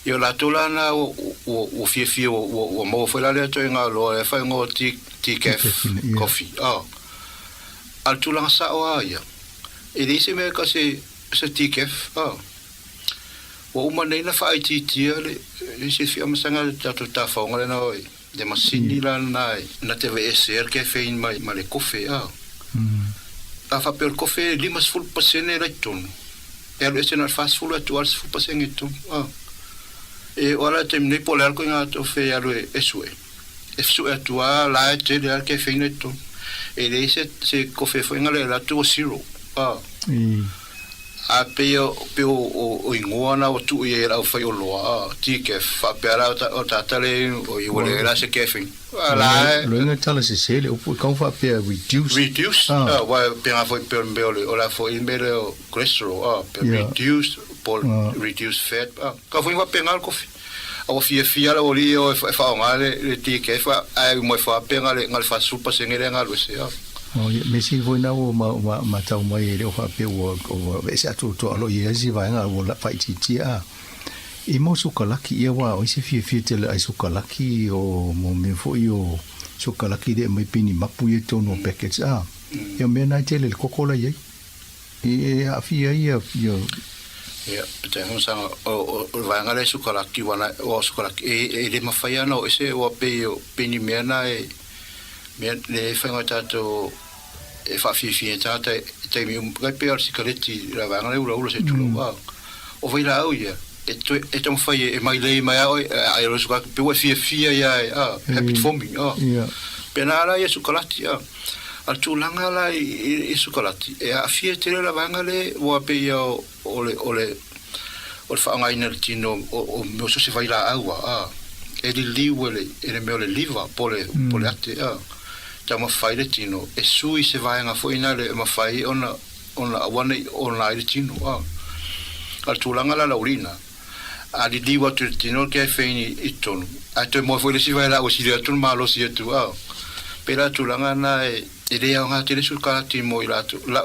Ia lato lana o fia o mo whaila le ato e ngā loa e whai ngō tea coffee. Al tūlanga sa o a ia. E reise mea ka se tikef, wa uma nei na whaai titia le se whia masanga tato ta whaonga le na oi. De masini la na te ve SR caffeine ma le kofe, a whapea le kofe 5% lai tonu. E alo ese na fast food atu 5% e tonu. E ora te mnei po le alko inga to fe alo e sue. E sue atu a la e te le al caffeine e tonu. E reise se kofe whainga le la tu o zero. A peo o ingoana o tu e au fai o loa tike fa pera o tatale o i wole la se kefin ala lo tala se sele o kan fa pe reduce wa pena foi per mbele o la foi mbele o cholesterol reduce por reduce fat ka foi wa penal kofi o fia la oli o fa ngale le ti ke fa ai mo fa penga le ngal fa supa sengere ngal se ya o me si voi na o ma tau mai le o fa pe o se atu to alo ye si vai nga o la fa ti a e mo su kalaki ia wa o se fia te le ai su kalaki o mo me fo io su kalaki de mai pini mapu e to no package a e me na te le kokola ye e a fia ia ya te hon sa o vanga le su kalaki wana o su kalaki e le mafaya no ese o pe pini mena e me le fanga tato e fa fi tata te mi un pe al sikaleti la vanga le ulo se tulo wa o vai la o ya e to mafaya e mai le mai ai lo su kalaki pe fi ya happy for me pena la ya su kalaki ya al tulanga la e sukalati e a fiete la vanga le o pe yo ole fa nga iner tino o mo so se vai la agua e di liwele e le mele liva pole ate ta ma fai le tino e sui se vai nga fo inale ma fai ona ona ile tino al tulanga la laurina a di liwa tu tino che feini iton a to mo fo le si vai la o si le tu malo si tu pera tulanga na e le nga te su kalati mo ila tu la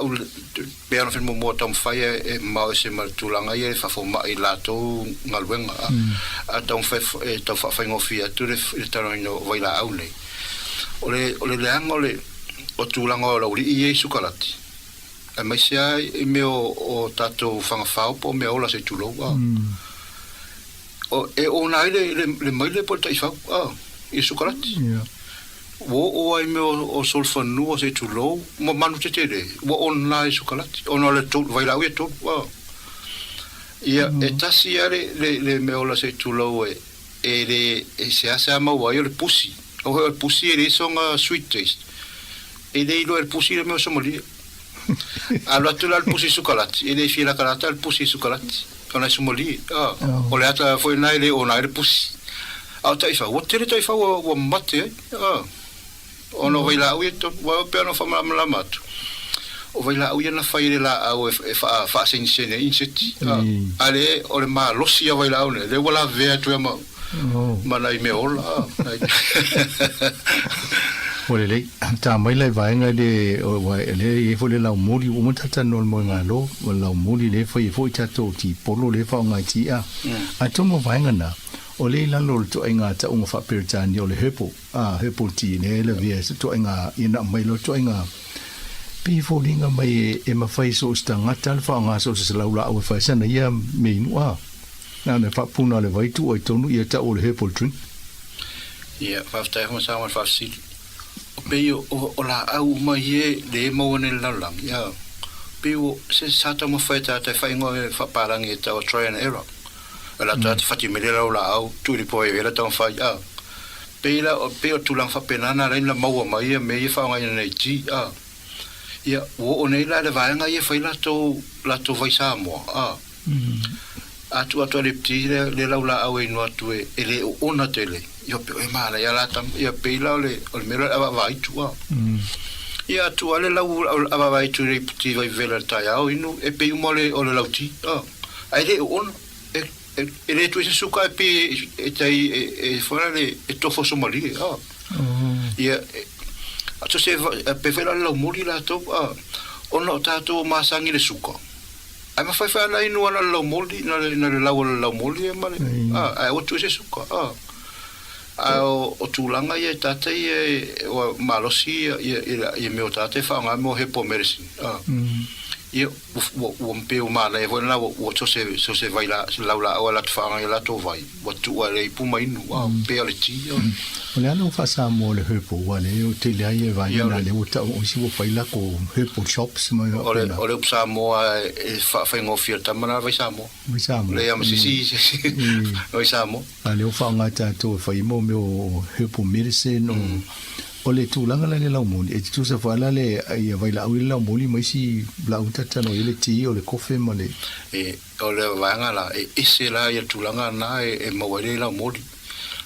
pe ana film mo tam fai e ma se mal tulanga ye fa fo ma ila to ngalwenga a tam fa to fa fa ngofia tu le tarino vai la aule ole le angole o tulanga o uri ye su kalati e mai sia e me o tato fanga fa po me ola se tulo o e ona le mai le porta i fa e su kalati o ai me o solfa nu o se tu lo mo manu te o online su kalati ona le tu vai la to ia e tasi le me ola se tu lo e se asa ma wa le pusi o le pusi e son sweet taste e le lo el pusi le me so moli allora tu la il pusi su kalati e le fi la kalata il pusi su kalati ona su moli o le ata foi nai le ona le pusi au tai fa o te tai fa o mate ono vai la uito wa pe no fa mala matu o vai la uia na fai la au e fa sensene inseti ale o le ma losia vai la une le wala ve tu ma mana i me ola o le ta mai le vai nga de o vai le e fo le la mori o mo tata no mo nga lo o la mori le fo ta to ti polo le fa nga ti a to mo vai nga na o le la lo to inga ta unga fa pertani o le hepo ti ne le via to inga ina mai lo to inga pi fo linga mai e ma fai so stanga tal fa nga so se la ula o fa sana ia me no na ne fa puna le vai tu o to no ia ta o le hepo drink ia fa sta ho sa fa si o pe o la au mai le mo ne la lang ia pe o se sa ta mo fa ta fa ngo fa parang e ta o try and error la tata fati melela la au tu li poi vera ton fa pela o pe tu lang fa penana la mau mai me fa nga nei ti ia o nei la va nga ia fa la to vai Sāmoa atu le ti le la au e no tu e le ona tele io pe e mala ia la tam ia pe la le o mero vai tu ia tu ale la vai tu le ti vai vela ta ia o inu e pe mo le o le lauti ai le ona e le tu se suka pe e tai e fora le e tofo somali ia ato se pe fela la muri la to ono tato masangi le suka ai ma fai la inu ana la muri na le la muri e male ai o tu se suka o tulanga ia tata ia o malosi ia me o tata fa nga mo he po mersi ia o mpeu mana e vona o se vai la laula o la tfa nga la to vai o tu ale pu mai nu pe ale ti o le ano fa sa mo le hepo wa le o te le ai vai na le o ta o si o fai la ko hepo shops mai o le sa mo e fa ngo fiata mana vai sa mo le am si o sa mo ale o fa nga ta to fai mo me o hepo medicine o le tūlanga le lau moni, e tu sa whala le ia vai lau lau moni mai si lau tatano i le ti o le kofe ma le. O le vanga la, e se la ia tūlanga na e mawale lau moni.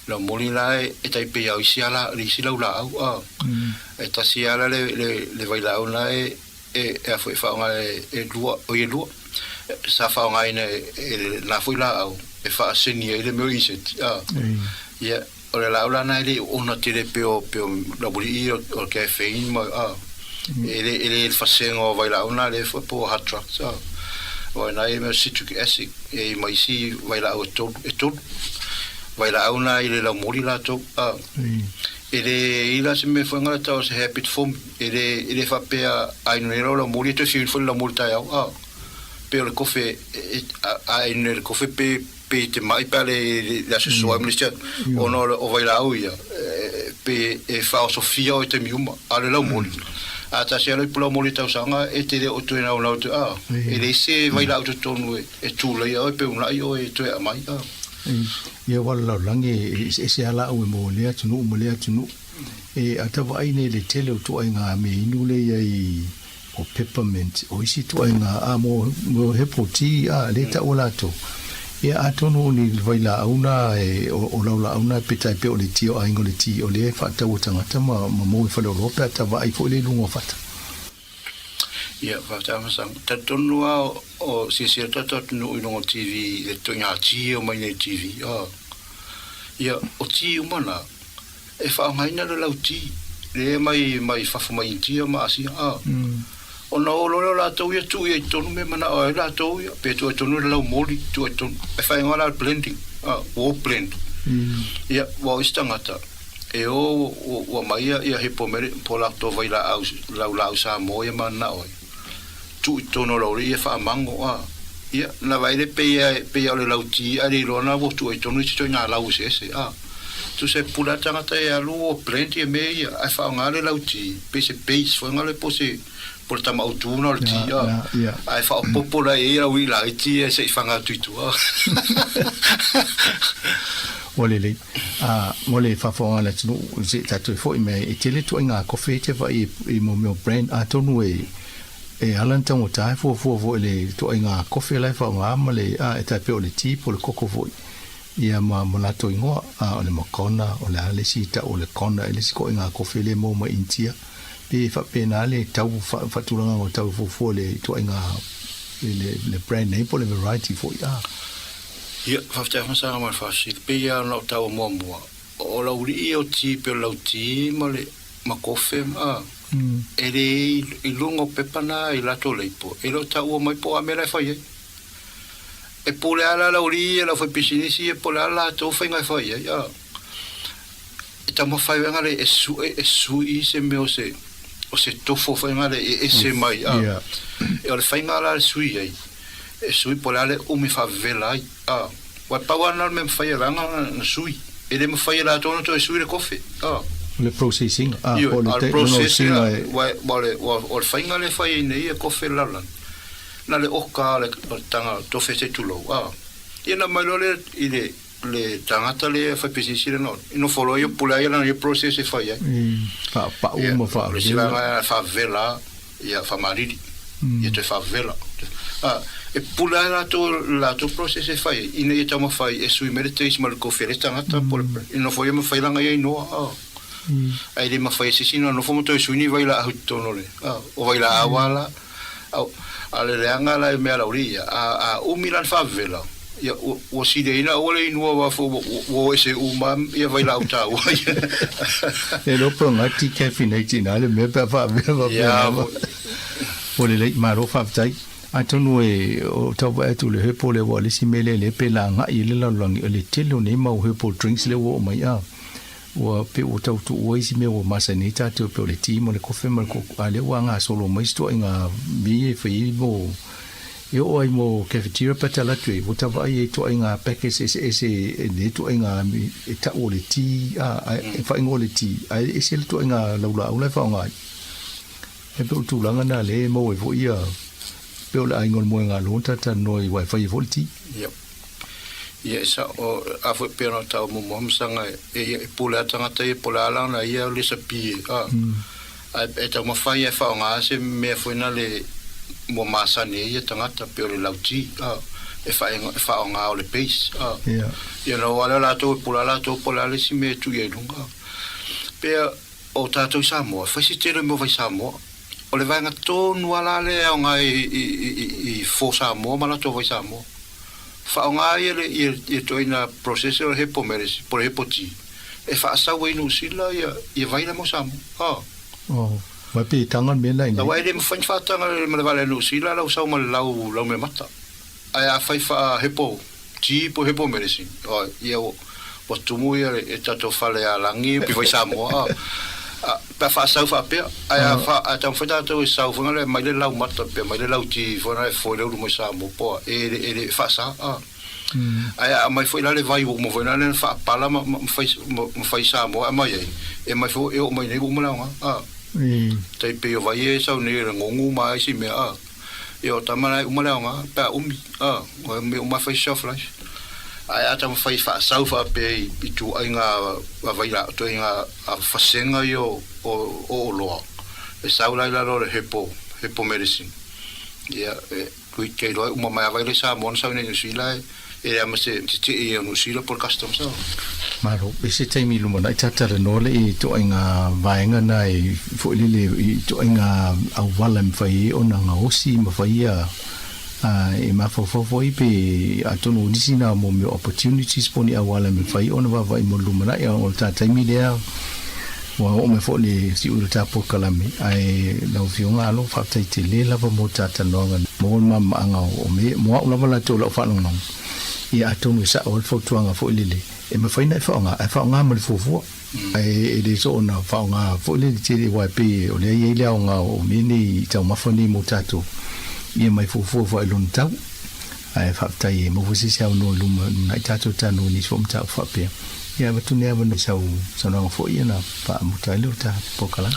Lau moni la e taipe au isi ala, isi lau lau, e tasi ala le vai lau na e a fwoi whaonga e lua, o e lua. Sa whaonga ina e na fwoi lau, fa seni ele me iset ia o le laula na ele ona tele peo la buli o caffeine ma ele fa sengo vai la una le fa po hot truck o na e me citric acid e mai si vai la o to vai la una ile la mori la to ele ila se me foi ngala tau se habit form ele fa pe ai no la mori to si foi la multa pe le cofe ai no le cofe pe te mai pale la se so amnistia ono o vai la uia pe e fa sofia o te miuma ale la mori ata se le pula mori tau sanga e te o tu na o ele se vai la to tonu e tu le o pe una io e tu mai ia wala langi se ala o mo le tunu e ata vai ne le tele o tu ai nga me inu le ai o peppermint o isi tu ai nga mo hepoti le ta olato ia atonu ni vai la una e o la una peta pe o le tio ai ngole ti o le fa ta o tanga ma mo fa lo ropa ta vai fo le lungo fata ia va ta ma sang ta tonu o si ta no no TV le to nya ti o mai ne TV ia o ti umana e fa mai na lo ti le mai fa mai ti ma asi o no lo la to ia tu ia tonu me mana o la to ia pe to tonu la moli tu to e fa ngala blending o blend ia wa istangata e o mai ia he pomere po la to vai la Sāmoa mana o tu tono lo ia fa mango ia na vai le pe le lauti ali lo na vo tu tonu to nya la se tu se pula tanga te alu o blend e me ia fa ngale lauti pe se base fo ngale po se por tama autuno al tia ai fa popola e la wi la tia se fanga tuitu ole mole fa fo ala tnu se tatu fo me e tele tu nga coffee te va e mo brand tonu e alan tango tai fo le tu nga coffee la fa male e ta pe ole ti po le coco vo ia ma la to ngo ole mo kona ole ale sita ole kona ele siko nga coffee le mo ma intia pe fa penale tau fa tulanga o tau fo le to nga le brand name po le variety fo ia fa ta ma ma facile pe ia no tau mo o la uri o ti pe la ti ma coffee ele i lungo pepana i lato leipo e lo tau mai po a mera fa e pole ala la uri la foi piscinisi e pole ala to fa ngai fa ia e tamo fa ngale e su i se me o se tofo fa ngale e se mai e o fa ngala sui ai e sui pole ale o me fa vela wa pa wana me fa ia na sui e le me fa ia la to no sui le coffee le processing o le processing o fa ngale fa ia nei e coffee lalan na le oka le tanga to fese tulo ia na mai le tangata le fa pesisi le no ino follow yo pula ia na le process e fa ia fa uma fa fa vela ia fa maridi ia te fa vela e pula la to process e fa ia ina ia tama fa e sui meditation mal ko fere tangata por ino foi me fa langa ia no ai le ma fa sisi no fo mo to sui ni vai la tono le o vai la awala ale leanga la me la uria o milan favela ia o sideina ole no va o ese umam ia vai la uta e lo promati caffeine ale me pa favela o le maro favtai atonu e o tava tu le hepo le wale si mele le pelanga i le la langi le telo ne ma o hepo drinks le wo mai wa pe o tau tu o isi me o masanita te pe le timo le kofe mal ko ale wa nga solo mai sto nga mi e fai mo e o ai mo cafeteria patala tu e vota vai e to nga package ese ne to nga mi e ta o le ti e fai ngo le ti e se to nga laula o le fa nga e pe tu langa na le mo e vo ia pe o la ngol mo nga lonta ta noi wifi vo ti ia sa o afo pero ta mo sanga e pula tanga te pula la na ia le sapi e ta mo fai fa nga se me foi na le mo masane ia tanga ta pe le lauti e fa nga o le pace ia no wala la to pula le si me tu ye lunga pe o ta to Sāmoa fa si te mo vai Sāmoa o le vai nga to no ala le nga i fo Sāmoa ma la to vai Sāmoa whaonga i toi na processor hepo meresi, por hepo ti. E whaasau inu sila i vaina mo Samoa. Oh, wapi tangan me lai. Na wai le mwhain whaatanga le malawale inu sila lau sau ma lau me mata. Ai a whai wha hepo, ti po hepo meresi. Ia o tumu ia e tato whale a langi, pi vai Samoa. Pa whaasau whaapea. Ai a tam whaita tau e sau whanga le mai le lau mata pia, mai le lau ti whana e fwoi leu mo Samoa poa. E whaasa, ai a mai foi lá levar o mo foi lá ne fa pala ma fai Samoa mai e mai foi eu mai nei mo lá tai pe eu vai e sau ne ngongu mai si me eu tamana uma lá pa o me uma fai shelf life ai a tam fai fa sau fa pe i tu ainga vai lá tu ainga a fasenga yo o lo e sau lá lo hepo medicine ia kui ke lo uma mai vai le Samoa sau ne sila e ama se e no sila por customs maro ese taimi lumona tatara nole i to inga vaenga na i fo lile i to inga au wala mfai ona nga osi mafai e mafofo i pe atono nisina mo me opportunities poni au wala mfai ona va vai mo lumona i o taimi lea wa o me fo le si uru tapo kalami ai na fionga alo fa taite le lava mo tatanonga mo mama anga o me mo lava la to lo fa no ia atonu sa o fotuanga fo lile e me faina fa nga mo fofo e de so na fa nga fo lile tiri wa pe o le ile nga o mini tau mafoni mo tato ia mai fofo fa lon tau ai fa tai mo fosi sa no luma na tato tanu ni som tau fa pe ia batune ava no sau no fo ia na pa mo tai lo ta pokala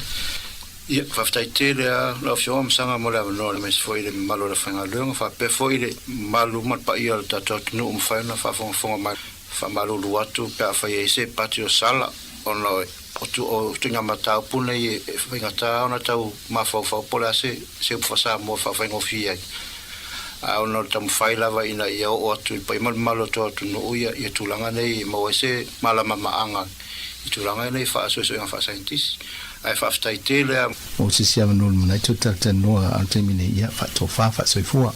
ia whaftai te lea la whioma sanga mo lea no le mes foi le malo le whainga leonga wha pe foi le malu mat pa ia le tato tunu whaina whafonga mai wha malu luatu pe a whai e se pati o sala ono o tu nga matau pune i whainga ta ona tau mawhau pole a se upwhasa mo whainga o fia a ono tamu whai lava ina ia o atu i pai malo to tunu uia i tulanga nei mo e se malama maanga i tulanga nei wha aso inga wha scientist ai whaftai te lea. O se siama nol mana i tōtata noa al temine ia whato whawha soifua.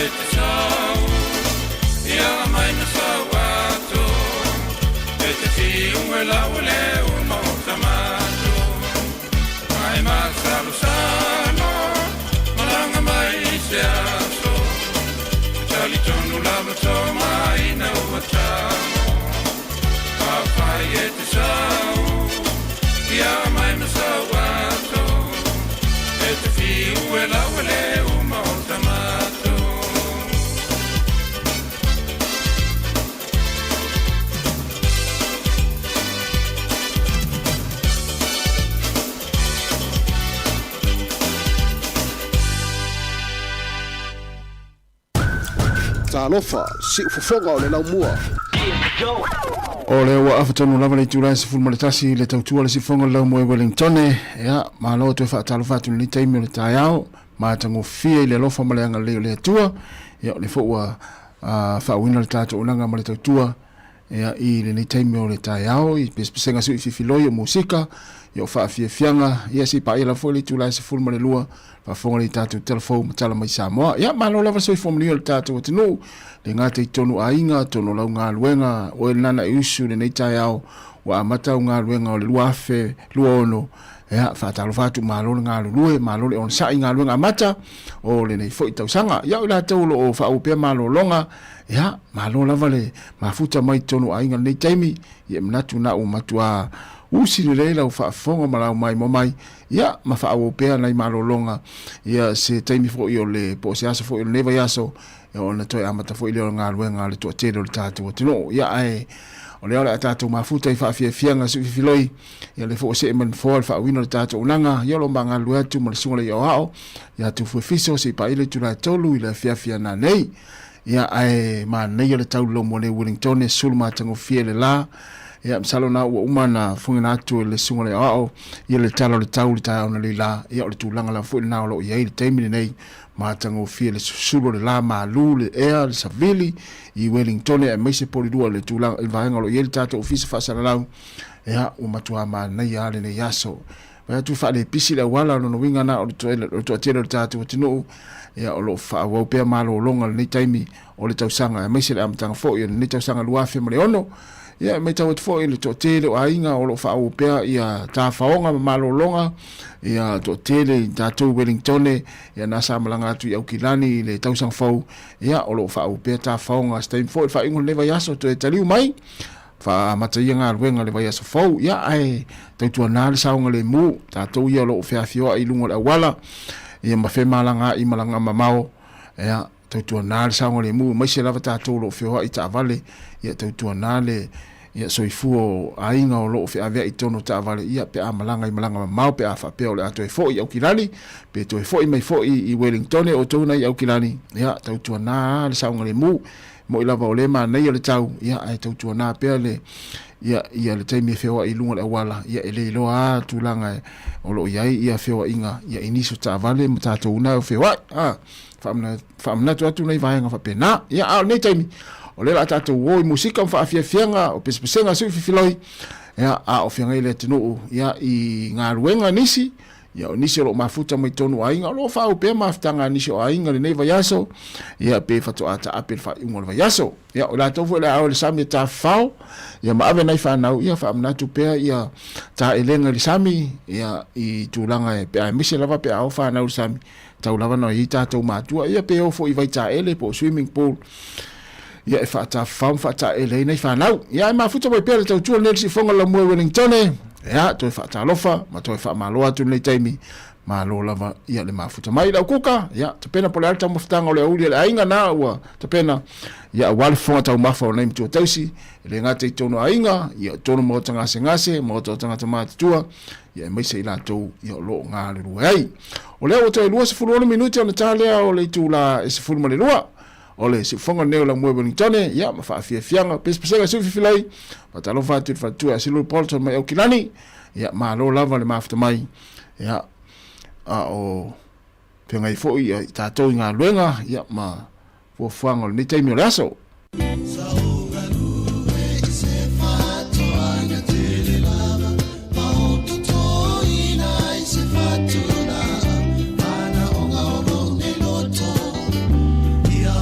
te sau, ia mai na sau ato, e te fiu e lau e leo ma o tamato, mai masalo sano, malanga mai se aso, tali tonu lava toma ina ua tamo, papai e te sau, ia mai na sau ato, e te fiu e lau e leo ma o tamato. Talofa, si ufofonga o le lau mua. O le ua awhatonu lava le tūrai se fulmaritasi le tautua le si fonga lau mua Wellington ea, ma loa tue whaatalofa atu ni taimi o le tai au, ma tango fia i le lofa ma le anga leo le atua, ea le fōua whaawina le tātou unanga ma le tautua, ea i le ni taimi o le tai au, i pesenga sui fifiloi o musika, ea o whaafia fianga, ea si pa ila fōi le tūrai se fulma le lua, whaafonga le tātou telefou matala mai Sāmoa, ea ma loa lava soi fōmulio le tātou atinu, le ngā te tonu ainga, tonu lau ngā luenga, o e nana i usu le nei tai au, wa amata o ngā luenga o le lua afe, lua ono, ea, whaatalo whātu mālole ngā lulue, mālole on sa i ngā luenga amata, o le nei fōi tausanga, ia ila taulo o whaupea mālolonga, ea, mālola vale, mafuta mai tonu ainga nei taimi, ia mnatu na o matua, usi le leila o whaafonga malau mai momai, ia, ma whaupea nei mālolonga, ia se taimi fōi o le, po se asa fōi o le neva yaso, e ona toi amata fo ile ngā luenga le tua tere o le tātou atino. Ia ai, o le ole a tātou mafuta i whaafia fianga su fifiloi, ia le fo se e man fōa le whaawina le tātou unanga, ia lo mba ngā lue atu ma le sunga le iau hao, ia tu fue fiso se pa ile tūrai tolu i le fiafia nā nei, ia ai ma nei o le tau lo mo le Wellington e sulma tango fie le la, ia msalo na ua umana fungina atu le sunga le iau hao, ia le talo le tau le tai au na le la, ia o le tūlanga la fuile nao lo iai le teimine nei, matango fie le susulo le la malu le ea le savili i Wellington e meise polidua le tulang il vaenga lo yel tato ofisa fasala lau ea o matua ma nei ale ne yaso vai tu fa le pisi le wala no winga na o to atero tato tino ea o lo fa wo pe malo longa le taimi o le tausanga e meise le amtanga fo i le tausanga luafe ma le ono ia me tau fo i le to tele o ainga o lo fa o pe ia ta faonga malo longa ia to tele tatou Wellington ia na sa malanga atu i Aukilani le tausang fau ia o lo fa o pe ta faonga stain fo fa ingo le vai aso to taliu mai fa matai nga ruenga le vai aso fau ia ai tau na le saunga le mu tatou ia lo fa fio i lungo le wala ia ma fe malanga i malanga mamao ia tau na le saunga le mu mai se lava tatou lo fio i ta vale ia tau na le ia soifuo ainga o loo fe avea i tono ta vale ia pe amalanga i malanga mau pe afa pe o le ato e fo i Aukilani pe to e fo i mai fo i Wellington o tona i Aukilani ia tau tuana le saunga le mu mo i lava o le ma nei o le tau ia ai tau tuana pe le ia le taimi fewa i lunga le awala ia ele iloa tulanga o lo iai ia fewa inga ia iniso ta vale mo tatou una o fewa famna tu atu nei vaenga fa pena ia au nei taimi o le la tatou woi musika fa afia fianga o pespesenga su fifiloi ia a o fianga ile tino ia i ngā ruenga nisi ia o nisi o lo mafuta mai tonu ainga o lo fa o pe maftanga nisi o ainga le nei vayaso ia pe fatu ata apel fa ingo vayaso ia o la tofu le au le sami ta fao ia ma ave nai fa nau ia fa amnatu pe ia ta elenga le sami ia i tulanga e pe a misi lava pe au fa nau le sami tau lava no i tatou matua ia pe o fo i vai ta ele po swimming pool ia e fata fam fata ele nei fa nau ia ma futa mai pe tau tu le si fonga la mo Wellington ia to fata lofa ma to fa maloa tu nei taimi malo lava ia le mafuta mai la kuka ia te pena pole alta mafutanga o le uli le ainga na ua te pena ia wale fonga tau mafa o neim tu tausi le ngate i tono ainga ia tono mo tanga ngase mo to tanga tamata tua ia mai se ila tou ia lo ngā le lua ai o leo o te lua se fulu minuti o na tālea o le tu la e se fulu ma le lua o le se fonga neo la mua Wellington ia ma fa fianga pespesenga su fifilai ma talo fatu fatu a silu Paulton mai Aukilani ia ma lo lava le mafuta mai ia a o penga i foi i tātou i ngā luenga ia ma fuafuanga o ni taimi o le aso Ia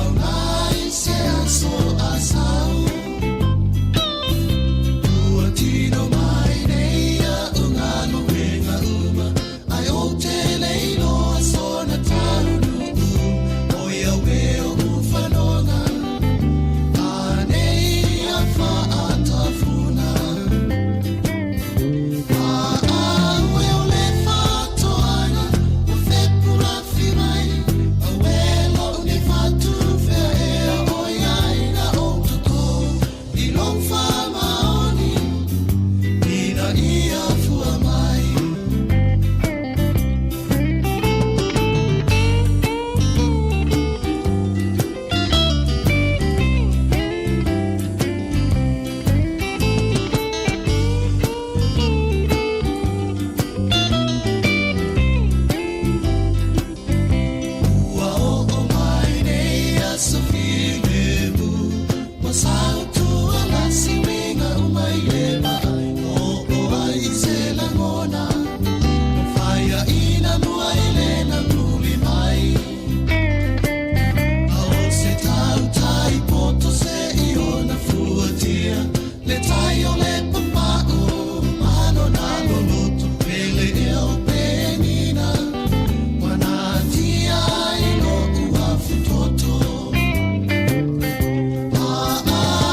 Ah, ah.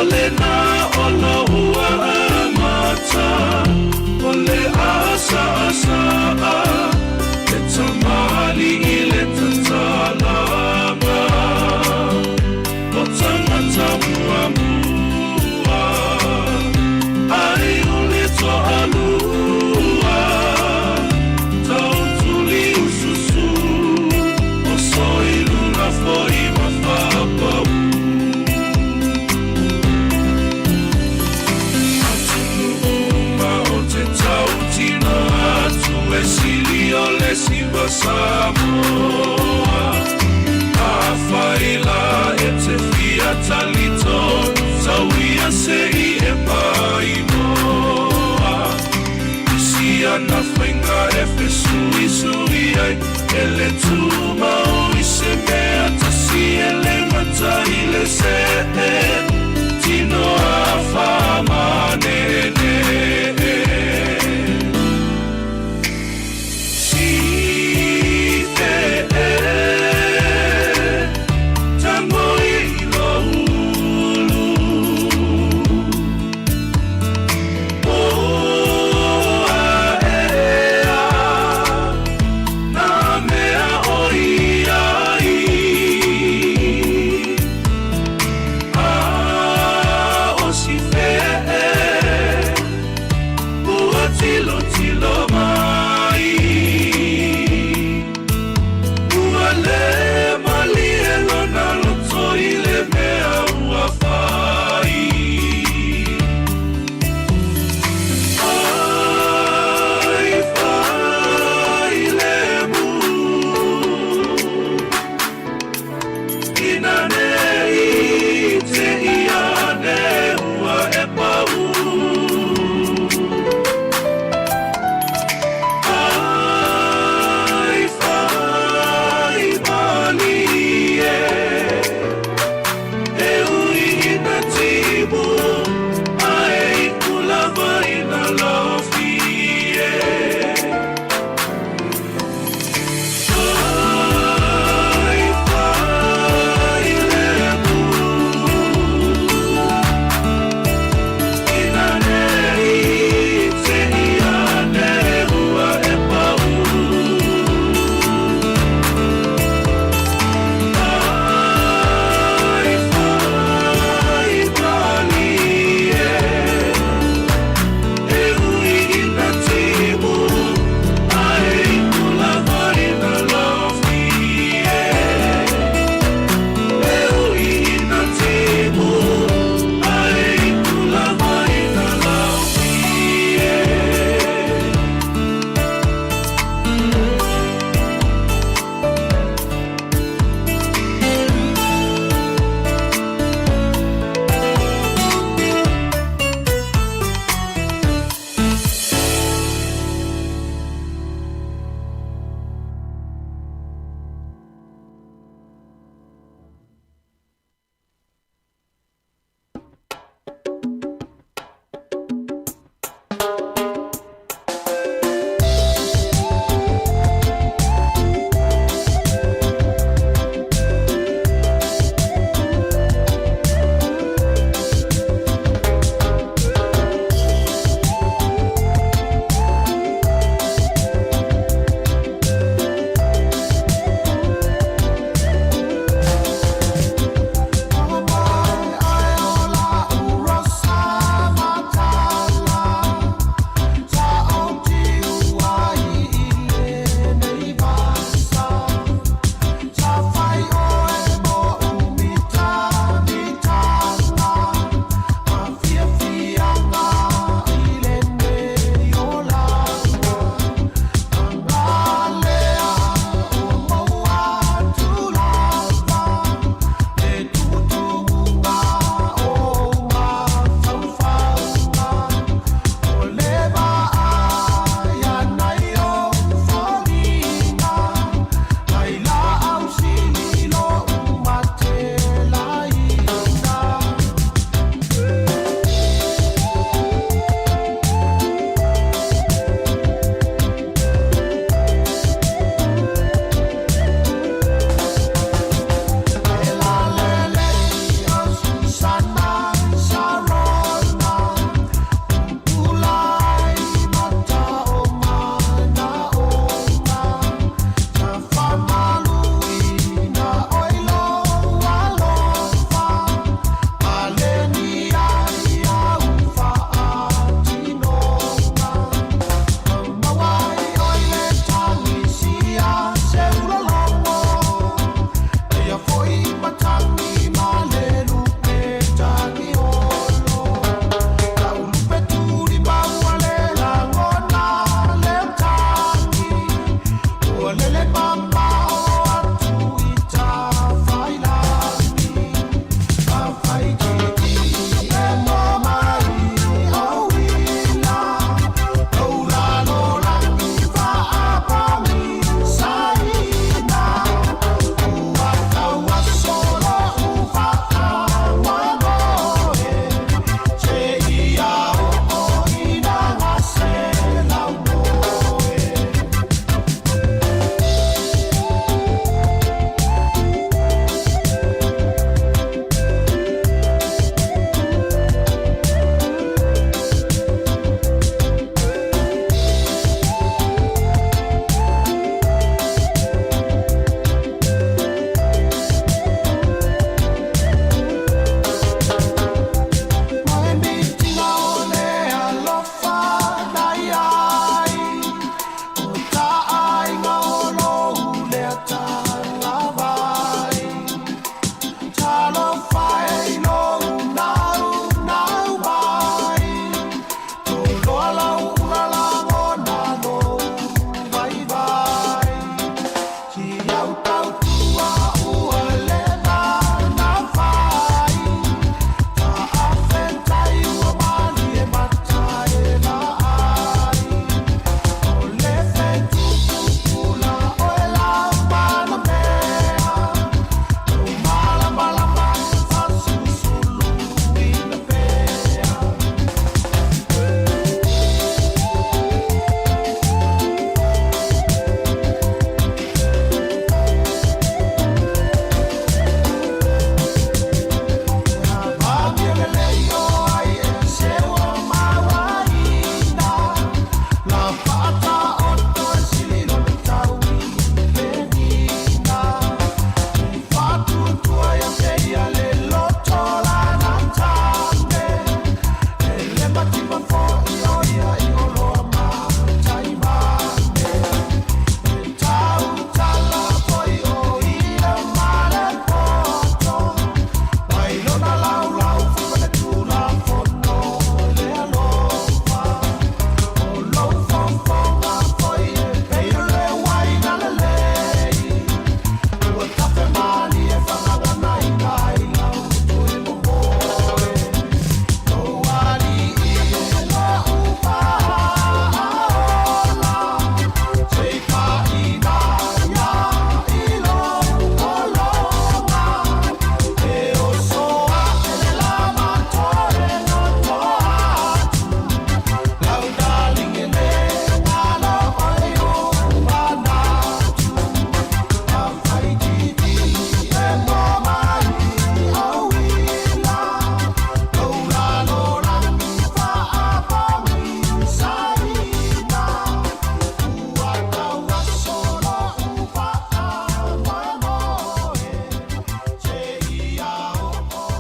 Alena ola ua mata ole asa asa e tamali I le tatalanga o tangata mua mua ai ole to alua tau tuli ususu o soiluna foi mafapa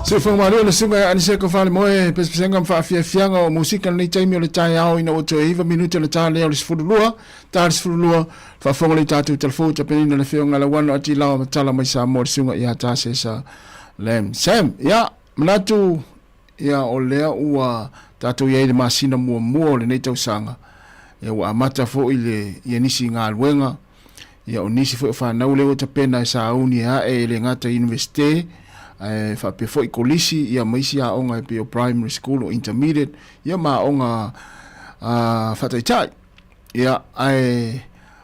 Se fo mario le sunga ani se ko fale moe pespenga fa fianga o musika ni taimi le tai ao ina o to eva minuto le tale o le sfulua fa fo le tatu telefon ta penina le fianga la wana ati la tala mai Sāmoa le sunga ia ta se sa lem sam ya mnatu ya o lea ua tatu ia le masina mua le nei tau sanga ya wa mata fo ile ia nisi ngā luenga ya o nisi fo fa na le o ta pena sa uni ha e le ngata university fa pe foi kolisi ia maisi a onga pe primary school o intermediate ia ma onga fa tai ia ai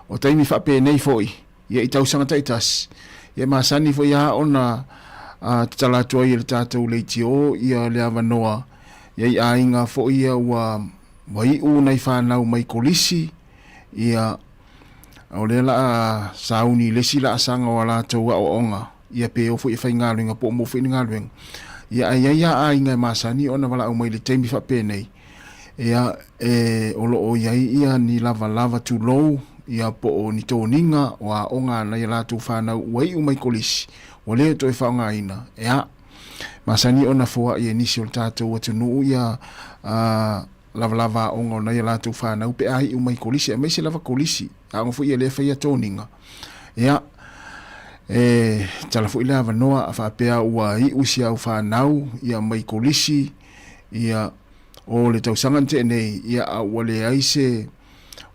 o taimi fa pe nei foi ia i tau sanga taitas ia ma sani foi ia ona tala to ia tatu le tio ia le avanoa ia i ainga foi ia wa mai u nei fa na mai kolisi ia o le la sauni le sila sanga wala to o onga ia pe o foi fai ngaluenga po mo fai ngaluenga ia ai ngai masani ona wala o mai le temi fa pe nei ia o lo o ia ni lava tu low ia po o ni toninga wa onga na ia tu fa na wai o mai kolisi o le to fa nga ina ia masani ona fo ia ni sil tato o tunu ia lava onga na ia tu fa na pe ai o mai kolisi mai se lava kolisi a fo ia le fa ia toninga ia tala fo ila vanoa fa pea ua I usia u fa nau ia mai kolisi ia o le tau sangante nei ia a wale aise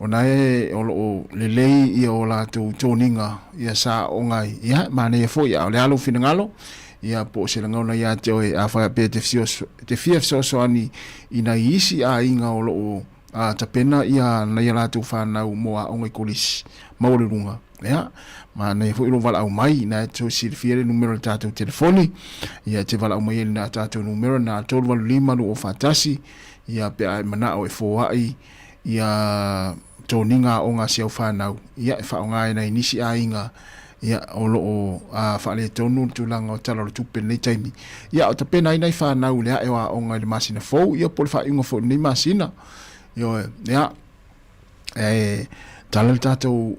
ona o le lei ia o la tu toninga ia sa ongai ia mane fo ia le alo finangalo ia po se la ngona ia te a fa pe te fio so ani ina isi a inga o lo a tapena ia na ia la tu fa nau mo a ongai kolisi maure runga ia ma nei fo ilo vala au mai na to silfiere numero tato telefoni ia te vala au mai na tato numero na tolu lima no fatasi ia pe ai mana o fo ai ia toninga o nga se fa nau ia fa nga na inisi ainga ia o lo a fa le tonu tulanga o talo tu pe nei taimi ia o te pena ina fa nau le e wa o nga le masina fo ia por fa ingo fo ni masina yo ia talal tato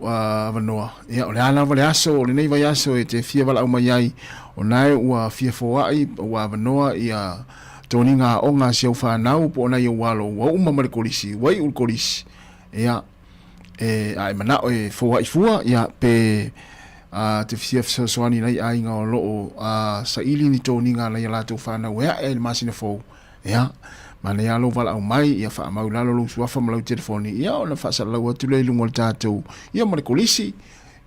vanoa ia o le ala vale aso o le nei vai aso e te fia vala uma iai o nai ua fia foai ua vanoa ia toninga onga se fa nau po na ia walo wa uma mare kolisi wai ul kolisi ia ai mana o foai fua ia pe te fia soani nei ainga o lo sa ili ni toninga la ia la to fa na wa e masina fo ia mana ia lo vala au mai ia fa mau lalo lu suafa mau telefoni ia ona fa sa lo tu le lungo tato ia mare kolisi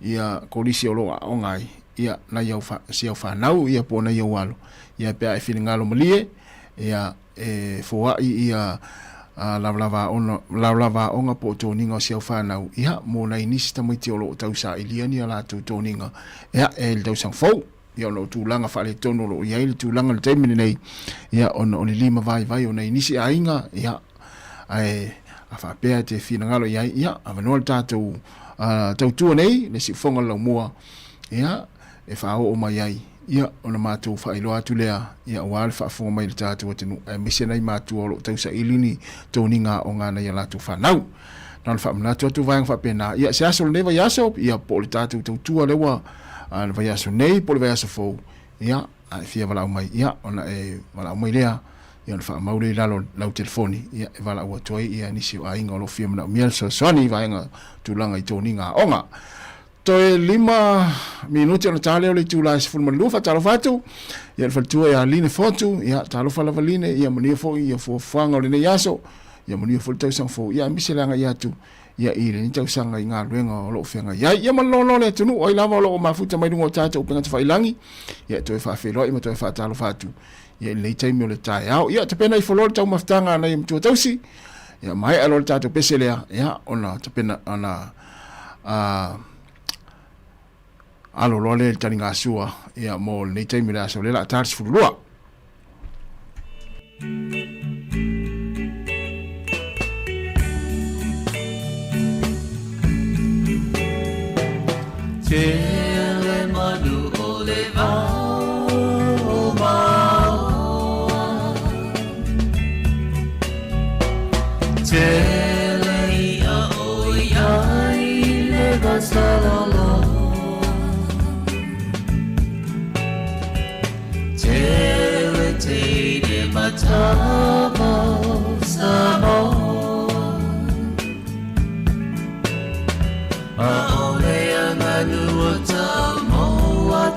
ia kolisi o lo ongai ia na ia fa sia fa nau ia po na ia walo ia pe ai filinga lo malie ia foa ia lava onga po toninga sia fa nau ia mo na inista mai te lo tau sa iliani ala tu toninga ia el tau sang fo ia no tulanga fa le tono lo ia le tulanga le temini nei ia on lima vai ona inisi ainga ia ai afa pe te fina ngalo ia avano tato tau tu nei le si fonga lo mua ia e fa o mai ai ia ona matu fa ilo atu lea ia wal fa fonga mai le tato tenu e misena i matu lo tau sa ilini toninga o ngana ia la tu fa nau non fa mna tu vai fa pena ia se aso neva ia so ia po le tato tu lewa al vai aso nei por vai aso fo ia ai fia vala mai ia ona vala mai lea ia fa maule lalo lau telefoni ia vala o toi ia nisi ainga lo fia na miel so soni vai nga tulanga I toninga onga toi 5 minuti ona tale o le tula se fulu malu fa talo fatu ia fa tu ia line foto ia talo fa la valine ia moni fo ia fo fanga le yaso ia moni fo tau sang fo ia miselanga ia tu ia ile ni tau sanga I ngā luenga o lo fianga ia malolo le tunu o lava lo mafuta mai lungo tata o penga te failangi ia toi fa felo ia toi fa talo fatu ia le taimi o le tai au ia te pena I folo tau maftanga na im tu tausi ia mai alo tata peselea ia ona te pena ona alo lo le taninga sua ia mo le taimi la so le la tarsi fulua Tele manu o le vau mau Tele ia o iai le vasalala Tele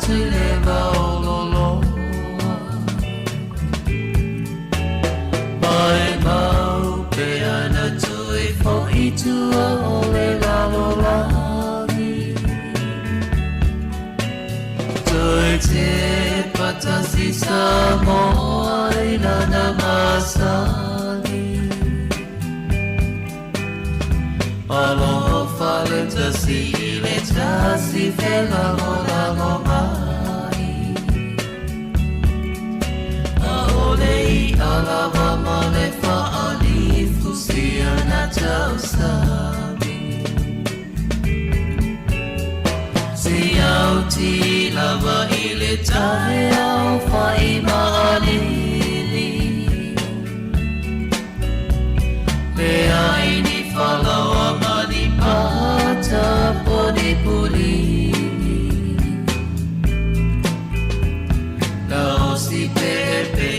tu le maololo mai mau pe ana tui fo I tua o le lalolani tui te patasi Sāmoa I lana masani Aloha fale tasi le tasi fela lola lo mai Aole I alava male fa'ali fusia na tau sabi Si au ti lava I le tae au fa'i ma'alili Me aini falawa mani pata poni pulini Na osi pepe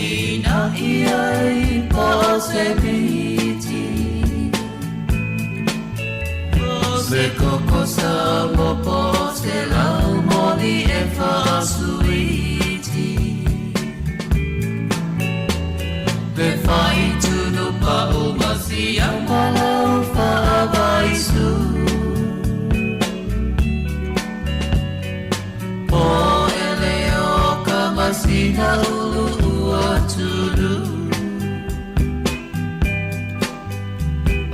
ina iai pose biti Se koko samo pose lau moni e fasuiti Pe fai tunu pa umasi ang malau fa'abaisu Po eleo kamasina ulu ua tulu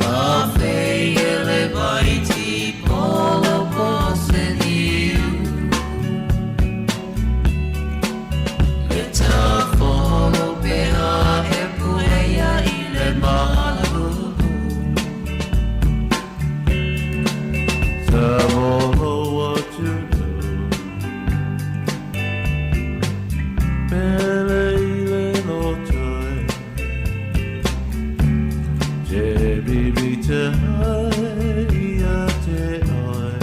Afei ele baiti polo pose niu Leta folo pea e puea I le malu Sāmoa what you do Pele ile no tai Te bibi te hai a te ai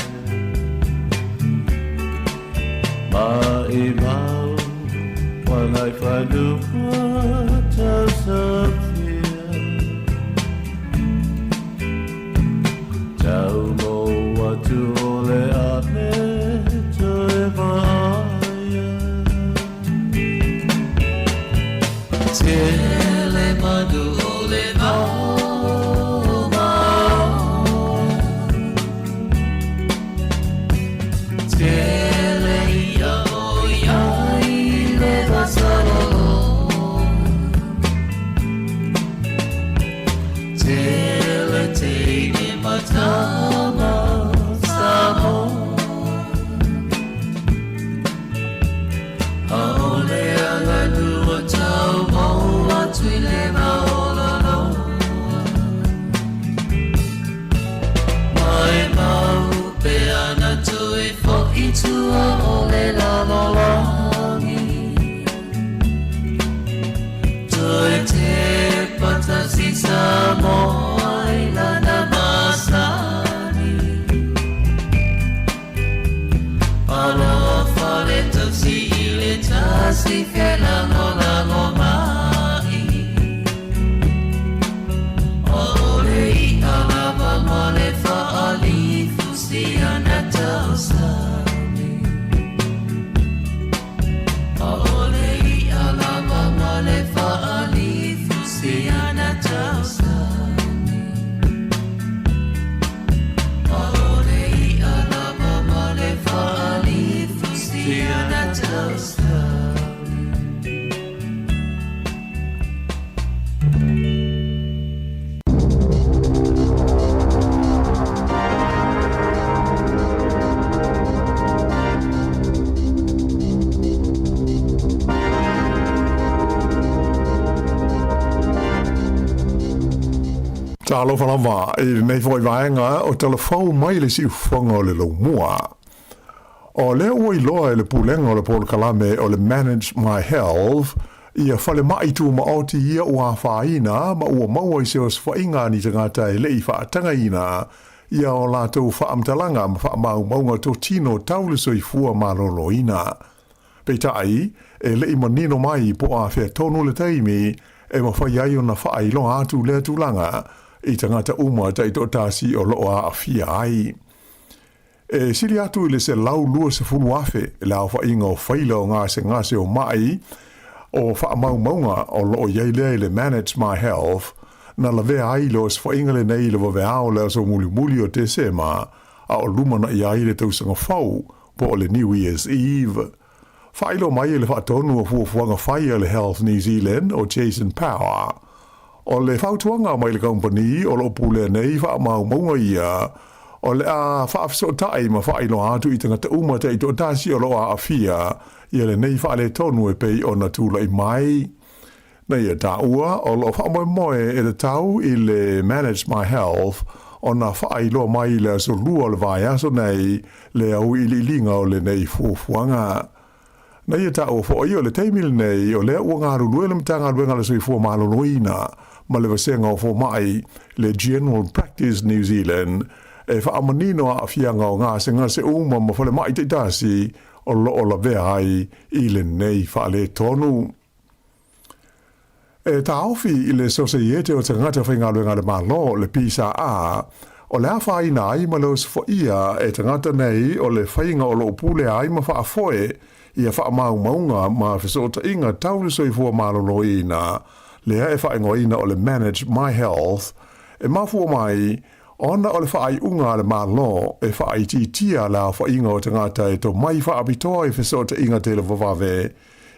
Mai mau Wanai whanua tau sapia Tau mo watu ole ane toe maia Tele manu ole Tele ia o iai le vasalo Tele teine matama Sāmoa Aole ala nua tau maua tui le maololo Mai mau pe ana tui fo I tua o le lalolani Tui te patasi Sāmoa I lana masani Aloha fale tasi I le tasi fela lola lo mai Aole I alava male fa'ali fusia na tau sabi Aole I alava male fa'ali fusia na tau sabi Aole I alava male fa'ali fusia na tau sabi Talo whanama I nei fwoi vaenga o telefau mai le si uwhanga o le lau mua. O le oi loa e le pulenga o le polo kalame o le Manage My Health ia whale mai tu ma oti ia ua whaina ma ua maua I se o swainga ni tangata e lei whaatanga ina ia o lātou whaamtalanga ma whaamau maunga to tino taule soi fua malolo ina. Peitai e lei manino mai po a whea tonu le taimi e ma whai ai o na whaai loa atu le tulanga I tangata uma tai to tasi o loa a fia ai. E sili atu ile se lau lua se fulu afe, la o whainga o whaila o ngā se o mai, o whaamau maunga o loo iei lea ile Manage My Health, na la vea ai lo se whainga le nei le wawe ao lea so muli o te sema, a o lumana i ai le tausanga whau, po o le New Year's Eve. Whailo mai le whaatonu o fuafuanga whaia le Health New Zealand o Jason Power. O le whautuanga mai le company o lo pule nei whaamau maunga ia, o le a whaafisotai ma whailo atu i tangata umata i to tasi o lo a awhia, ia le nei whaale tonu e pei o na tūla i mai. Nei e tā ua, o lo whaamoe moe e le tau i le Manage My Health, o na whailo mai le so lua le vai aso nei, le au i li linga o le nei fuafuanga. Nei e tā ua fo i o le teimil nei, o le ua ngā rulu e le mtanga luenga le sui fua malo loina, ma le vasenga o fo mai, le General Practice New Zealand, e whaamanino a whianga o ngā se uma ma whale mai te tasi o la vea ai i le nei whaale tonu. E ta awhi i le sosaiete o tangata whaingaluenga le malo le pisa a, o le awha ina ai ma leo sifo ia e tangata nei o le whainga o lo upule ai ma whaafoe ia whaamau maunga ma whisota inga taule soifua malolo ina, lea e whaingoina o le Manage My Health, e mafua mai, ona o le whaai unga le malo e whaai titia la whainga o tangata e to mai whaapitoa e whisota inga te le vavave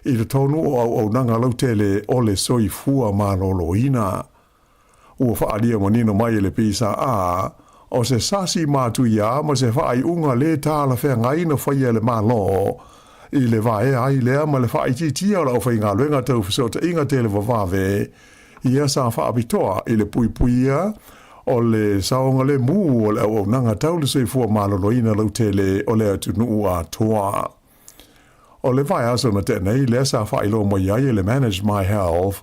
i le tonu o au nanga lautele o le soifua malolo ina. Ua whaalia manino mai le pisa a, o se sasi mātu ia ma se whaai unga le tāla whea ngaina whaia le malo, i le vae ai lea ma le whaai titia la o whainga luenga tau whisota inga te le vavave, ia sa whaapitoa i le puipuia, o le saonga le mu o le au nanga tau le soifua maloloina lautele o le atunu a toa. O le vai aso na tenei le sa whailo mo iai le Manage My Health,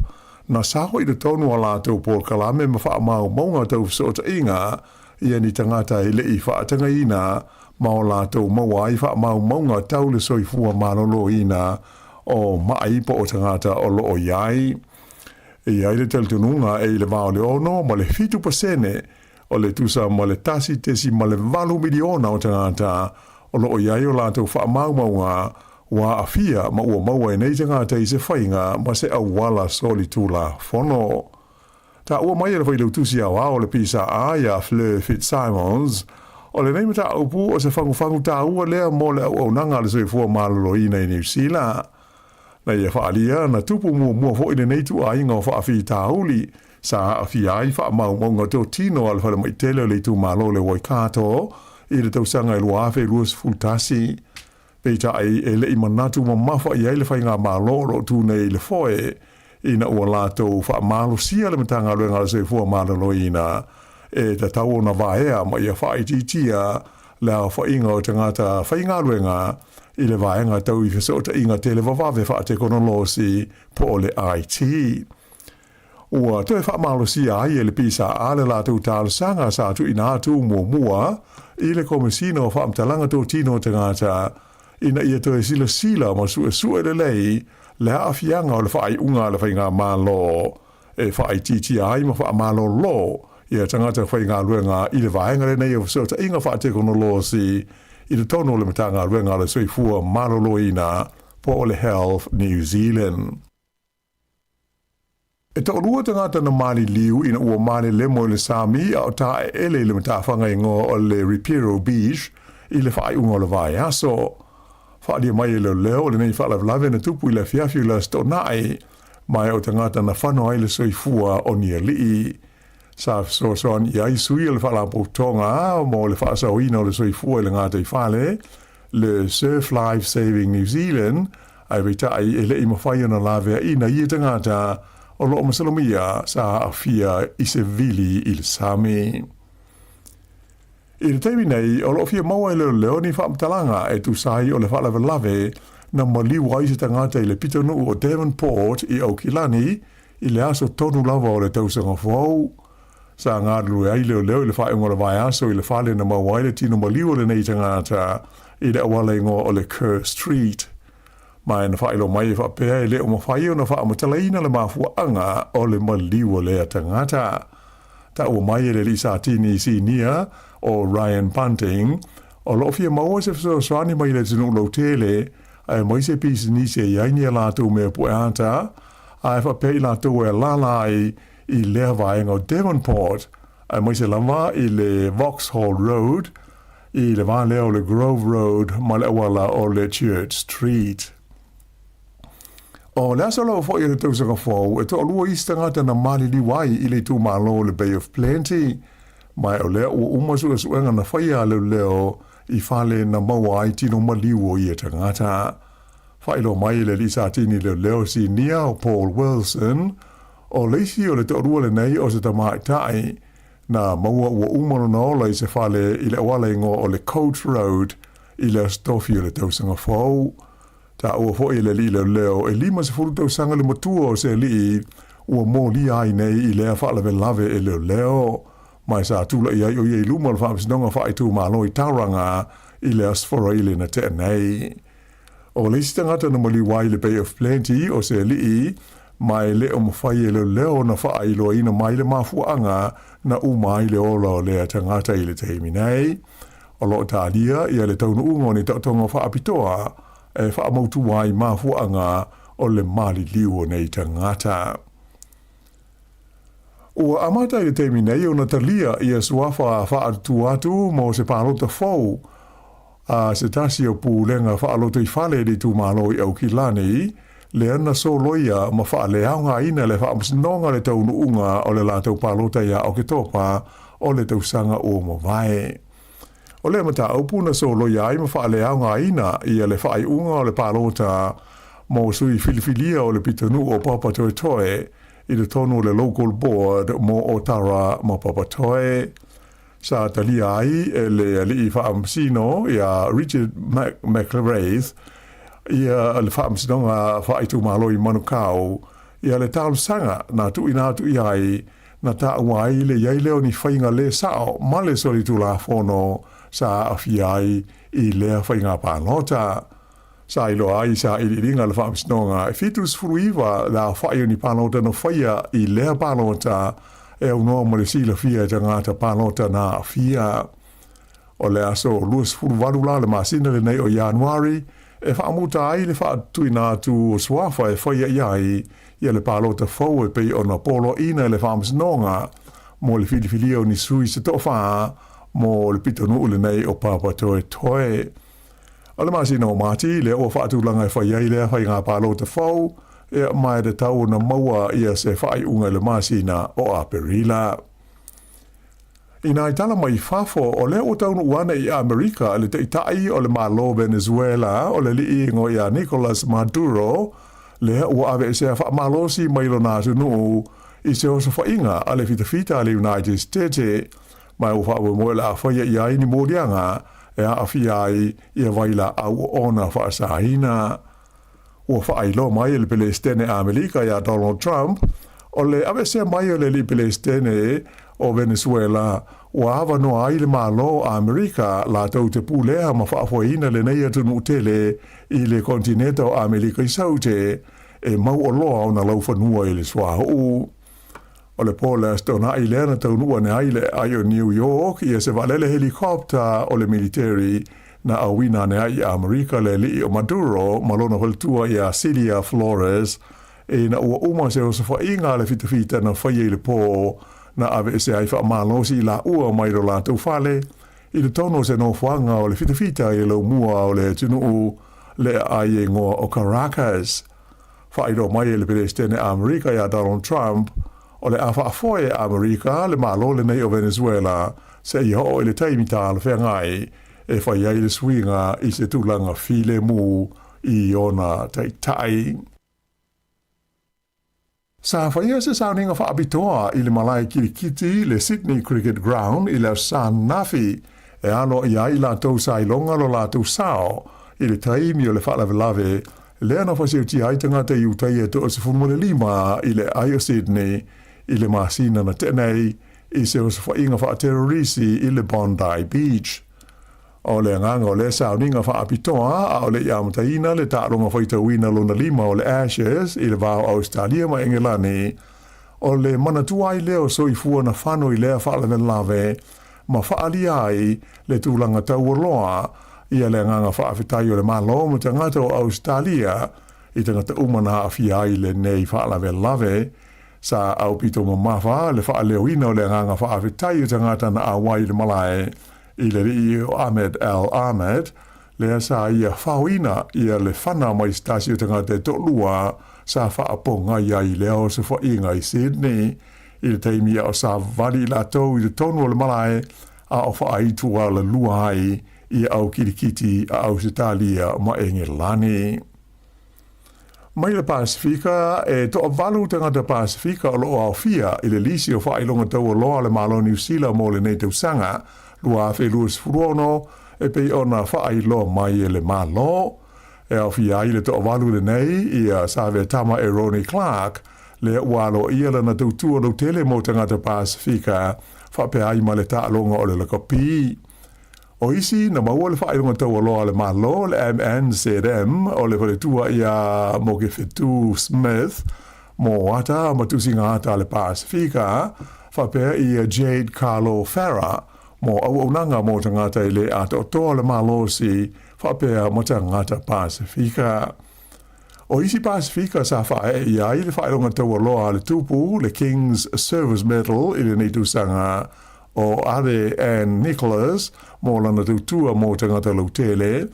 na saho i le tonu o lātou por kalame ma whaamau maunga tau whisota inga, ia ni tangata i le i whaatanga ina, ma o lātou maua i whaamau maunga tau le soifua maloloina o maaipo o tangata o loo iai. E ai le teltununga e le vao le ono ma le fitu pasene o le tusa ma le tasi tesi ma le valu miliona o tangata o lo o iai o lātou whaamau maunga wa afia ma ua maua e nei tangata i se whainga ma se awala soli tula fono. Ta ua mai e le whailau tusi au o le pisa aia Fleur Fitzsimons o le nei mata upu o se whangu ta ua lea mo le au nanga le soifua malolo ina i New Zealand. Na ia whaalia na tupu mua fo i nei tu ai ngā whaafi tāuli sa awhi ai whaamau maunga tō tino al whale mai tele le tu malo le Waikato i le tausanga i luafe luas fultasi. Peita ai e le i manatu ma mawha i ai le whainga malo ro tu nei le foe i na ua lātou whaamalo sia le matanga luenga le soifua malolo ina e ta tau na vaea ma ia whaititia le whainga o tangata whainga luenga i le vaenga tau i whesota inga te le vavave whaate konolosi po o le IT. Ua toi whaamalo si ai e le pisa a le lātou tāle sanga sa tu ina atu mua i le komisino whaamtalanga tō tino tangata ina ia toi sila ma sue le lei le awhianga o le whaai unga le whainga malo e whaai titi ai ma whaamalo lo ia tangata whainga luenga i le vaenga le nei o whesota inga whaate konolosi i le tono le matanga ruenga le soifua maloloina po o le Health New Zealand. E ta orua tangata na mali liu ina ua mali le mo le Sami a o ta ele le matawhanga ingo o le Repiro Beach i le whaai ungo le vai aso. Whaalia mai le leo le nei whaalawlawe na tupu i le fiafiu la stonai mai o tangata na whano ai le soifua o nia lii. Sa soan i ai sui le whaalapotonga mo le whaasauina o le soifua i le ngātai whale, le Surf Life Saving New Zealand, ai reitai e le i mawhaia na lawea ina i tangata o loo masalomia sa awhia i se vili i le Sami. I le teimi nei, o loo fia maua i leo ni whaamtalanga e tu sai o le whaalawelawe na maliu ai se tangata i le pitonu o Devonport i Aukilani i le aso tonu lava o le tausanga whau. Sa ngā rui ai leo i le whae ngora vai aso i le whale na mawai le tino maliu le nei tangata i le awale ngō o le Kerr Street. Mai na whae lo mai e whapea e le o mawhai o na wha amatalaina le mafua anga o le maliu o le tangata. Ta ua mai e le Lisa Tini si nia o Ryan Punting O lo fia maua se swani mai le tunu lo tele, ai mai se pisi ni se yaini la tu me po anta, ai fa pe la tu e lala I le vaenga o Devonport, ai mai se lama I le Vauxhall Road, I le va leo le Grove Road, ma le wala o le Church Street. O le asalo fo I le tausanga fo, e to alua istangata na mali li wai I le tu malo le Bay of Plenty, mai o leo ua umasu e suenga na whaia leo I fale na maua ai tino maliwo I e tangata. Whailo mai le lisa tini leo si nia o Paul Wilson, o leisi o le te orua le nei o se tamai tai, na maua ua umano na ola I se fale I le wale ingo o le Coach Road I le stofi o le tausanga fau. Ta ua fo I le li leo e lima se furu tausanga le matua o se li ua mo li ai nei I lea whaala lave e leo. Mai sa tula I ai o I luma le whaamisinonga whai tu malo I tauranga I le asfora I le na te nei. O leisi tangata na mali wai le Bay of Plenty o se li mai le o mawhai e leo na wha ilo ina mai le mafuanga na umai le ola o lea tangata I le teimi nei. O lo talia I le taunu ungo ni tautonga wha apitoa e wha mautu wai mafuanga o le mali liwo nei tangata. Ua amata I le teimi nei o na talia I a suafa wha atu atu mo se palota fau a se tasi o pūlenga wha alota I fale di tu malo I au ki lani le ana so loia ma wha le aunga ina le wha amsinonga le taunu unga o le la tau palota ia o ke topa o le tau sanga o mo vai. O le mata aupuna so loia ai ma wha le aunga ina ia le wha unga o le palota mo sui filifilia o le pitanu o Papa Toe Toe I le tonu le local board mo o tara ma Papa Toe. Sa talia ai e le ali wha amsino ia Richard McLeod ia le whaamsinonga whaitu malo I manukau, ia le tālu sanga na tu ina tu iai na tā uai le iai leo ni whainga le sao ma le soli tu la whono sa awhiai I lea whainga pānota. Sa ilo ai sa I ringa le whaamsinonga e fitus furuiva la whaio ni pānota no whaia I lea pānota e unoa ma le sila fia tangata pānota na awhia. O le aso luas furuvalu la le masina le nei o Januari e whaamuta ai le whaatuina atu o suafa e whaia iai ia le pālota fau e pei o na polo ina le whaamsinonga mo le filifilia o ni sui se tofa mo le pitonu le nei o Papa Toe Toe. O le masina o mati le o whaatulanga e whaia i lea whai ngā pālota fau e mai de tau na maua ia se whai unga le masina o Aperila. Ina I tala mai fafo o le o taunu uana I Amerika le te itai o le malo Venezuela o le li ingo ia Nicolas Maduro le ua ave se wha malosi mai lo nātu nuu I se osa whainga a le fita le United States mai o wha ue moe la whaia I ai ni mōrianga e a awhiai ia waila au ona wha sahina. Ua wha ilo mai le Palestine Amerika ia Donald Trump o le ave se mai o le li Palestine o Venezuela ua awa no ai le malo a Amerika la tau te pūlea ma whaafoina le nei atunu tele I le kontinenta o Amerika I saute e mau o loa o na laufanua I le swahu. O le pola stona I lea na taunua ne ai le ai o New York I se valele helikopta o le military na awina ne ai Amerika le li o Maduro malona holtua I a Celia Flores e na ua uma se o sa whainga le fita na whaie le po na ave se ai wha malosi la ua mai ro la tau whale I le tono se no whanga o le fita I lo mua o le tunu le ai e ngoa o Caracas. Whairo mai le Palestine Amerika ia Donald Trump o le awha afoe Amerika le malo le nei o Venezuela se I ho le taimita le whengai e whai ai le swinga I se tūlanga file mu I ona tai. Sa whaia se sauninga whaabitoa I le malai kirikiti le Sydney Cricket Ground I le San Nafi e ano I ai la tau sailonga lo la tau sao I le taimi o le whalavelave le ana whaseuti ai tangata I utai e to o se funmone lima I le ai o Sydney I le masina na tenei I se o se whainga whaaterorisi I le Bondi Beach. O le nganga o le sauninga whaapitoa a o le iamataina le tāronga whaitawina lona lima o le Ashes I le vāo Australia ma Engelani o le manatua I leo soifua na whano I lea whaalavelave ma whaali ai le tūlanga tau loa ia le nganga whaafetai o le malo mo te ngata o Australia i tangata umana awhi ai le nei whaalawe lave sa au pito mo mawha le whaaleo ina o le nganga whaafetai o te ngata na awai le malae i le rii o Ahmed Al Ahmed le sa ia whauina ia le whana mai stasi o te ngata to lua sa whaaponga ia i leo se whainga i Sydney i le teimi o sa vali la tau i le tonu o le malae a o whaaitu a le lua ai i au kirikiti a Australia ma Engilani. Mai le Pasifika e to avalu tangata Pasifika o loo au fia i le lisi o whailonga tau o loa le malo New Zealand mo le nei tau sanga lua awhi luas furono e pei ona whailo mai e le malo e au fia i le to avalu le nei i a save tama e Ronnie Clark le walo ia lana tau tua no tele mo tangata Pasifika whape ai ma le taalonga o le lakapi. O isi na maua le whaeronga tau aloa le malo le MNZM o le whare tua ia mo ke whetu Smith mo ata matusinga ata le Pasifika whapea ia Jade Carlo Farah mo au nanga mo tangata i le ata o toa le malo si whapea mo tangata Pasifika. O isi Pasifika sa whae ia i le whaeronga tau aloa le tupu le King's Service Medal i le neitusanga o Are and Nicholas mo lana tautua mo tangata lautele.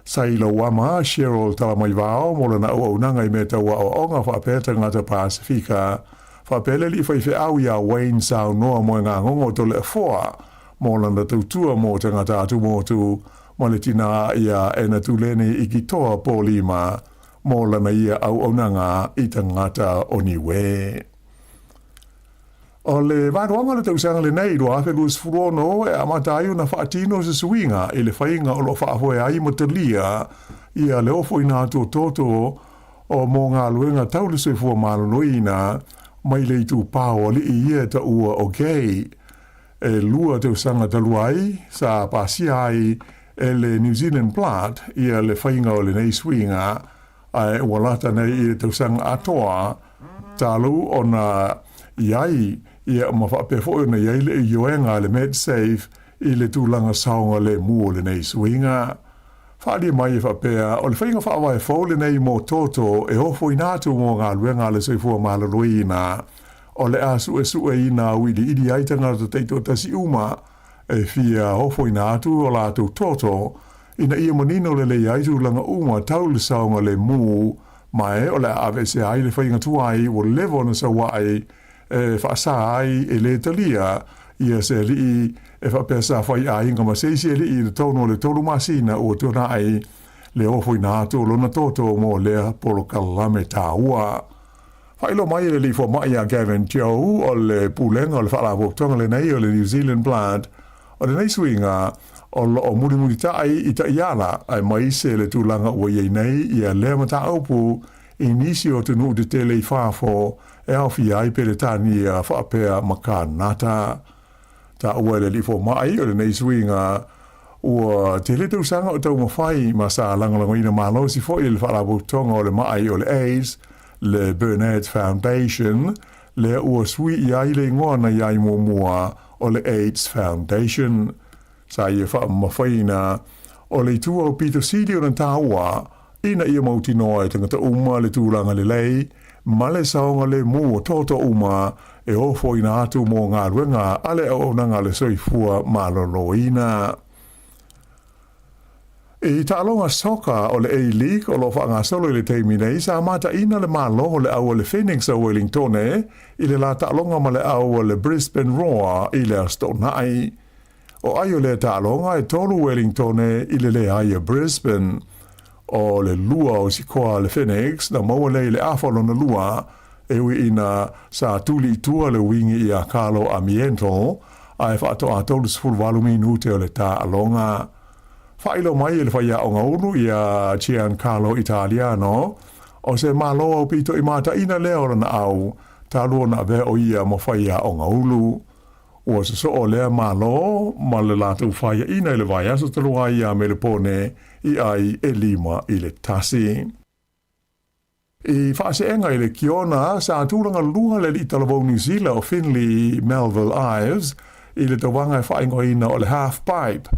Saila wama Cheryl Talamaivao mo lana au nanga i meta wa o onga whapea tangata Pasifika. Whapele li whaife au ia Wayne Sao noa mo ngā ngongo to le foa mo lana tautua mo tangata atu mo tu mo le tina ia ena tulene i ki toa pōlima mo lana ia au nanga i tangata o niwe. O le wāruanga le tausanga le nei roa whe luas furono e amataio na whaatino se suinga i le whainga o lo whaafoe ai mo te lia ia le ofo ina atu toto o mo ngā luenga tau le soifua maloloina mai le itu pāo li i ia ta ua o gay e lua tausanga taluai sa pasia ai e le New Zealand Blood ia le whainga o le nei suinga ai walata nei i le tausanga atoa talu o na iai ia ma whapefo na iai le ioenga le MedSafe i le tūlanga saonga le mua le nei suinga. Whaari mai e whapea, o le whainga whaawai fau le nei mo toto e hofo inatu mo ngā luenga le soifua maalaroina. O le asu e sue ina wili idi aitanga ta teito tasi uma e fia hofo inatu o la tu toto ina ia manino le aitu langa uma tau le saonga le mu mai o le avese ai le whainga tuai o levo na sawai e whaasa ai e le talia ia se li e whapesa whai a inga ma seisi e li i le tono le tolu masina o tona ai le ofo ina atu lona toto mo lea polo kalame tā ua. Whailo mai le li fo mai a Gavin Joe o le pulenga o le whaalabo tonga le nei o le New Zealand Blood o le nei suinga o muri tai i ta iala ai mai se le tūlanga ua iei nei ia lea mata aupu i nisi o tunu de tele i whaafo e au fi ai pere tani a whaapea maka nata. Ta ua le li fo mai o le nei suinga ua te le tau sanga o tau mawhai ma sa langalango ina malo si fo i le whaalabo tonga o le mai o le AIDS, le Burnett Foundation, le ua sui i ai le ngoa na iai mua o le AIDS Foundation. Sa ia wha mawhaina o le tua o Peter Sidi o na tāua ina ia mauti noa e tangata uma le tūlanga le lei ma le saonga le mua toto uma e ofo ina atu mo ngā ruenga ale o nanga le soifua maloloina. E tālonga soka o le A-League o lo whaanga solo i le teimi nei sa mata ina le malo le au le Phoenix o Wellington i le la tālonga ma le au le Brisbane Roar i le Astonai. O ai o le tālonga e tolu Wellington i le ai a Brisbane. O le lua o sikoa le Phoenix na maua le afalo na lua e ui ina sa tuli tua le wingi i a Carlo Amiento a e whaato a tolu sifuru minute o le tālonga. Whailo mai e le whaia o ngauru i a Giancarlo Italiano o se malo au pito i mata ina leo na au tālua na ve o ia mo whaia o ngauru. Ua se so o lea malo ma le lātou whaia ina i le vai aso talua i a me le pone i ai e lima i le tasi. I whaase enga i le kiona sa tūranga lua le li talavau New Zealand o Finley Melville Ives i le tawanga e whaingoina o le half pipe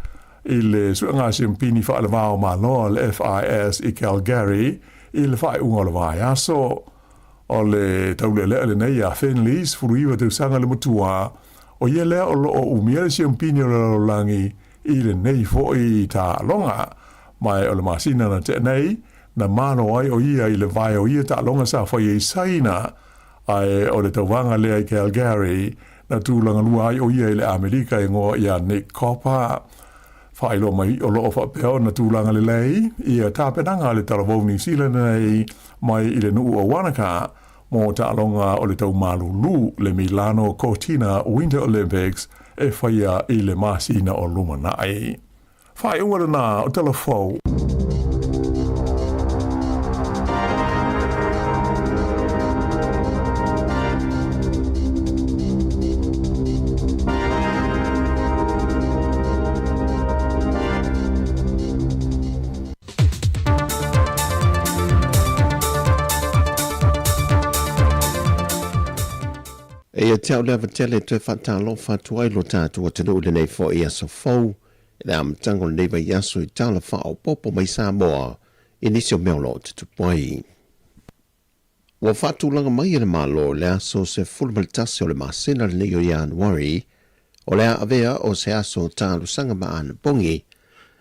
i le suanga siampini wha le vao malo le FIS i Calgary i le whai unga le vai aso o le taule le nei a Finleys furuiwa te sanga le mutua o ye lea o loo umia le siampini o le langi i le nei fo i ta longa mai o le masina na te nei na mano ai o ia i le vai o ia ta longa sa whai e saina ai o le tawanga lea i Calgary na tūlanga lua ai o ia i le Amerika i ngoa ia Nick Copper whaelo mai o loo whapeo na tūlanga le lei ia tāpenanga le taravou New Zealand nei mai i le nuu o Wanaka mō tālonga o le tau malulu le Milano Cortina Winter Olympics e whaia i le masina o Lumanai. Whai ungara nā o telefou. E te au lewa tele te whatalo whatua i lo tātua te nuu le nei fo i aso fau, e le amtango le neiva i aso i tala whao popo mai Sāmoa, i nisio meolo te tupai. Wa whatulanga mai le malo le aso se fulmaltasi o le masina le nei o Januari, o le avea o se aso tālu sanga maana pongi,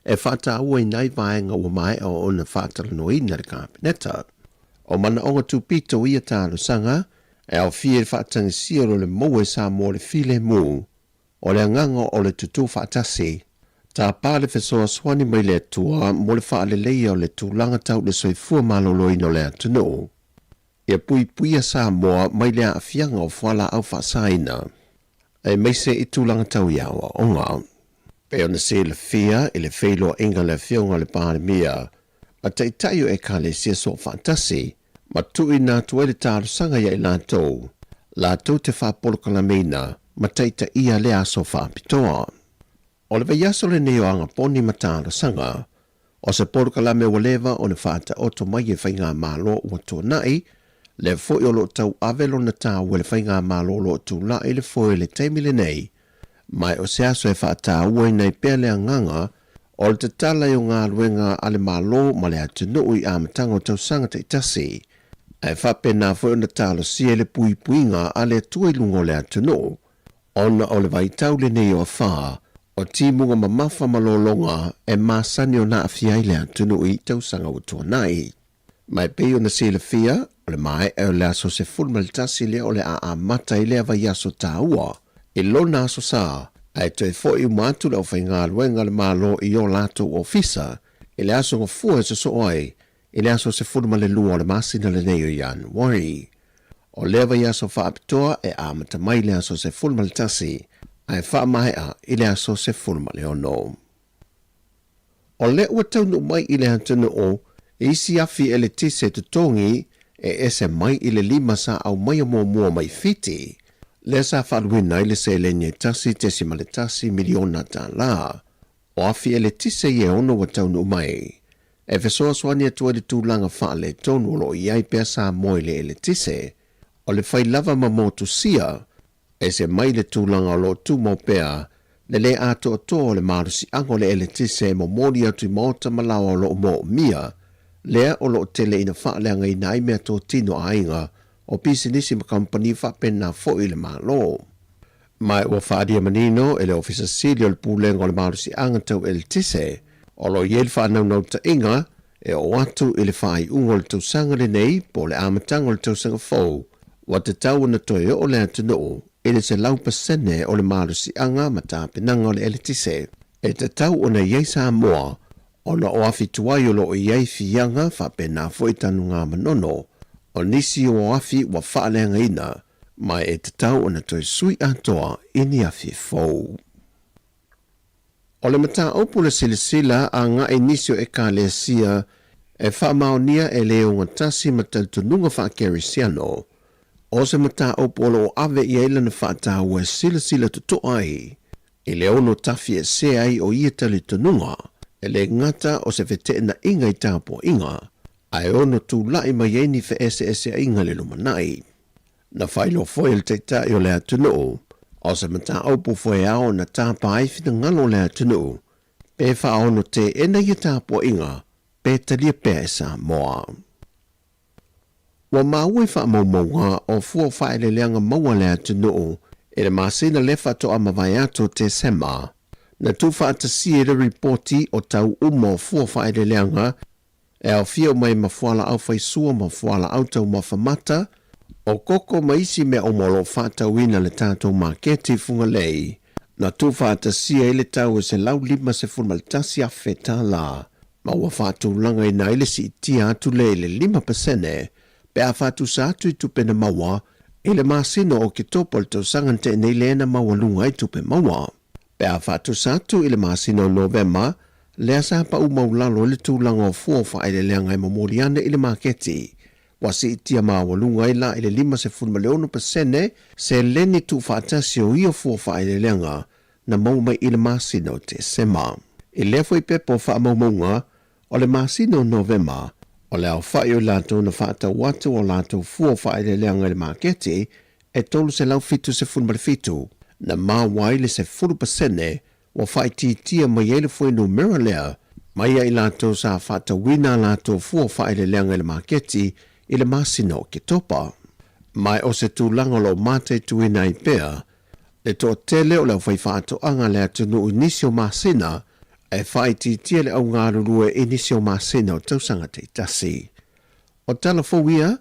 e whata ua i nai vaenga ua mai o ona whatala noina le kāpeneta. O mana onga tupito ia tālu sanga, e au fie whaatangi siaro le moe Sāmoa le file mu, o le anganga o le tutu whaatasi, tā pāle whesoa swani mai le tua mo le whaale leia o le tūlanga tau le soifua maloloi no le atunu. Ia pui puia Sāmoa mai le awhianga o whala au whaasaina, e meise i tūlanga tau iawa onga. Pe ona se le fia i le wheilo inga le whionga le pāle mia, a taitaio e ka le sia so whaatasi, ma tui nā tuele tāru sanga ia i lātou te whapolokala meina, ma teita ia le aso whapitoa. O le veiaso le neo anga poni ma tāru sanga, o se polokala me walewa o ne whaata oto mai e whainga mālo ua tō nai, le fo i olo tau avelo na tāu le whainga mālo lo tō nai le fo le teimile nei, mai o se aso e whaata ua i nei pēle anganga, o le te tala i o ngā luenga ale mālo ma le atunui a matango tau sanga te itasi, ai whape nā fo na tālo sia le pui puinga a le tuai lungo le atunu, ona o le vaitau le nei o whaa, o timunga mamafa malolonga e māsani o nā awhiai le atunu i tausanga o tua nai. Mai pei o na sia le fia, o le mai e o le aso se fulmalitasi le o le a mata i le avai aso tā ua, i lo nā aso sā, ai toi fo i mātu le o whainga luenga le mālo i o lato ofisa, i le aso ngafua se so oi, i le aso se fulma le lua o le masina le nei o Januari. O lewa i aso whaapitoa e amata mai le aso se fulma le tasi, ai whaamai a i le aso se fulma le ono. O le ua taunu mai i le hantunu o, e isi afi e le tise tutongi e ese mai i le lima sa au mai o mua mai fiti, le sa whaluina i le se le nye tasi tesima le tasi miliona tā la, o afi e le tise i e ono wa taunu mai. E fesoa swani atua le tūlanga whaale tonu lo i ai pia Sāmoa le ele tise, o le whai lava ma motu sia, e se mai le tūlanga lo tū mo pia, le ato ato le marusi ango le ele tise mo mori atu i maota malawa lo mo mia, lea o lo tele ina whaale anga i nai mea tō tino ainga, o pisi nisi ma kampani whapena fo i le malo. Mai ua whaadia manino e le ofisa sili o le pūlenga o le marusi anga tau ele tise, o lo iel whanau nau ta inga, e o atu i le whai ungo le tausanga le nei, po le amatanga o le tausanga fau, wa te tau na toe o le atunu, i le se lau pasene o le marusi anga ma tā pinanga o le elitise, e te tau o na iei Sāmoa, o na o afi tuai o lo iei fianga whapena fo i tanu ngā manono, o nisi o afi wa whaalenga ina, mai e te tau o na toe sui atoa ini afi fau. O le mata opu le silisila a ngā inisio e ka le sia e whaamaonia e leo ngatasi matal tununga whaakerisiano. O se mata opu o ave i eila na whaatau e silisila tuto ai. I leo no tafi e se ai o ia tali tununga. E le ngata o se vete na inga i tāpo inga. Ai ono tu lai mai e ni fe ese a inga le lumanai. Na whailo foil te tai o le atunu. O se mata au po fwe ao na tāpai fina ngalo lea tunu. Pe wha ono te ena i tāpua inga, pe talia pe Sāmoa. Wa maui wha maumaunga o fua whaile leanga maua lea tunu, e le masina lefa to amawai ato te sema. Na tuwha atasia le reporti o tau umo fua whaile leanga, e au fia mai mafuala au whaisua mafuala au tau mawhamata, o koko maisi me o molo whatauina le tātou maketi funga lei, na tuwha atasia ele tau e se lau lima se funmalitasi a wheta la, ma ua whātou langa i naile si itia atu le 5%, pe a whātou sa atu i tupe na maua, ele masino o ki topol tau sangante nei leena maua lunga i tupe maua. Pe a whātou sa atu ile masino November, lea sa pa umaulalo le tūlanga o fuofa ele leanga i mamoriane ile maketi, wasi itia mawalunga ila ile 5% se leni tu whaatasio i o fuofa ile leanga na maumai ile masino te sema. I lefo i pepo wha maumaunga o le masino November o le au whai o lato na whaata watu o lato fuofa ile leanga ile maketi e tolu se lau fitu se funmalifitu na mawai le se 4% wa whai titia mai ele fwoi numera lea mai i lato sa whaata wina lato fuofa ile leanga ile maketi ile masino ki topa. Mai o se tūlanga lo mate tuina i pea, le tō tele o lau whaiwhaato anga lea tunu inisio masina, e whai titia le au ngārurue inisio masina o tausanga te tasi. O tala fōwia,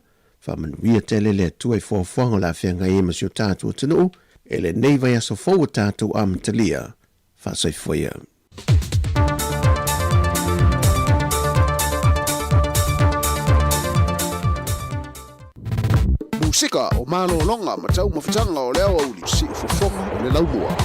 whamanuia tele le tuai fōwhanga la whianga e masio tātua tunu, e le neiva yaso fōwa tātua amatalia, whasoi fōia. Musika o malo longa ma tau mawhitanga o leo au li si ufofonga o le laumua.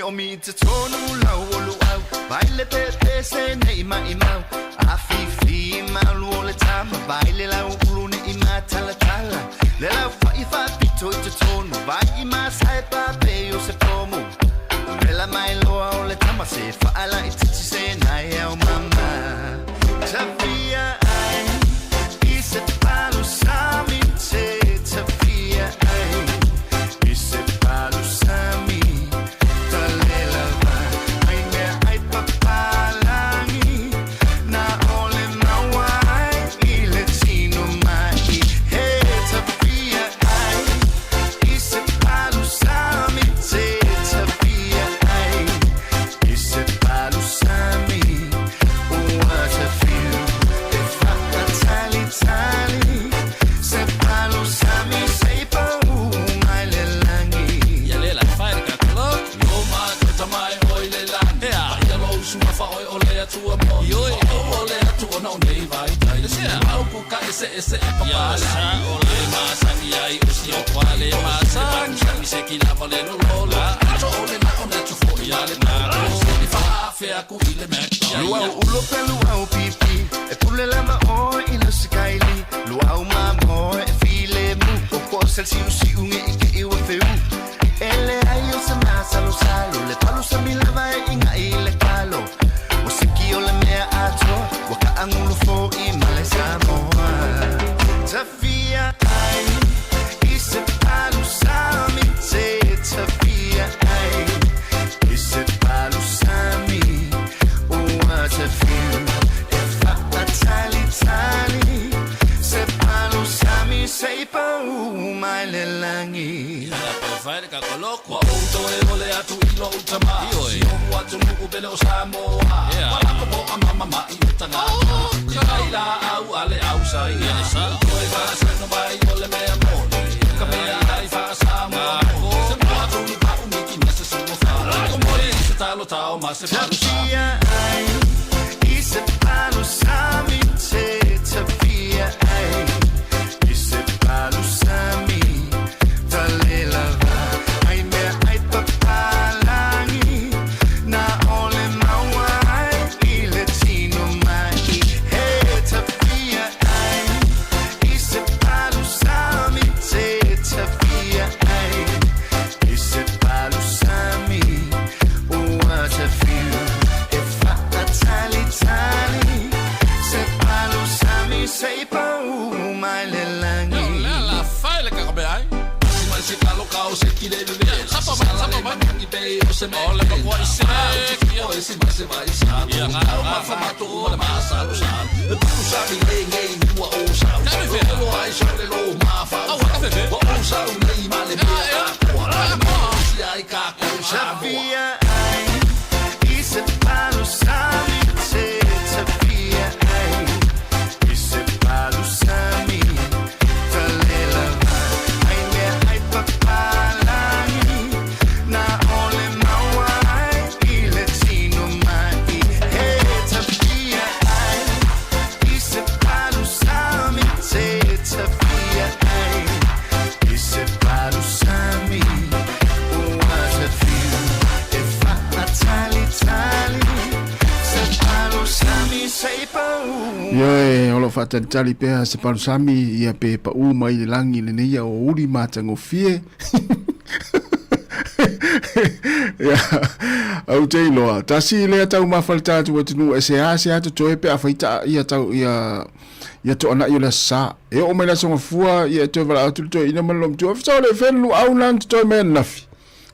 Omi te tonu lau olu au Baile te se nei mai mau Afifi malu o le tama Baile lau ulu ne i tala tala Le lau whai pito i te tonu Vai ma sai pa pe o se pomu Le la mai loa o le tama Se whaala i titi se nai au mama Tawhia ai I se palu sami te Tawhia ai I se palu sami ese papá o le masangi ai usi o kwale masangi se kila vale no lola o le na ona tu fo ya le na ni fa fe aku ile me lua ulo pelu au pipi e pule la ma o ina skyli lua o ma mo e file mu o po sel si usi unge ke o feu ele ai o se ma salo salo le palu sa mi lava inga ile kalo o se ki o le me ato o ka angulo fo i male Sāmoa Tawhia ai I se palu sami te Tawhia ai I se palu sami ua te fiu e wha tali tali se palu sami se pau mai le langi Whaere ka koloko a outo e ole atu ilo utama Si o atu nuku bele o Sāmoa Wala ko a mama mai utanga Ka kaila au ale au sai Koe whaasa no mai ole mea mole Ka mea ai whaasa Sāmoa Se mua atu ni pa uniki na se sumo wha Ko moi I se talo tau ma se palu Tawhia ai I se palu sami te Tawhia ai I se palu sami Tale lava se me ole ko ise o ese se vai sa ya ma fa ma to le ma sa lo sa tu sa mi ngai wa o sa lo ai sa le lo ma fa o sa ngai ma le ma si ai ka ko sa via ai ise pa lo sa mi se via ai ise pa lo sa mi Ia o lo whaatalitali pēha se parusami ia pē pa u mai le langi le neia o uri mātango fie. Ia, au te iloa. Tasi lea tau mawhali tātu wa tunu e se atu toe pē a whaita ia tau ia to ana ia le sa. E o mai la songa fua ia toe wala atu le toe ina malom tua. Fitau le whenlu au nan toe mea nafi.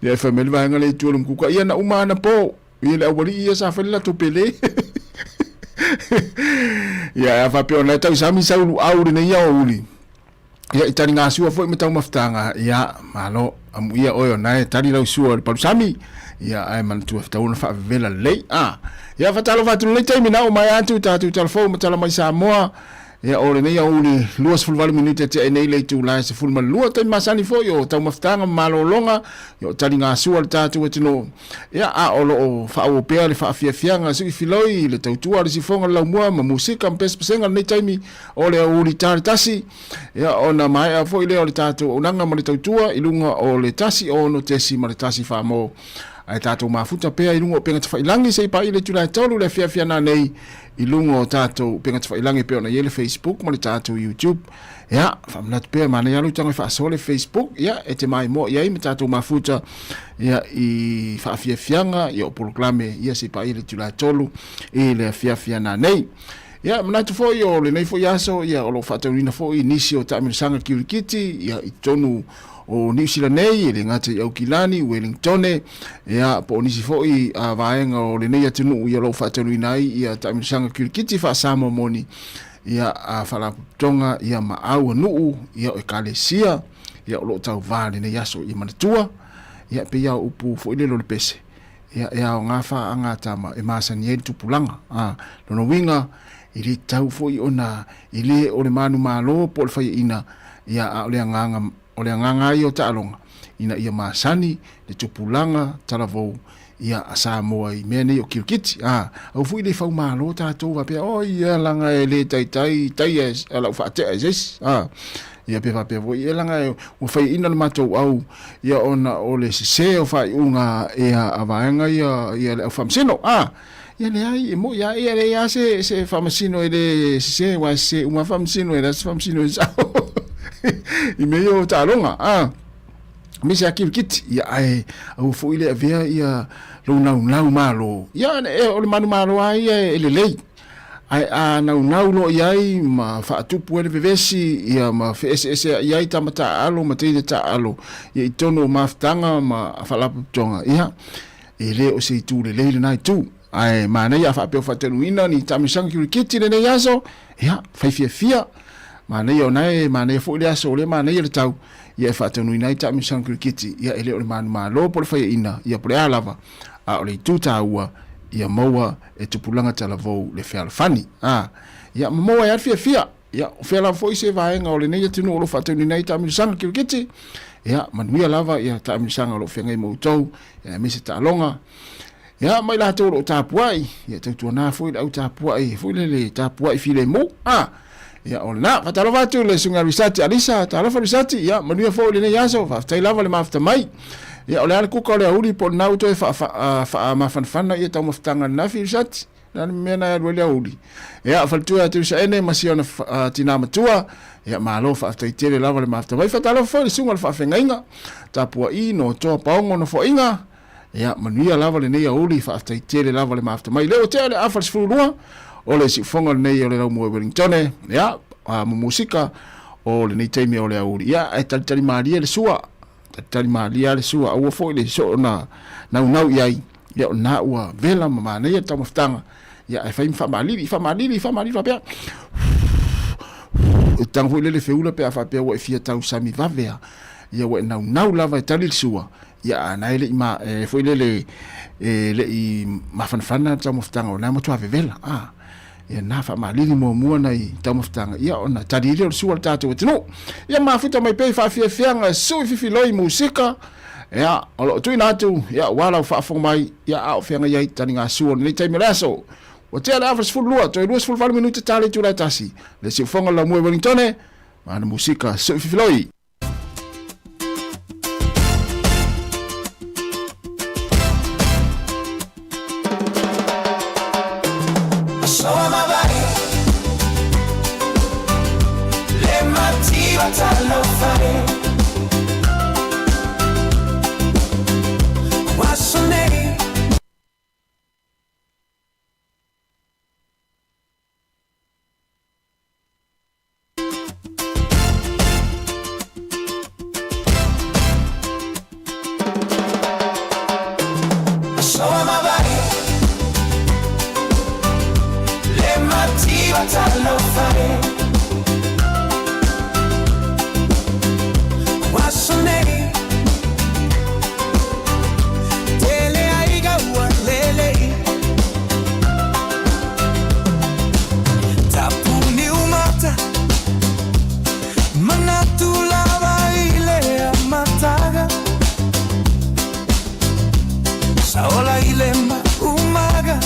Ia e whameli vahenga le tuolum kuka. Ia na umana po. Ia le awari ia sa whalila to pele. Ya fa pe ona tau sami sa lu au ne ya uli ya itani nga siwa foi me tau maftanga ya malo amu ia oyo na tari lau siwa pa sami ya ai man tu fa una fa vela lei ya fa talo fa tu le tai mina o mai atu tatu telefon me tala mai Sāmoa ya ore ne ya uli luas fulval minute te nei le tu la se fulma lua tai masani fo yo tau maftanga malo longa yo tari nga siwa tatu tino ya o fa o pe le fa fianga si filoi le tau tua le sifonga la mua ma musika mpes pesenga nei taimi o le uli tasi ya ona mai a fo ile o le tatu onanga ma le tau tua ilunga o le tasi o no tesi ma le tasi fa mo ai tatou mafuta pea ilunga o penga te whailangi sei pa ile tula tolu le fia na nei ilunga o tatou penga te whailangi pea na yele Facebook ma le tatou YouTube ya whamnatu pea mana yalu tanga whaasole Facebook ya e te mai mo ya i me tatou mafuta ya i whaafiafianga ya o proklame ya sei pa ile tula tolu ile fia na nei ya manatu fo yo le nei fo yaso ya o lo whataurina fo i nisi o tamirisanga kiurikiti ya i tonu o New Zealand nei le ngate au Kilani Wellington ya po nisi foi a vaenga o le nei atunu ia lo fatelu nai ia tamisanga kirikiti fa Sāmoa moni ia a fala tonga ia ma au nu ia o kalesia ia lo tau vale nei aso i manatua ia pe ia upu foi le lo pese ia o ngafa anga tama e masani e tupulanga no winga ili tau foi ona ile o le manu malo po fai ina ia o le nganga o le nganga i o ta'alonga ina ia masani le tupulanga talavou ia a Sāmoa i mea nei o kirikiti au fui le fau malo tātou wapea ia langa e le tai ala uwhaatea e zes ia pe wapea voi e langa e o whai ina le matou au ia ona o le sese o whai unga ia a vaenga ia le au whamsino ia le ai e mo ia le ia se whamsino e le sese wa se unga whamsino e le whamsino e sao i meio tāronga misa kirikiti ia ai au fo ile avea ia lo nau malo ia o le manu malo ai e le lei ai nau lo ia ma fa tupu ele vevesi ia ma ese ia tamata alo ma te ta alo ia i tono maftanga ma falapu tonga ia ele o se tu le lei nai tu ai mana ia fa pe fa teluina ni tamisang kirikiti le yaso ia fa fia mana ia nai mana fo ile aso le mana ia le tau ia fa tonu nai ta misang kirikiti ia ele o le manu malo po le fa ina ia po le alava o le tuta ua ia moa e tupulanga talavou le fea fani ia moa ia fia ia fea la fo se vaenga o le nei tunu o lo fa tonu nai ta misang kirikiti ia manuia lava ia ta misang o lo fenga i moutou ia mese ta longa ia mai la to lo tapuai ia tu na fo ile au tapuai fo le tapuai file mo ia ona fatalo vatu le sunga risati alisa talo fa risati ia manuia fo le nei aso fa tai lava le mafta mai ia ole al kuka le uli po na auto fa ma fanfana ia tau maftanga na fi risati na mena ya le uli ia fa tu atu sa ene masiona tina matua ia malo fa tai tele lava le mafta mai fatalo fo le sunga fa fengainga tapua i no to paongo no fo inga ia manuia lava le nei uli fa tai tele lava le mafta mai le o tele afals fulua o le si fonga nei o le rau mua Wellington ia musika o le nei taimi o le auri ia e talitali maria le sua tali malia le sua ua fo le so na nau iai ya na ua vela mama na ia tau maftanga ya e fai fa malili pa tang fu le feula pe fa pe wa fia tau sami vavea ya wa nau lava tali sua ya na ile ma fo le i mafanfana tau maftanga na mo tua vela ya na fa malili mo mua nei tau maftanga ya ona tali le sua tatu tino ya mafuta mai pe fa fia nga so fifiloi musika ya alo tu inatu ya wala fa fo mai ya au fenga ya tani nga suon le tai meraso o te ala afas fulu to e 2 minuto tale tu la tasi le si fonga la mo Wellington mana musika so fifiloi so my body le mativa talo fare what's your name talo fare what's your name tele aiga walele tapuni umata manatula baile amataga saola ilema umaga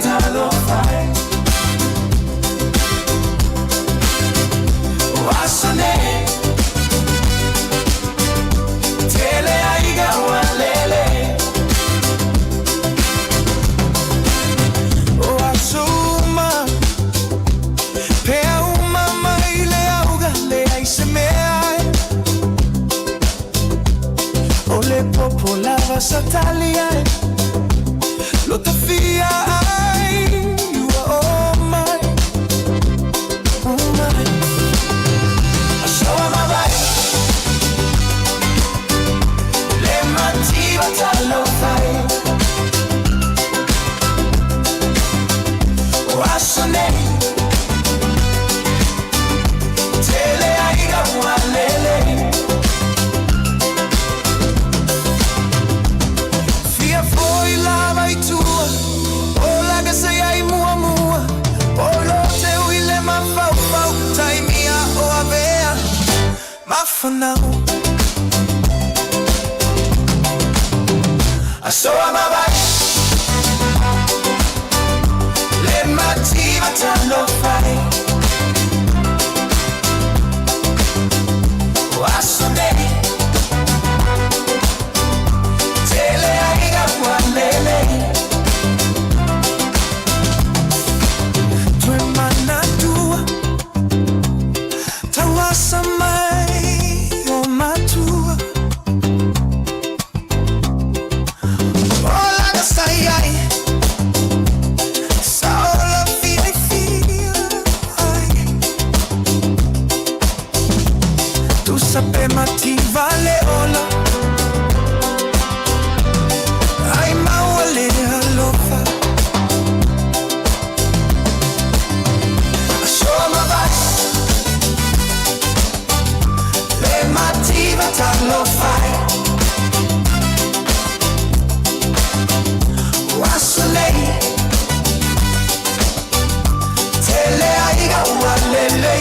talo fai wasane tele aiga walele wasuma pea uma maile auga le aisemea ole popolava satalia lo tafia talo fai wasane tele aiga walele fia foi lava i tua ola que sei ai mua olo te uile ma fau tai mia o avea ma fanau so am I le mativa talo fai wasane tele aiga walele tu mana tua tawasa mai o matua ti vale ola ai mawale alofa shoma vai le mativa talo fai wasale tele aiga walele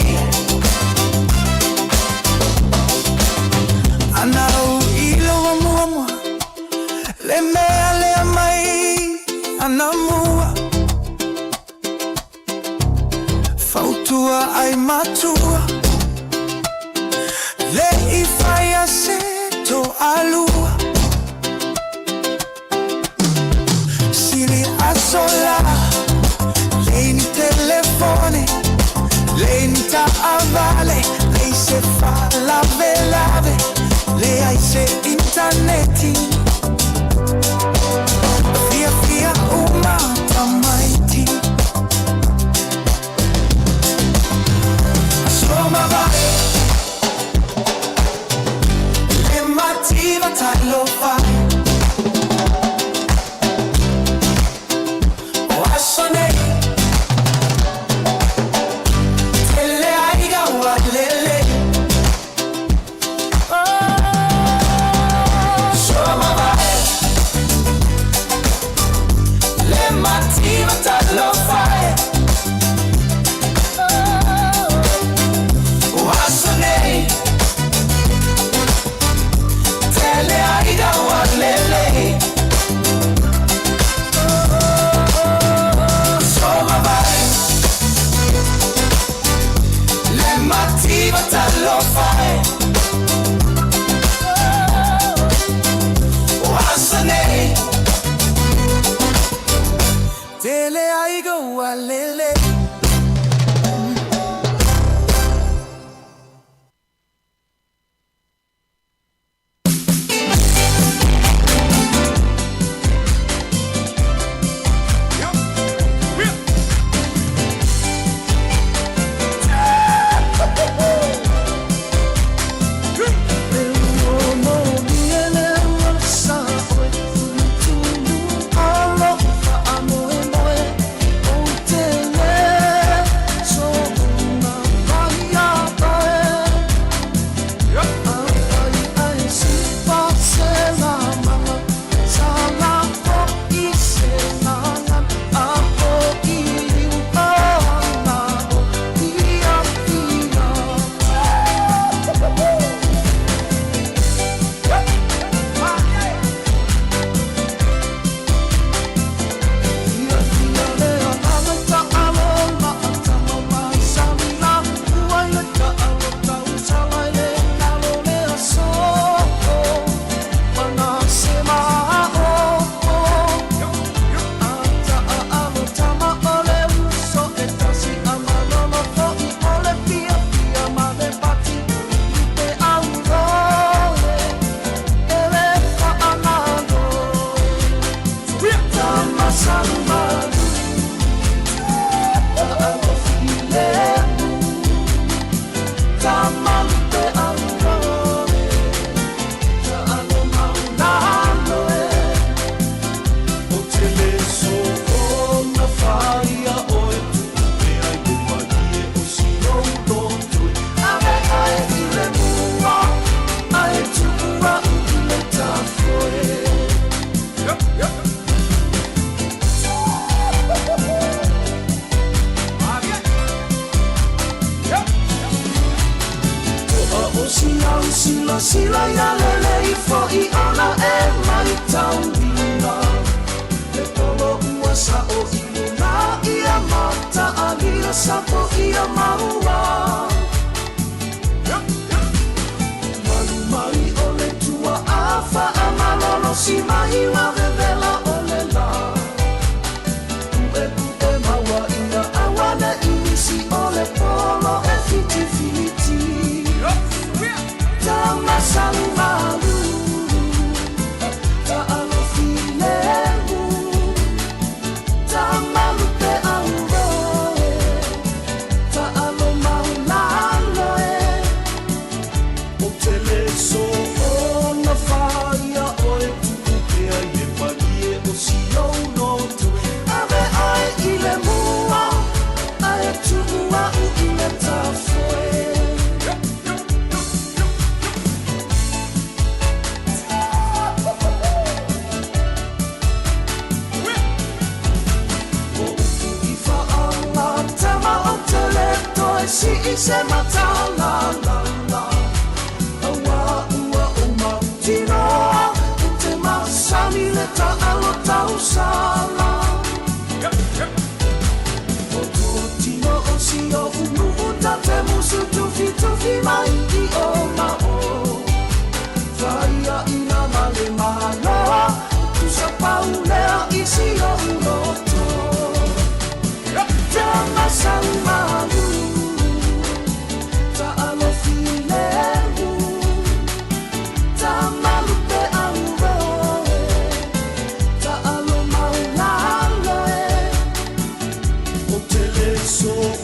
anau ilo amua le mea le mai anamua fautua ai matua le ifaya seto alua sili asola le ni telefone le ni ta avale le se fa la velave le ai se interneti ualele. Sila ya lele ifo I ona e mai taunina Le polo ua sa o iluna Ia mata alia sapo ia maua Malu mai o le tua afa amalolo si mai wa vevela o le la Ue maua ina awane inisi o le polo e fiti fiti Tama malu, ta'alo filemu, ta'malu pe auroe, ta'alo maulaloe. O tele so o na faia oe tuku pe ai e palie o si au notu. Ave ai ile mua, ai tuua u ile tafoe. Si se mata la la la Awa ua o mautino E te masami le ta alo tau sala O tino o si o unu uta te musu tufi tufi mai I o mao Vaia ina male maloa Tu sa paulea I si o unoto Te masami malu So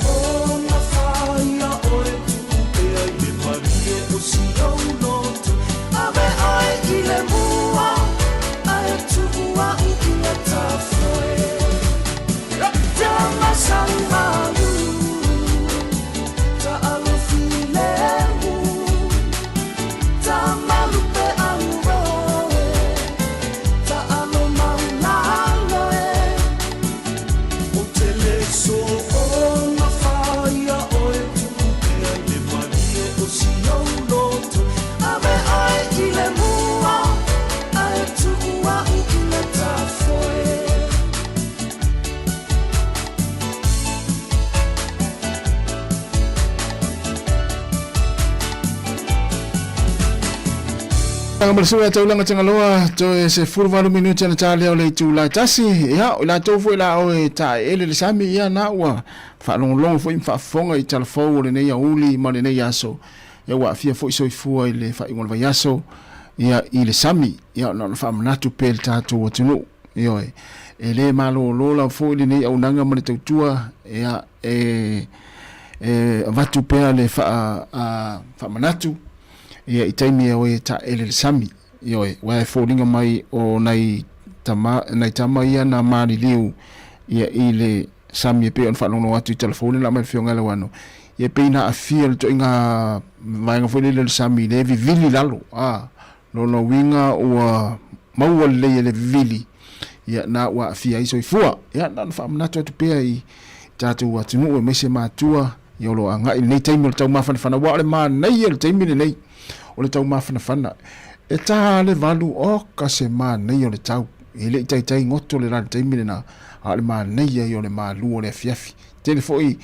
Marsua taulanga tangaloa to se furvalu minuti na tale o le tu la tasi ya o la to foi la o ta ele le sami ya na wa fa long foi fa fonga I telefon le ne ya uli ma le ne ya so ya wa fia foi so fu ile fa ingol va ya so ya ile sami ya no fa na tu pel ta to tunu yo ele malo lo la foi le ne ya unanga ma le tua ya va tu pel le fa manatu ia I taimi o ta ele sami yo wa folding mai o nai tama ia na mari liu ia ile sami pe on fa no atu telefone la mai fionga le wano ia pe na afia to inga vai nga foi le sami le vivili lalo no winga o mau le vivili ia na wa afia iso ifua ia na fa na to pe ai tatu wa tinu o mese matua yo lo anga nei taimi to ma fa wa le ma nei le taimi nei o le tau mawhanawhana. E taha le valu o ka se maa nei o le tau. E le tai ngoto le rana taimine na a le maa nei ai o le maa lu o le afiafi. Tele foi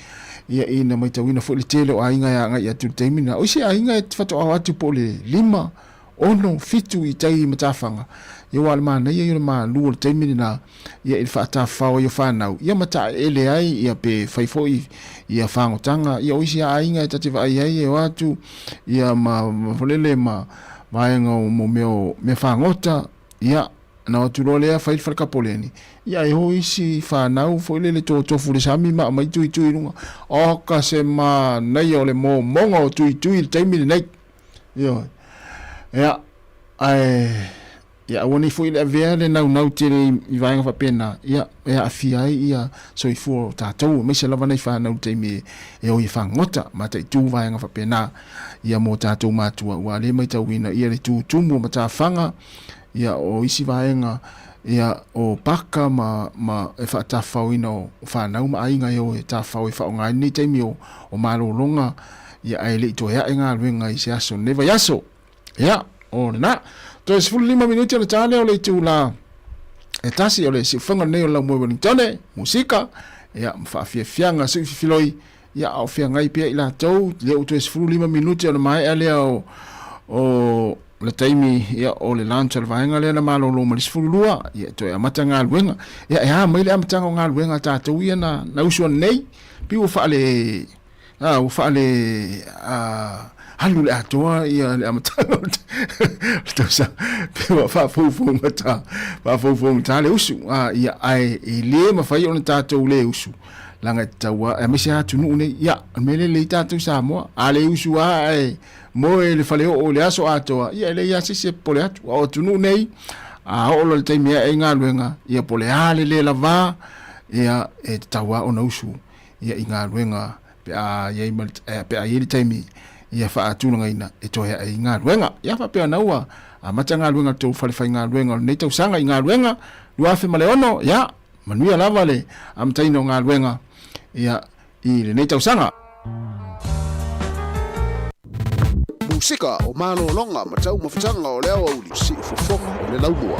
ia ina mai tauina foi le tele o ainga ya ngai atu taimine. O isi ainga e whato au atu po le 5, 6, fitu I tai matawhanga. Ia wa le maa nei ai o le maa lu o le taimine na ia il whaata whaua i o whanau. Ia mata ele ai ia pe whaifoi ia whangotanga. Ia o isi ainga e tati vai ai e o atu. Ia ma folele ma vaenga o mo me whangota. Ia na o turo lea whai whakapoleni. Ia e ho isi whanau folele to tofu le sami ma mai tui runga. O ka se ma nei o le mo monga o tui le taimine nei. Ia ia woni foi le vele nau tele I vaenga fa pena ia afia ia so I fu tatou me se lava nei fa nau temi e o I fangota mata tu vaenga fa pena ia mo tatou matua wa le mai tauina ia le tu mo mata fanga ia o isi vaenga ia o paka ma e fa ta fauina o fa nau ma ainga e ta fau fa nga ni temi o malolonga ia ai le to ia nga luenga I se aso neva yaso ia o na to es 5 minuti le tale o le tu la e tasi o le si fanga nei o la mo bonitone musika ia fa fianga si filoi ia au fianga I pe ila to le o to es 5 minuti o le mai ale o le taimi ia o le lunch le vaenga le na malo lo malis fulua ia to ia matanga luenga ia mai le matanga nga luenga ta to ia na uso nei pi o fa le halu le atoa ia le amatanga tosa pe fa fo mata le usu ia ai le ma fai ona tatou le usu langa taua e mese atu nu ne ia mele le tatou Sāmoa ale usu ai mo le fale o le aso atoa ia le ia se pole atu o tunu nei o le taimi e nga luenga ia pole ale le lava ia e taua ona usu ia inga luenga pe ia pe ia taimi ia fa atuna ina e to ia inga luenga ia fa pe naua a matanga luenga to fa fa inga luenga nei tau sanga inga luenga lua fe maleono ia manuia lava le am taino nga luenga ia I le nei tau sanga musika o malolonga ma tau mawhatanga o leo au li si fofonga o le laumua.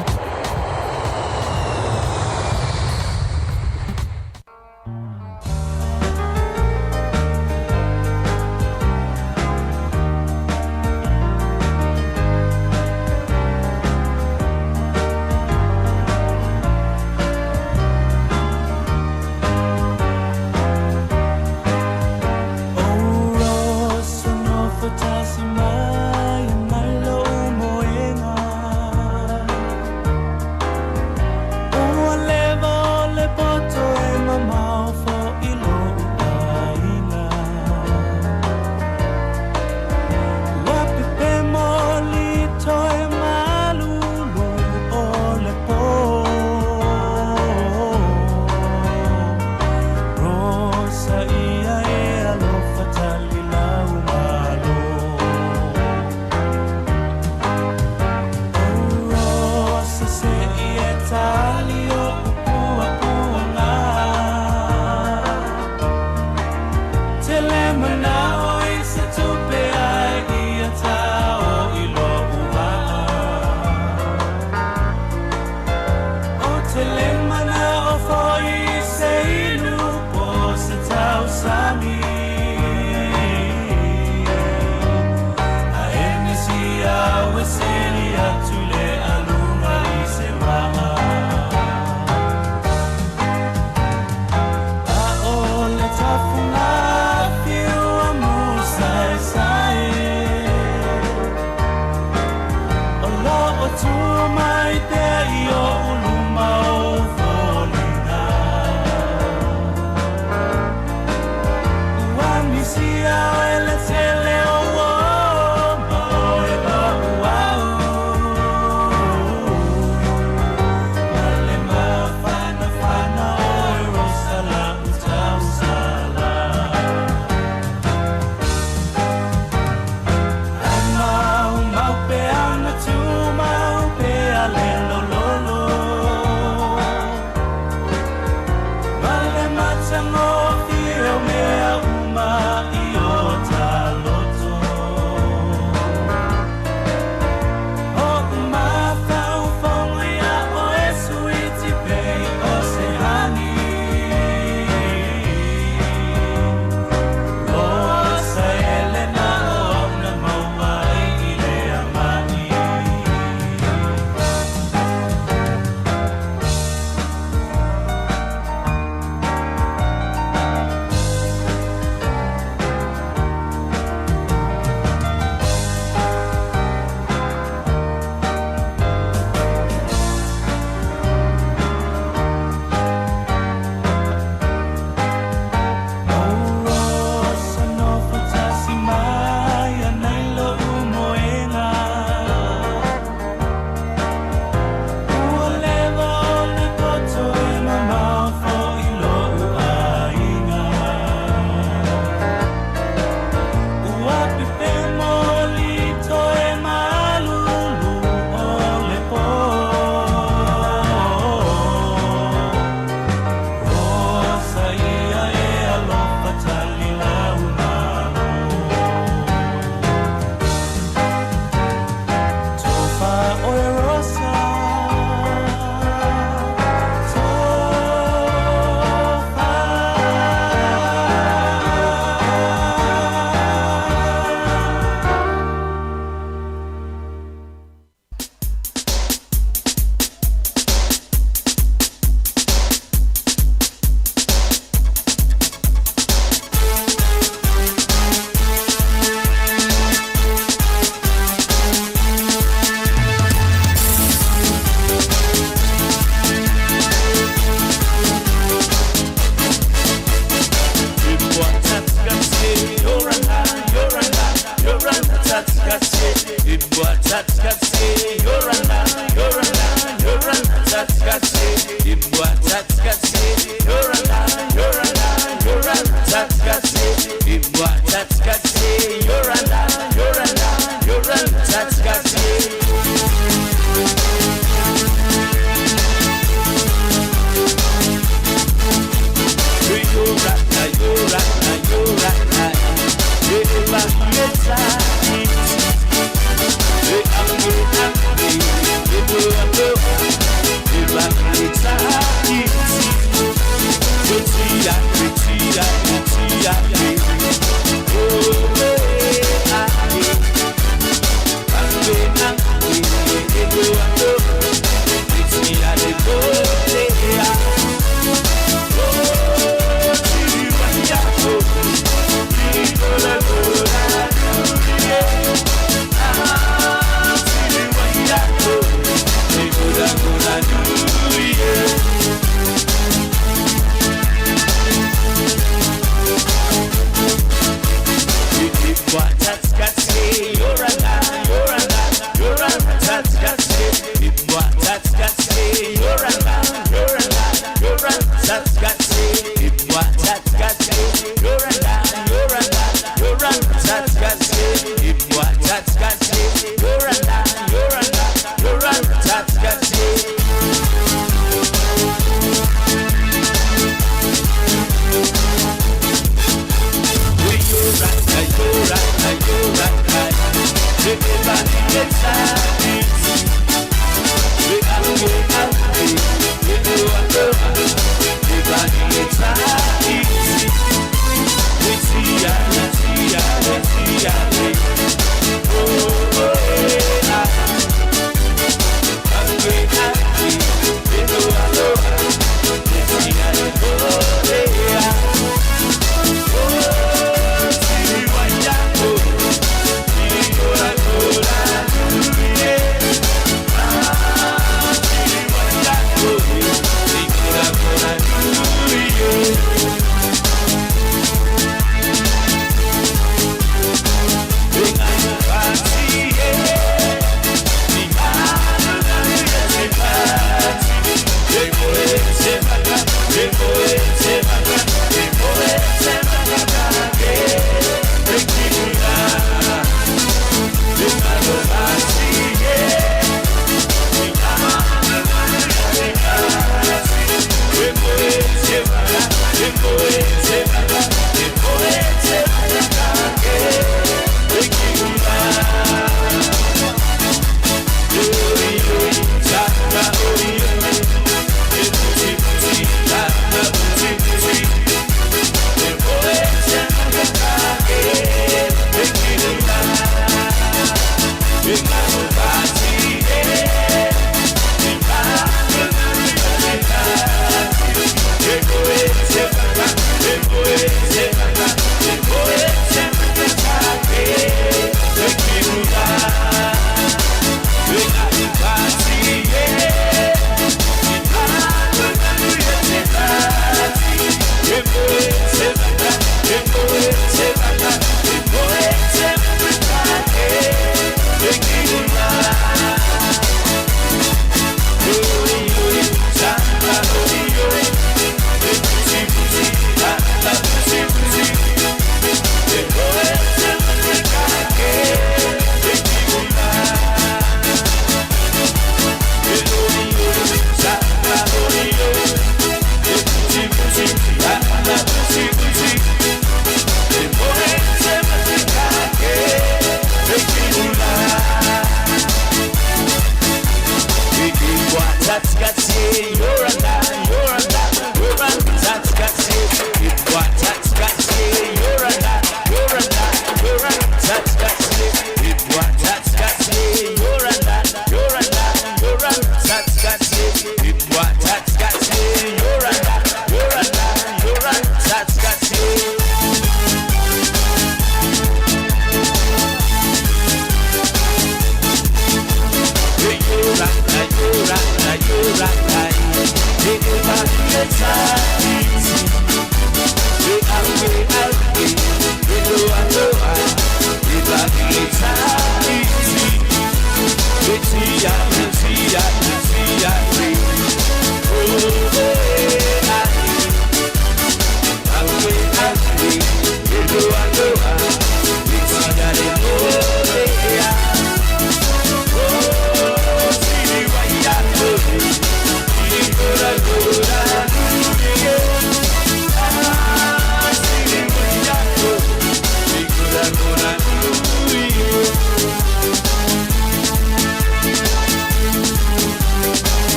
City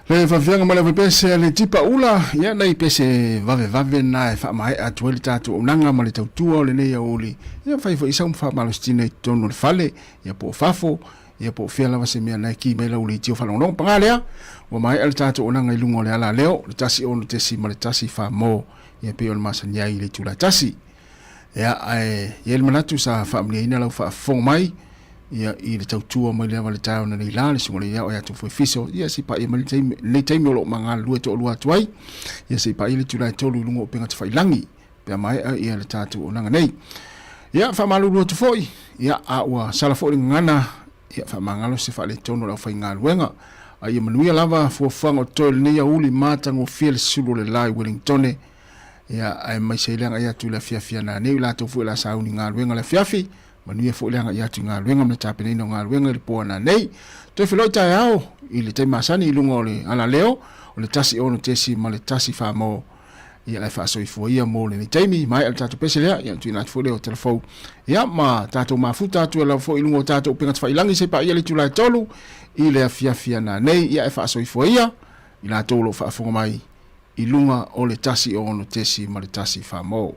Le fafianga mala pese le tipa ula ya nei pese vave na fa mai atueli tatu unanga male tautua le nei oli ya fai fo isa fa malostina tono fale ya po fafo ya po fela vase mea na ki mela uli tio falong pangalea wa mai al tatu unanga ilungo le ala leo le tasi onu tesi male tasi fa mo ya pe on masanya ile tula tasi ya ai yel manatu sa family ina la fa fo mai ia i le tautua mai le vale tau na nei la le singole ia o ia tu foi fiso ia si pa i mai le taimi o lo manga lue to lua tuai ia si pa i le tula tolu lungo penga te fai langi pe mai ia le tatu o nanga nei ia fa malu lua tu foi ia a ua sala fo ngana ia fa mangalo se fa le tono la fai ngaluenga a ia manuia lava fo fango tol nei uli matango fiel sulu le lai Wellington ia ai mai se langa ia tu la fia na nei la to fu la sauni ngaluenga la fiafi manuia fo leanga ia tinga luenga me tapene no nga luenga le pona nei to filo tai ao i le tema sani lungo le ala leo o le tasi ono tesi ma le tasi fa mo ia le fa so ifo ia mo le taimi mai al tatu pese le ia tu na fo le o telefon ia ma tatu mafuta tu la fo ilungo tatu penga fa ilangi se pa ia le tula tolu i le afia na nei ia fa so ifo ia ila tolo fa fo mai ilunga o le tasi ono tesi ma le tasi fa mo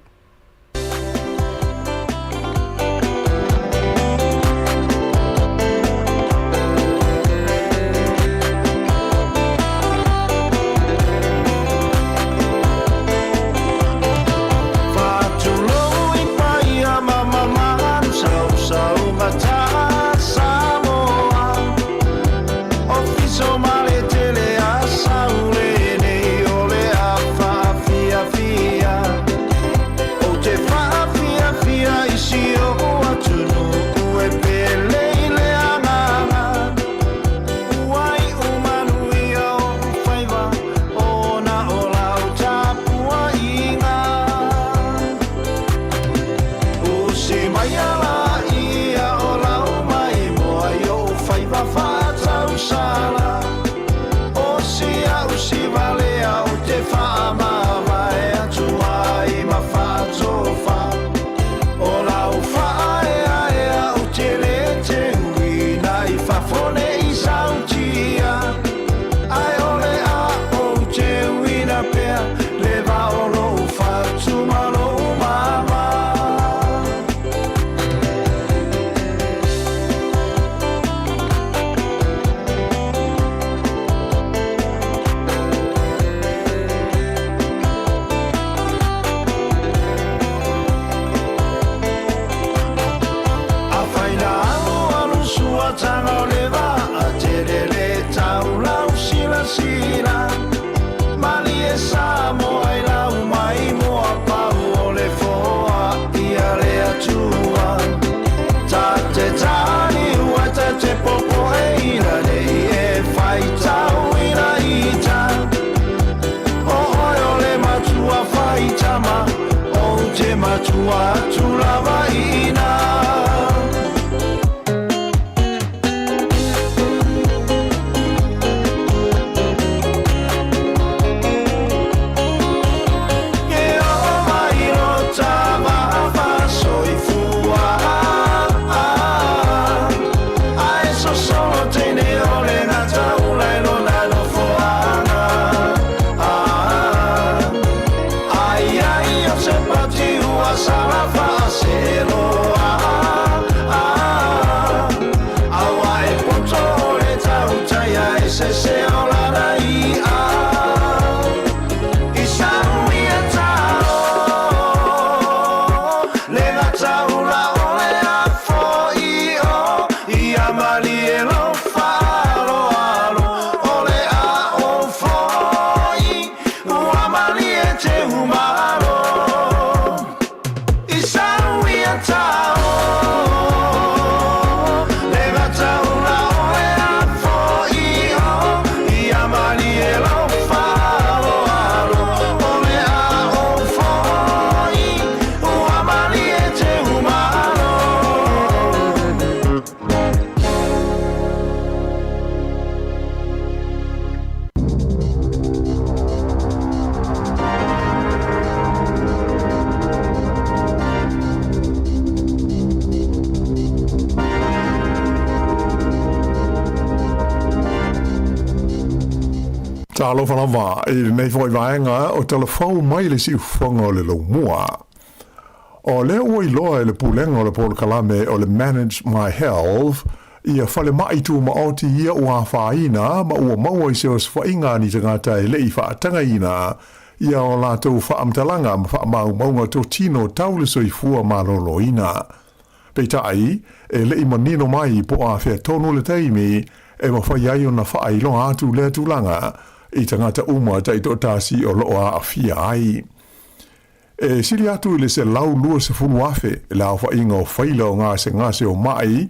Talo whanava, nei foi vaenga o telefau mai le si whanga o le lo mua. O leo oi loa le pulenga o le polo kalame o le Manage My Health, ia whale mai tu ma oti ia ua whaina, ma ua maua i se os whainga ni tangata e lei whaatanga ina, ia o lātou whaamtalanga ma whaamau maunga tō tino taule soi fua malolo ina. Peitai, e lei manino mai po a whea tonu le teimi, e ma whai o na whaai lo atu lea tūlanga, i tangata uma tai tō tāsi o loa a whia ai. E siri atu le se lau lua se funu afe, e lau whainga o whaila o ngase o mai,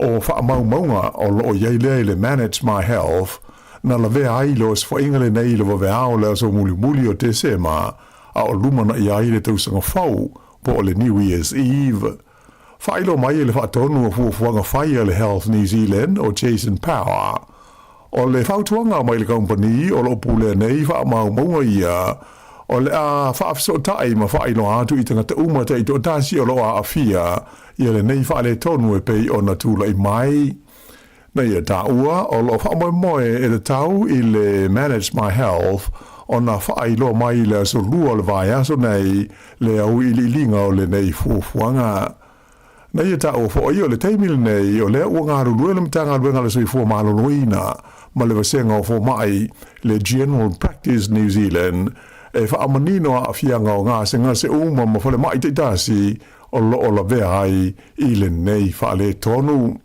o whaamau maunga o loo iei lea le Manage My Health, na la vea ai lo se whainga le nei le waweao lea so muli o te sema, a o lumana i ai le tausanga whau, po o le New Year's Eve. Whailo mai le whaatonu o fuafuanga whaia le Health New Zealand o Jason Power. O le whautuanga mai le company o lo pule nei whaamau maunga ia, o le a whaafiso tai ma whailo atu i tangata umata i tō tāsi o loa a fia, ia le nei whaale tonu e pei o na tūla i mai. Nei e tā ua, o lo whaamoe moe e le tau i le Manage My Health, o na whailo mai le aso lua le vai aso nei, le au i li linga o le nei fuafuanga. Nei e tā ua fo i o le teimil nei, o le ua ngāru lue le mtanga luenga le sui fua maloloina, ma le wasenga o fo mai, le General Practice New Zealand, e whaamanino a whianga o ngā se uma ma whale mai te tāsi o la vea ai i le nei whaale tonu.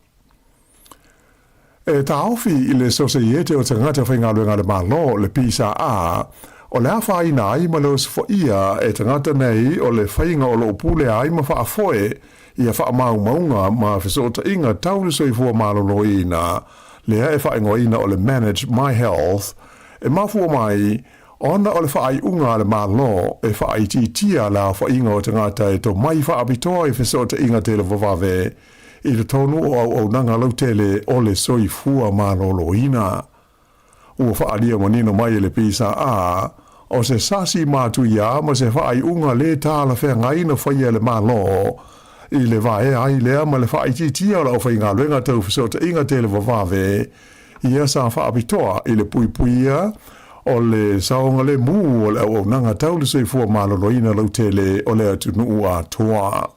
E tā ofi i le sosaiete o tangata whainga luenga le malo le pisa a, o le awhai nai ma leo sifo ia e tangata nei o le whainga o lo pule ai ma whaafoe ia whaamau maunga ma whisota inga taule soifua malolo ina, lea e whaingo ina o le Manage My Health, e mafua mai, ona o le whaai unga le malo e whaai titia la whainga o tangata e to mai whaapitoa i whisota inga te le wawave, i le tonu o au nanga lautele o le soifua malolo ina. Ua whaalia manino mai le pisa a, o se sasi mātu ia ma se whaai unga le tāla whea ngaina whaia le malo, i le vae ai lea ma le whaai titia o la o whainga luenga tau whisota inga te le wawave, ia sa whaapitoa i le puipuia, o le saonga le mu o le au nanga tau le soifua maloloina lautele o le atunu a toa.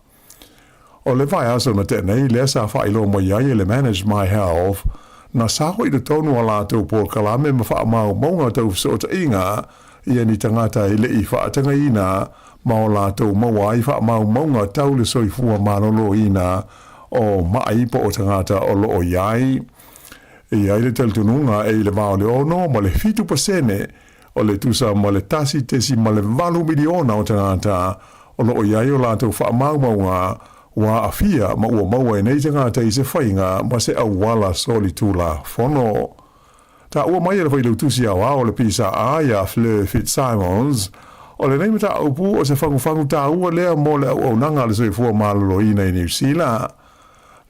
O le vai aso na tenei le sa whailo mo iai le Manage My Health, na saho i le tonu a lātou po kalame ma whaamau maunga tau whisota inga, ia ni tangata i le i whaatanga ina, ma o lātou maua i whaamau maunga tau le soifua maloloina o mai po o tangata o loo iai. E ai le teltununga e le vao le ono ma le fitu pasene o le tusa ma le tasi tesi ma le valu miliona o tangata o loo iai o lātou whaamau maunga wa afia ma ua maua e nei tangata i se whainga ma se awala soli tula fono. Ta ua mai e le whailu tusi au ao le pisa aia Fleur Fitzsimons o le neimata au pu o se whangu ta ua lea mo le au nanga le soifua maloloina i New Zealand.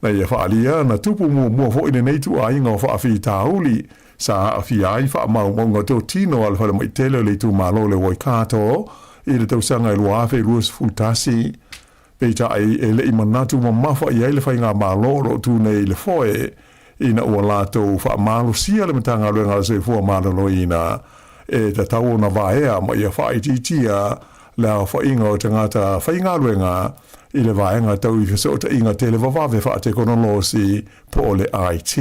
Na ia whaalia na tupu mua fo ine neitu a inga o whaafi tauli sa awhi ai whaamau maunga tō tino al whale mai tele le tu malo le waikato i le tausanga i luafe luas futasi. Peita ai e le imanatu ma mawha i eile whainga malo lo tu nei le foe ina ua lato whaamalo sia le matanga luenga le soifua maloloina e ta tau na vaea ma ia whaititia la whainga o tangata whainga luenga i le vaenga tau i whesota inga te le wawave whaate konolosi po le IT.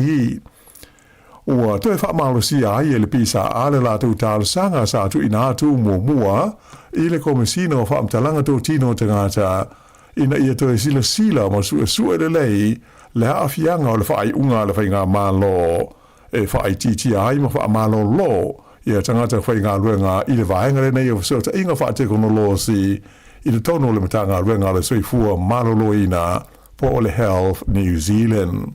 Ua toe whaamalo sia ai e le pisa a le lātou tāle sanga sa tu ina atu mua i le komisina o whaamtalanga tō tino tangata ina ia toe sila ma sua le lei le haafianga o le whaai unga le whainga malo e whaititia ai ma whaamalo lo ia tangata whainga luenga i le vaenga le nei o whesota inga whaate konolosi i le tono le matanga ruenga le soifua maloloina po o le Health New Zealand.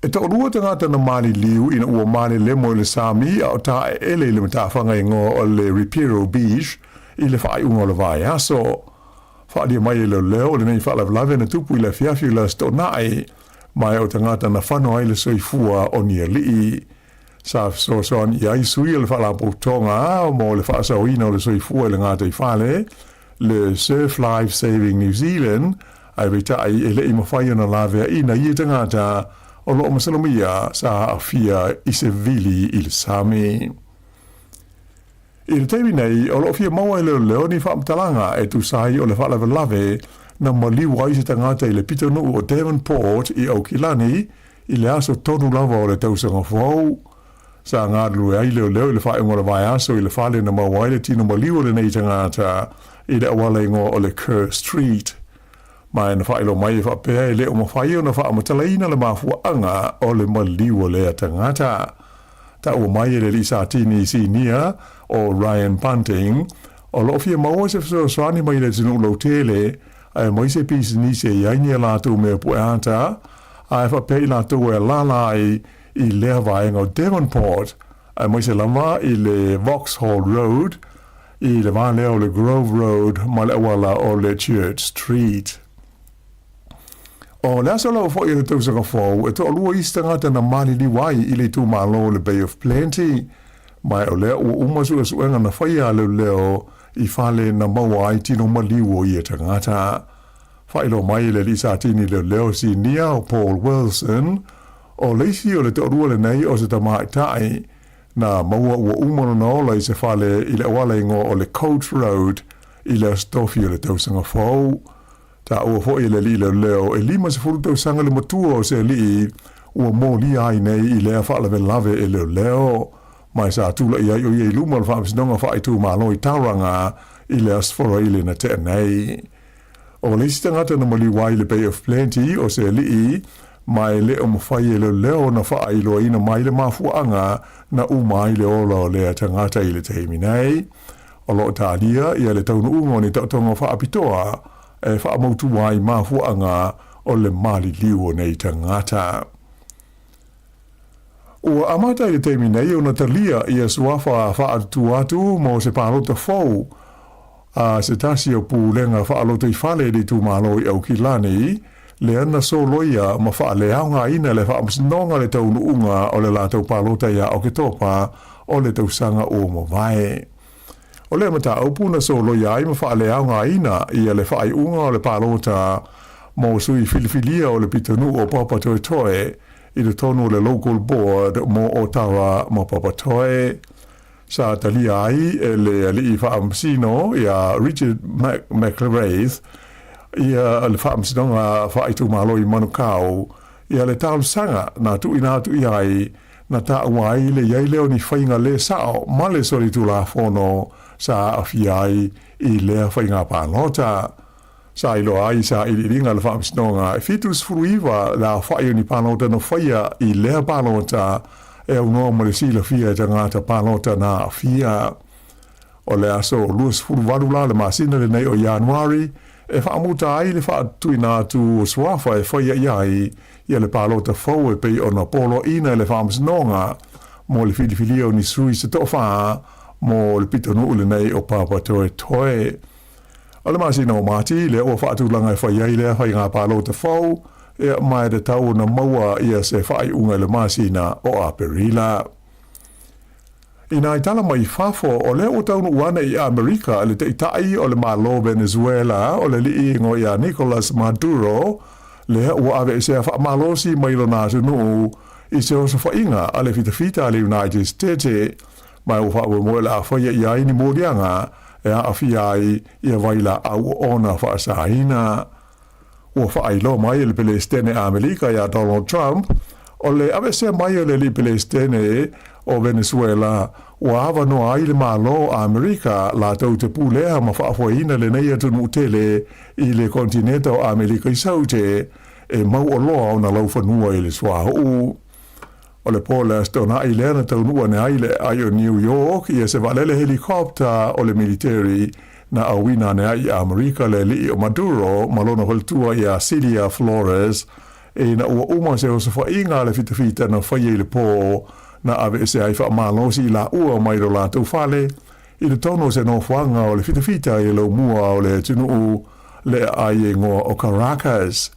E tau rua tangata na mali liu ina ua mali lemo le Sami au ta ele le matawhanga ingo o le Ripiro Beach i le whaai unga o le vai aso. Whaadia mai e leo leo le nei whaalawlawe na tupu i le fiafi la stonai mai o tangata na whano ai le soifua o nia lii. Sa soan i ai sui le whaalapo tonga mo le whaasawina o le soifua le ngātai whale, le Surf Life Saving New Zealand, ai vita ai ele i mawhai na lawea ina i tangata o loo masalomia sa afia i se vili i le Sami. I le teimi nei, o loo fia maua i leo ni whaamtalanga e tu sai o le whaalawelave na maliu ai se tangata i le pitonu o Devonport i Aukilani i le aso tonu lava o le tausanga whau. Sa ngā rue ai leo le whae ngora vai aso i le whale na mawai le tino maliu le nei tangata i le awale ingo o le Kerr Street. Mai na whae lo mai e whapea i le o mawhai o na wha amatalaina le mafua anga o le maliu o le tangata. Ta ua mai e le lisa tini si nia o Ryan Bunting o lo fia maua se swani mai le tinu lo tele ai mai se pisi ni se yaini e lātou mea pueata ai whapea i lātou e lalai i lea vaenga o Devonport ai mai se lama i le Vauxhall Road i le vālea o le Grove Road ma le awala o le Church Street. O le aso lau fo i le tausanga fau e to alua istangata na mali li wai i le tu malo le Bay of Plenty mai o lea ua umasu e suenga na whaia leo i whale na maua ai tino maliu o i e tangata. Whailo mai le lisa tini leo si nia o Paul Wilson o leisi o le te orua le nei o se tamai tai na maua ua umano na ola i se whale i le awala ingo o le Coach Road i le stofi o le tausanga fau. Ta ua fo i le li leo e lima se furu tausanga le matua o se li ua mō li ai nei i lea whaalawe lave e leo. Mai sa tula i ai o iei luma le whaamisinonga wha i tū malo i tauranga i le asfora i le na te nei. O leisi tangata na maliwai le Bay of Plenty o se li mai le o mawhai e leo na wha i loa ina mai le mafuanga na umai le ola o lea tangata i le teimi nei. O lo tādia i le taunu ungo ni tautonga wha apitoa e wha mautu wai mafuanga o le mali liu o nei tangata. Ua amata i le teimi nei o na talia i a suafa wha atu mo se pālota fau a se tasi o pūlenga wha alota i whale di tū malo i Aukilani le ana so loia ma wha le aunga ina le wha amsinonga le taunu unga o le lātau pālota ia o ke topa o le tausanga o mawai. O le mata aupuna so loia ai ma wha le aunga ina ia le wha unga o le pālota mo sui filifilia o le pitanu o Papa Toe Toe i le tonu le local board mo o tawa mo Papa Toe. Sa talia ai e le ali i whaamsino ia Richard McLeod ia le whaamsinonga whaitu malo i manukau ia le tau sanga na tu ina tu iai na ta wai le iai leo ni whainga le sao ma le sori tu la fono sa afiai i le whainga pānota. Sa ilo ai sa i ringa le whaamsinonga e fitus fruiva la whai ni pānota no whaia i le pānota e au noa ma le sila fia e tangata pānota na fia. O le aso luas furuwaru la le masina le nei o Januari e whaamuta ai le whaatuina tu swafa e whaia iai ia le pālota fau e pei o na polo ina le whaamsinonga mo le filifilio ni sui se tofa mo le pitonu le nei o Papa Toe Toe. O le masina o mati le o whaatulanga e whaia i le whai ngā pālota fau e mai de tau na maua ia se whai unga le masina o Aperila. Ina i tala mai fafo o le o taunu uana i Amerika le te itai o le malo Venezuela o le li ingo ia Nicolas Maduro le o ave se wha malosi mai lo nātu nuu i se oso whainga a le fita le United States mai o wha mo la whaia i aini mōrianga e a awhiai ia waila au ona whaasahina. O whailo mai le Palestine Amerika ia Donald Trump o le avese mai le li Palestine o Venezuela o ava no ai le malo Amerika la tau te pulea ma whaafuaina le nei atu nutele i le kontinenta o Amerika i saute e mau o loa o na lau whanua i le swahu. O le pola stona i lea na tau nua ne ai le ai o New York i se valele helikopta o le military na awina ne ai Amerika le li o Maduro malona holtua i a Celia Flores e na ua uma se o se whainga le fita na whaia i le pō na ave se ai wha malosi i la ua mai ro la tau whale i le tono se no whanga o le fita i lo mua o le tunu le ai e ngoa o Caracas.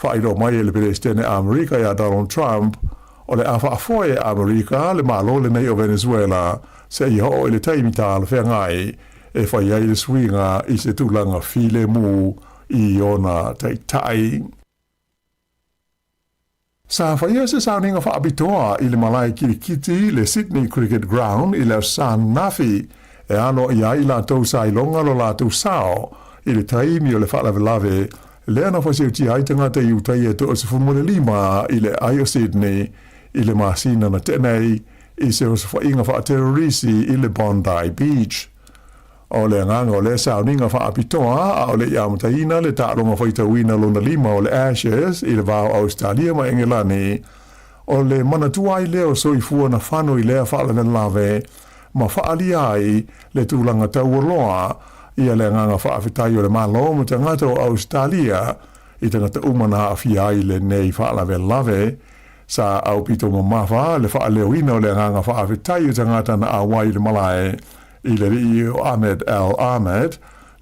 Whairo mai le Palestine Amerika i a Donald Trump o le awha afoe Amerika le malo le nei o Venezuela se i ho le taimita le whengai e whai ai le swinga i se tūlanga file mu i ona teitai. Sa whaia se sauninga whaapitoa i le malai kirikiti le Sydney Cricket Ground i le San Nafi e ano ia i la tau sa ilonga lo la tau sao i le taimi o le whalavelave le ana whaseu ti ai tangata i utai e to o se fumule lima i le ai o Sydney i le masina na tenei i se o se whainga wha terrorisi i le Bondi Beach. O le nganga o le sauninga wha apitoa a o le iamataina le tāronga whaitawina lona lima o le Ashes i le vāo Australia ma Engelani o le manatua i leo soifua na whano i lea whaala lave ma whaali ai le tūlanga tauoloa ia le nganga whaafitai o le malo ma tangata o Australia i tangata umana awhi ai le nei whaala lave sa au pito mamafa le whaaleuina o le nganga whaafitai o tangata na awai le malae i le rii o Ahmed Al-Ahmed,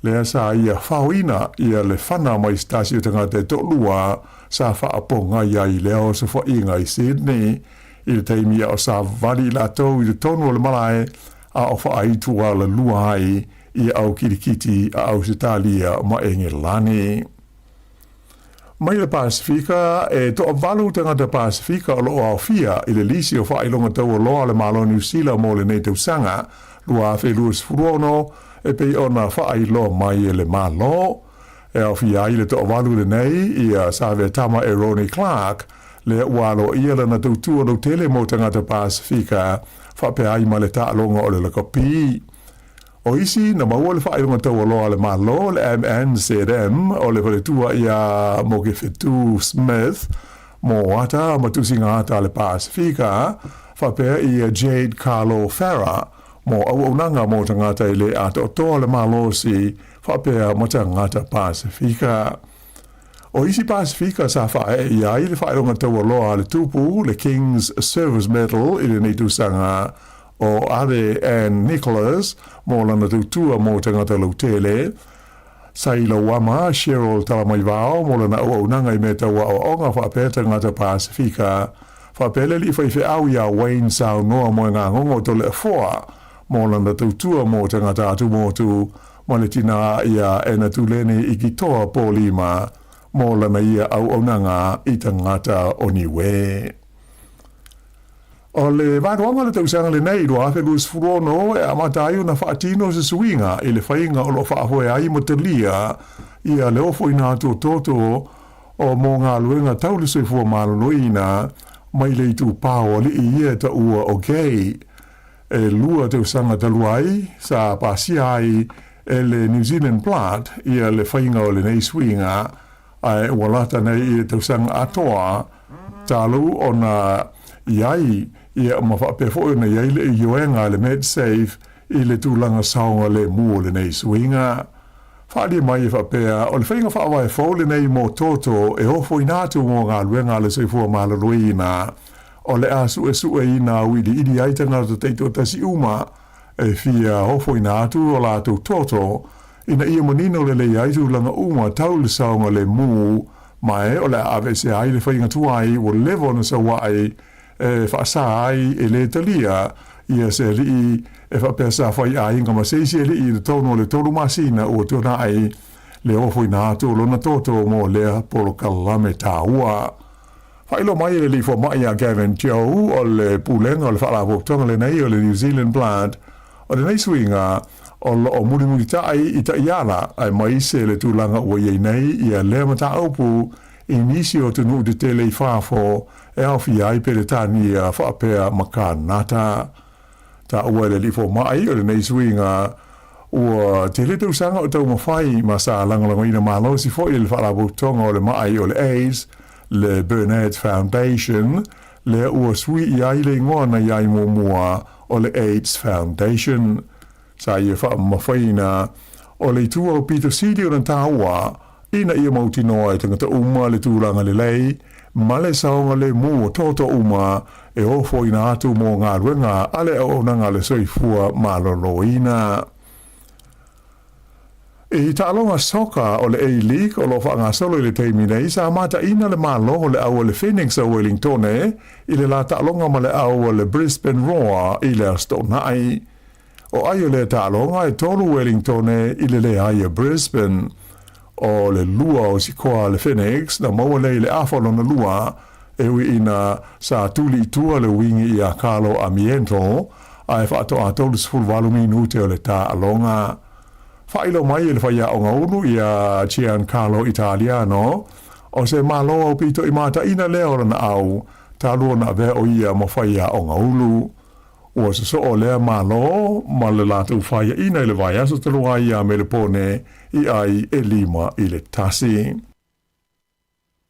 le sa ia whauina ia le whana mai stasi o tangata e tolua sa whaaponga ia i leo sa whainga i Sydney, i le teimi o sa vali la tau i le tonu o le malae a o whaaitua le lua hai i au kirikiti a Ausitalia ma Engelani. Mai le Pasifika e to avalu tangata Pasifika o loo au fia i le lisi o whailonga tau o loa le malo New Zealand mo le nei tau sanga lua fe luas furono e pe ona whaai lo mai e le malo e au fia i le to avalu le nei i a save tama e Ronnie Clark le walo ia le na tautua lo tele mo tangata Pasifika whape ai ma le taalonga o le lakapi. O isi na maua le whailonga tau o loa le malo le MNZM o le whaletua ia mo ke Fetu Smith mo ata matusinga ata le Pasifika whapea ia Jade Carlo Farah mo auaunanga mo tangata i le ata o toa le malo si whapea mo tangata Pasifika. O isi Pasifika sa whae ia i le whailonga tau o loa le tupu le King's Service Medal i le neitusanga o Are and Nicholas mo lana tautua mo tangata lautele Saila Wama Cheryl Talamaivao mo lana auaunanga i me taua o onga whapea tangata Pasifika whapele li whaife au ia Wayne Saunoa mo ngā ngongo tole foa mo lana tautua mo tangata atu mo tu mo le tina ia ena tulene i kitoa pōlima mo lana ia auaunanga i tangata oniwe. O le wānuanga le tausanga le nei roa fe luas furono e amataio na whaatino se suinga i le whainga o lo whaahoe ai mo te lia ia le ofo ina atu toto o mo ngā luenga taule soifua mālonoina mai le itu pāo li i ia ta ua o gei e lua tausanga taluai sa pasia ai e le New Zealand Blood ia le whainga o le nei suinga ai walata nei i tausanga atoa talu o na iai ia ma whapefo na iai le i yoenga le MedSafe i le tūlanga saonga le mua le nei suinga. Whaari mai e whapea o le whainga whaawai fau le nei mo toto e hofo inatu mo ngā luenga le soifua mālaluina o le asu e sue ina wili idi aitanga to teito tasi uma e fia hofo inatu o lātou toto ina ia manino le le aitu langa uma tau le saonga le mu mai o le avese ai le whainga tuai o levo na sa wai e whaasa ai e le talia ia se rii e whapesa whai ai inga maseisi e rii le tono le tolu masina o tona ai le ofo ina atu lona toto mo lea polo kalame tāua. Whailo mai e li fo mai a Gavin Joe o le pulenga o le whaalapoktonga le nei o le New Zealand Blood o le nei suinga o lo o muri muri tai i ta iala ai mai se le tūlanga ua iei nei ia lea mata aupu i nisi o tunu de tele i whaafo e awhi ai pere tāni a whaapea makanata. Ta ua le lifo mai o le nei suinga ua te le tausanga o tau mawhai ma sa langalangoina malo si fo i le whaalaputonga o le mai o le AIDS, le Burnett Foundation, le ua sui i ai le ngona i ai mua o le AIDS Foundation. Sa ia whaamawhaina o le tua o Peter Sidi o na tāua ina ia mauti noa e tangata uma le tūranga le lei, ma le saonga le mua toto uma e ofo ina atu mo ngā ruenga ale o nanga le soifua maloloina. E tālonga soka o le A-League o lo whaanga solo i le teimi nei sa mata ina le malo o le au le Phoenix a Wellington i le la tālonga ma le au le Brisbane Roar i le Astonai. O ai o le tālonga e tolu Wellington i le ai a Brisbane. O le lua o sikoa le Phoenix na maua lei le afalo na lua wi ina sa tuli tua le wingi ia Carlo Amiento ai whaato a tolu sifuru walu minute o le tā alonga. Whailo mai le whaia o ngaunu ia Giancarlo Italiano o se malo o pito i mata ina leo rana au tā lua na vea o ia mo whaia o ngaulu. Ua se so o lea malo ma le latu whaia ina i le vai aso talua ia me le pone i ai e lima i le tasi.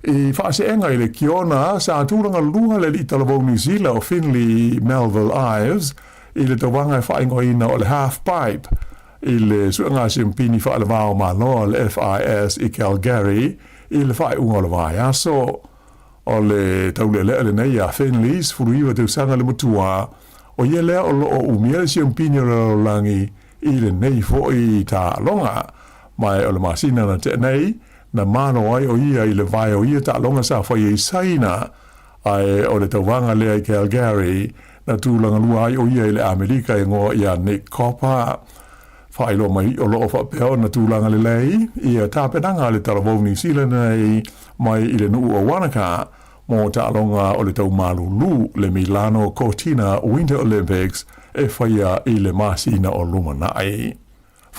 I whaasenga i le kiona sa tūranga lunga le li talavou New Zealand o Finley Melville Ives i le tawanga e whaingoina o le half pipe i le suanga simpini whaalawao malo le FIS i Calgary i le whaiunga o le vai aso. O le taulele le nei a Finley's furuiwa te usanga le mutua o ye lea o loo umia le simpini o langi i le nei fo i ta longa mai o le masina na te nei na mano ai o ia i le vai o ia ta longa sa fo i saina ai o le tawanga lea i Calgary na tūlanga lua ai o ia i le Amerika i ngoa ia Nick Copper. Whailo mai o loo whapeo na tūlanga le lei ia tāpenanga le taravou New Zealand nei mai i le nuu o Wanaka mō ta alonga o le tau malulu le Milano Cortina Winter Olympics e whaia i le masina o Lumanai.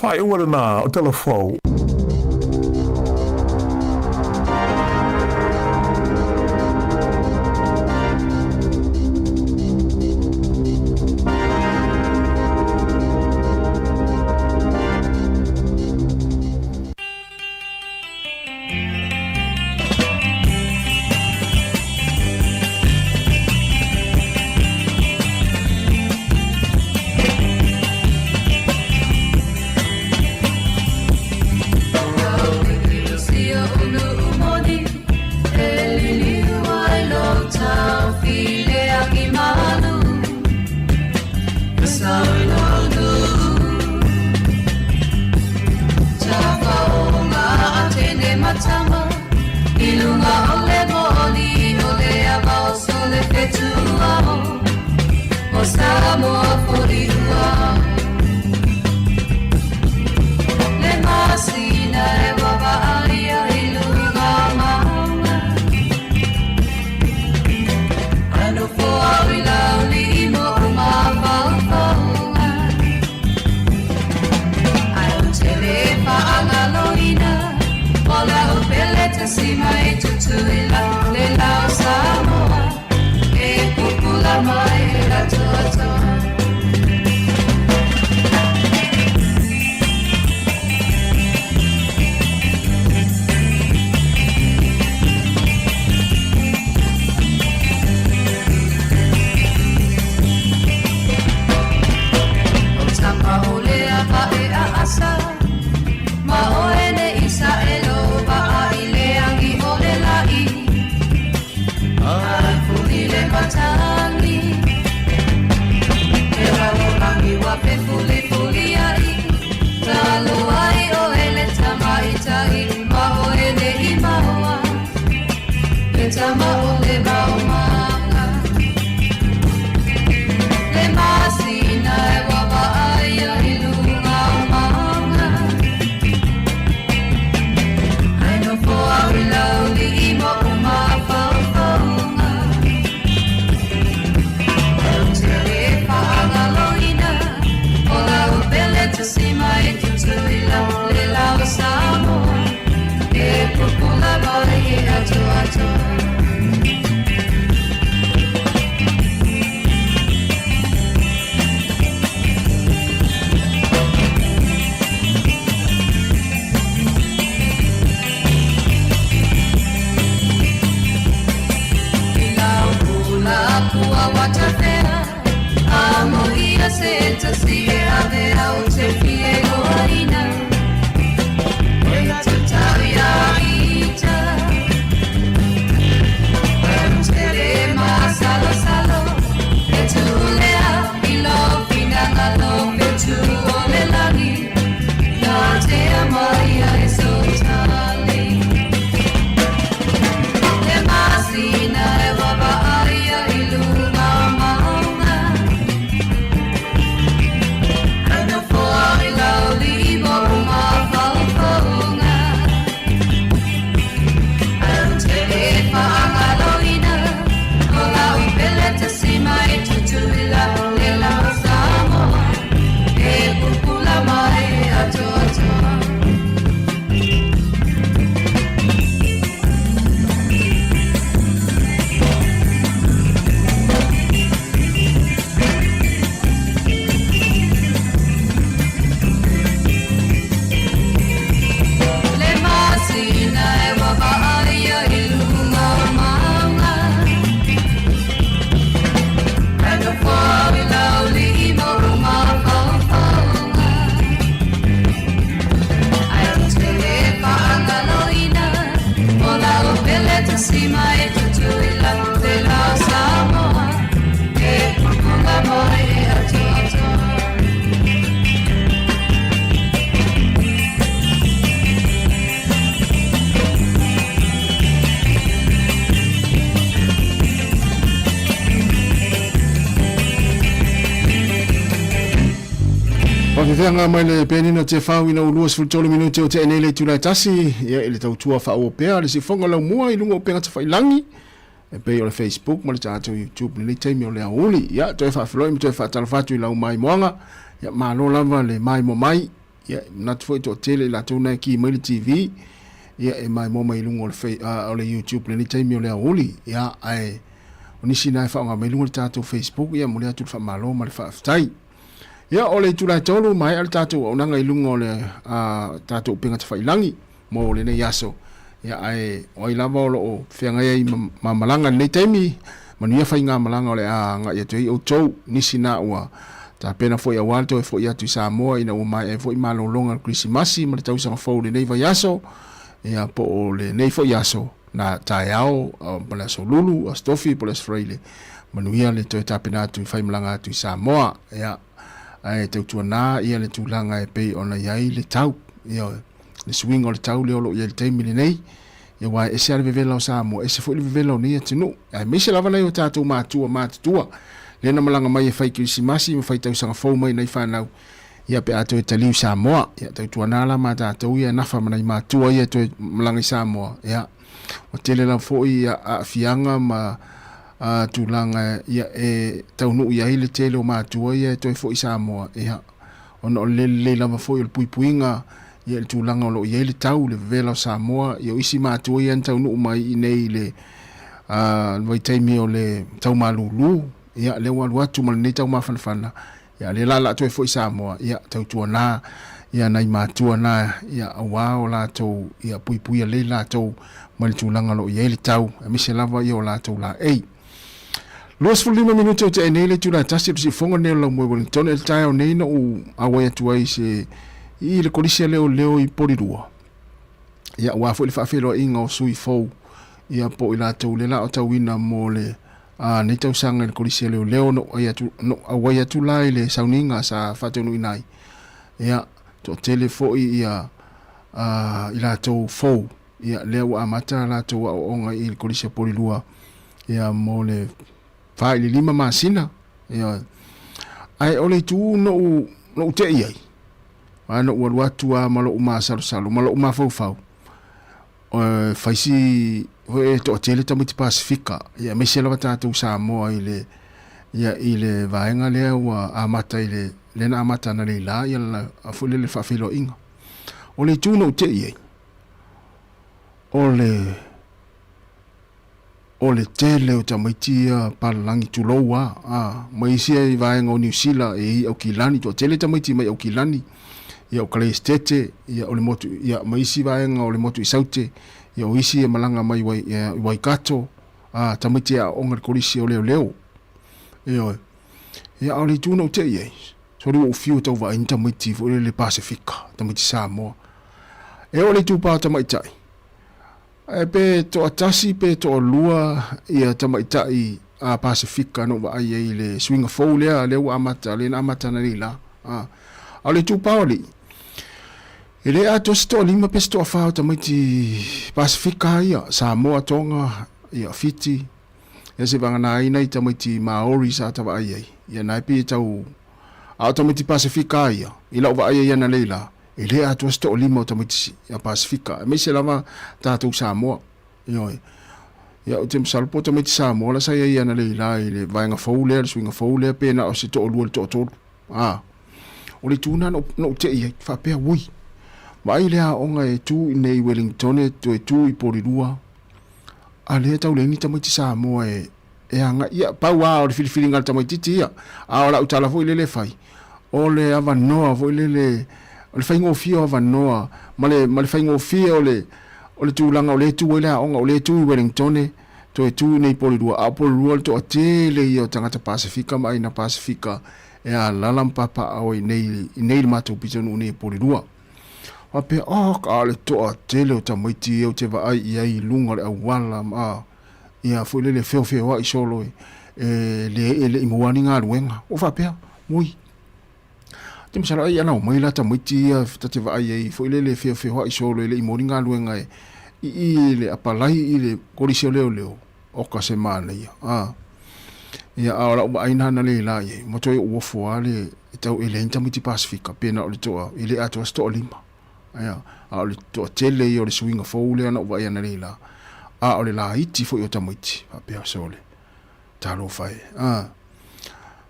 Whai ua na o telefou. Sāmoa porirua le masina e wawaaia i lunga maunga anu foa i lauli i mo uma whauwhaunga ai o te le whaangaloina o la upele te sima i tutuila le lau Sāmoa e pupula mai la toa. Ma o ene isa elo ba ai le angi o le lai ai fuli le matangi e wa o langi wa pe fuli ai talo ai o ele tamai tai ma o ene i maua e tama o le bauma le masina e wa ba ai ai lunga maunga I love the emo uma whauwhaunga o te repa angaloina o lau pele te sima e tutuila le lau Sāmoa e pupula mai e ato Kua watapea amo ia se tasi e avea o te fie goaina e te tawia ita e te re ma salo e tu lea ilo pinanga lo me tu o le langi na te amaia e so tali le masina e waba aia ilunga maunga ano foa i lauli i mo vivanga mai le penina te whau ina ulua sifutolo minuti o te enele tula tasi. Ia ele tau tua whao pēr le si whonga lau mua i lunga o penga te whailangi. E pei o le Facebook, ma le tātou YouTube, le teimi o le auli. Ia, toi whawhiloi, mi toi whatalawhatu i lau mai moanga. Ia, malo lava le mai mo mai. Ia, natu fwoi to tele la tau nai ki mai le TV. Ia, e mai mo mai lunga o le YouTube, le teimi o le auli. Ia, ai, o nisi nai whaonga mai lunga le tātou Facebook. Ia, mo le atu whamalo, ma le whaftai. Ia, o le tula tolu mai al tātou o nanga i lunga o le tātou penga te whailangi. Mo le nei aso. Ia ai o lava o o whianga i malanga nei taimi manuia whai ngā malanga o le ngā ia tui o tau nisi nā ua ta pena foi a walto e foi atu i Sāmoa ina ua mai e foi malolonga Krisimasi ma le tausanga fau le nei vai aso ia po o le nei foi aso na tae ao ma le aso lulu a stofi po le sfreile manuia le toi ta pena atu i whai malanga atu i Sāmoa ia ai tautua nā ia le tūlanga e pei ona iai le tau ia le swing o le tau le olo ia le taimi le nei ia wai e se ale vevela o Sāmoa e se foi le vevela o nei atinu ai me se lava nei o tātou mātua le na malanga mai e whai Krisimasi me whai tausanga fau mai nei whanau ia pe ato e taliu Sāmoa ia tautua nala mā tātou ia nafa manai mātua ia to malanga i Sāmoa ia o tele la foi ia a fianga ma tūlanga ia e taunu ia ile tele o mātua ia to e foi Sāmoa ia ono le lava foi o puipuinga ia le tūlanga o lo ia le tau le vela o Sāmoa ia o isi mātua ia tau nuu mai i nei le vai taimi o le tau malulu ia le walu atu ma le nei tau mawhanawhana ia le lala atu e fo i Sāmoa ia tau tua nā ia nai mātua nā ia awa o lātou ia pui le lātou ma le tūlanga lo ia le tau a mise lava ia o lātou la ei Luas 5 minuti o te enele tūla tasi o si fonga neo lau mwe Wellington el tae o nei na u awai atu ai se i le kolisia leo i porirua. Ia wafo i le whaafelo inga o sui fau. Ia po i la tau le la o tau ina mo le nei tau sanga le kolisia leo no awai atu la i le sauninga sa whatenu inai. Ia to tele fo i la tau fau. Ia leo amata la tau o onga i le kolisia porirua. Ia mo le whae li 5 masina. Ia ai ole tu no te iai. Ana ua luatua malo uma salu malo uma fau faisi e to tele tamiti Pasifika ia me se lava tātou Sāmoa i le vaenga lea ua amata i le na amata na leila ia la afule le whawhelo inga o le tūna o te iei o le tele o tamaitia palalangi tuloua mai sia i vaenga o New Zealand e i au kilani to tele tamaiti mai au kilani ia o kale stete ia o le motu ia maisi vaenga o le motu i saute ia o isi e malanga mai wai kato tamiti a onga kolisi o leo ia o le tūna o te iei so le ufiu tau va inta tamiti fo le Pasifika tamiti Sāmoa e o le tūpā tamaitai e pe to atasi pe to lua ia tamaitai a Pasifika no va ai le swinga fou lea leo amata le na amata na lila o le tūpā o li ele ato sto 5 pesto fa tamaiti Pasifika ia Sāmoa Tonga ia Fiti ia se vanga na ina i tamaiti Maori sa tava ai ia nai pi tau a tamaiti Pasifika ia ila va ai ia na leila ele ato sto 5 tamaiti ia Pasifika me se lava tātou Sāmoa ia o te msalpo tamaiti Sāmoa la sa ia na leila ile vaenga foule le swinga foule pena o se to lua to o le tūna no te ia whapea wui mai lea onga e tū nei Wellington e tū i porirua a lea tau leini tamaiti Sāmoa e anga ia pau o le filifilinga tamaiti ia o la utala fo i lele fai o le avanoa fo i lele o le whaingofia o avanoa ma le whaingofia o le tūlanga o le tū o lea onga o le tū i Wellington e tū nei porirua a porirua le to a tele i o tangata Pasifika mai na Pasifika e a lalam papa au i nei matou pitonu nei porirua wa pe ka le to a tele o tamaiti o te vai i lunga le awala ma ia foi le feo wa i solo le imuani ngā ruenga o fa pe mui te msara ia na mai la tamaiti te vai i foi le feo wa i solo le imuani ngā ruenga i le apalai i le korisio leo o ka semana ia ia ora o aina na le la ye mo toi o foale tau ele intamiti Pasifika pena o le toa ile ato sto lima ia a le to tele o le swinga fole ana o ia na le la a o le la iti fo yo tamuiti a pe sole talo fai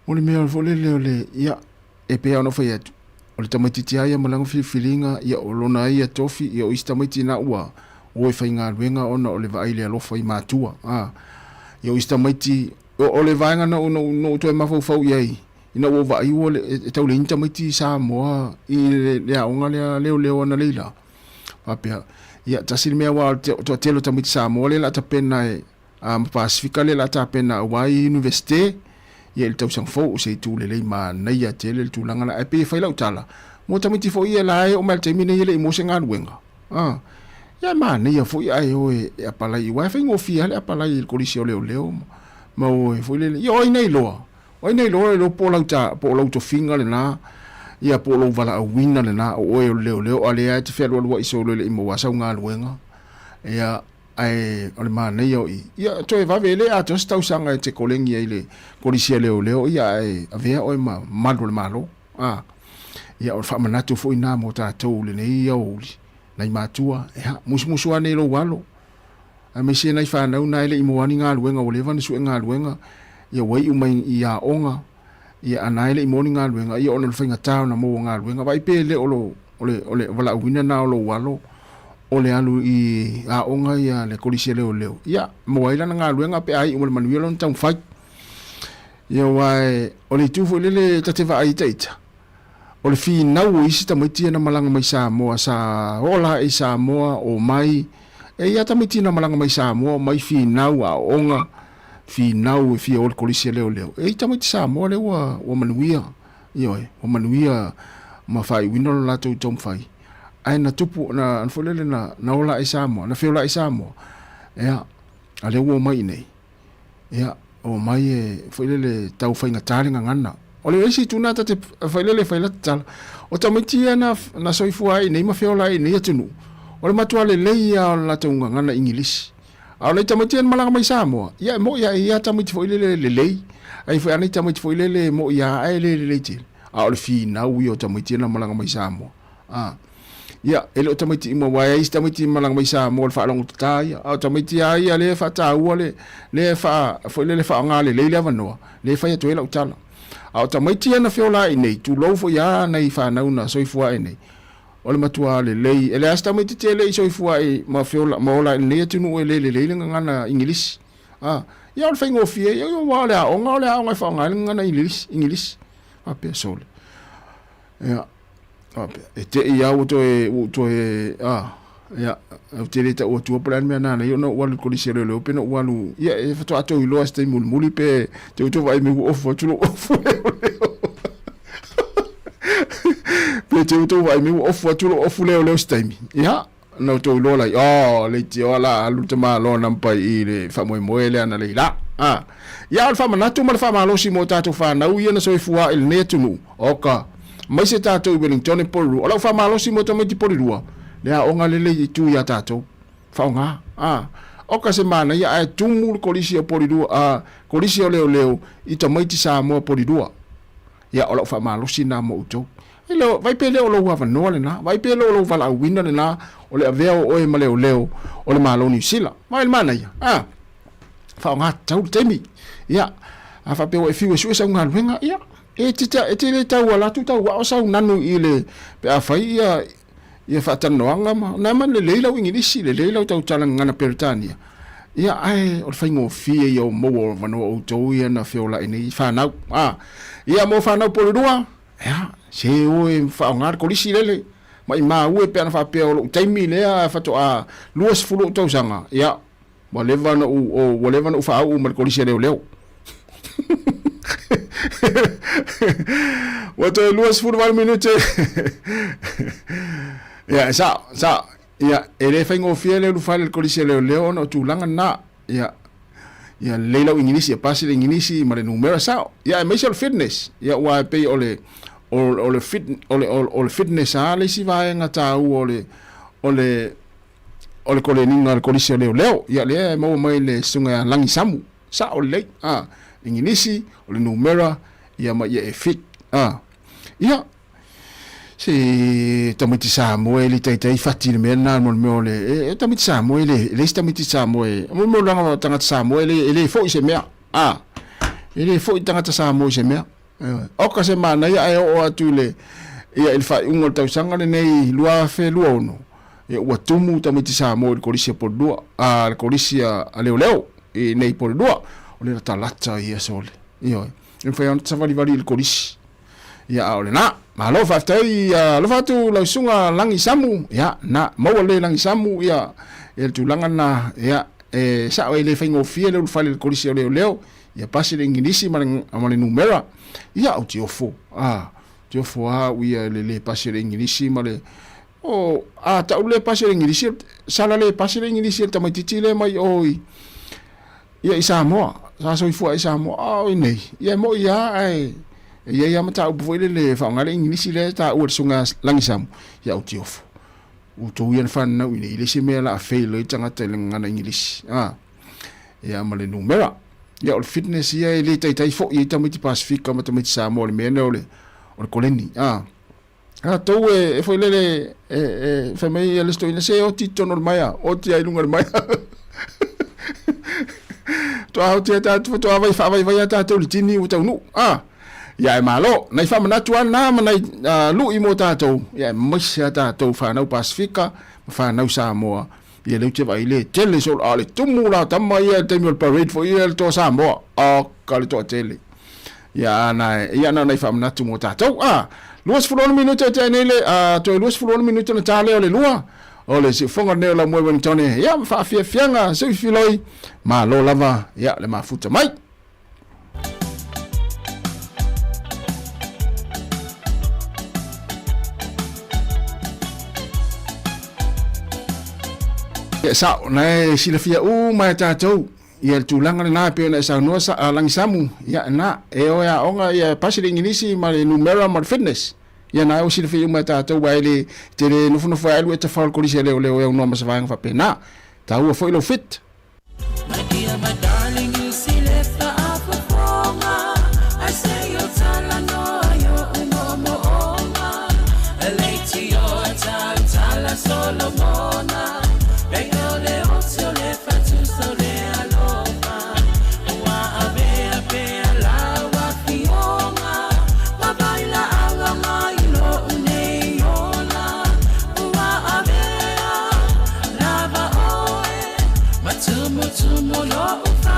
o le mea fo le ia e pe ana fai atu o le tamuiti tia ia malango filinga ia o lona ia tofi ia o istamaiti na ua o e fai ngā luenga ona o le vaile alofa i mātua ia o istamaiti o le vaenga na no to e mafau iai ina o vai o le tau le intamaiti Sāmoa i le aonga leo ana leila papia ia tasili mea wa to telo tamiti Sāmoa le la tapena e Pasifika le la tapena Hawaii University ia le tau sang fo se tu le ma na ia tele le tulanga na pe fai la utala mo tamiti fo ia la o mal temine ile mo se ngaluenga ia ma na ia fo ia o e apala i wa fa ngofia le apala i kolisi o leo ma o fo le yo ina iloa o nei lo po lau to finga le na ia po lo vala wina le na o leo ale ai te felo lo iso le mo wasa nga luenga ia ai o le mana ia to e va vele a to sta usanga te kolengi ile polisia leo ia ai avea o ma malo ia o fa manatu fo ina mo ta to le nei ia uli nai matua ia musmusu ane lo walo a me se nai fa na una ile mo ani nga luenga o le van su nga luenga ia wai umai ia onga ia anaile i morning luenga ia ona finga town na mo nga luenga vai pe le ole wala wina na lo walo ole alu i a onga ia le kolisi leo ia mo ila nga luenga pe ai mo manuelo tang fight ia wai ole tu fo le tateva ai taita ole fi na wo isi tamiti na malanga mai Sāmoa sa ola i Sāmoa o mai e ia tamiti na malanga mai Sāmoa mai fi na wa onga fi nau fi ol kolisia leo e tamiti Sāmoa le wa manuia io o manuia ma fai wino la to tom fai ai na tupu na anfolele na ola i Sāmoa na fiola i Sāmoa ia ale wo mai nei ia o mai e folele tau fai ngatari ngana ole esi tuna tate folele fai la tal o tamiti na soifua ai nei ma fiola ai nei atunu ole matua le leia la to ngana English a le tamiti malanga mai Sāmoa ia mo ia tamiti foi le lei ai foi ani tamiti foi le mo ia ai le til a le fi na wi o tamiti na malanga mai Sāmoa ia ele o tamiti mo wa ai tamiti malanga mai Sāmoa fa long tai a tamiti ai le fa ta le fa foi le fa ngale le vanoa le fa to ela utala a tamiti na fiola nei tu lo fo ia nei fa na una soifua nei ole matua le lei ele asta mai te le so fua e ma fiola ma ola le tunu le ngana English ia ole fengo fie ia wale a onga fa ngana English ape sole ia ape te ia uto e ia te le ta o tu plan me na io no walu kolisi le peno walu ia e fa to ato ilo este muli pe te uto vai me off tu off te uto vai mi ofu leo stemi ia no to lo lai le ti ola alu te ma lo nampa i le fa moele ana le la ia al fa manatu mal fa malo si mo tato fa na uia na so fua il netunu oka mai se tato i Wellington poru ola fa malo si mo to meti poru le a onga le tu ia tato fa nga oka se mana ia ai tumu kolisi poru kolisi leo i to mai ti Sāmoa poru ia ola fa malo si na mo uto Ilo vai pele o lo wa no le na vai pele o lo vala winna le na o le aveo o e maleo o le malo ni sila mai mana ia fa nga tau temi ia a fa pe o fiu su sa nga wenga ia e te le tau ala tu tau wa sa nanu ile pe a fa ia fa tano anga ma na man le leila wingi lisi le leila tau tala ngana Peritania ia ai o fa ngo fie yo mo wa no o to ia na fiola ini fa na ia mo fa na por dua ia se o fa ngar kolisi lele mai ma ue pe na fa pe o taimi le fa to luas fulu to sanga ia mo leva no o leva no fa o mal kolisi leo wato luas fulu mal minute ia sa ia ele fa ngo fiele lu fa le kolisi leo no tu langa na ia leila ingilisi ya pasi ingilisi mare numero sa ia mental fitness ia wa pe ole fitness ale si va nga ta ole koleni na kolisi leo ia le mo mai le sunga langi samu sa ole ingilisi o le numera ia ma ia e fit ia se tamiti Sāmoa le taitai fati le mena mo le tamiti Sāmoa le tamiti Sāmoa mo langa tangata Sāmoa le fo se mea ele fo tangata Sāmoa se mea o ka se mana ia e o atu le ia il fa un tau sanga le nei lua fe luono e o tumu tamiti Sāmoa le kolisia podua le kolisia a leo e nei podua o le talata ia sole ia e fa on savali vali le kolisi ia o le na ma lo fa tai lo fa tu la sunga langi samu ia na mo le langi samu ia e tu langa na ia e sa o le faingo fie le fa le kolisi leo ia pasi le ingilisi ma le numera ia o tiofo tiofo ia le pasi le ingilisi ma le ta le pasi le ingilisi sala le pasi le ingilisi ta mai titile mai oi ia Sāmoa sa so fu Sāmoa nei ia mo ia ai ia mata u foi le fa ngale ingilisi le ta u sunga langi samu ia o tiofo u to ia fa na u le se me la fe le tanga te ngana ingilisi ia ma le numera ia o fitness ia le tai fo ia tamiti Pacifica ma tamiti Sāmoa le mena o le koleni to e foi le fa mai le sto ina se o ti tono mai o ti ai lunga mai to a ti ta to a vai ta to litini u tau ia malo nai fa mana tua na mana lu i mo ta to ia mo sia ta to fa na Pacifica fa na Sāmoa ia le vai le tele sol ale tumu la tama ia te mil parade fo ia to Sāmoa ka le to tele ia na nai fa mana tu mo ta to luas fulon minuto te nele to luas fulon minuto na tale o le lua o le si fonga ne la mo Wellington ia fa fianga se filoi ma lo lava ia le mafuta mai sa na sila fia mai tatou ia tulanga na pe na sa no sa langi samu ia na e o ya onga ia pasile ingilisi ma le numera ma fitness ia na o sila fia mai tatou baile te le no no fa e te fa ko lise le o no ma sa va fa pena ta u foi lo fit my dear my darling you see left up for I say you tell no yo mo oma late your time tell Solomona Tumo lo ufa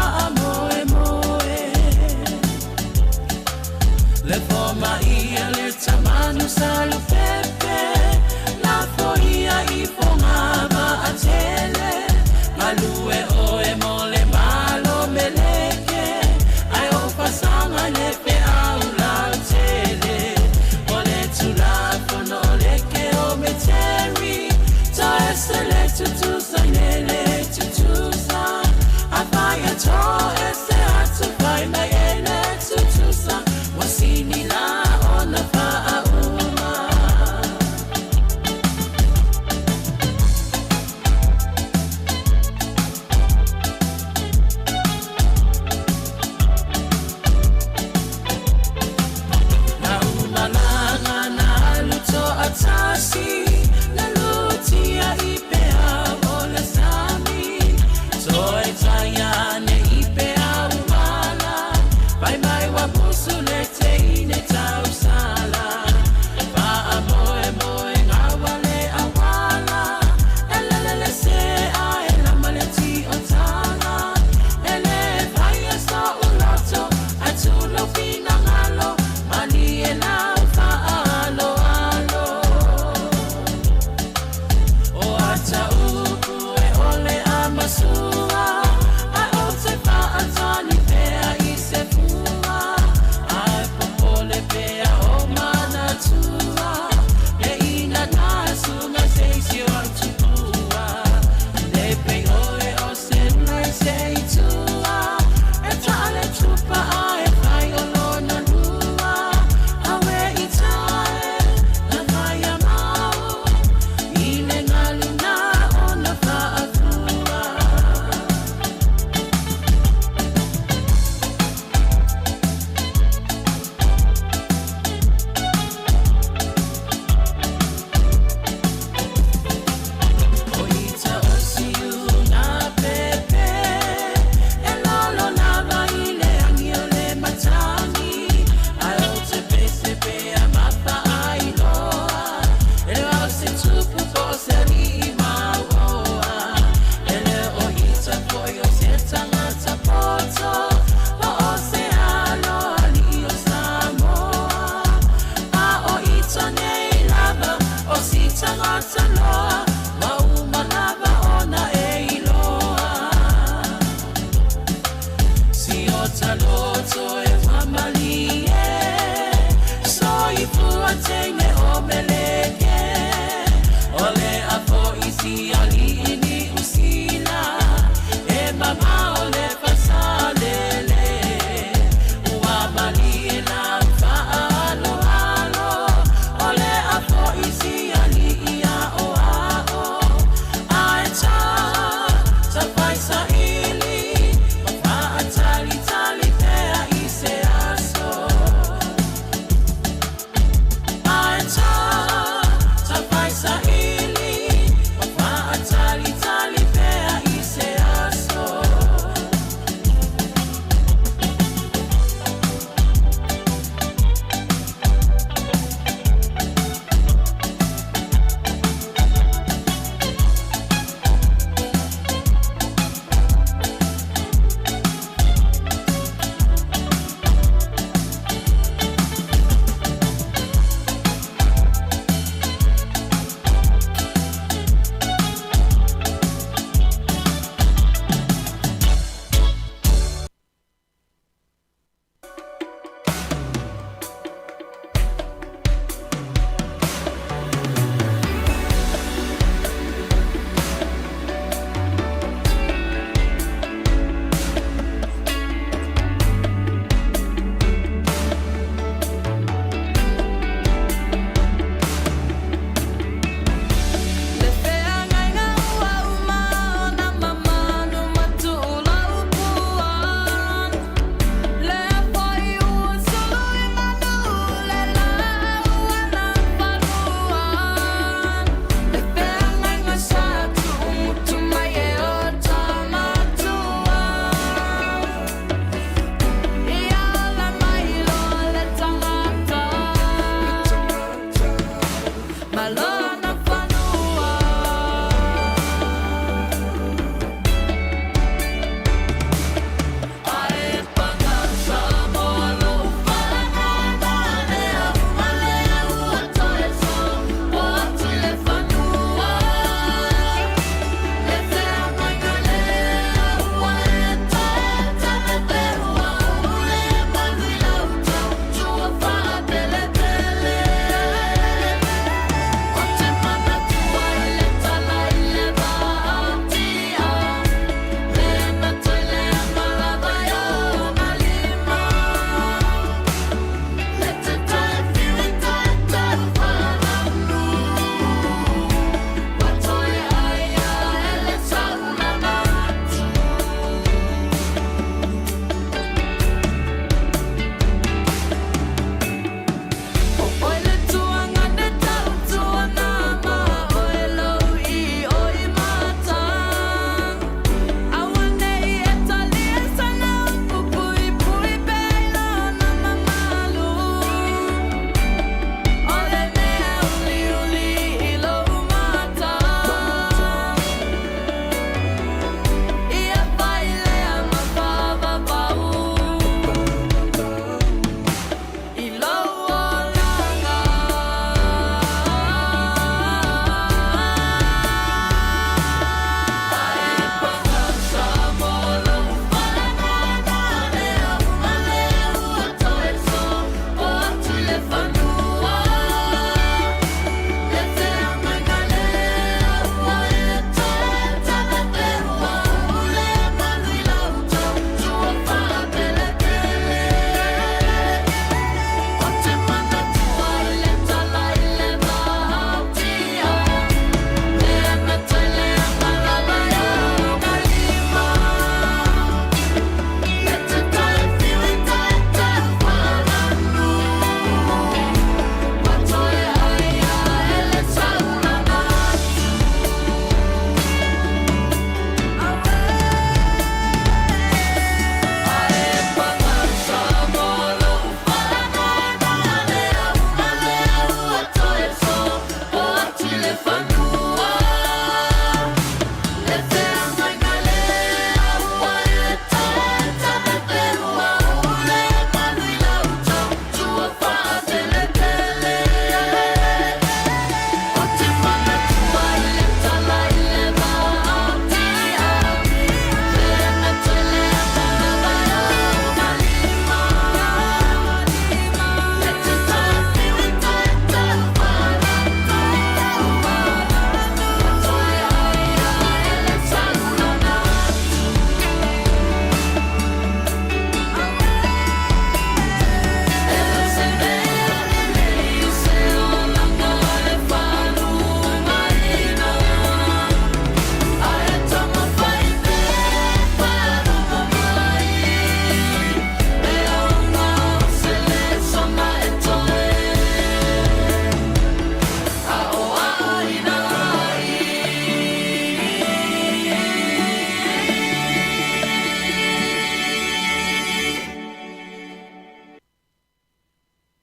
lota loto e wamalie so I fuatene o meleke ole apo isi ali ini usila e mama ole pasalele wamalie na faalo halo ole apo isi ali ia o ao aecha tapaisa ili mapa atali tali pea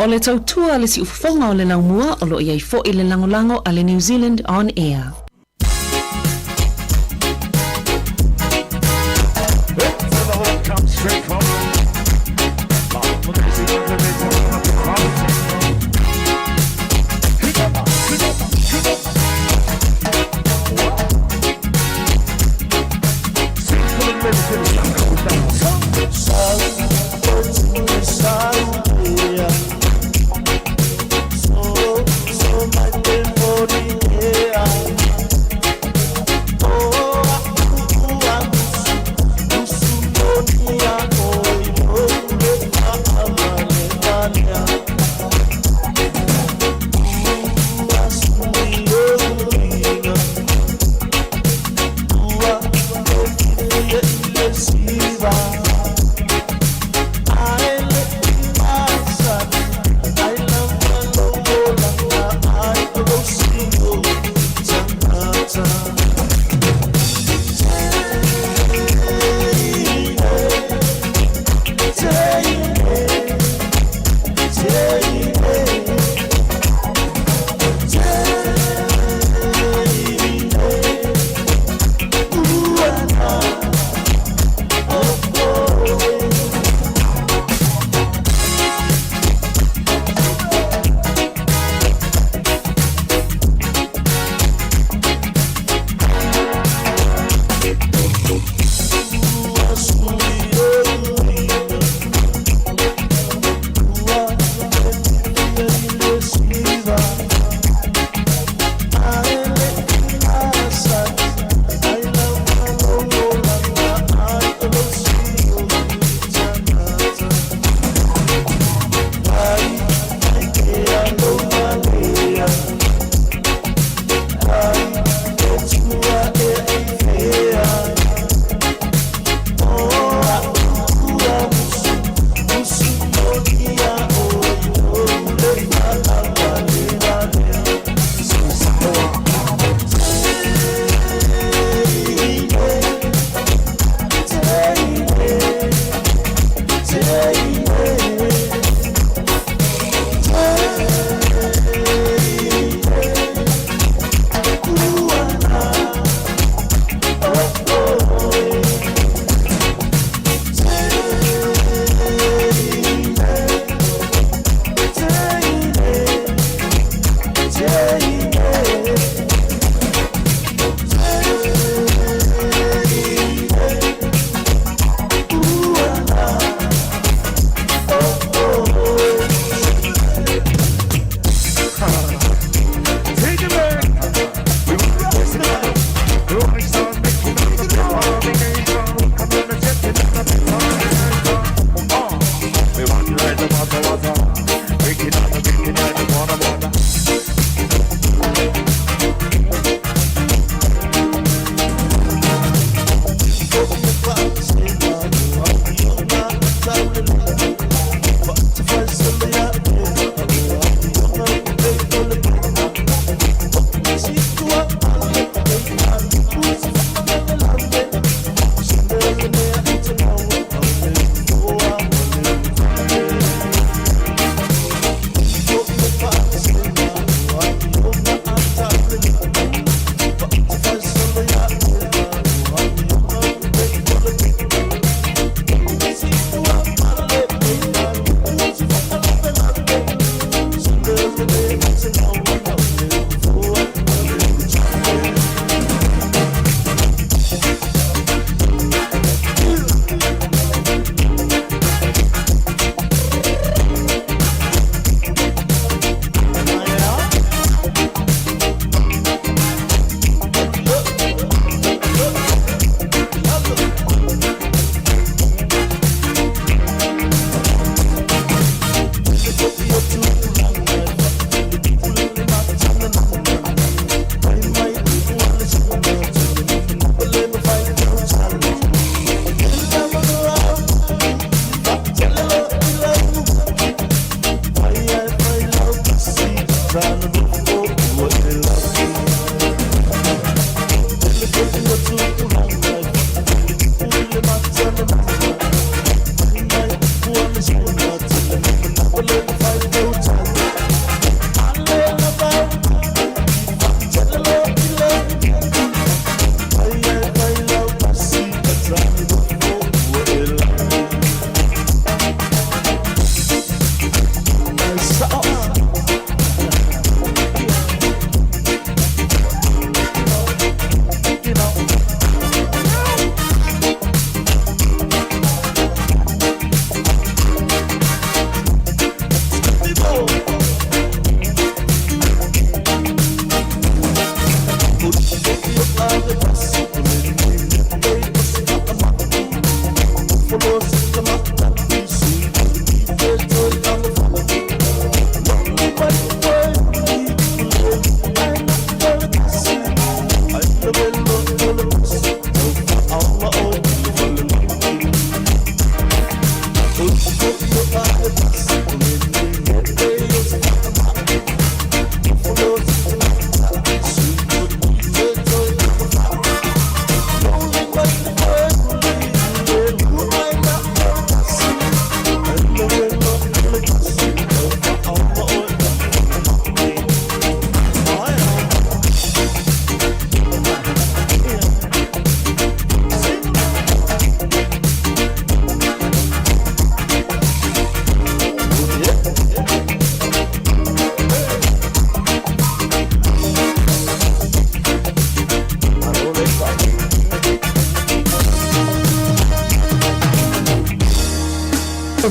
O le tautua le si ufufonga o le laumua o lo iai fo i le langolango a le New Zealand On Air. So my memory, yeah.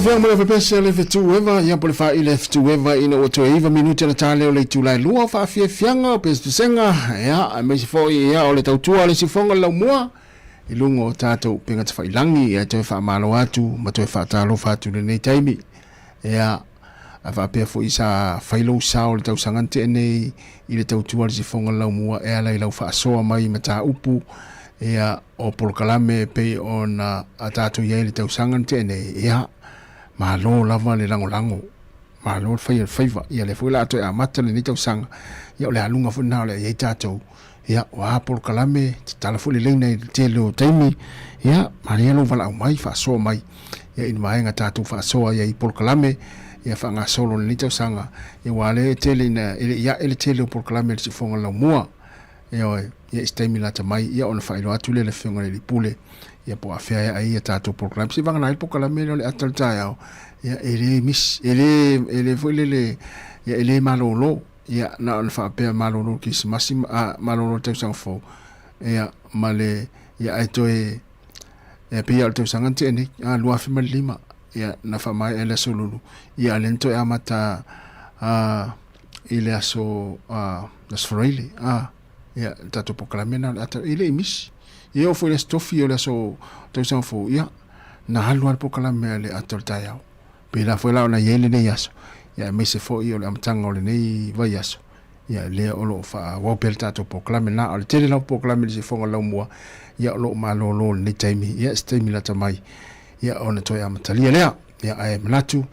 Vang mo le pese le fetu eva ia po le fa ile fetu eva ina o to eva minuti na tale o le tulai lua fa fie fianga pe senga ia me se foi ia o le tautua le sifonga la mua i lungo tato penga te failangi ia te fa malo atu ma te fa talo fa tu nei taimi ia ava pe foi sa failo sa o le tau sangante nei i le tautua le sifonga la mua e ala i lau fa soa mai mata upu ia o polkalame pe ona atato ia le tau sangante nei ia malo lava le lango malo fai faiva ia le fuila to amata le nitau sanga ia le alunga funa le ia tato ia wa por kalame tala fuli leina te lo taimi ia maria lo vala mai fa so mai ia in mai nga tato fa so ia por kalame ia fa nga solo le nitau sanga ia wale tele na ia ele tele por kalame se fonga la mua ia staimi la mai ia on fa ilo atu le fonga le pule ia po afea ai tato program si vanga nai po kala meno le atal tao ia ele mis ele foi le ia ele malolo ia na on fa pe malolo ki masim malolo te sang fo ia male ia aito e pe ia te sang ante ni a lua fi malima ia na fa mai ele solulu ia lento e amata ile aso das freile ia tato po kala meno atal ele mis ia o foi le stofi o le so te sang fo ia na halu al pokala me le atal taiao pe la foi la na yele ne yaso ia me se fo ia le amtanga o le nei vai yaso ia le o lo fa wo pelta to pokala me na al tele la pokala me se fonga la mua ia lo malo lo le taimi ia stemi la tamai ia ona to ia matalia le ia ai manatu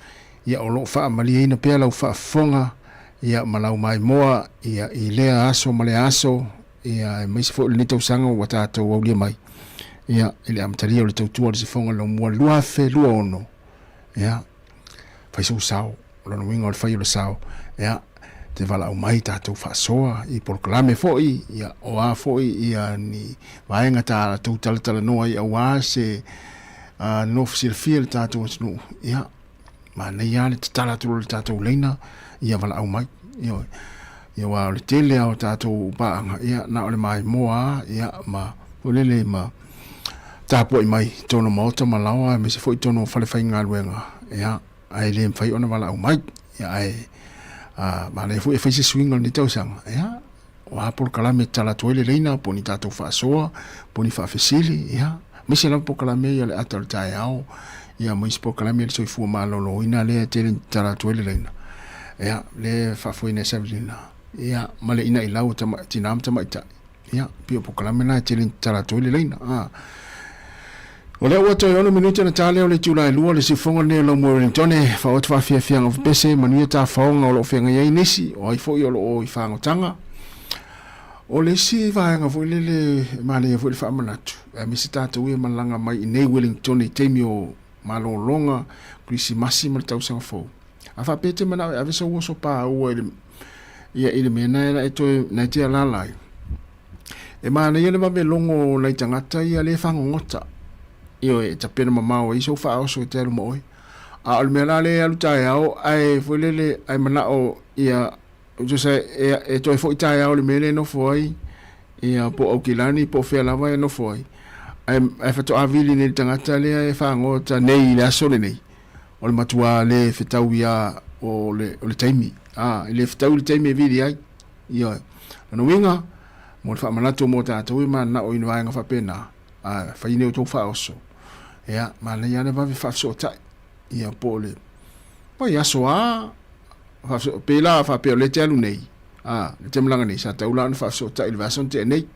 ia o lo fa mali ina pe la fa fonga ia malau mai moa ia i le aso male aso ia mai se fo le tau sanga o tato o le mai ia ele amtalia o le tautua le se fonga lo mua lua fe lua ono ia fai so sao lo no winga o le fai o sao ia te vala o mai tato fa soa i por klame fo ia o a fo ia ni vaenga ta tu tala no ia wa se no fsil fiel tato no ia ma ne ia le tala tu le tato leina ia vala o mai ia wa le tele au tato pa ia na ole mai moa ia ma olele ma tapo mai tono moto malawa me se foi tono fale fai ngaluenga ia ai le fai ona vala o mai ia ai ma le foi fai se swing on tau sang ia wa por kala me tala toile leina poni tato fa soa poni fa fesili ia me se la por kala me ia le atal tai au ia mo por kala me so fu malo lo ina le tele tala toile leina ia le fa foi ne sevlina ia male ina ilau tama tinam tama ita ia pio por kala me na tele tala toile leina o le wato ono minuto na tale o le tula lua le sifonga ne lo mo tone fa o fa fia fia of pese manu ta faunga o lo fenga ye nisi o i fo yo o i fa ngotanga o le si va nga fo le male fo le fa manatu e mi sita to we malanga mai nei Wellington temio malo longa krisi massima tau sang fo a fa pete mana a veso so pa o ia ile mena e to na tia la lai e mana ye le va be longo lai tangata ia le fa ngota io e tapena mamao i so fa o so te mo a al mela le alu tai au ai folele ai mana o ia jo se e to fo tai au le mele no foi ia po o kilani po fe la vai no foi ai fa to avili ni tangata le e fa ngota nei la so le nei o le matua le fetau ia o le taimi le fetau le taimi vidi ai ia no winga mo fa mana to mo ta to ma na o inwa nga fa pena fa ine o to fa oso ia ma le ia le va fa so ta ia pole poi aso fa so pela fa pe le telu nei le temlanga nei sa taula fa so ta il va son te nei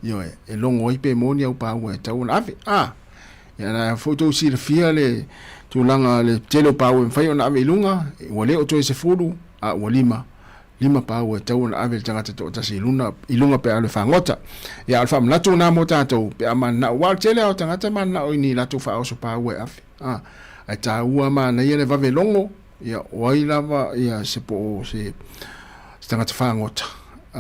io e longo i pe moni au pa u ta un ave ia na foto si le fia le tulanga le telo pau e fai ona ave ilunga ua le o toi se fulu a ua lima pau e tau na ave tangata to tasi ilunga pe ale whangota ia alfa mnatu na mo tātou pe aman na wal tele au tangata man na oini latu wha oso pau e afi ai tā ua ma na ia le vave longo ia wai lava ia se po se tangata whangota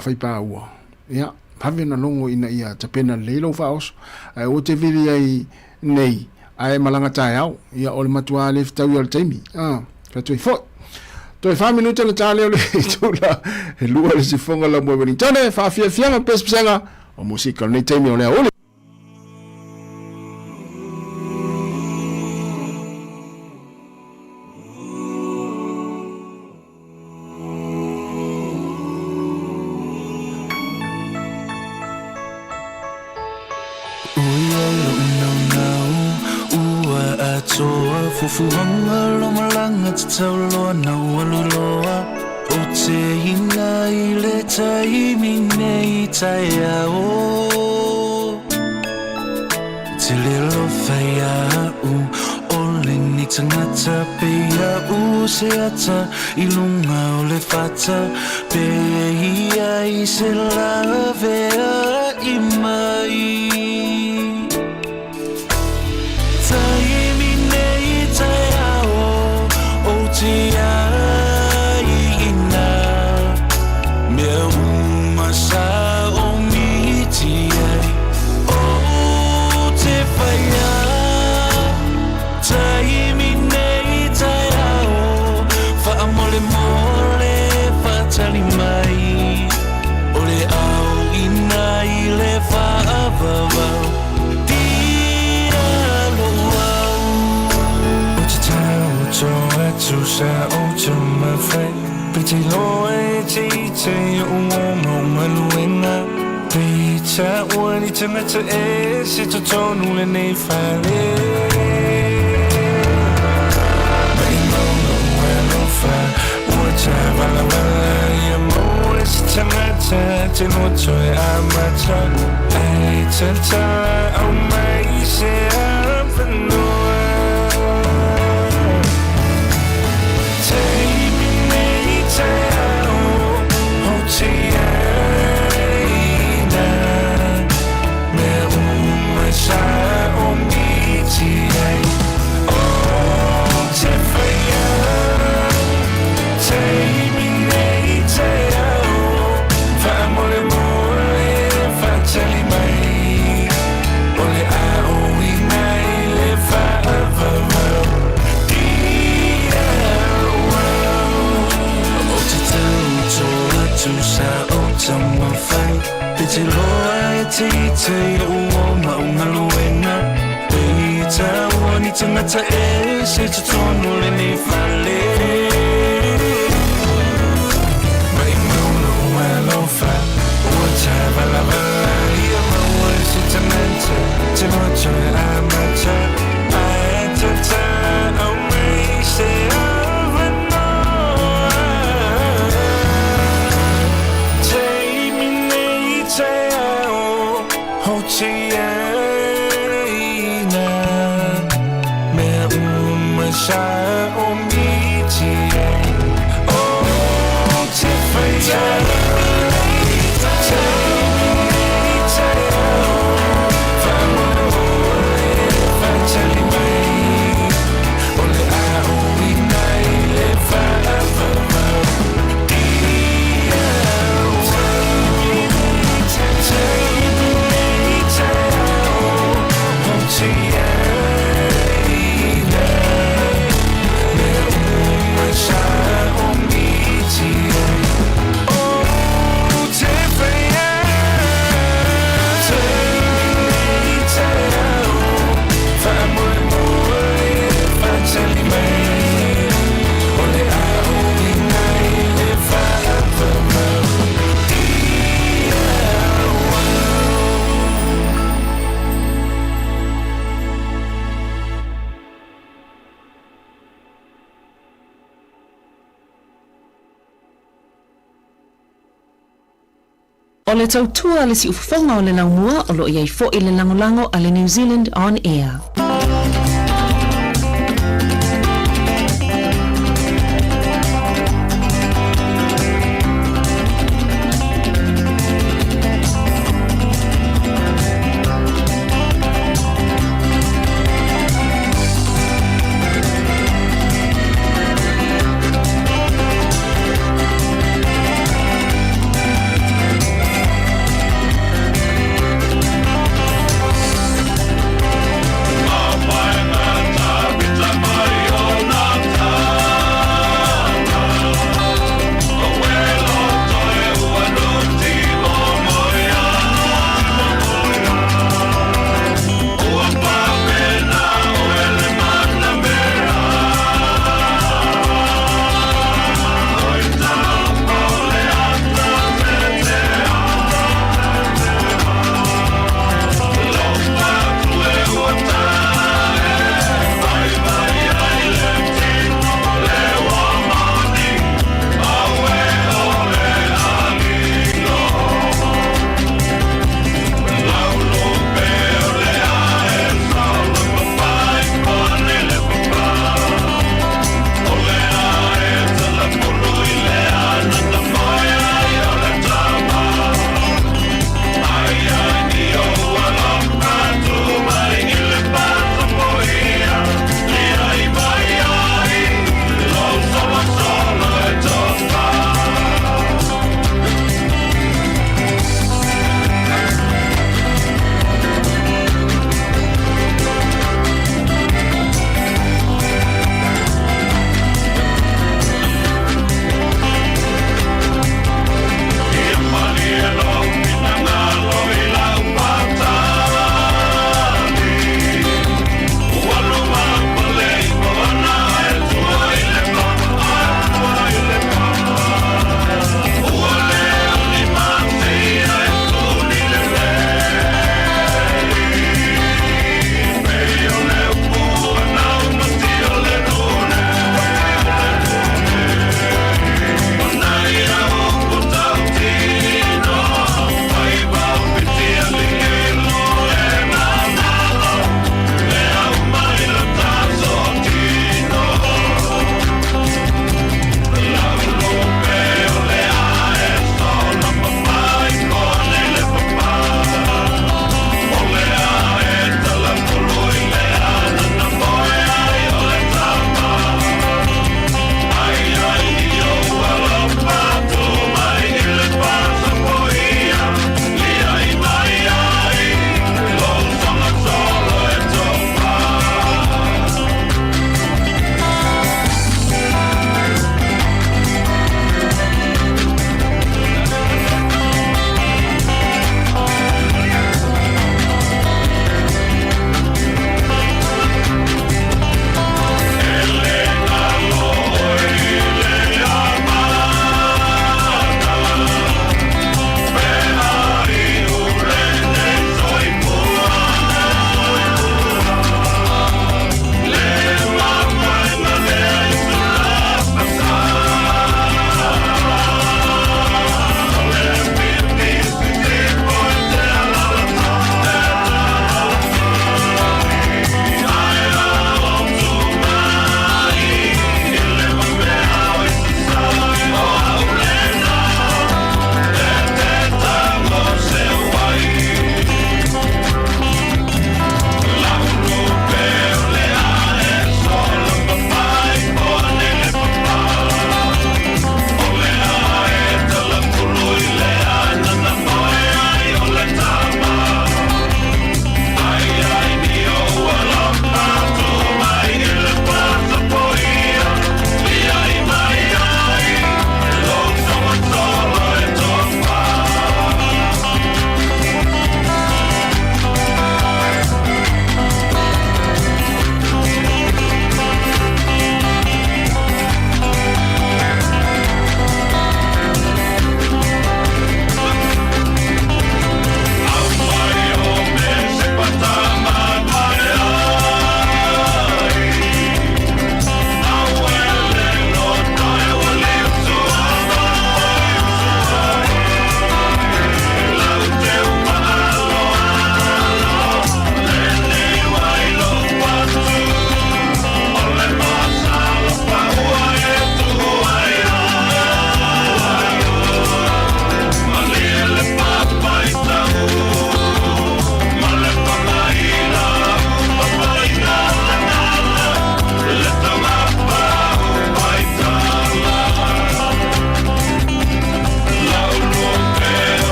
fai pau ia pave na longo ina ia tapena leilo wha oso ai o te vili ai nei ai malanga tai au ia ole matua le tau ia le taimi fa tu fo toi 5 minuta le tale ole tula e lua le sifonga la mo veni tane fa fianga pesanga o musika le taimi ole ole Fufuanga lo malanga tauloa na waluloa o te ina I le taimi nei taiao te lelo whaia o le ni tangata pea se ata I lunga o le whata pe ia I se lavea I mai Sa o chuma fai piti loe te o mo maluenga pita wani tangata e se to tonu le nei fale mai no no fa wacha vala ya mo se tangata te no choe amata ai tanta au mai se avano Te loa te o maunga luenga Peita wani tangata e se te tonu le ni fale Mai mauna ua lofa Ua tai vala vala Ia maua se tangata Te moto e amata Ai tata au mai se O le tautua le si ufonga o le laumua o lo iai fo i le langolango a le New Zealand On Air.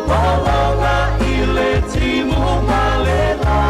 Malanga ile timu malela.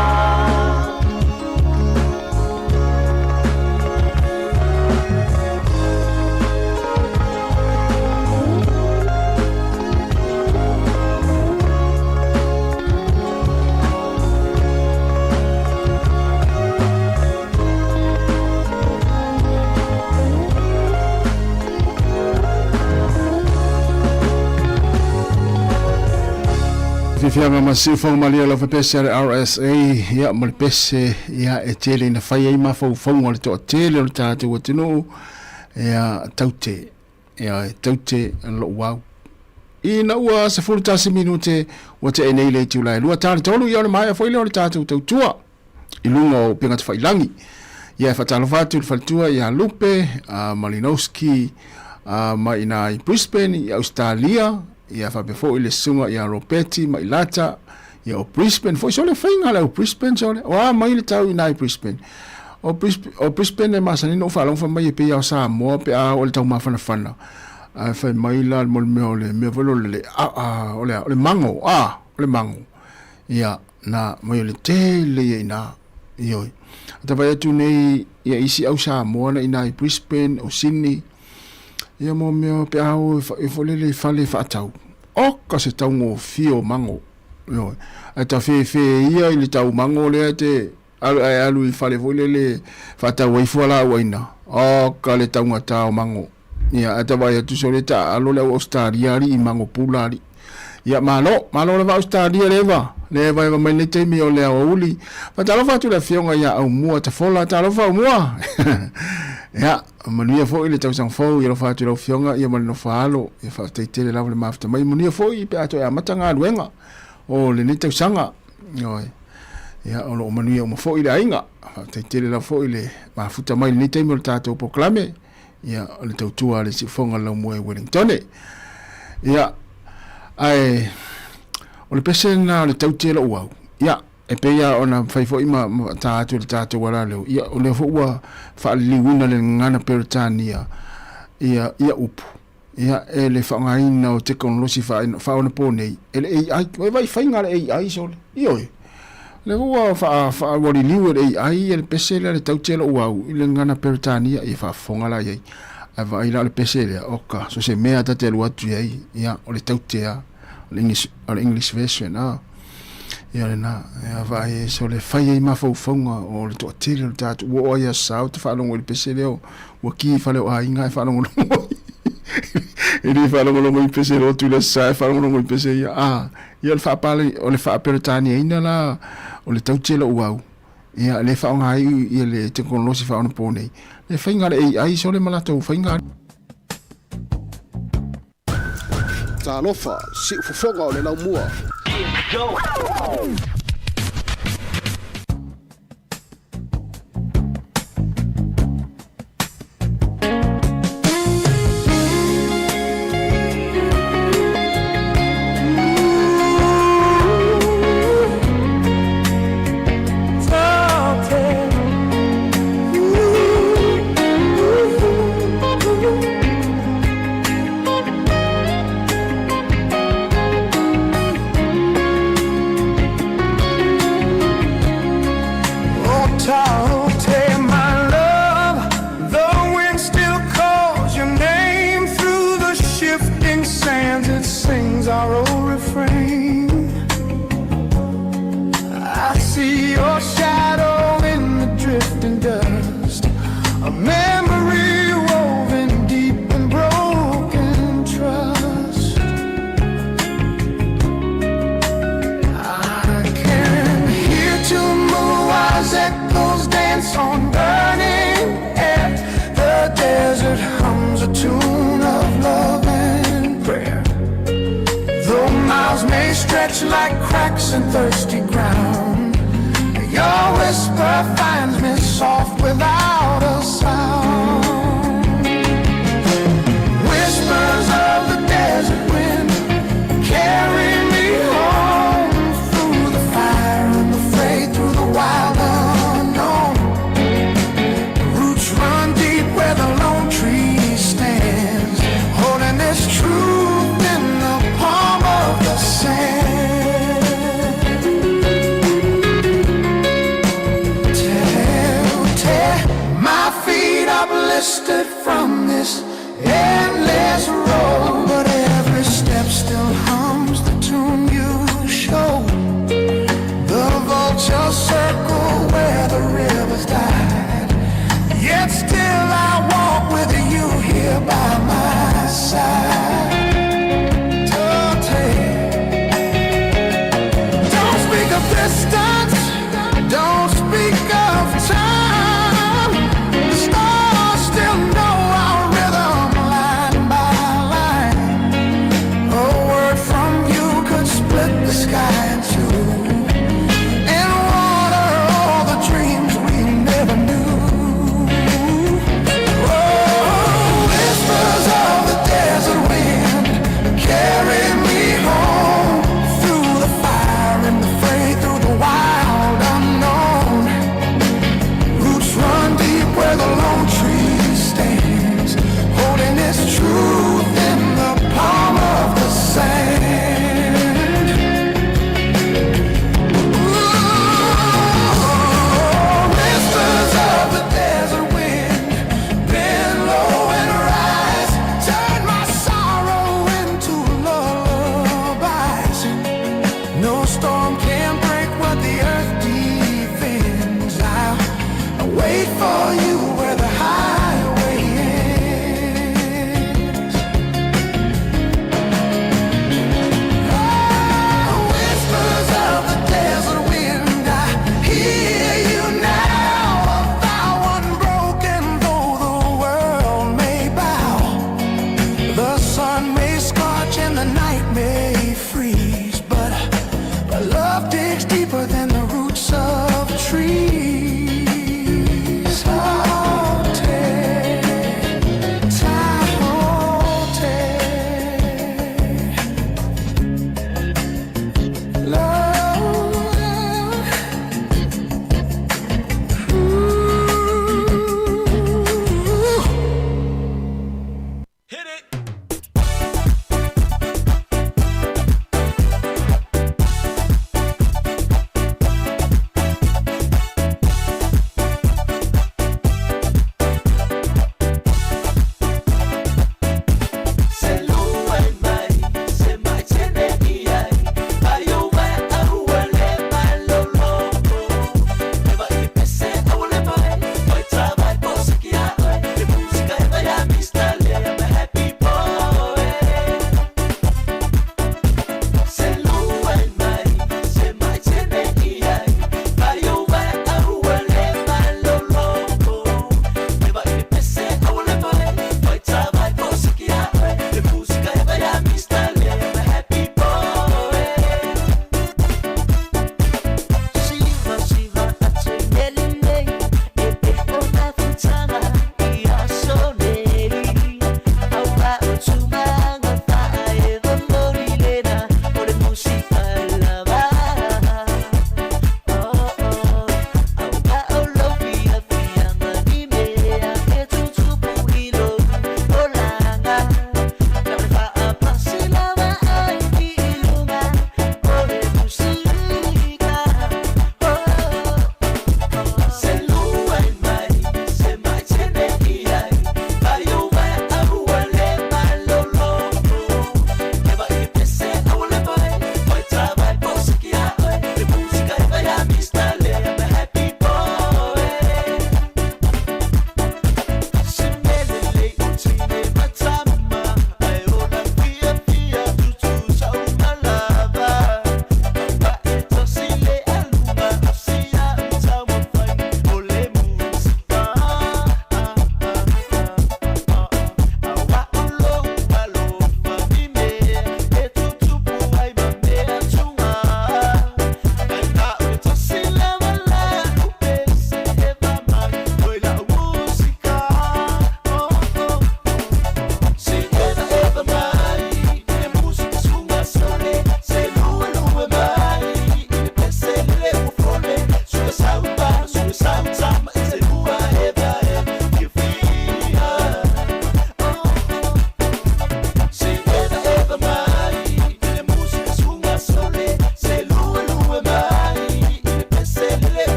Fianga masifo malia lo pese RSA ya mo pese ya etele na fai ai mafo fongo le to tele o tatu o tino ya taute lo wow ina ua se fulta se minute o te enei le tu lai lua tali tolu ya mai foi le tatu tua ilunga o pinga fai langi ya fatalo fatu faltua ya Lupe Malinowski mai na Brisbane ya Australia ia fa befo ile sunga ia Ropeti mai lata ia o Brisbane foi sole fainga la o Brisbane sole o mai le tau ina Brisbane o Brisbane masani no fa long fa mai pe ia Sāmoa pe a o le tau mafana fana a fa mai la mo me volo le o le mango ia na mai le tele ina io ta vai tu nei ia isi au Sāmoa na ina Brisbane o Sydney ia mo me pe au e folele fale fa tau o ka se tau ngo fio mango yo ata fe ia ile tau mango le te alu i fale folele fa tau wai fola waina o ka le tau ngata mango ia ata vai tu soleta alo le Australia ri mango pulari ia malo le Australia le vai mai le te mi o le uli fa talo fa tu le fionga ia au mua ta fola talo fa mua ya mania fo ile tau sang fo ia fa tu lo fionga ia mal no falo ia fa te tele la le mafta mai mania fo i pe ato ia matanga luenga o le ni tau sanga oi ia o lo mania mo fo ile ainga fa te tele la fo ile mafuta mai ni te mo tato proclame ia le tau tua le si fonga la mo e Wellington ia ai o le pesena le tau tele o ia e pe ia ona fai fo ima tato wala le ia o le fo wa fa li wina le ngana peritania ia upu ia ele fa ngaina o teknolosi fa ona pone ele ai vai fai ngala ai so io le wa fa wali liwe ai ele pesela le tau tele wa le ngana peritania ia fa fonga ai ava ila le pesela oka so se mea ta te lu atu ai ia o le tau tea le English version ia na ia vai so le fai ai mafonga o le to tele tatu o ia sao te fa longo le pesele o ki fa le ainga fa longo ele fa longo le pesele o tu le sa fa longo le pesele ia fa pale o le fa peritania ina la o le tau tele o ia le fa nga ia le teknolosi fa ona pone le fainga le ai so le malato fainga Talofa si fofonga o le laumua. Go. Like cracks in thirsty ground, your whisper finds me soft without a sound. Whispers of the desert wind carry me home through the fire and the fray, through the wild unknown. The roots run deep where the lone tree stands, holding this truth in the palm of the sand. may freeze, but love digs deeper than the roots of trees.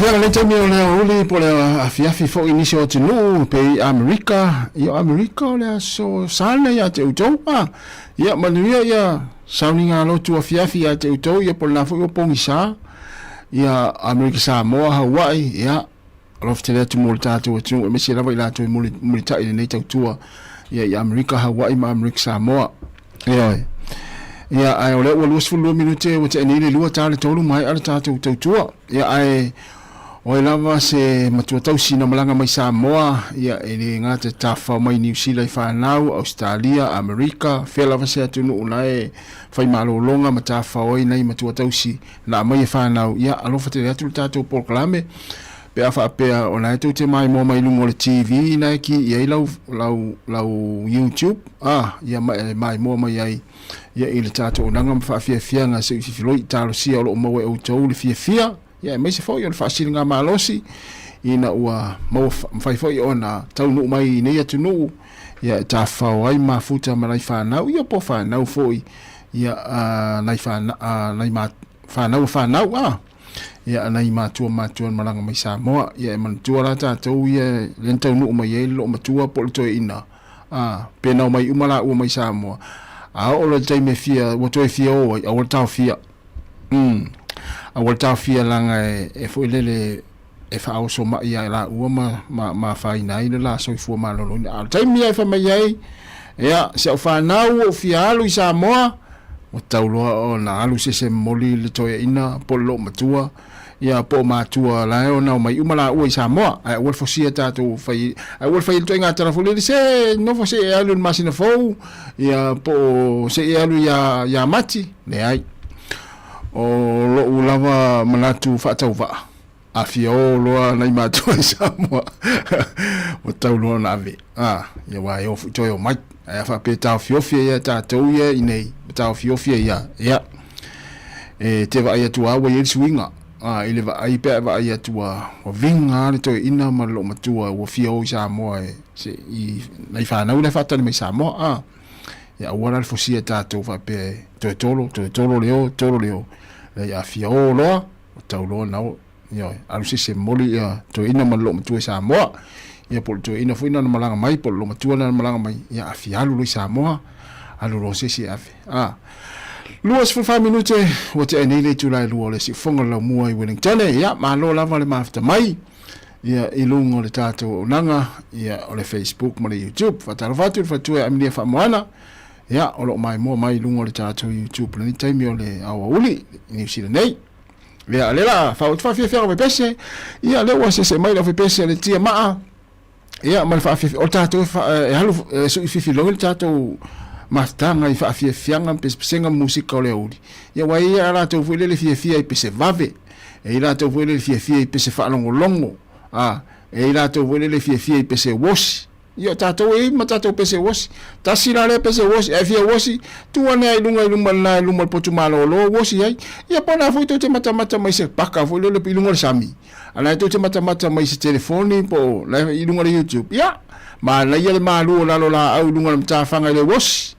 Fiala le tami o lea uli po lea afiafi fo inisi o tinu pe Amerika. Ia Amerika o lea so sana ia te utau. Ia manuia ia sauninga lotu afiafi ia te utau ia po lea fo i o pongisa. Ia Amerika Sāmoa Hawaii ia lofte lea tu muli tātou atu. E mesi rawa i lātou muli tai nei tautua. Ia Amerika Hawaii ma Amerika Sāmoa. Ia ia ai ole o luas fulu minute o te ni le lua tale tolu mai ala tātou tautua. Ia ai o lava se matua tausi na malanga mai Samoa ia ele ngata tafa mai New Zealand whanau, Australia, Amerika, whelava se atunu unai whai malolonga matafa oi nei matua tausi na mai whanau ia alofa te atu tātou Paul Kalame pe afa pe ona tu te mai mo mai lungo le TV na ki ye lau YouTube ya mai mo mai ai ya ile tato nanga fa fia nga se filo talo sia lo mo e o tau le fia ya me se fo yo fa silinga malosi ina ua mo fai fo ona tau no mai ne ya tunu ya ta fa ai mafuta mai fa na ya po fa na foi ya nai fa nai ma fa na ya nai matua malanga mai Sāmoa ya man tuara tātou ya lentau nu mai lo matua po to ina pena mai umala u mai Sāmoa o lo tai me fia o to fia o o tau fia o tau fia langa e foi lele e fa o so ma ya la u ma fa ina la so fu ma lo a tai mi fa mai ai ya se fa na u fia lu Sāmoa o tau lo na alu se moli le to ina po lo matua ya po matua la o na mai umala o Sāmoa ai o fo sia tatu fai ai o fai to ngata fo le se no fo se alu masina fo ya po se alu ya mati le ai o lo ulava manatu fa tau va a fio lo na matua Sāmoa o tau lo na ve ya wa yo to yo mai ai fa pe tau fio ya tatu ya inei tau fio ya te va ya tua wa ye swinga ile va ai pe va ia tua o vinga le to ina ma lo matua o fia o Sāmoa se I nei fa na le fa tani mai Sāmoa ya ora le fosia tato va pe tolo leo le ya fia o lo tau lo na yo alu se moli ya to ina ma lo matua Sāmoa ya por to ina fo ina na malanga mai por lo matua na malanga mai ya fia lu Sāmoa alu lo se afi Luas for 5 minutes o te anele tu lai lua le si fonga la mua I Wellington ya ma lo lava le mafta mai ya ilungo le tato nanga ya o le Facebook ma le YouTube fatalo fatu fatu e amnia fa moana ya o lo mai mo mai lungo le tato YouTube le time o le awa uli ni sila nei ya lela fa fa fia o pese ya le wa se mai o pese le tia ma ya ma fa fia o tato e halu so fi lo le tato mastanga I fa fianga pesenga musika le uli ya wa ia la to fu le fia I pese vave e la to fu le fia I pese fa longo e la to fu le fia I pese wash yo tato e matato pese wash tasila le pese wash e fia wash tu ane ai lunga potu malo lo wash ai ya pona fu to te mata mai se paka fu le lunga sami ala to te mata mai se telefoni po la lunga YouTube ya ma la ia le malu la lo la au lunga mata fanga le wash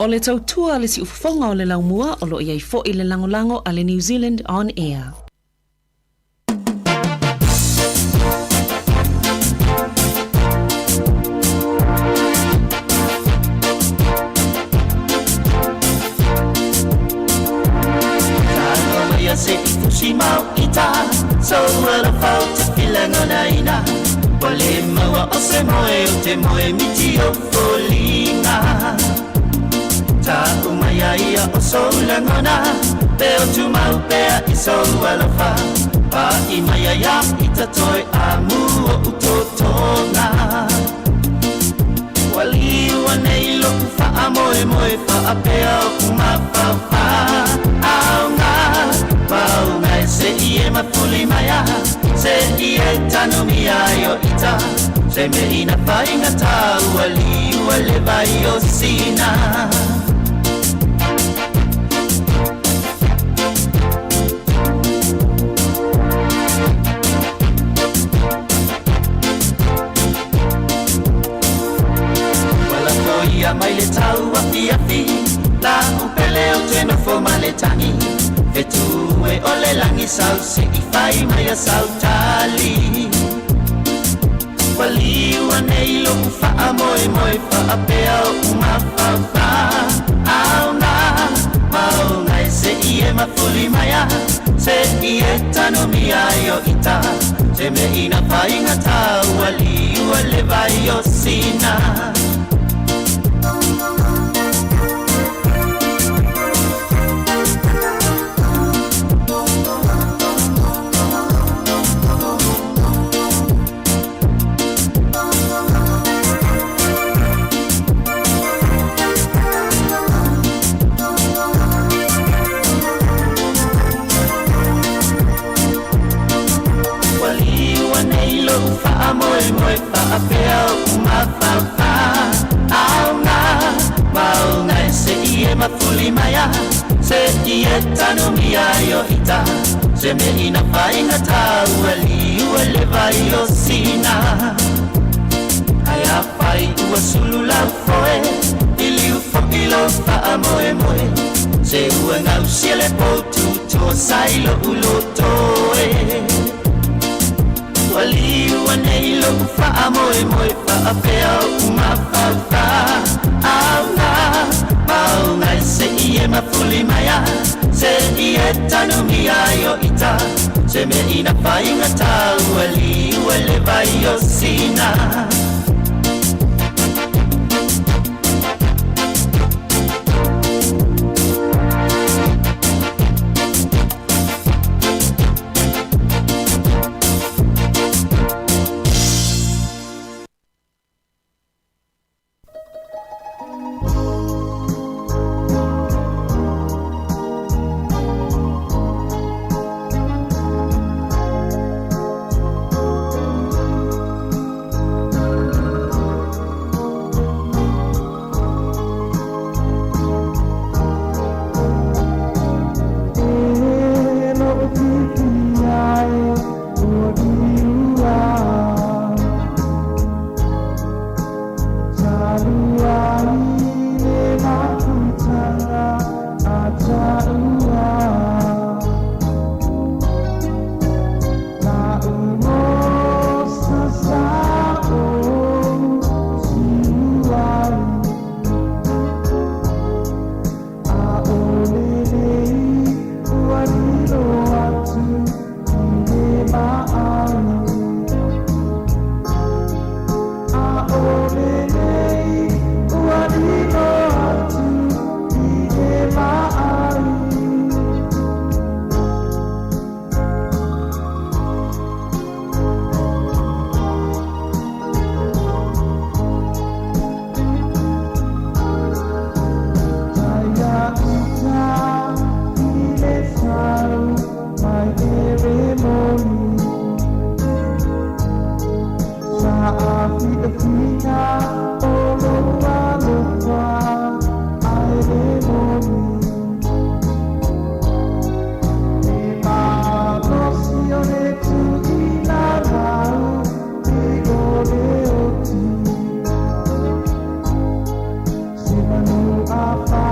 O le tautua le si ufufonga o le laumua o lo iai fo i le langolango a le New Zealand On Air. Se fusi mau ita so wala fau te filanga naina Wale mawa o se moe o te moe miti o folinga Ta umaya ia o so langona Peo tu mau pea i so wala fa Pa i maya ia ita toi amu o utotonga Wali wanei lo fa amoe moe fa apea o umafafa Aunga Paunga se ie mafuli maya Se ie tanu miayo ita Se me ina fainga tau wali wale vai o sina Wala koia mai le tau afi afi La upele o teno fo maletangi Fetue ole langi sau se I fai mai a sau tali Wali wanei lo ufa a moe moe fa a pea o uma fa fa Auna, maunga e se ie mafuli maya Se ie tano miayo ita Se me ina fai ngata wali wale vai o sina Moe moe fa apea uma fa fa Aunga, maunga e se ie mafuli maya Se ie tanu miayo ita Se me ina fainga tau wali wale vai o sina Aya fai ua sulu lau foe Ili ufo ilo fa moe moe Se ua ngau siele potu to sailo ulo toe Wali wanei lo fa moe moe fa apea uma fa fa Auna, maunga se ie mafuli maya Se ie tanu miayo ita Se me ina fainga tau wali wale vai o sina Sima nu apa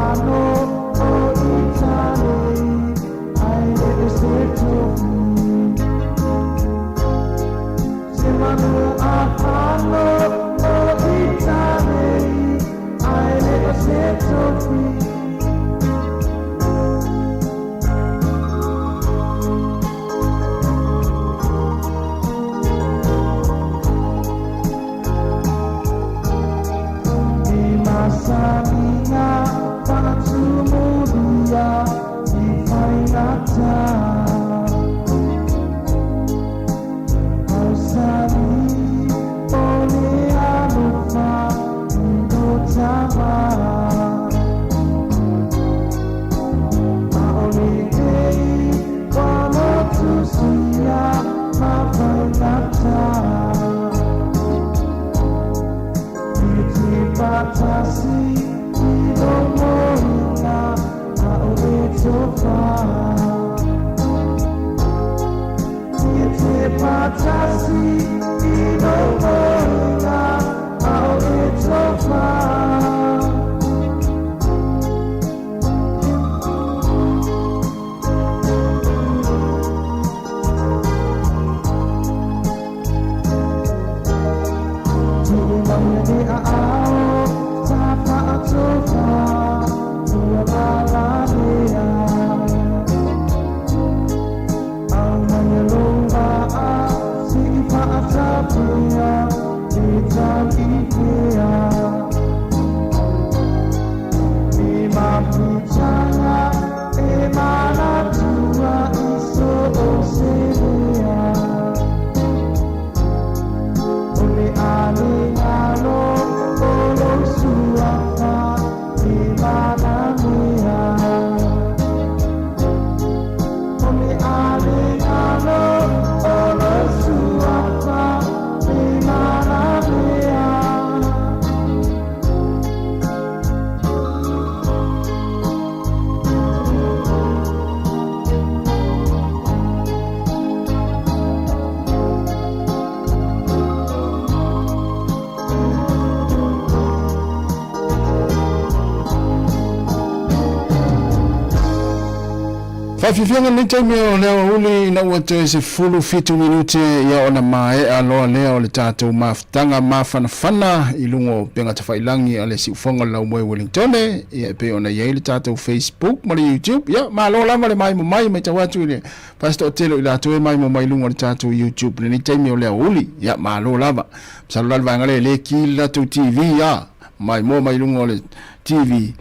Whawhiwhianga ni taimi o leo uli na ua te se fulu fitu minute ia ona mae aloa leo le tātou maftanga mawhanawhana I lungo penga tawhailangi a le siufonga lau moe Wellingtone ia pe ona iei le tātou Facebook ma le YouTube ia ma aloa lama le mai mo mai mai tawatu ile Pastor Otelo ila atoe mai mo mai lungo le tātou YouTube le ni taimi o leo uli ia ma aloa lama salulal vangale le ki la tu TV ia mai mo mai lungo le TV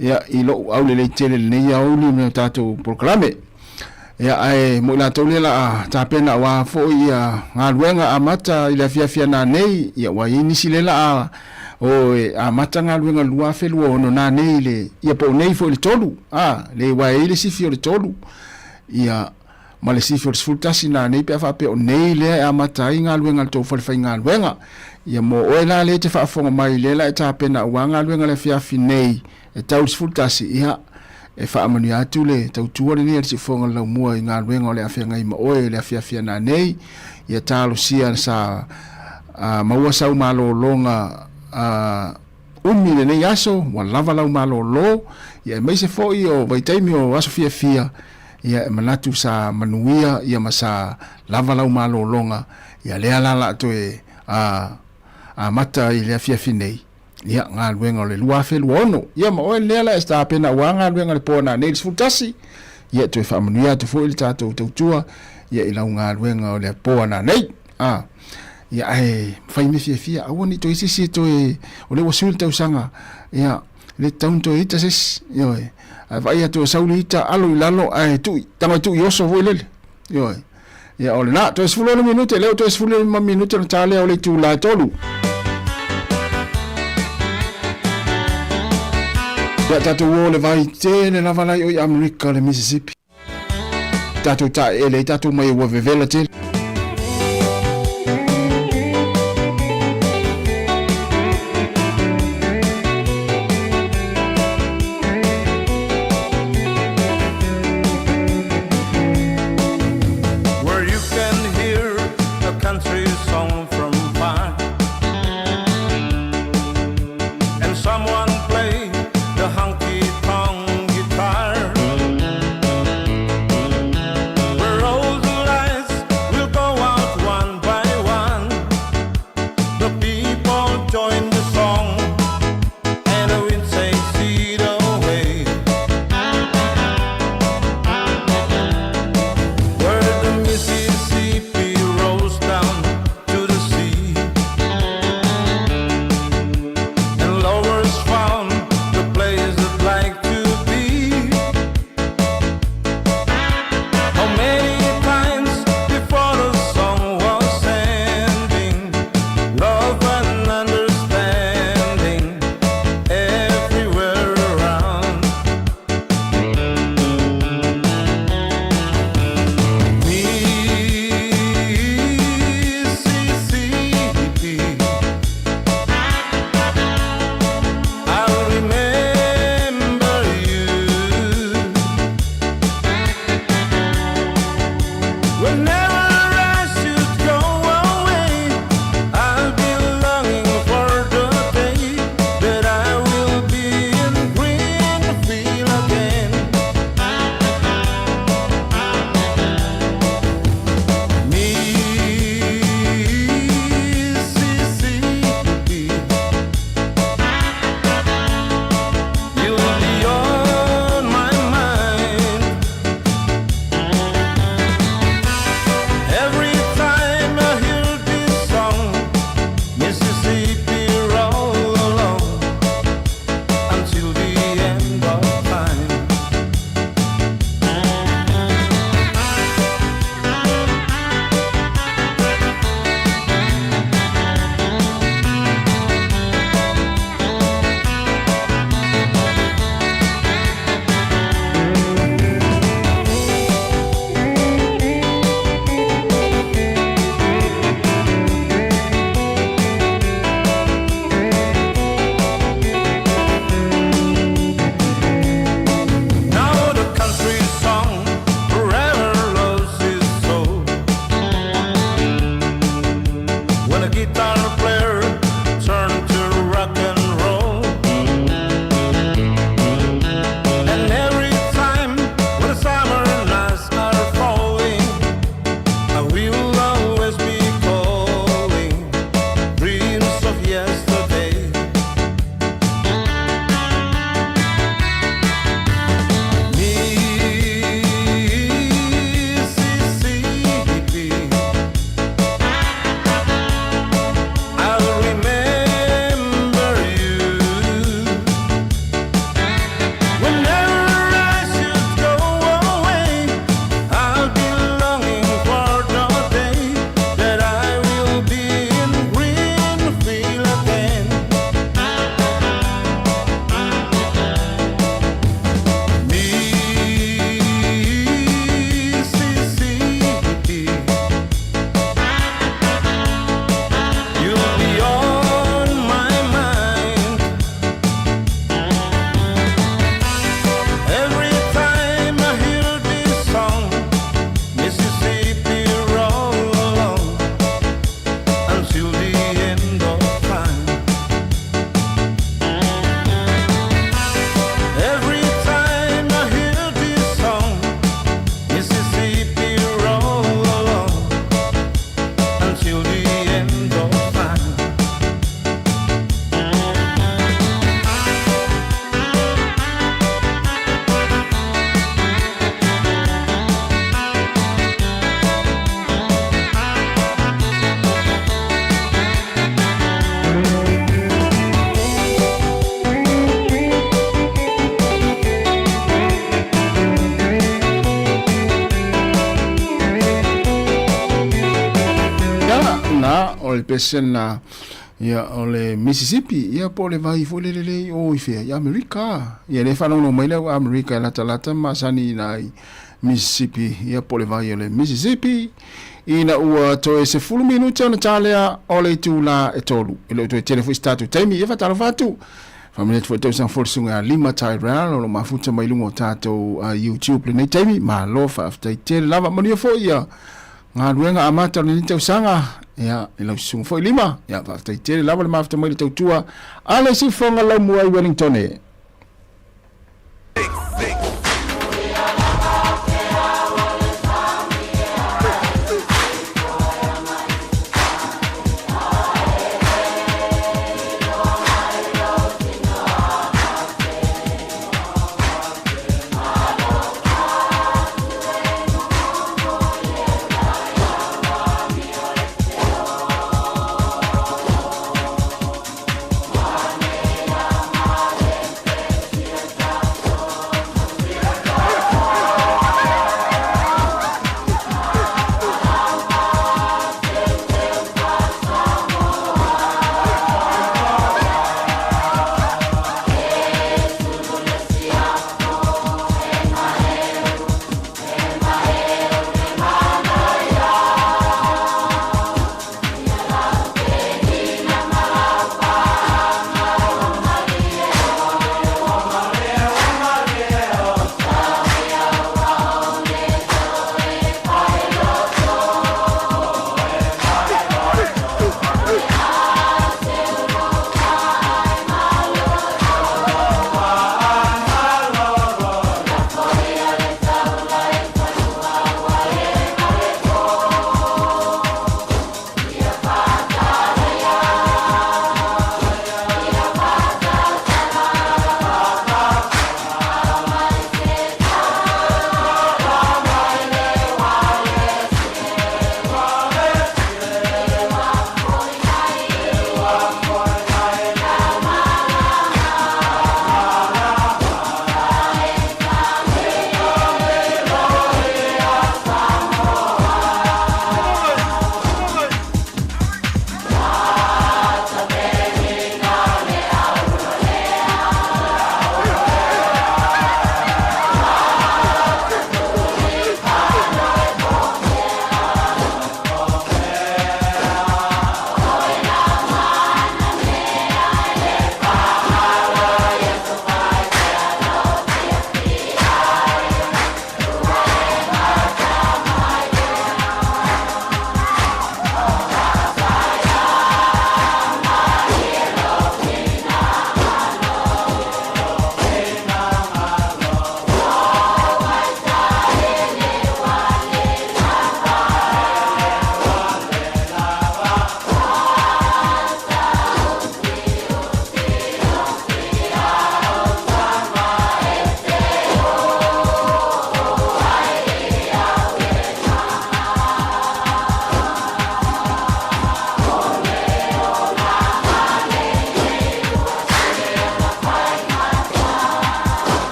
ia ilo au le tele le ia uli me tato proklame ia ai mo la tole la ta pena wa fo ia ngaluenga amata ila fia na nei ia wa ini silela o amata ngaluenga lua felu ono na nei le ia po nei fo le tolu le wa ile si fio le tolu ia ma le si fio sultasi na nei pe fa pe o nei le amata ngaluenga to fo fa ngaluenga ia mo o la le te fa fo mai le la ta pena wa ngaluenga le fia finei e tau sfultasi ia e wha amani atu le tau tuare ni arisi whonga lau mua I ngā ruenga o le awhia ngai ma oe le awhia nā nei ia tālo sia sa maua sau malo longa umi le nei aso wa lava lau malo lo ia mai se foi o vaitaimi o aso fia ia e manatu sa manuia ia ma sa lava lau malo longa ia lea lala to e mata I le awhia nei ia ngā luenga o le lua whelu ono ia ma oe lela esta pena ua ngā luenga le pōna nei sfultasi ia tue whamanuia tu fo ili tātou tautua ia ilau ngā luenga o le pōna nei ia ai whaime fia aua ni toi sisi toi o le wasuli tau sanga ia le taun toi ita sis ia oe vai atu sauli ita alo ilalo ai tui tanga tui oso vo ilele ia oe ia ole na toi sfulolo minute leo toi sfulolo minute na tale o le tu la tolu Tato wole vai tene na valai o Amerika le Mississippi. Tato ta ele tato mai wo vevela tele. Where you can hear a country song from far and someone play the honky-tonk guitar, where all the lights will go out one by one. The people join the song and the wind takes it away. Where the Mississippi rolls down to the sea and lovers found the place they'd like to be. How many times before the song was ending, love and understanding everywhere around. Mississippi, I'll remember you whenever I should go away. I'll be longing for the day that I will be in Greenfield again. Mississippi, you'll be on my mind every time I hear this song. Mississippi, roll along until the end of time. Now the country song forever loves its soul. When a guitar player turned to rock and roll, and every time when the summer night na o le pesena ia o le Mississippi ia po le vai fo le o ifea ia Amerika ia le whanau no mai le Amerika la talata masani nai Mississippi ia po le vai o le Mississippi ina ua toe se 10 minuta na talea o le tula e tolu ile toe telefo statu taimi ia fatalo fatu famile fo te sang forsunga lima tai real o mafuta mai lungo tato YouTube le nei taimi ma lo fa after tele lava mania fo ia ngā ruenga amata ni tau sanga ia ila sungu fo lima ia fa after tele lava le mafuta mai le tau tua ala si fonga la mua i Wellington e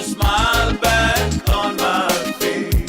Smile back on my face.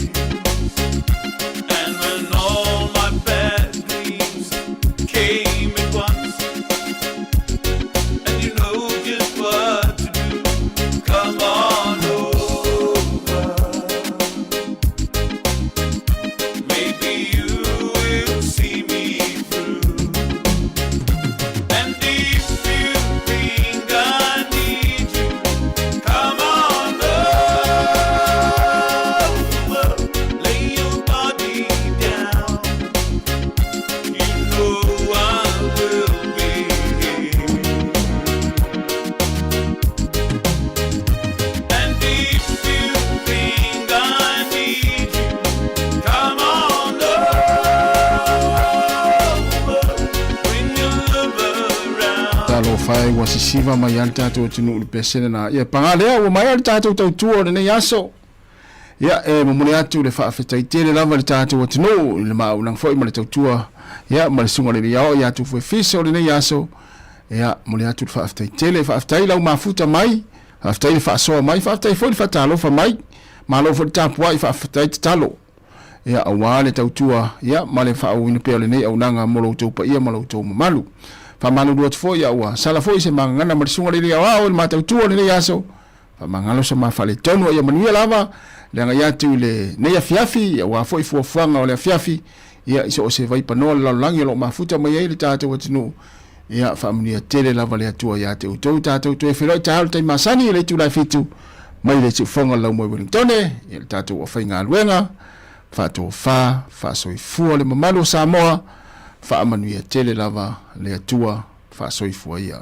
ai wa sisiva mai al tatou tunu le pesena na ia pangale o mai al tatou tautua le nei aso ia e mamule atu le faafetaitele lava le tatou tunu le maunang foi ma le tautua ia ma le sunga le iao ia tu foi fiso le nei aso ia mole atu le faafetaitele faafetai lau mafuta mai faafetai le faasoa mai faafetai foi le faatalofa mai malo foi le tapua i faafetai te talo ia aua le tautua ia ma le faauina pea lenei aunaga mo loutou paia ma loutou mamalu faamalu atu foi ia ua sala foi se magagana ma le suga lelei aao i le matautua lenei aso faamagalo se mafaletonu ia manuia lava le agai atu i le nei afiafi ia ua foi fuafuaga o le afiafi ia iso o se vaipanoa le lalolagi o loo mafuta mai ai le tatou atunuu ia faamanuia tele lava le atua iā te outou tatou toe feloi tālo taimasani i le itulai fitu mai le tuufoga lau mai Wellingtone ia le tatou afaigaluega faatofā faasoifua le mamalu o Sāmoa faamanuia tele lava le atua faasoifua ia